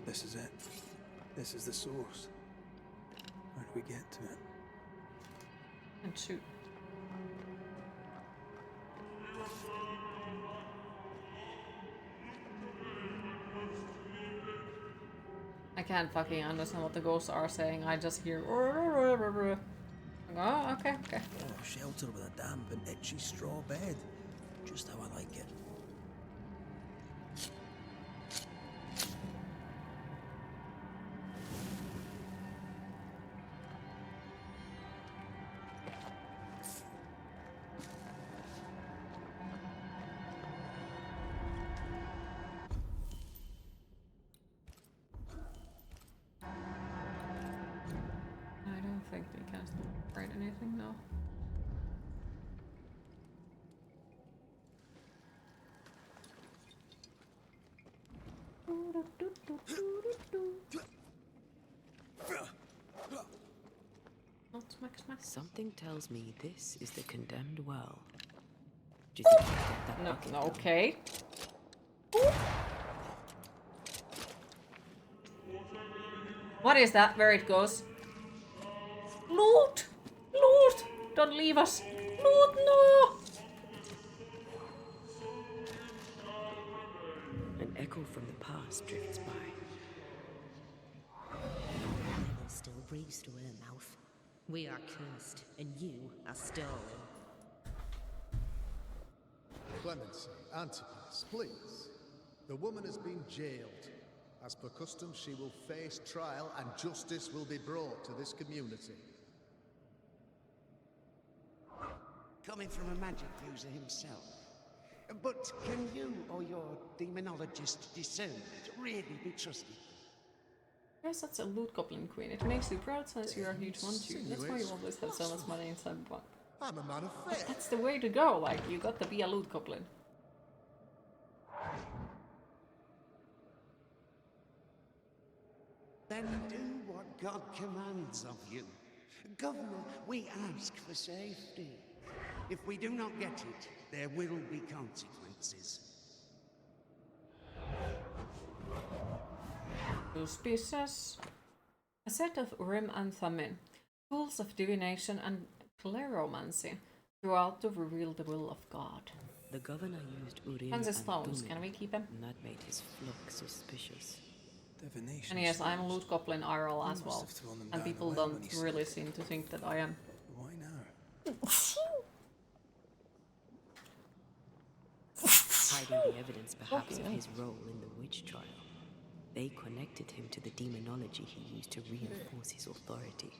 [SPEAKER 2] This is it. This is the source. Where do we get to it?
[SPEAKER 1] And shoot. I can't fucking understand what the ghosts are saying. I just hear. Oh, okay.
[SPEAKER 8] Oh, shelter with a damp and itchy straw bed. Just how I like it.
[SPEAKER 1] I don't think we can write anything now.
[SPEAKER 3] Something tells me this is the condemned well. Do you think you can get that bucket
[SPEAKER 1] No,
[SPEAKER 3] down?
[SPEAKER 1] okay. What is that? Where it goes? Loot! Loot! Don't leave us! Loot, no!
[SPEAKER 3] An echo from the past drifts by.
[SPEAKER 13] Evil still breathes through her mouth. We are cursed, and you are stolen.
[SPEAKER 10] Clemency, Antipas, please. The woman has been jailed. As per custom, she will face trial and justice will be brought to this community.
[SPEAKER 14] Coming from a magic user himself. But can you or your demonologist discernment really be trusted?
[SPEAKER 1] You're such a loot goblin queen. It makes you proud since you're a huge one too. That's why you always have so much money in Cyberpunk.
[SPEAKER 10] I'm a man of
[SPEAKER 1] But
[SPEAKER 10] faith.
[SPEAKER 1] that's the way to go, like, you got to be a loot goblin.
[SPEAKER 14] Then do what God commands of you. Governor, we ask for safety. If we do not get it, there will be consequences.
[SPEAKER 1] Suspicious. A set of Urim and Thummim, tools of divination and cleromancy, throughout to reveal the will of God.
[SPEAKER 3] The governor used Urim
[SPEAKER 1] And the
[SPEAKER 3] and
[SPEAKER 1] stones,
[SPEAKER 3] Thummim,
[SPEAKER 1] can we keep him?
[SPEAKER 3] and that made his flock suspicious.
[SPEAKER 1] And yes, I'm a loot goblin IRL as well. And people don't really seem to think that I am.
[SPEAKER 2] Why now?
[SPEAKER 3] hiding the evidence perhaps of his role in the witch trial. They connected him to the demonology he used to reinforce his authority.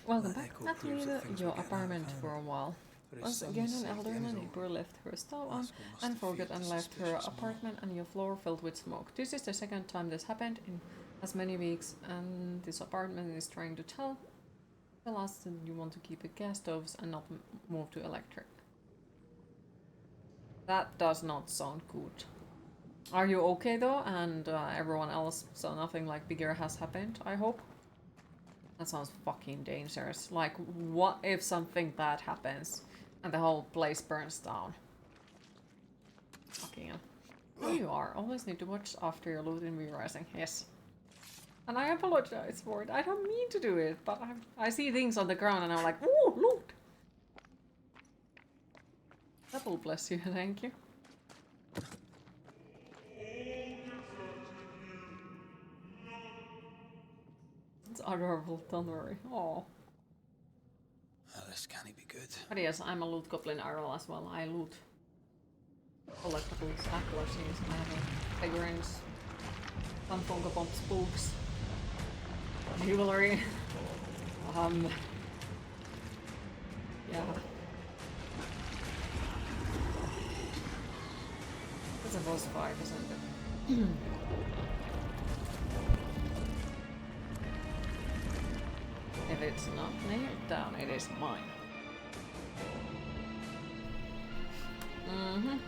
[SPEAKER 1] Welcome back. Matt leave your apartment for a while. Once again, an elderly neighbor left her stove on and forgot and left her apartment and your floor filled with smoke. This is the second time this happened in as many weeks, and this apartment is trying to tell us that you want to keep it gas stoves and not move to electric. That does not sound good. Are you okay though? And everyone else, so nothing like bigger has happened, I hope? That sounds fucking dangerous. Like, what if something bad happens and the whole place burns down? Fucking hell. There you are. Always need to watch after your loot in re-rising. Yes. And I apologize for it. I don't mean to do it, but I see things on the ground and I'm like, ooh, loot! Double bless you, thank you. It's adorable, don't worry. Oh.
[SPEAKER 8] This can't be good.
[SPEAKER 1] But yes, I'm a loot goblin arrow as well. I loot collectibles, plushies, figurines, some Funko Pop spooks, jewelry. Yeah. It's a boss fight, isn't it? If it's not nailed down, it is mine. Mm-hmm.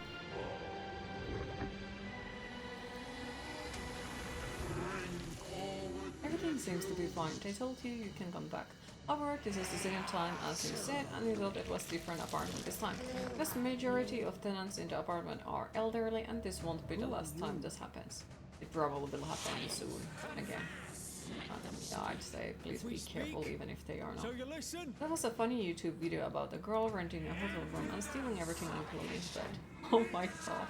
[SPEAKER 1] Everything seems to be fine. They told you can come back. However, this is the second time, as you said, and you thought it was different apartment this time. Because the majority of tenants in the apartment are elderly, and this won't be the last time this happens. It probably will happen soon again. Yeah, I'd say please be careful even if they are not. There was a funny YouTube video about a girl renting a hotel room and stealing everything including bed. Oh my god.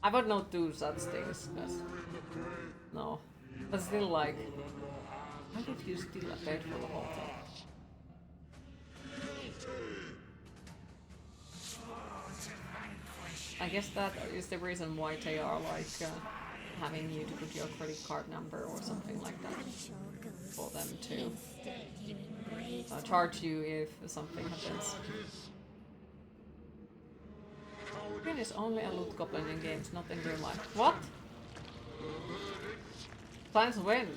[SPEAKER 1] I would not do such things, because... No. But still, like... Why did you steal a bed for the hotel? I guess that is the reason why they are like... having you to put your credit card number or something like that for them to charge you if something happens. Green is only a loot goblin in games, not in real life. What? Times when?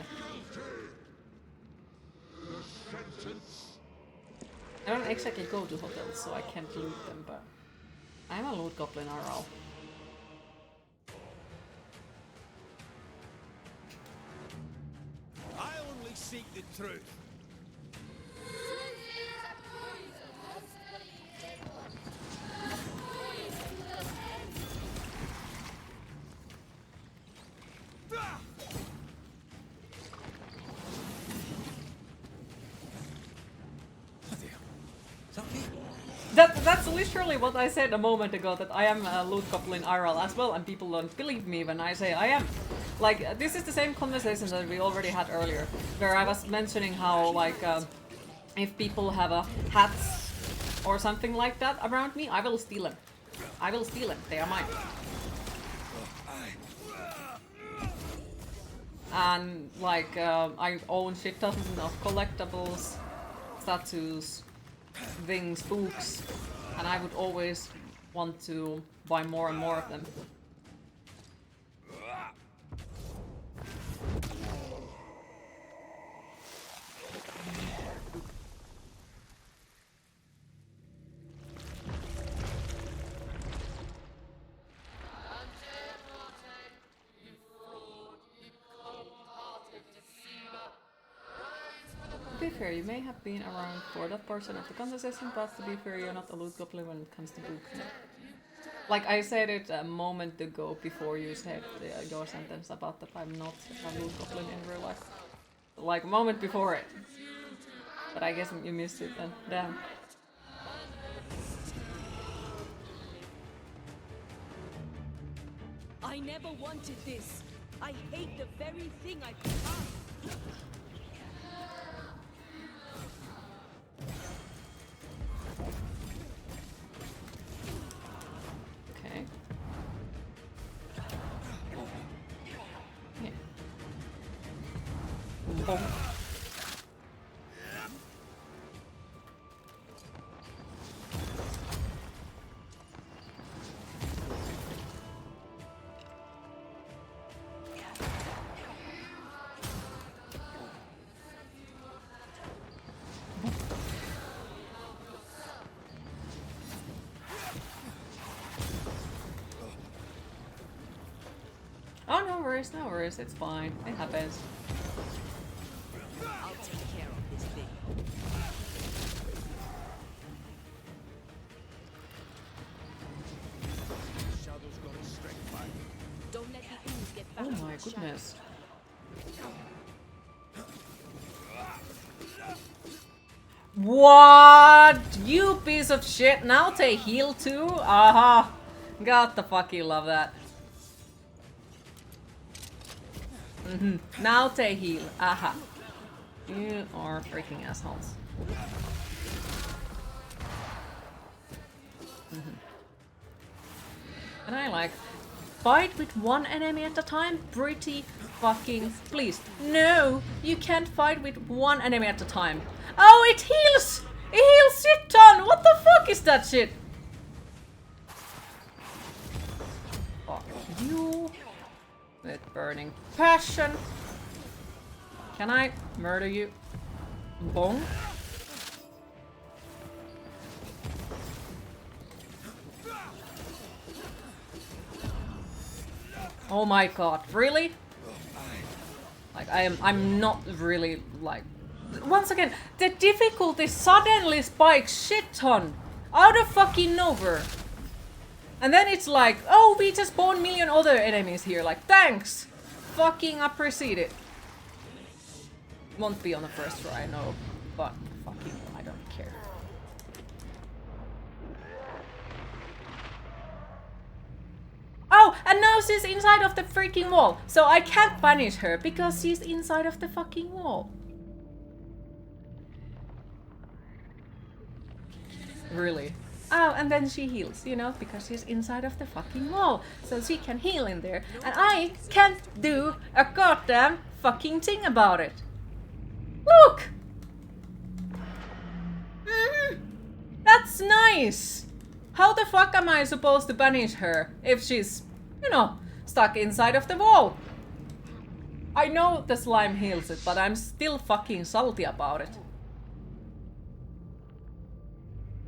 [SPEAKER 1] I don't exactly go to hotels, so I can't loot them, but I'm a loot goblin RL.
[SPEAKER 7] I only seek the truth.
[SPEAKER 1] That's literally what I said a moment ago, that I am a loot goblin IRL as well, and people don't believe me when I say I am. Like, this is the same conversation that we already had earlier, where I was mentioning how, like, if people have hats or something like that around me, I will steal them. I will steal them. They are mine. And, like, I own shit tons of collectibles, statues, things, books, and I would always want to buy more and more of them. To be fair, you may have been around for that portion of the conversation, but to be fair, you're not a loot goblin when it comes to books. Like I said it a moment ago before you said your sentence about that I'm not a loot goblin in real life. Like a moment before it. But I guess you missed it then. Damn.
[SPEAKER 4] I never wanted this. I hate the very thing I've become.
[SPEAKER 1] Okay. Bonk. Oh, no worries, no worries. It's fine. It happens.
[SPEAKER 3] I'll take care of this thing.
[SPEAKER 7] Shadow's got his strength back.
[SPEAKER 3] Don't let the ooze get back
[SPEAKER 1] Oh
[SPEAKER 3] to
[SPEAKER 1] my
[SPEAKER 3] the
[SPEAKER 1] goodness. What? You piece of shit. Now they heal too? Aha. Got the fucking love that. Now they heal. Aha. You are freaking assholes. And I like fight with one enemy at a time. Pretty fucking please. No, you can't fight with one enemy at a time. Oh, it heals! It heals shit ton! What the fuck is that shit? Fuck you. With burning passion. Can I murder you? Bong. Oh my god, really? Like I'm not really like once again, the difficulty suddenly spikes shit ton out of fucking nowhere. And then it's like, oh, we just spawned 1,000,000 other enemies here. Like, thanks! Fucking appreciate it. Won't be on the first try, no. But fucking, I don't care. Oh, and now she's inside of the freaking wall. So I can't punish her because she's inside of the fucking wall. Really? Oh, and then she heals, you know, because she's inside of the fucking wall. So she can heal in there. And I can't do a goddamn fucking thing about it. Look! That's nice! How the fuck am I supposed to banish her if she's, you know, stuck inside of the wall? I know the slime heals it, but I'm still fucking salty about it.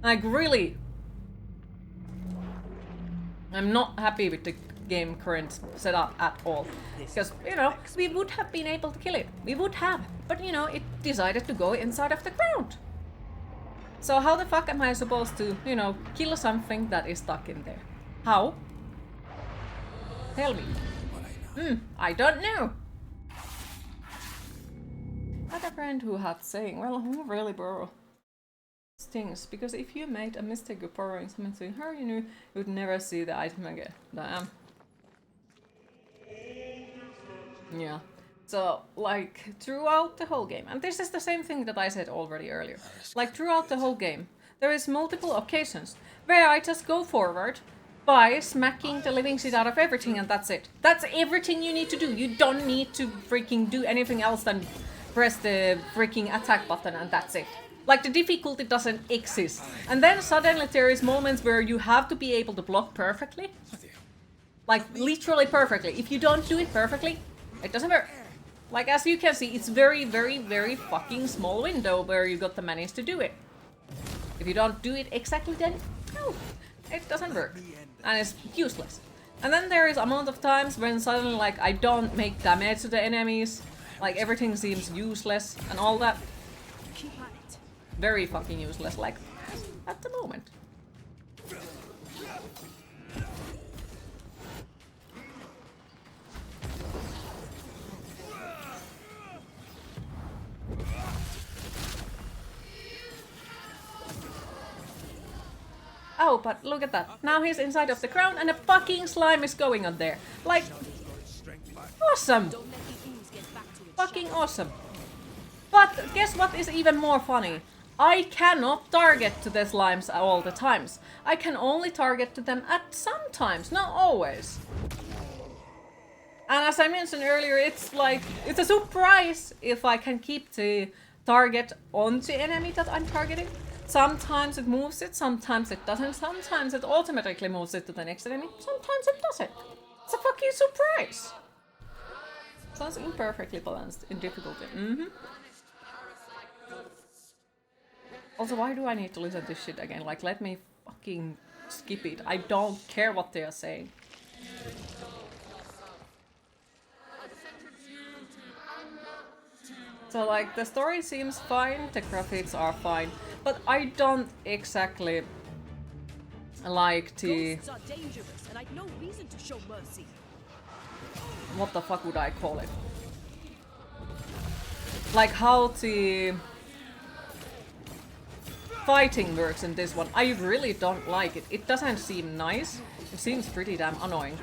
[SPEAKER 1] Like, really? I'm not happy with the game current setup at all. Because, you know, we would have been able to kill it. We would have. But, you know, it decided to go inside of the ground. So how the fuck am I supposed to, you know, kill something that is stuck in there? How? Tell me. I don't know. I had a friend who had saying, well, who really borrow things, because if you made a mistake of borrowing something to her, you knew you would never see the item again. Damn. Yeah. So, like, throughout the whole game, and this is the same thing that I said already earlier, like, throughout the whole game, there is multiple occasions where I just go forward by smacking the living shit out of everything and that's it. That's everything you need to do. You don't need to freaking do anything else than press the freaking attack button and that's it. Like, the difficulty doesn't exist. And then suddenly there is moments where you have to be able to block perfectly. Like, literally perfectly. If you don't do it perfectly, it doesn't work. Like, as you can see, it's very, very, very fucking small window where you got to manage to do it. If you don't do it exactly, then no, it doesn't work. And it's useless. And then there is amount of times when suddenly, like, I don't make damage to the enemies. Like, everything seems useless and all that. Very fucking useless, like, at the moment. Oh, but look at that. Now he's inside of the crown and a fucking slime is going on there. Like, awesome! Fucking awesome. But guess what is even more funny? I cannot target to the slimes all the times. I can only target to them at some times, not always. And as I mentioned earlier, it's like, it's a surprise if I can keep the target onto enemy that I'm targeting. Sometimes it moves it, sometimes it doesn't, sometimes it automatically moves it to the next enemy, sometimes it doesn't. It's a fucking surprise! Sounds imperfectly balanced in difficulty. Also, why do I need to listen to this shit again? Like, let me fucking skip it. I don't care what they are saying. So, like, the story seems fine, the graphics are fine, but I don't exactly like the...
[SPEAKER 4] Ghosts are dangerous, and I'd no reason to show mercy.
[SPEAKER 1] What the fuck would I call it? Like, how the fighting works in this one. I really don't like it. It doesn't seem nice. It seems pretty damn annoying.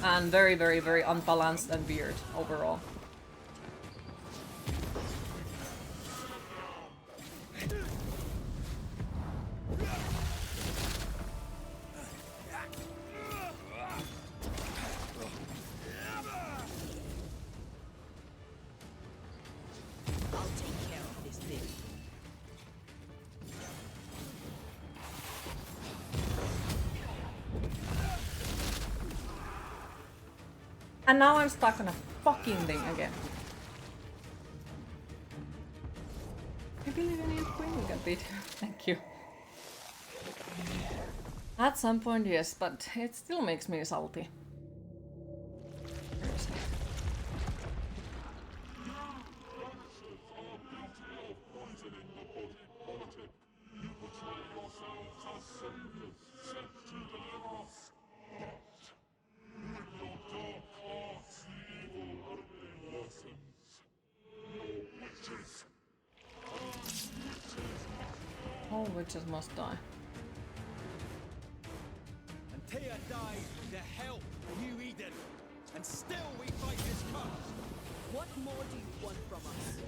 [SPEAKER 1] And very, very, very unbalanced and weird overall.
[SPEAKER 4] I'll take care of this thing.
[SPEAKER 1] And now I'm stuck on a fucking thing again. I believe I need swinging a bit. Thank you. At some point, yes, but it still makes me salty. All witches must die.
[SPEAKER 6] Antea died to help New Eden, and still we fight his curse.
[SPEAKER 4] What more do you want from us?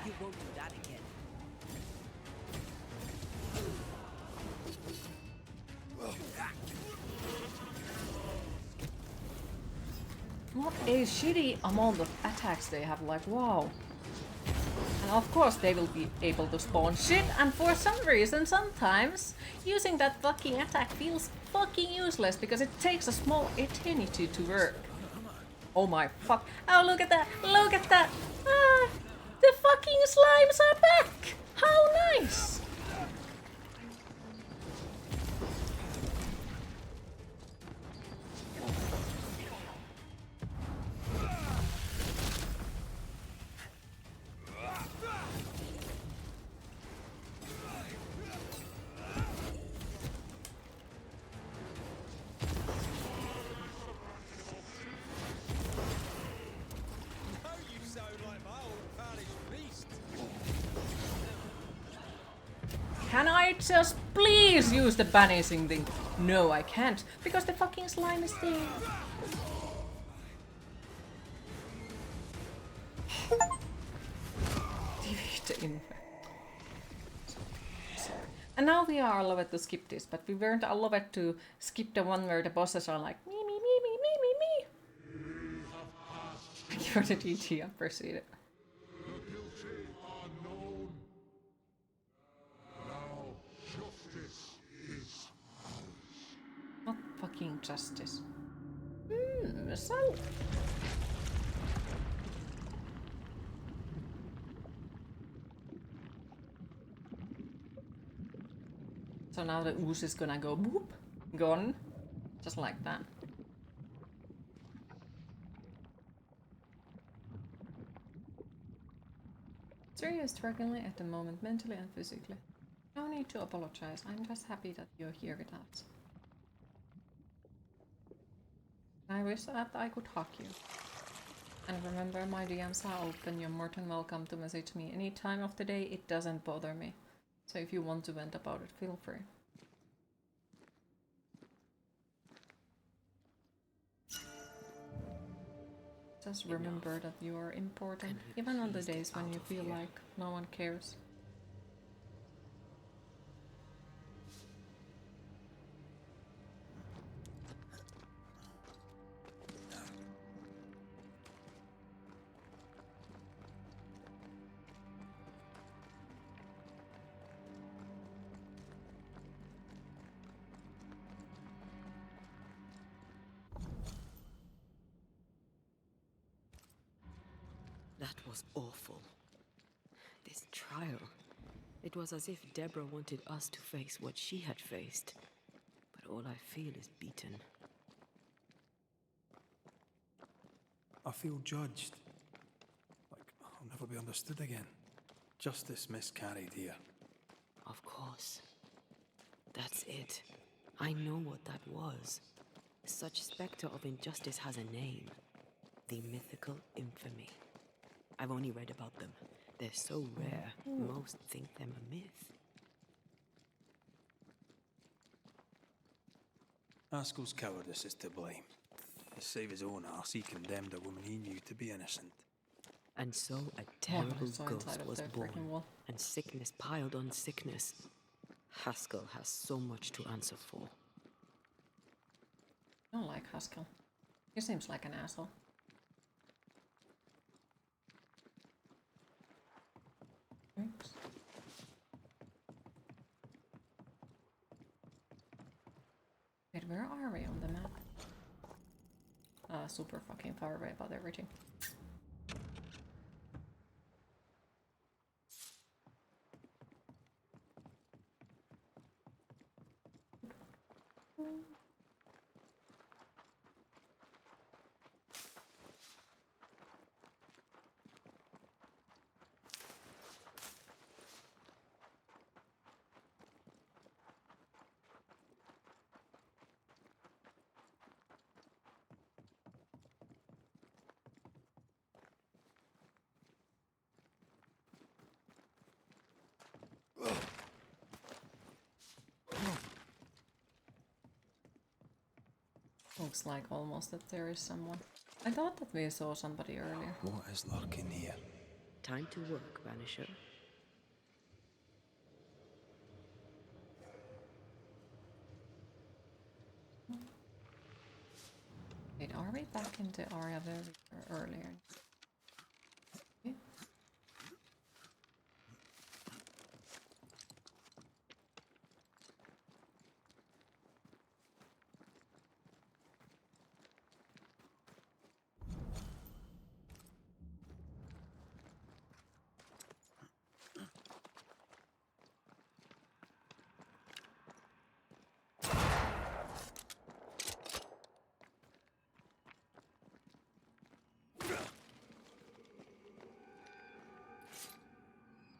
[SPEAKER 4] You won't do that again.
[SPEAKER 1] What a shitty amount of attacks they have, like, wow. And of course they will be able to spawn shit, and for some reason sometimes using that fucking attack feels fucking useless because it takes a small eternity to work. Oh my fuck. Oh, look at that! Look at that! Ah! The fucking slimes are back! How nice! Can I just please use the banishing thing? No, I can't, because the fucking slime is there. Defeat the infect. And now we are allowed to skip this, but we weren't allowed to skip the one where the bosses are like me, me, me, me, me, me, me. Thank you for the GG, I appreciate it. Not fucking justice. So... So now the ooze is gonna go boop, gone, just like that. Siri is struggling at the moment, mentally and physically. No need to apologize, I'm just happy that you're here with us. I wish that I could hug you. And remember, my DMs are open, you're more than welcome to message me any time of the day, it doesn't bother me. So if you want to vent about it, feel free. Just remember that you are important, even on the days when you feel like no one cares.
[SPEAKER 3] That was awful. This trial. It was as if Deborah wanted us to face what she had faced. But all I feel is beaten.
[SPEAKER 2] I feel judged. Like I'll never be understood again. Justice miscarried here.
[SPEAKER 3] Of course. That's it. I know what that was. Such spectre of injustice has a name. The mythical infamy. I've only read about them. They're so rare, most think them a myth.
[SPEAKER 2] Haskell's cowardice is to blame. To save his own arse, he condemned a woman he knew to be innocent.
[SPEAKER 3] And so a terrible
[SPEAKER 1] so
[SPEAKER 3] ghost was born, and sickness piled on sickness. Haskell has so much to answer for.
[SPEAKER 1] I don't like Haskell. He seems like an asshole. Oops. Wait, where are we on the map? Super fucking far away about everything. Looks like almost that there is someone. I thought that we saw somebody earlier.
[SPEAKER 2] What is lurking here?
[SPEAKER 3] Time to work, Banisher.
[SPEAKER 1] Wait, are we back in the area very earlier? Okay.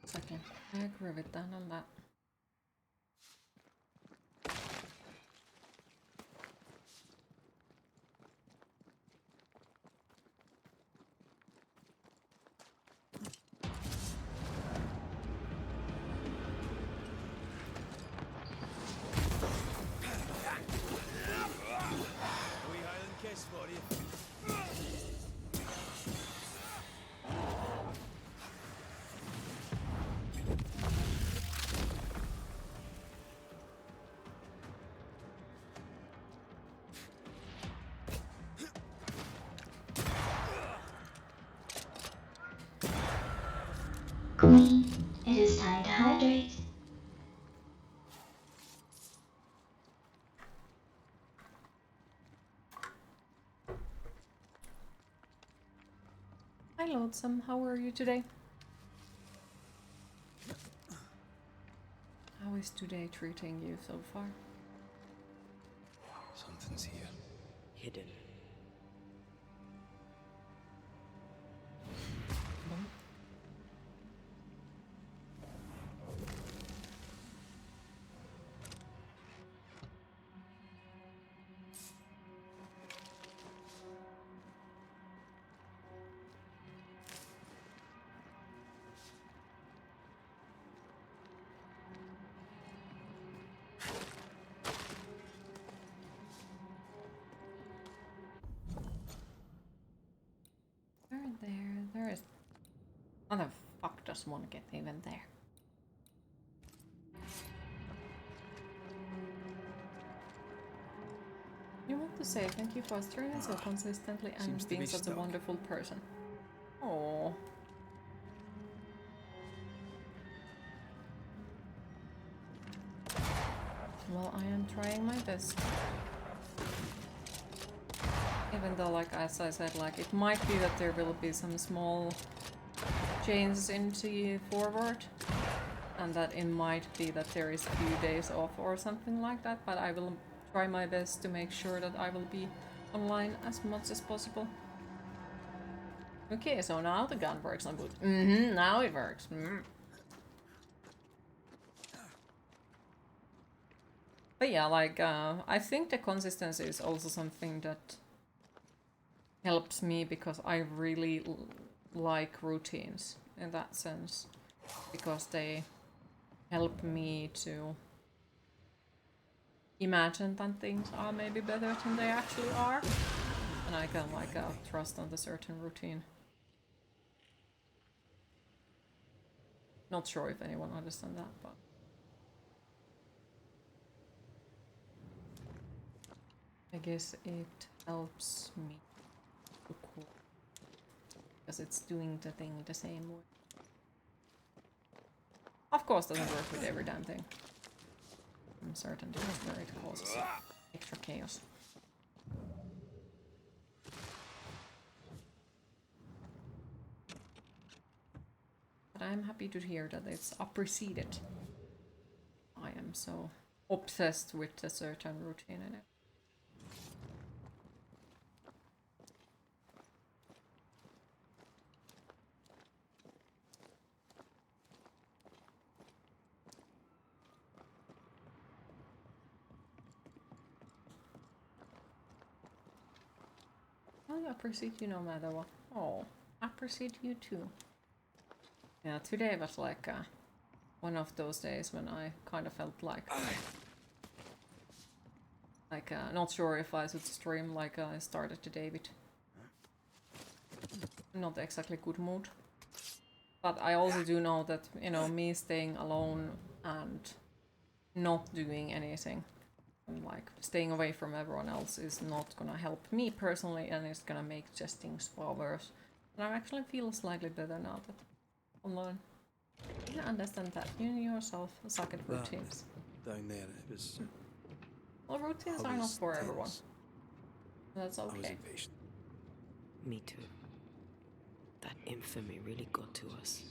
[SPEAKER 1] Second. I agree with that on that.
[SPEAKER 7] We Highland kiss for you.
[SPEAKER 9] Queen, it is time to hydrate.
[SPEAKER 1] Hi Lonesome, how are you today? How is today treating you so far?
[SPEAKER 2] Something's here.
[SPEAKER 3] Hidden.
[SPEAKER 1] How the fuck does one get even there? You want to say thank you for streaming so consistently and being such a wonderful person. Oh. Well, I am trying my best. Even though, like as I said, like it might be that there will be some small changes into forward, and that it might be that there is a few days off or something like that, but I will try my best to make sure that I will be online as much as possible. Okay, so now the gun works on boot. Now it works. But yeah, like, I think the consistency is also something that helps me because I really like routines in that sense. Because they help me to imagine that things are maybe better than they actually are. And I can, like, trust on the certain routine. Not sure if anyone understands that, but... I guess it helps me to cool. Because it's doing the thing the same way. Of course, doesn't work with every damn thing. I'm certain times where it causes extra chaos. But I'm happy to hear that it's appreciated. I am so obsessed with a certain routine in it. I appreciate you no matter what. Oh, appreciate you too. Yeah, today was like one of those days when I kind of felt like not sure if I should stream like I started today with not exactly good mood. But I also do know that, you know, me staying alone and not doing anything, and like staying away from everyone else is not gonna help me personally, and it's gonna make just things far worse. And I actually feel slightly better now that I'm alone. I understand that. You yourself suck at routines.
[SPEAKER 8] Down there, it was...
[SPEAKER 1] Well, routines are not for everyone. That's okay.
[SPEAKER 8] I was impatient.
[SPEAKER 3] Me too. That infamy really got to us.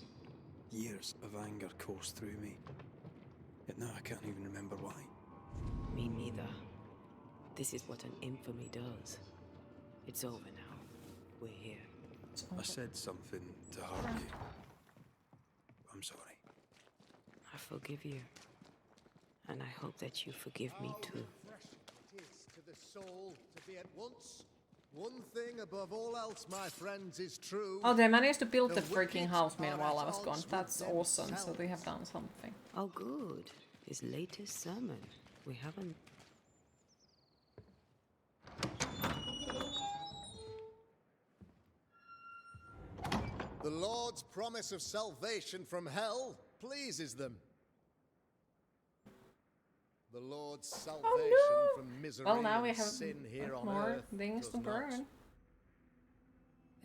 [SPEAKER 8] Years of anger coursed through me. Yet now I can't even remember why.
[SPEAKER 3] Me neither. This is what an infamy does. It's over now. We're here.
[SPEAKER 8] I said something to hurt you. I'm sorry.
[SPEAKER 3] I forgive you. And I hope that you forgive me too.
[SPEAKER 10] It is to the soul to be at once. One thing above all else, my friends, is true.
[SPEAKER 1] Oh, they managed to build the freaking house meanwhile I was gone. That's awesome. So they have done something.
[SPEAKER 3] Oh, good. His latest sermon. We haven't...
[SPEAKER 10] The Lord's promise of salvation from hell pleases them. The Lord's salvation from misery
[SPEAKER 1] now we
[SPEAKER 10] and
[SPEAKER 1] have
[SPEAKER 10] sin here on
[SPEAKER 1] more
[SPEAKER 10] earth
[SPEAKER 1] things to
[SPEAKER 10] does not.
[SPEAKER 1] burn.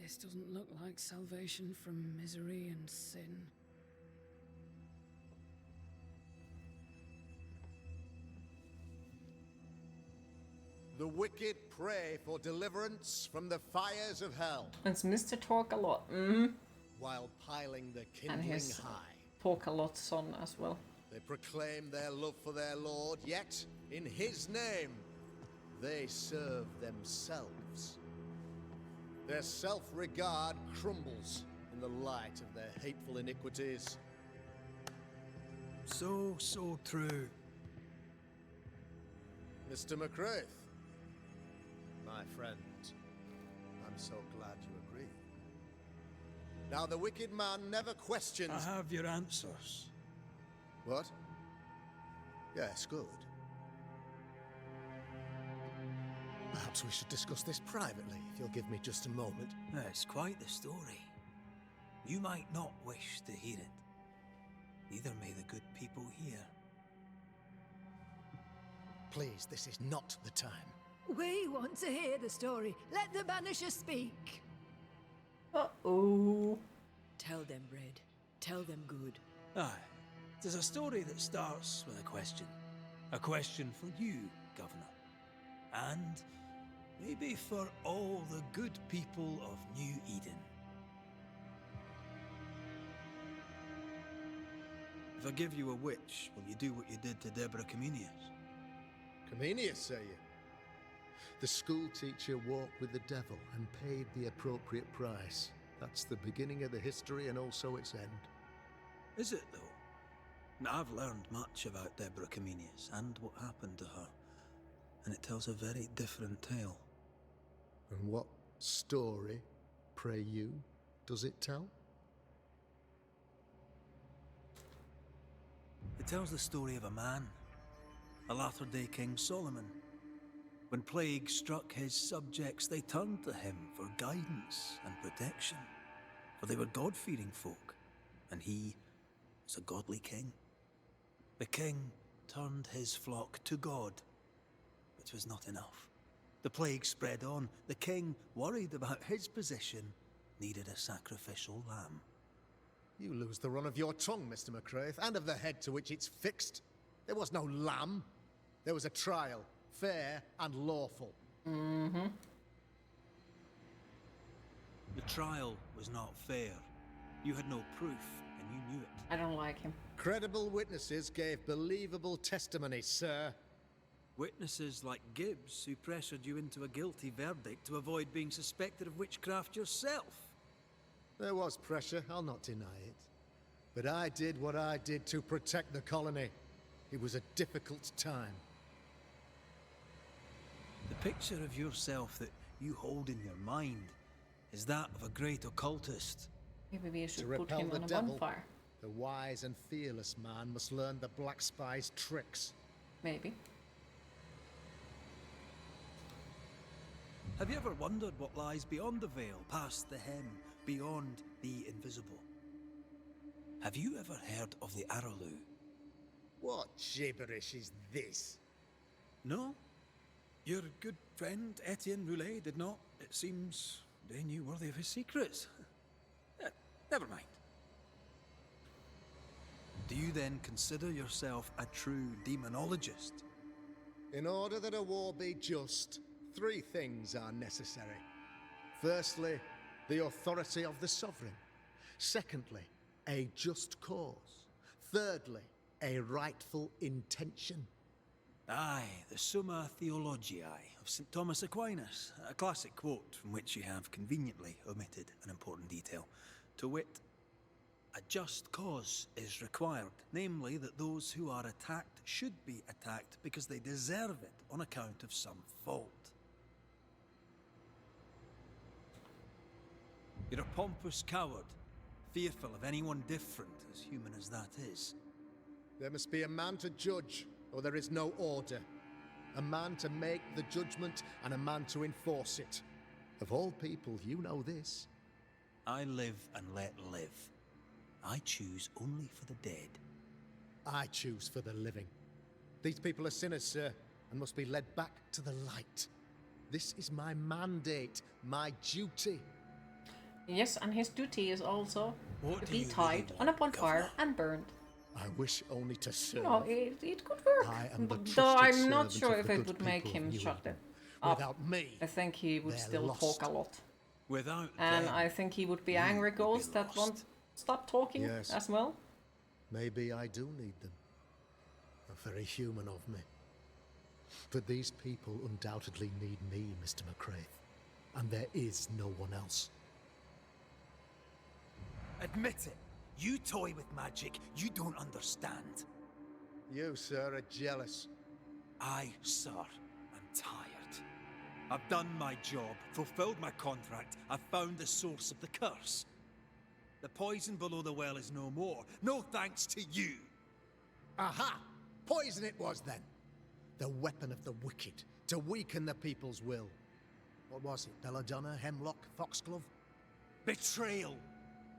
[SPEAKER 12] This doesn't look like salvation from misery and sin.
[SPEAKER 10] The wicked pray for deliverance from the fires of hell.
[SPEAKER 1] It's Mr. Talk a lot.
[SPEAKER 10] While piling the
[SPEAKER 1] And
[SPEAKER 10] kindling
[SPEAKER 1] his
[SPEAKER 10] high.
[SPEAKER 1] Talk a lot son as well.
[SPEAKER 10] They proclaim their love for their Lord, yet in his name they serve themselves. Their self-regard crumbles in the light of their hateful iniquities.
[SPEAKER 8] So true.
[SPEAKER 10] Mr. McCraith, my friend, I'm so glad you agree. Now the wicked man never questions...
[SPEAKER 8] I have your answers.
[SPEAKER 10] What? Yes, good. Perhaps we should discuss this privately, if you'll give me just a moment.
[SPEAKER 8] It's quite the story. You might not wish to hear it. Neither may the good people hear.
[SPEAKER 10] Please, this is not the time.
[SPEAKER 15] We want to hear the story. Let the Banisher speak.
[SPEAKER 1] Uh-oh.
[SPEAKER 3] Tell them, Red. Tell them good.
[SPEAKER 8] Aye. It is a story that starts with a question. A question for you, Governor. And maybe for all the good people of New Eden. If I give you a witch, will you do what you did to Deborah Comenius?
[SPEAKER 10] Comenius, say you? The school teacher walked with the devil and paid the appropriate price. That's the beginning of the history and also its end.
[SPEAKER 8] Is it, though? Now, I've learned much about Deborah Comenius and what happened to her, and it tells a very different tale.
[SPEAKER 10] And what story, pray you, does it tell?
[SPEAKER 8] It tells the story of a man, a latter-day King Solomon. When plague struck his subjects, they turned to him for guidance and protection, for they were God-fearing folk, and he was a godly king. The king turned his flock to God, which was not enough. The plague spread on. The king, worried about his position, needed a sacrificial lamb.
[SPEAKER 10] You lose the run of your tongue, Mr. McCraith, and of the head to which it's fixed. There was no lamb. There was a trial, fair and lawful.
[SPEAKER 1] Mm-hmm.
[SPEAKER 8] The trial was not fair. You had no proof, and you knew it.
[SPEAKER 1] I don't like him.
[SPEAKER 10] Credible witnesses gave believable testimony, sir.
[SPEAKER 8] Witnesses like Gibbs, who pressured you into a guilty verdict to avoid being suspected of witchcraft yourself.
[SPEAKER 10] There was pressure, I'll not deny it. But I did what I did to protect the colony. It was a difficult time.
[SPEAKER 8] The picture of yourself that you hold in your mind is that of a great occultist.
[SPEAKER 1] Maybe we should
[SPEAKER 10] To
[SPEAKER 1] put
[SPEAKER 10] repel
[SPEAKER 1] him
[SPEAKER 10] the
[SPEAKER 1] on a
[SPEAKER 10] devil,
[SPEAKER 1] bonfire.
[SPEAKER 10] the wise and fearless man must learn the Black Spy's tricks.
[SPEAKER 1] Maybe.
[SPEAKER 8] Have you ever wondered what lies beyond the veil, past the hem, beyond the invisible? Have you ever heard of the Araloo?
[SPEAKER 10] What gibberish is this?
[SPEAKER 8] No? Your good friend Etienne Roulet did not, it seems, deign you worthy of his secrets. Never mind. Do you then consider yourself a true demonologist?
[SPEAKER 10] In order that a war be just, 3 things are necessary. Firstly, the authority of the sovereign. Secondly, a just cause. Thirdly, a rightful intention.
[SPEAKER 8] Aye, the Summa Theologiae of St. Thomas Aquinas, a classic quote from which you have conveniently omitted an important detail. To wit, a just cause is required, namely that those who are attacked should be attacked because they deserve it on account of some fault. You're a pompous coward, fearful of anyone different, as human as that is.
[SPEAKER 10] There must be a man to judge, or there is no order. A man to make the judgment, and a man to enforce it. Of all people, you know this.
[SPEAKER 8] I live and let live. I choose only for the dead.
[SPEAKER 10] I choose for the living. These people are sinners, sir, and must be led back to the light. This is my mandate, my duty.
[SPEAKER 1] Yes, and his duty is also
[SPEAKER 8] What
[SPEAKER 1] to
[SPEAKER 8] do
[SPEAKER 1] be
[SPEAKER 8] you
[SPEAKER 1] tied
[SPEAKER 8] really
[SPEAKER 1] on a
[SPEAKER 8] want,
[SPEAKER 1] bonfire
[SPEAKER 8] Governor?
[SPEAKER 1] and burned.
[SPEAKER 10] I wish only to serve.
[SPEAKER 1] No, it could work.
[SPEAKER 10] I am the
[SPEAKER 1] Though
[SPEAKER 10] trusted
[SPEAKER 1] I'm not
[SPEAKER 10] servant
[SPEAKER 1] sure
[SPEAKER 10] of
[SPEAKER 1] if
[SPEAKER 10] the
[SPEAKER 1] it
[SPEAKER 10] good
[SPEAKER 1] would make
[SPEAKER 10] people of
[SPEAKER 1] him
[SPEAKER 10] New
[SPEAKER 1] shut
[SPEAKER 10] Eden.
[SPEAKER 1] it up.
[SPEAKER 10] Without me,
[SPEAKER 1] I think he would
[SPEAKER 10] they're
[SPEAKER 1] still
[SPEAKER 10] lost.
[SPEAKER 1] talk a lot.
[SPEAKER 8] Without
[SPEAKER 1] And
[SPEAKER 8] them,
[SPEAKER 1] I think he would be
[SPEAKER 8] you
[SPEAKER 1] angry
[SPEAKER 8] would be
[SPEAKER 1] ghost that
[SPEAKER 8] lost.
[SPEAKER 1] won't stop talking
[SPEAKER 10] Yes.
[SPEAKER 1] as well.
[SPEAKER 10] maybe I do need them. Very human of me. But these people undoubtedly need me, Mr. McCraith. And there is no one else.
[SPEAKER 8] Admit it. You toy with magic you don't understand.
[SPEAKER 10] You, sir, are jealous.
[SPEAKER 8] I, sir, am tired. I've done my job, fulfilled my contract, I've found the source of the curse. The poison below the well is no more. No thanks to you.
[SPEAKER 10] Aha! Poison it was then. The weapon of the wicked, to weaken the people's will. What was it? Belladonna, hemlock, foxglove?
[SPEAKER 8] Betrayal.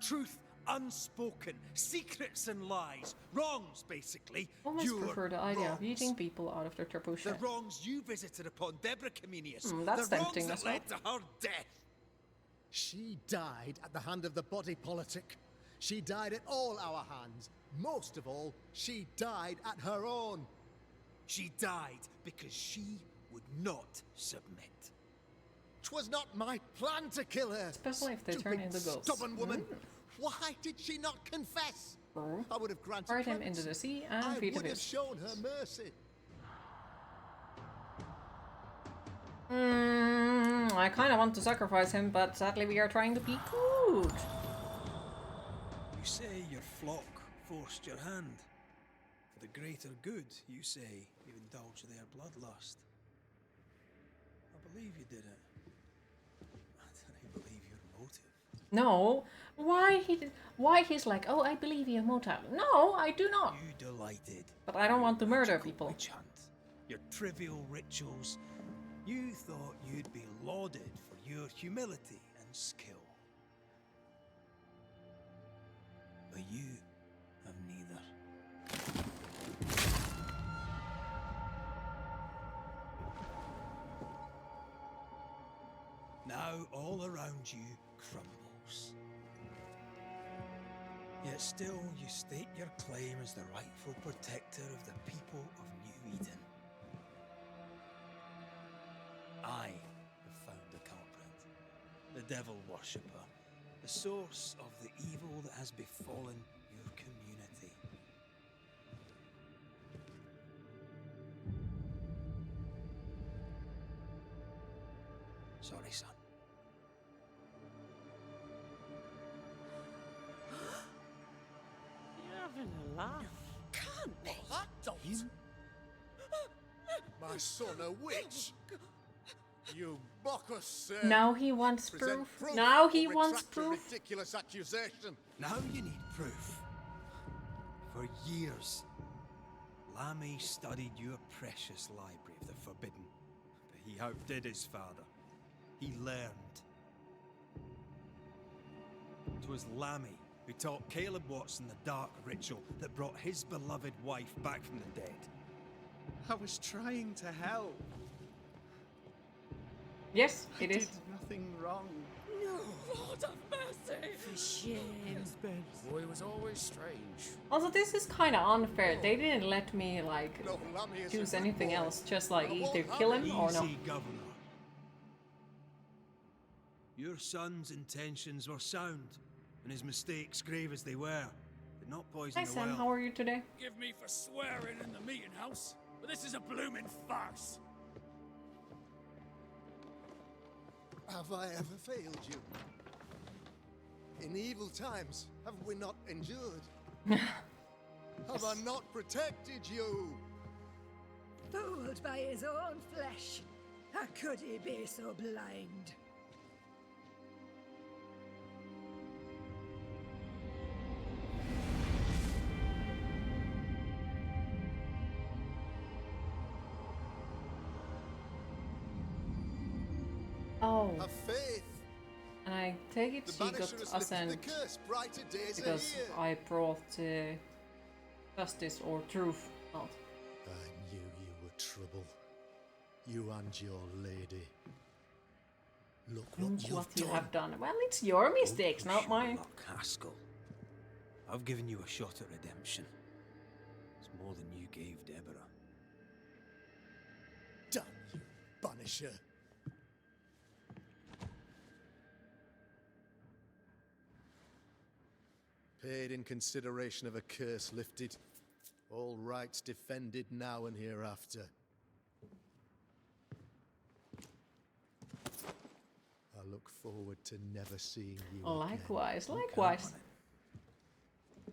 [SPEAKER 8] Truth unspoken, secrets and lies, wrongs basically.
[SPEAKER 1] Almost
[SPEAKER 8] Your
[SPEAKER 1] prefer the idea of
[SPEAKER 8] wrongs.
[SPEAKER 1] eating people out of their trebuchet.
[SPEAKER 8] The wrongs you visited upon Deborah Comenius.
[SPEAKER 1] That's
[SPEAKER 8] the wrongs
[SPEAKER 1] tempting
[SPEAKER 8] that
[SPEAKER 1] as well.
[SPEAKER 8] led to her death.
[SPEAKER 10] She died at the hand of the body politic. She died at all our hands. Most of all, she died at her own.
[SPEAKER 8] She died because she would not submit.
[SPEAKER 10] 'Twas not my plan to kill her.
[SPEAKER 1] Especially if they turn
[SPEAKER 10] Stupid,
[SPEAKER 1] into ghosts.
[SPEAKER 10] stubborn woman. Why did she not confess? I would have granted
[SPEAKER 1] Hurl him
[SPEAKER 10] clemency.
[SPEAKER 1] into the sea and
[SPEAKER 10] I
[SPEAKER 1] feed
[SPEAKER 10] would
[SPEAKER 1] him
[SPEAKER 10] have
[SPEAKER 1] fish.
[SPEAKER 10] shown her mercy.
[SPEAKER 1] I kind of want to sacrifice him, but sadly we are trying to be good.
[SPEAKER 8] You say your flock forced your hand. For the greater good, you say, you indulge their bloodlust. I believe you did it. I don't believe your motive.
[SPEAKER 1] No, why he's like, oh, I believe your motive. No, I do not.
[SPEAKER 8] You delighted.
[SPEAKER 1] But I don't want to murder people.
[SPEAKER 8] Witch hunt. Your trivial rituals. You thought you'd be lauded for your humility and skill. But you have neither. Now all around you crumbles. Yet still you state your claim as the rightful protector of the people of New Eden. I have found the culprit, the devil worshipper, the source of the evil that has befallen your community. Sorry, son.
[SPEAKER 3] You're having a laugh.
[SPEAKER 10] Can't be. Him? My son, a witch? You mock us, sir.
[SPEAKER 1] Now he wants
[SPEAKER 10] Present
[SPEAKER 1] proof. Now he
[SPEAKER 10] or
[SPEAKER 1] wants
[SPEAKER 10] retract your
[SPEAKER 1] proof.
[SPEAKER 10] ridiculous accusation.
[SPEAKER 8] Now you need proof. For years, Lammy studied your precious library of the Forbidden, but he outdid his father. He learned. 'Twas Lammy who taught Caleb Watson the dark ritual that brought his beloved wife back from the dead.
[SPEAKER 11] I was trying to help.
[SPEAKER 1] Yes,
[SPEAKER 11] I
[SPEAKER 1] it is.
[SPEAKER 11] did nothing wrong.
[SPEAKER 4] No, Lord have mercy.
[SPEAKER 3] For shame.
[SPEAKER 16] Boy was always strange.
[SPEAKER 1] Also, this is kind of unfair. They didn't let me like
[SPEAKER 10] No, Lammy is
[SPEAKER 1] choose
[SPEAKER 10] a good
[SPEAKER 1] anything
[SPEAKER 10] boy.
[SPEAKER 1] else. Just like
[SPEAKER 10] I won't
[SPEAKER 1] either
[SPEAKER 10] have
[SPEAKER 1] kill him
[SPEAKER 10] it.
[SPEAKER 1] or no.
[SPEAKER 8] Easy, Governor. Your son's intentions were sound, and his mistakes, grave as they were, did not poison
[SPEAKER 1] Hi
[SPEAKER 8] the
[SPEAKER 1] Sam,
[SPEAKER 8] well.
[SPEAKER 1] how are you today?
[SPEAKER 16] Give me for swearing in the meeting house, but this is a blooming farce.
[SPEAKER 10] Have I ever failed you? In evil times, have we not endured? Have I not protected you?
[SPEAKER 15] Fooled by his own flesh. How could he be so blind?
[SPEAKER 1] Oh,
[SPEAKER 10] Have faith.
[SPEAKER 1] and I take it
[SPEAKER 10] The
[SPEAKER 1] she got
[SPEAKER 10] Banishers lifted
[SPEAKER 1] ascent
[SPEAKER 10] the curse. Brighter days are
[SPEAKER 1] because
[SPEAKER 10] here.
[SPEAKER 1] I brought justice or truth out.
[SPEAKER 10] I knew you were trouble. You and your lady. Look what
[SPEAKER 1] You have done. Well, it's your mistakes, not mine.
[SPEAKER 8] Sherlock Haskell. I've given you a shot at redemption. It's more than you gave Deborah.
[SPEAKER 10] Damn you, Banisher. Paid in consideration of a curse lifted. All rights defended now and hereafter. I look forward to never seeing you again.
[SPEAKER 1] Likewise, likewise.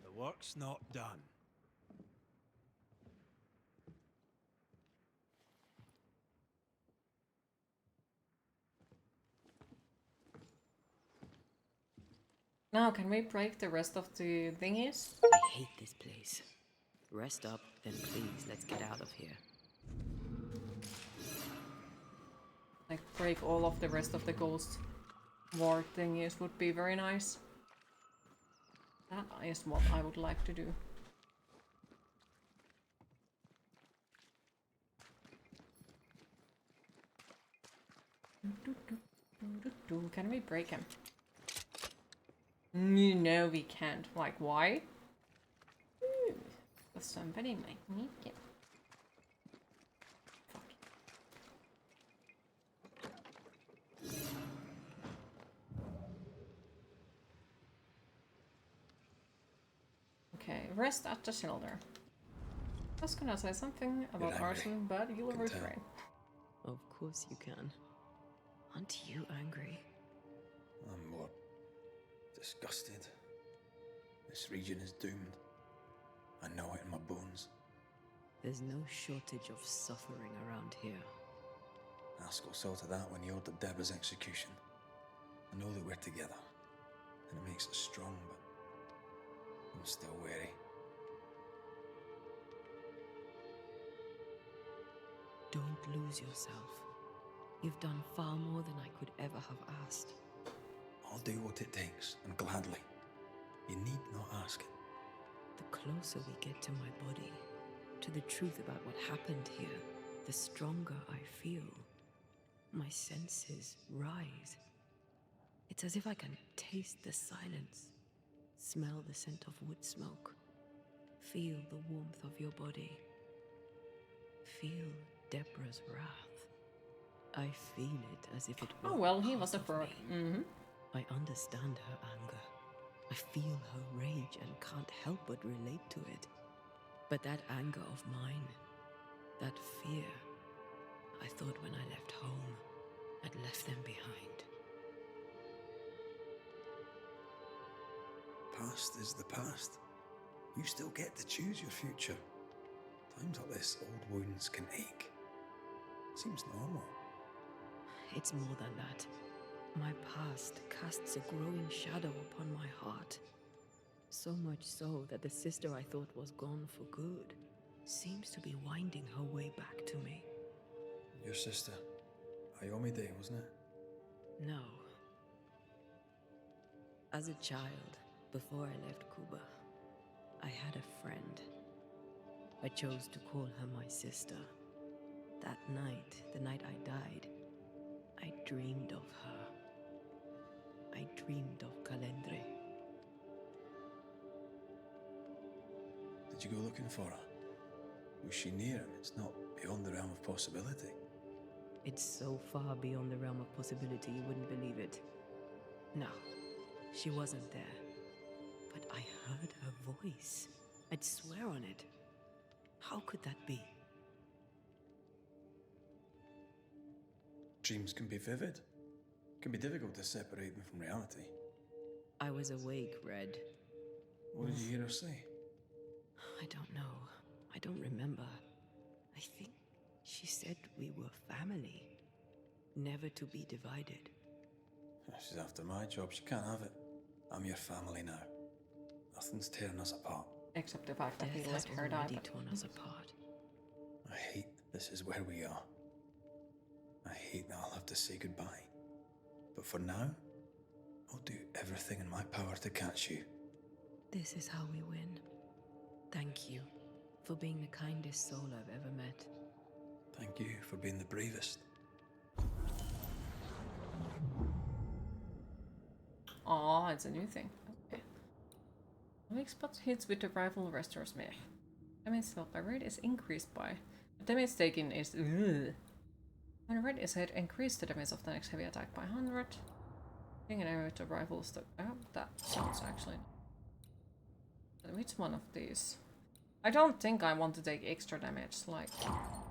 [SPEAKER 8] The work's not done.
[SPEAKER 1] Now, can we break the rest of the thingies?
[SPEAKER 3] I hate this place. Rest up, then please, let's get out of here.
[SPEAKER 1] Like, break all of the rest of the ghost ward thingies would be very nice. That is what I would like to do. Can we break him? No, we can't. Like, why? Somebody might need him. Okay, rest at the shelter. I was gonna say something about arson, but you'll refrain.
[SPEAKER 3] Of course you can. Aren't you angry?
[SPEAKER 8] I'm more disgusted. This region is doomed. I know it in my bones.
[SPEAKER 3] There's no shortage of suffering around here.
[SPEAKER 8] Askell saw to that when he ordered Deborah's execution. I know that we're together, and it makes us strong, but I'm still wary.
[SPEAKER 3] Don't lose yourself. You've done far more than I could ever have asked.
[SPEAKER 8] I'll do what it takes, and gladly. You need not ask.
[SPEAKER 3] The closer we get to my body, to the truth about what happened here, the stronger I feel. My senses rise. It's as if I can taste the silence, smell the scent of wood smoke, feel the warmth of your body, feel Deborah's wrath. I feel it as if it were
[SPEAKER 1] Oh well, he was a
[SPEAKER 3] part of
[SPEAKER 1] fraud.
[SPEAKER 3] me. I understand her anger. I feel her rage and can't help but relate to it. But that anger of mine, that fear, I thought when I left home, I'd left them behind.
[SPEAKER 8] Past is the past. You still get to choose your future. Times like this, old wounds can ache. Seems normal.
[SPEAKER 3] It's more than that. My past casts a growing shadow upon my heart. So much so that the sister I thought was gone for good seems to be winding her way back to me.
[SPEAKER 8] Your sister, Ayomide, wasn't it?
[SPEAKER 3] No. As a child, before I left Cuba, I had a friend. I chose to call her my sister. That night, the night I died, I dreamed of her. I dreamed of Calendre.
[SPEAKER 8] Did you go looking for her? Was she near him? It's not beyond the realm of possibility.
[SPEAKER 3] It's so far beyond the realm of possibility you wouldn't believe it. No, she wasn't there. But I heard her voice. I'd swear on it. How could that be?
[SPEAKER 8] Dreams can be vivid. Can be difficult to separate them from reality.
[SPEAKER 3] I was awake, Red.
[SPEAKER 8] What did you hear her say?
[SPEAKER 3] I don't know. I don't remember. I think she said we were family. Never to be divided.
[SPEAKER 8] She's after my job. She can't have it. I'm your family now. Nothing's tearing us apart.
[SPEAKER 1] Except the fact that he
[SPEAKER 3] Death
[SPEAKER 1] let
[SPEAKER 3] has
[SPEAKER 1] her die.
[SPEAKER 3] already torn us apart.
[SPEAKER 8] I hate this is where we are. I hate that I'll have to say goodbye. But for now, I'll do everything in my power to catch you.
[SPEAKER 3] This is how we win. Thank you for being the kindest soul I've ever met.
[SPEAKER 8] Thank you for being the bravest.
[SPEAKER 1] Aw, it's a new thing. Okay. Weak spot hits with the rifle restores me. Damage dealt by red is increased by. Damage taken is. Ugh. When red is hit, increase the damage of the next heavy attack by 100. Taking an arrow with the rifle stuck. Oh, that sounds actually. Which one of these? I don't think I want to take extra damage. Like,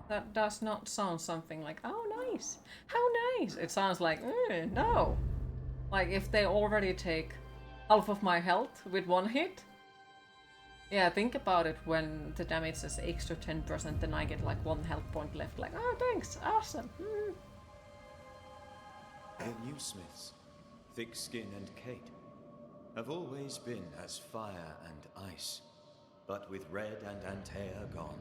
[SPEAKER 1] that does not sound something like, oh, nice. How nice. It sounds like, no. Like, if they already take half of my health with one hit. Yeah, think about it when the damage is extra 10%, then I get like 1 health point left. Like, oh, thanks. Awesome.
[SPEAKER 17] The new Smiths, Thick Skin and Kate, have always been as fire and ice. But with Red and Antea gone,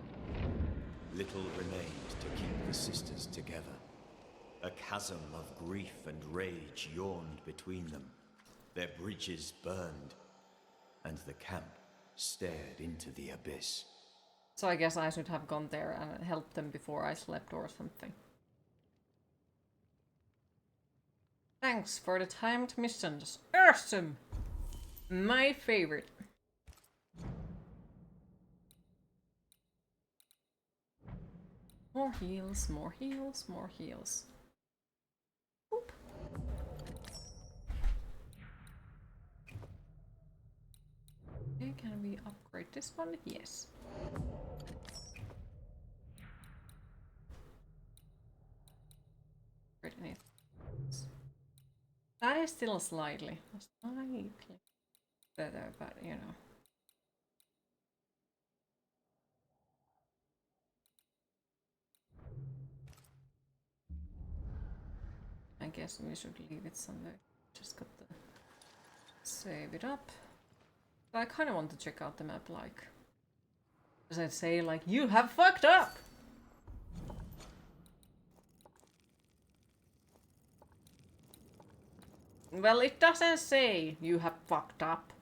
[SPEAKER 17] little remained to keep the sisters together. A chasm of grief and rage yawned between them. Their bridges burned. and the camp stared into the abyss.
[SPEAKER 1] So I guess I should have gone there and helped them before I slept or something. Thanks for the timed missions. Awesome! My favorite. More heals, more heals, more heals. Oop. Okay, can we upgrade this one? Yes. Upgrade anything. That is still slightly better, but you know. I guess we should leave it somewhere. Just got to save it up. But I kind of want to check out the map, like, as I say, like, you have fucked up! Well, it doesn't say you have fucked up.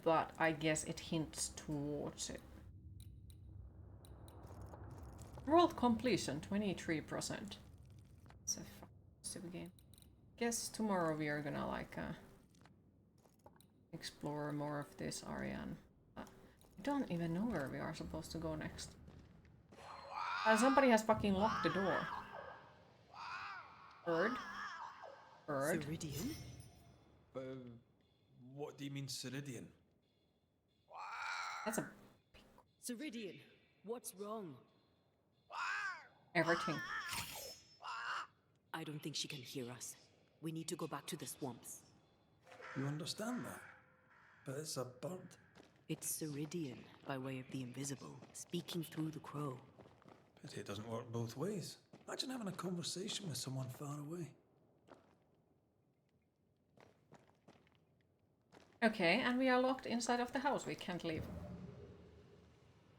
[SPEAKER 1] But I guess it hints towards it. World completion, 23%. It's a stupid game. Guess tomorrow we are gonna like explore more of this area. And, I don't even know where we are supposed to go next. Somebody has fucking locked the door. Bird? Bird?
[SPEAKER 3] Ceridian?
[SPEAKER 2] What do you mean, Ceridian?
[SPEAKER 1] That's a...
[SPEAKER 4] Ceridian, what's wrong?
[SPEAKER 1] Everything.
[SPEAKER 3] I don't think she can hear us. We need to go back to the swamps.
[SPEAKER 2] You understand that? But it's a bird.
[SPEAKER 3] It's Ceridian, by way of the invisible, speaking through the crow.
[SPEAKER 2] Pity it doesn't work both ways. Imagine having a conversation with someone far away.
[SPEAKER 1] Okay, and we are locked inside of the house. We can't leave.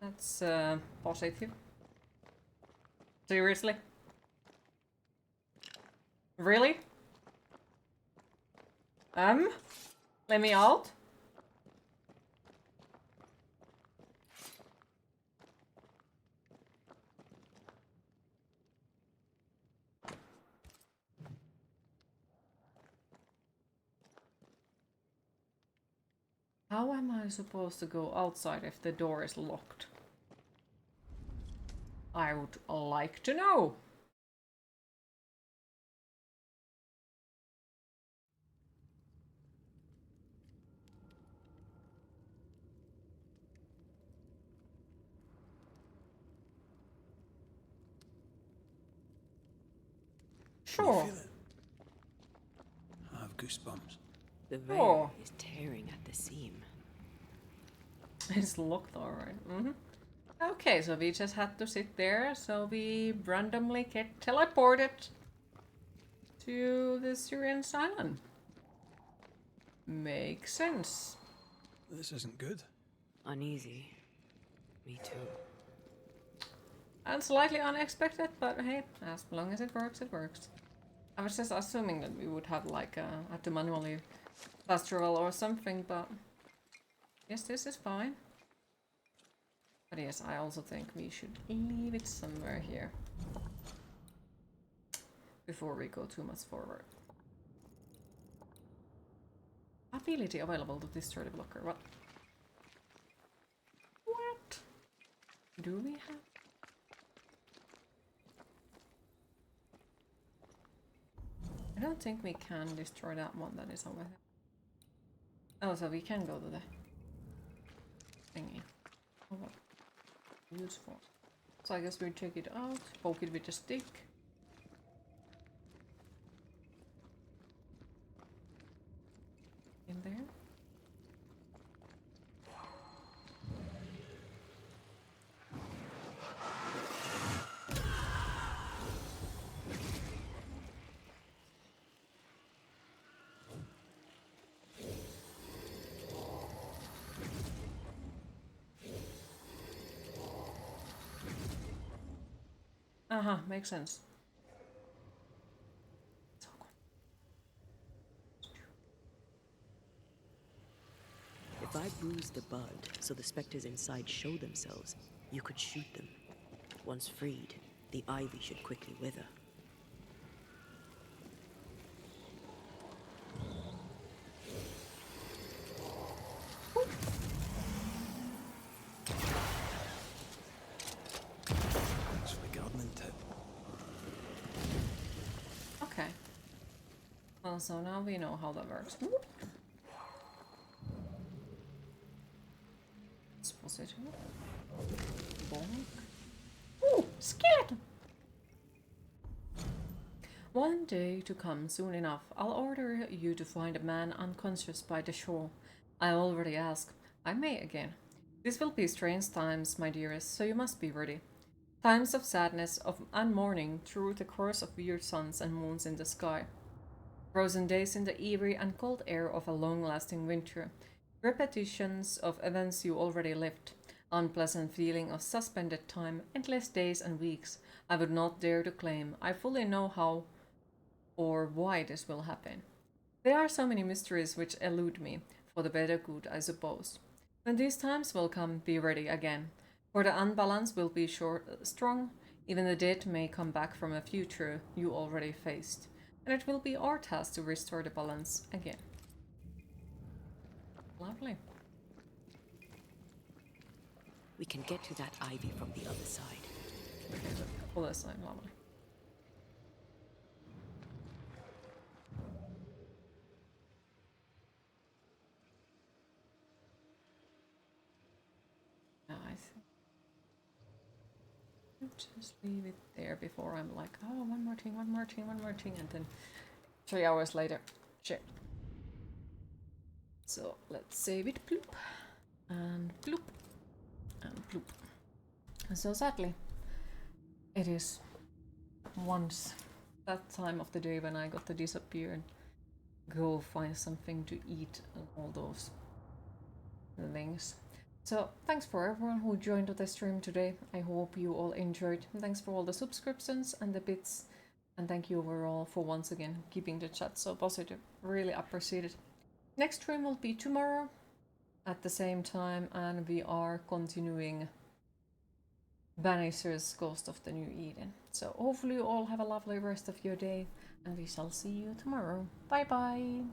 [SPEAKER 1] That's positive. Seriously? Really? Let me out? How am I supposed to go outside if the door is locked? I would like to know. Sure.
[SPEAKER 2] Can you feel it? I have goosebumps.
[SPEAKER 3] The veil
[SPEAKER 1] Oh.
[SPEAKER 3] is tearing at the seam.
[SPEAKER 1] It's locked, alright. Mm-hmm. Okay, so we just had to sit there, so we randomly get teleported to the Syrian island. Makes sense.
[SPEAKER 2] This isn't good.
[SPEAKER 3] Uneasy. Me too.
[SPEAKER 1] And slightly unexpected, but hey, as long as it works, it works. I was just assuming that we would have like had to manually fast travel or something, but yes, this is fine. But yes, I also think we should leave it somewhere here before we go too much forward. Ability available to destroy the blocker. What? What? Do we have? I don't think we can destroy that one that is over there. Oh, so we can go to the thingy. Oh, what? Useful. So I guess we take it out, poke it with a stick. In there. Uh-huh, makes sense. So cool.
[SPEAKER 3] If I bruise the bud so the specters inside show themselves, you could shoot them. Once freed, the ivy should quickly wither.
[SPEAKER 8] Thanks for the gardening tip.
[SPEAKER 1] Okay. Well, so now we know how that works. Exposition. Bonk. Ooh, skeleton! One day to come soon enough, I'll order you to find a man unconscious by the shore. I already asked. I may again. This will be strange times, my dearest, so you must be ready. Times of sadness and mourning through the course of weird suns and moons in the sky. Frozen days in the eerie and cold air of a long-lasting winter. Repetitions of events you already lived. Unpleasant feeling of suspended time, endless days and weeks. I would not dare to claim I fully know how or why this will happen. There are so many mysteries which elude me, for the better good, I suppose. When these times will come, be ready again, for the unbalance will be strong. Even the dead may come back from a future you already faced, and it will be our task to restore the balance again. Lovely.
[SPEAKER 3] We can get to that ivy from the other side.
[SPEAKER 1] Other side, lovely. Just leave it there before I'm like, oh, one more thing, and then 3 hours later, shit. So let's save it, bloop, and bloop, and bloop. And so sadly, it is once that time of the day when I got to disappear and go find something to eat and all those things. So thanks for everyone who joined the stream today. I hope you all enjoyed. Thanks for all the subscriptions and the bits. And thank you overall for once again keeping the chat so positive. Really appreciate it. Next stream will be tomorrow at the same time, and we are continuing Banishers Ghost of the New Eden. So hopefully you all have a lovely rest of your day, and we shall see you tomorrow. Bye bye!